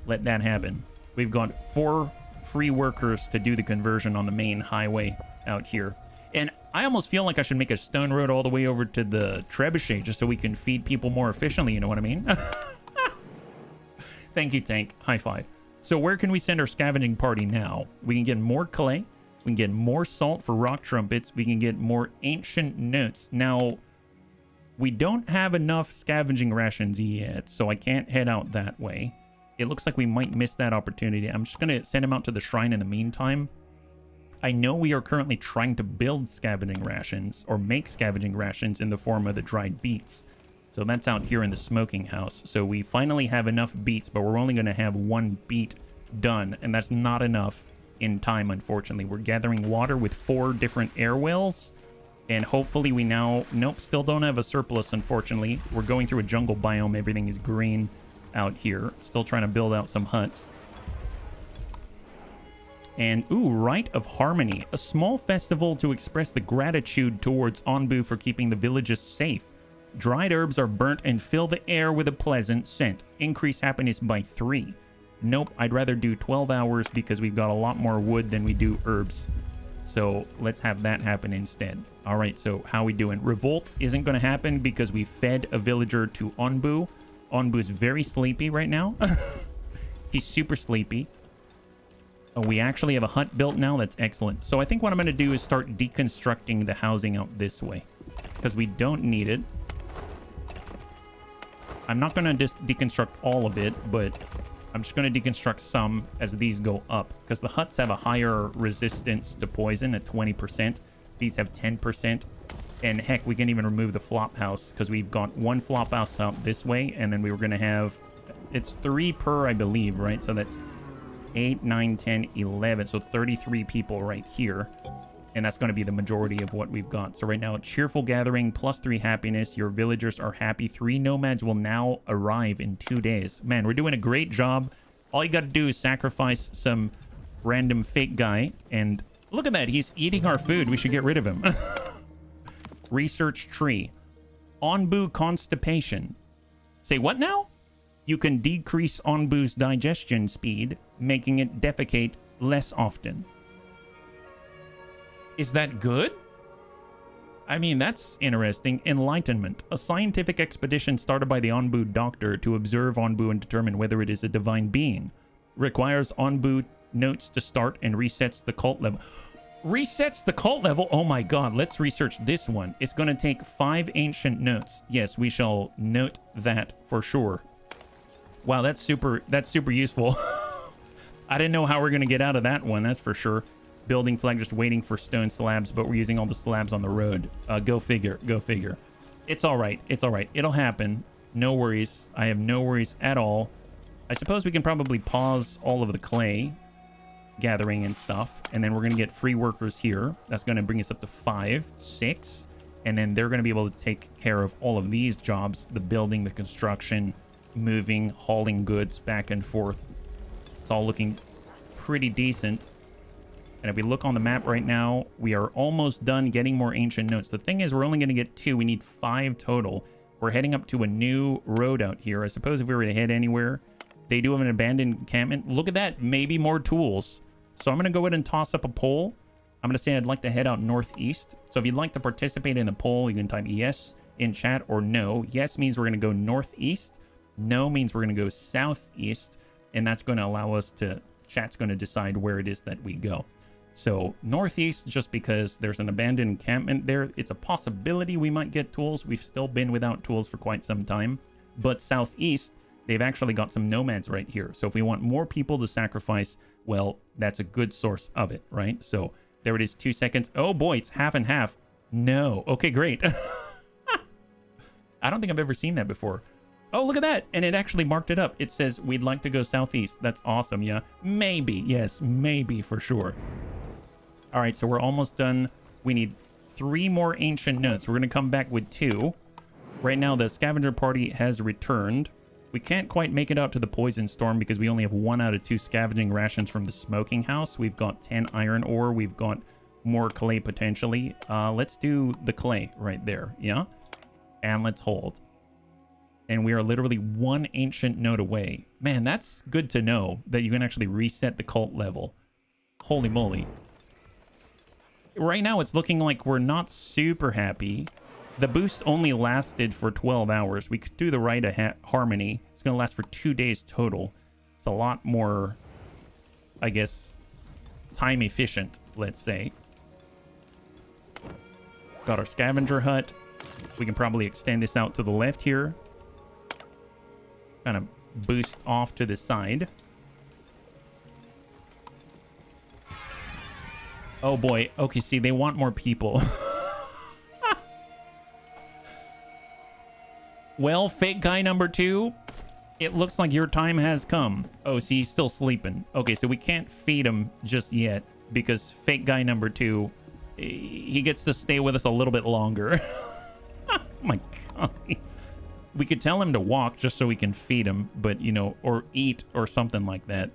Let that happen. We've got 4 free workers to do the conversion on the main highway out here. And I almost feel like I should make a stone road all the way over to the trebuchet just so we can feed people more efficiently, you know what I mean? Thank you, Tank. High five. So where can we send our scavenging party now? We can get more clay. We can get more salt for rock trumpets. We can get more ancient notes. Now, we don't have enough scavenging rations yet, so I can't head out that way. It looks like we might miss that opportunity. I'm just going to send him out to the shrine in the meantime. I know we are currently trying to build scavenging rations, or make scavenging rations in the form of the dried beets. So that's out here in the smoking house. So we finally have enough beets, but we're only going to have 1 beet done, and that's not enough in time, unfortunately. We're gathering water with 4 different air wells, and hopefully we now... Nope, still don't have a surplus, unfortunately. We're going through a jungle biome. Everything is green out here. Still trying to build out some huts. And, ooh, Rite of Harmony. A small festival to express the gratitude towards Onbu for keeping the villages safe. Dried herbs are burnt and fill the air with a pleasant scent. Increase happiness by 3. Nope, I'd rather do 12 hours because we've got a lot more wood than we do herbs. So let's have that happen instead. All right, so how we doing? Revolt isn't going to happen because we fed a villager to Onbu. Onbu is very sleepy right now. He's super sleepy. Oh, we actually have a hut built now. That's excellent. So I think what I'm going to do is start deconstructing the housing out this way because we don't need it. I'm not going to just deconstruct all of it, but I'm just going to deconstruct some as these go up because the huts have a higher resistance to poison at 20%. These have 10%. And heck, we can even remove the flop house because we've got 1 flop house out this way. And then we were going to have, it's 3 per, I believe, right? So that's 8, 9, 10, 11. So 33 people right here. And that's going to be the majority of what we've got. So right now, cheerful gathering, +3 happiness. Your villagers are happy. 3 nomads will now arrive in 2 days. Man, we're doing a great job. All you got to do is sacrifice some random fake guy. And look at that. He's eating our food. We should get rid of him. Research tree. Onbu constipation. Say what now? You can decrease Onbu's digestion speed, making it defecate less often. Is that good? I mean, that's interesting. Enlightenment. A scientific expedition started by the Onbu doctor to observe Onbu and determine whether it is a divine being. Requires Onbu notes to start and resets the cult level. Resets the cult level? Oh my god, let's research this one. It's going to take 5 ancient notes. Yes, we shall note that for sure. Wow, that's super useful. I didn't know how we're going to get out of that one, that's for sure. Building flag, just waiting for stone slabs, but we're using all the slabs on the road. Go figure, go figure. It's all right, it's all right. It'll happen. No worries. I have no worries at all. I suppose we can probably pause all of the clay gathering and stuff, and then we're going to get free workers here. That's going to bring us up to 5, 6, And then they're going to be able to take care of all of these jobs, the building, the construction, moving, hauling goods back and forth. It's all looking pretty decent. And if we look on the map right now, we are almost done getting more ancient notes. The thing is, we're only going to get 2. We need 5 total. We're heading up to a new road out here. I suppose if we were to head anywhere, they do have an abandoned encampment. Look at that. Maybe more tools. So I'm going to go ahead and toss up a poll. I'm going to say I'd like to head out northeast. So if you'd like to participate in the poll, you can type yes in chat or no. Yes means we're going to go northeast. No means we're going to go southeast. And that's going to allow us to... Chat's going to decide where it is that we go. So northeast, just because there's an abandoned encampment there, it's a possibility we might get tools. We've still been without tools for quite some time. But southeast, they've actually got some nomads right here. So if we want more people to sacrifice, well, that's a good source of it, right? So there it is, 2 seconds. Oh boy, it's half and half. No. Okay, great. I don't think I've ever seen that before. Oh, look at that. And it actually marked it up. It says, we'd like to go southeast. That's awesome, yeah. Maybe. Yes, maybe for sure. All right, so we're almost done. We need 3 more ancient notes. We're going to come back with 2. Right now, the scavenger party has returned. We can't quite make it out to the poison storm because we only have 1 out of 2 scavenging rations from the smoking house. We've got 10 iron ore. We've got more clay potentially. Let's do the clay right there, yeah? And let's hold. And we are literally 1 ancient note away. Man, that's good to know that you can actually reset the cult level. Holy moly. Right now, it's looking like we're not super happy. The boost only lasted for 12 hours. We could do the Rite of Harmony. It's going to last for 2 days total. It's a lot more, I guess, time efficient, let's say. Got our scavenger hut. We can probably extend this out to the left here. Kind of boost off to the side. Oh boy. Okay, see, they want more people. Well, fake guy number 2, it looks like your time has come. Oh, see, he's still sleeping. Okay, so we can't feed him just yet because fake guy number 2, he gets to stay with us a little bit longer. Oh my God. We could tell him to walk just so we can feed him, but, you know, or eat or something like that.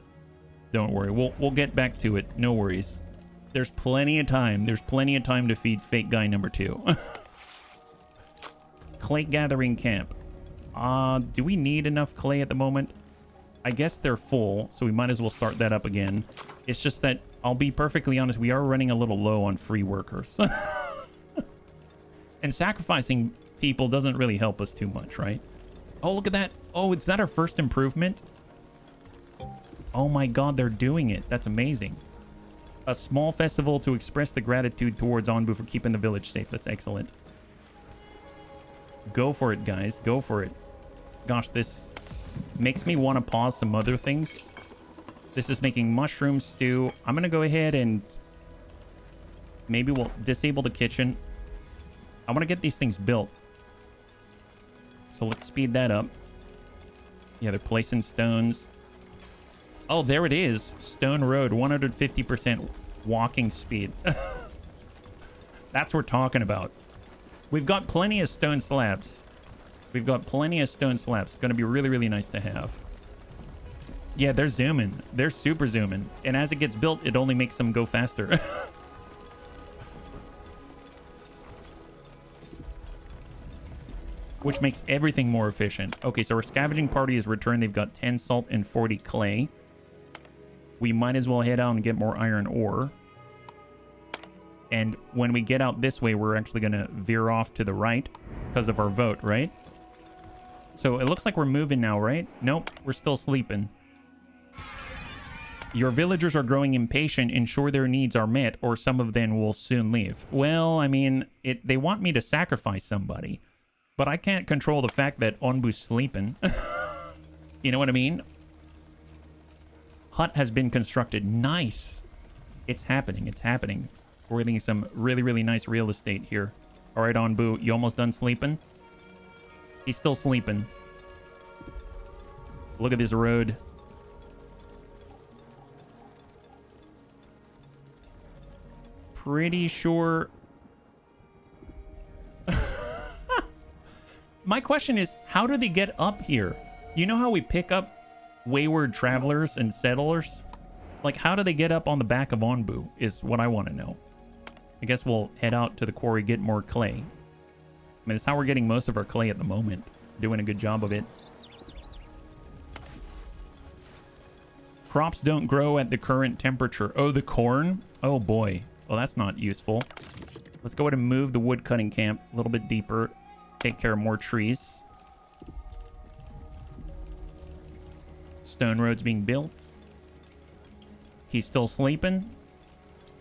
Don't worry. We'll get back to it. No worries. There's plenty of time. There's plenty of time to feed fake guy number 2. Clay gathering camp. Do we need enough clay at the moment? I guess they're full, so we might as well start that up again. It's just that, I'll be perfectly honest, we are running a little low on free workers. And sacrificing people doesn't really help us too much, right? Oh, look at that. Oh, is that our first improvement? Oh my God, they're doing it. That's amazing. A small festival to express the gratitude towards Onbu for keeping the village safe. That's excellent. Go for it, guys. Go for it. Gosh, this makes me want to pause some other things. This is making mushroom stew. I'm going to go ahead and maybe we'll disable the kitchen. I want to get these things built. So let's speed that up. Yeah, they're placing stones. Oh, there it is. Stone road, 150% walking speed. That's what we're talking about. We've got plenty of stone slabs. We've got plenty of stone slabs. It's going to be really, really nice to have. Yeah, they're zooming. They're super zooming. And as it gets built, it only makes them go faster. Which makes everything more efficient. Okay, so our scavenging party has returned. They've got 10 salt and 40 clay. We might as well head out and get more iron ore. And when we get out this way, we're actually going to veer off to the right because of our vote, right? So it looks like we're moving now, right? Nope, we're still sleeping. Your villagers are growing impatient. Ensure their needs are met, or some of them will soon leave. Well, I mean, they want me to sacrifice somebody. But I can't control the fact that Onbu's sleeping. You know what I mean? Hut has been constructed. Nice. It's happening. It's happening. We're getting some really, really nice real estate here. All right, Onbu, you almost done sleeping? He's still sleeping. Look at this road. Pretty sure My question is, how do they get up here? You know how we pick up wayward travelers and settlers? Like, how do they get up on the back of Onbu is what I want to know. I guess we'll head out to the quarry, get more clay. I mean, it's how we're getting most of our clay at the moment. Doing a good job of it. Crops don't grow at the current temperature. Oh, the corn? Oh, boy. Well, that's not useful. Let's go ahead and move the wood cutting camp a little bit deeper. Take care of more trees. Stone roads being built. He's still sleeping.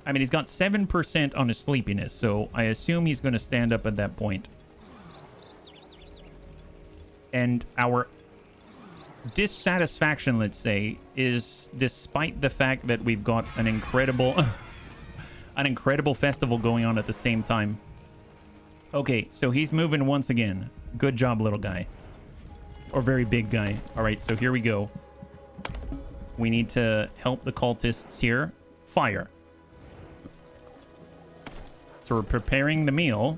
I mean, he's got 7% on his sleepiness, so I assume he's going to stand up at that point. And our dissatisfaction, let's say, is despite the fact that we've got an incredible an incredible festival going on at the same time. Okay, so he's moving once again. Good job, little guy. Or very big guy. All right, so here we go. We need to help the cultists here. Fire. So we're preparing the meal.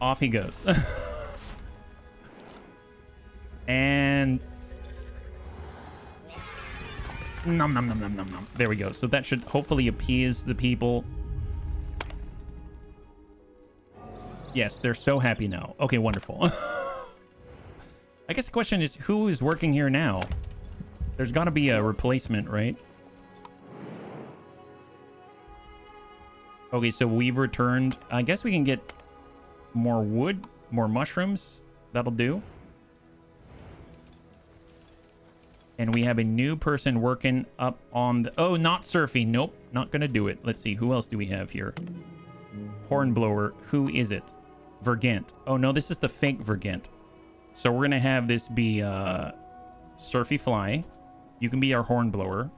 Off he goes. And nom nom nom nom nom nom. There we go. So that should hopefully appease the people. Yes, they're so happy now. Okay, wonderful. I guess the question is, who is working here now? There's got to be a replacement, right? Okay, so we've returned. I guess we can get more wood, more mushrooms. That'll do. And we have a new person working up on the... Oh, not surfing. Nope, not going to do it. Let's see. Who else do we have here? Hornblower. Who is it? Vergant. Oh, no, this is the fake Vergant. So we're going to have this be Surfy Fly. You can be our Hornblower.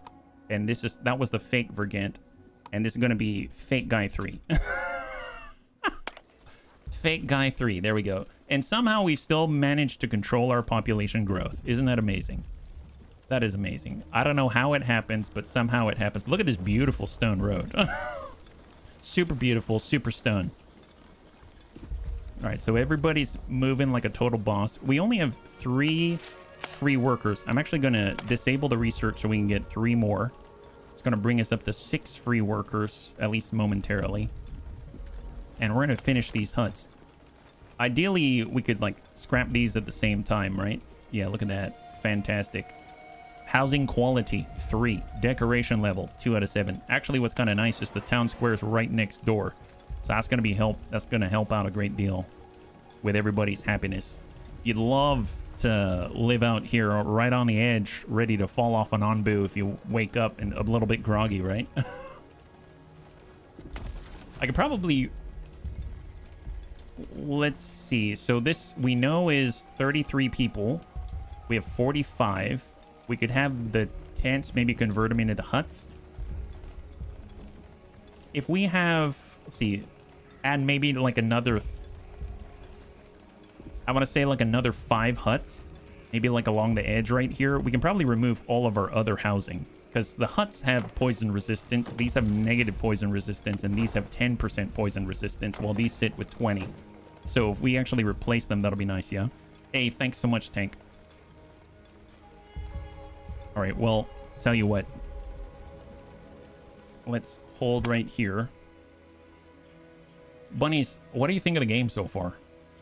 And that was the fake Vergant. And this is going to be Fake Guy 3. Fake Guy 3. There we go. And somehow we've still managed to control our population growth. Isn't that amazing? That is amazing. I don't know how it happens, but somehow it happens. Look at this beautiful stone road. Super beautiful, super stone. All right, so everybody's moving like a total boss. We only have 3 free workers. I'm actually going to disable the research so we can get 3 more. It's going to bring us up to 6 free workers, at least momentarily. And we're going to finish these huts. Ideally, we could, like, scrap these at the same time, right? Yeah, look at that. Fantastic. Housing quality, 3. Decoration level, 2 out of 7. Actually, what's kind of nice is the town square is right next door. So that's going to help out a great deal with everybody's happiness. You'd love to live out here right on the edge, ready to fall off an Onbu if you wake up and a little bit groggy, right? I could probably... Let's see. So this, we know, is 33 people. We have 45. We could have the tents, maybe convert them into the huts. If we have, let's see, add maybe like another, I want to say like another 5 huts, maybe like along the edge right here. We can probably remove all of our other housing because the huts have poison resistance. These have negative poison resistance, and these have 10% poison resistance, while these sit with 20. So if we actually replace them, that'll be nice, yeah? Hey, thanks so much, Tank. All right, well, tell you what. Let's hold right here. Bunnies, what do you think of the game so far?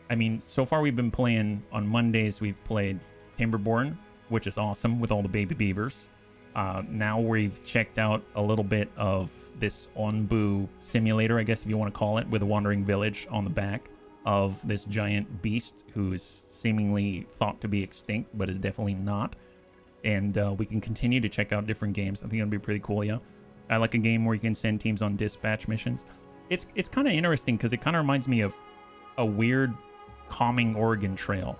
I mean, so far we've been playing, on Mondays we've played Timberborn, which is awesome with all the baby beavers. Now we've checked out a little bit of this Onbu simulator, I guess if you want to call it, with a wandering village on the back of this giant beast who is seemingly thought to be extinct, but is definitely not. And we can continue to check out different games. I think it'll be pretty cool, yeah. I like a game where you can send teams on dispatch missions. It's kind of interesting because it kind of reminds me of a weird calming Oregon Trail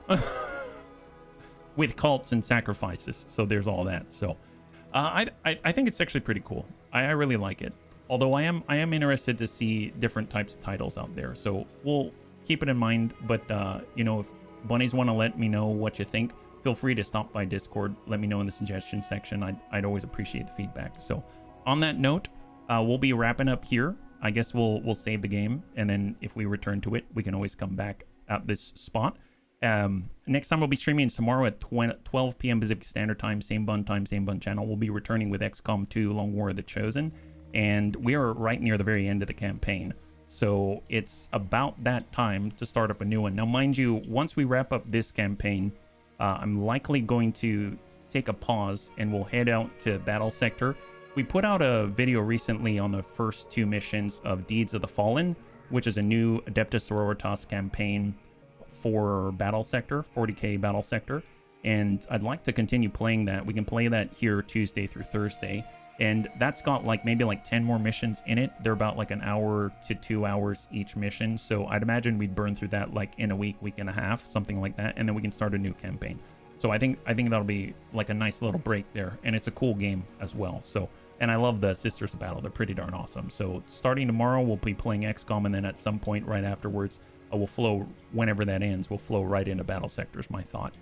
with cults and sacrifices. So there's all that. So I think it's actually pretty cool. I really like it. Although I am interested to see different types of titles out there. So we'll keep it in mind. But you know, if bunnies want to let me know what you think, feel free to stop by Discord. Let me know in the suggestion section. I'd always appreciate the feedback. So on that note, we'll be wrapping up here. I guess we'll save the game, and then if we return to it, we can always come back at this spot. Next time we'll be streaming tomorrow at 12 p.m. Pacific Standard Time, same bun channel. We'll be returning with XCOM 2 Long War of the Chosen, and we are right near the very end of the campaign. So it's about that time to start up a new one. Now, mind you, once we wrap up this campaign, I'm likely going to take a pause and we'll head out to Battle Sector. We put out a video recently on the first 2 missions of Deeds of the Fallen, which is a new Adeptus Sororitas campaign for Battle Sector, 40k Battle Sector. And I'd like to continue playing that. We can play that here Tuesday through Thursday. And that's got like maybe like 10 more missions in it. They're about like an hour to 2 hours each mission. So I'd imagine we'd burn through that like in a week and a half, something like that. And then we can start a new campaign. So I think that'll be like a nice little break there. And it's a cool game as well. So, and I love the Sisters of Battle. They're pretty darn awesome. So starting tomorrow, we'll be playing XCOM. And then at some point right afterwards, we'll flow, whenever that ends, we'll flow right into Battle Sectors, my thought.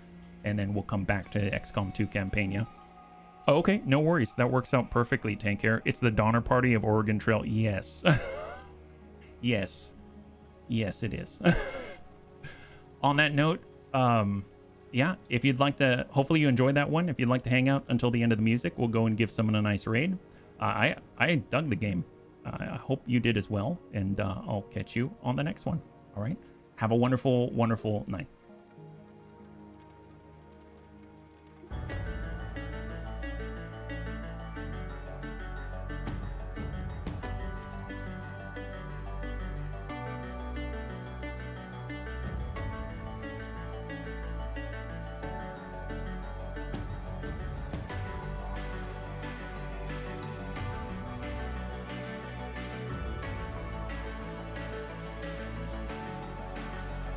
And then we'll come back to XCOM 2 campaign, yeah? Oh, okay, no worries. That works out perfectly, Tank Air. It's the Donner Party of Oregon Trail. Yes. Yes. Yes, it is. On that note, yeah, if you'd like to, hopefully you enjoyed that one. If you'd like to hang out until the end of the music, we'll go and give someone a nice raid. I dug the game. I hope you did as well. And I'll catch you on the next one. All right. Have a wonderful, wonderful night.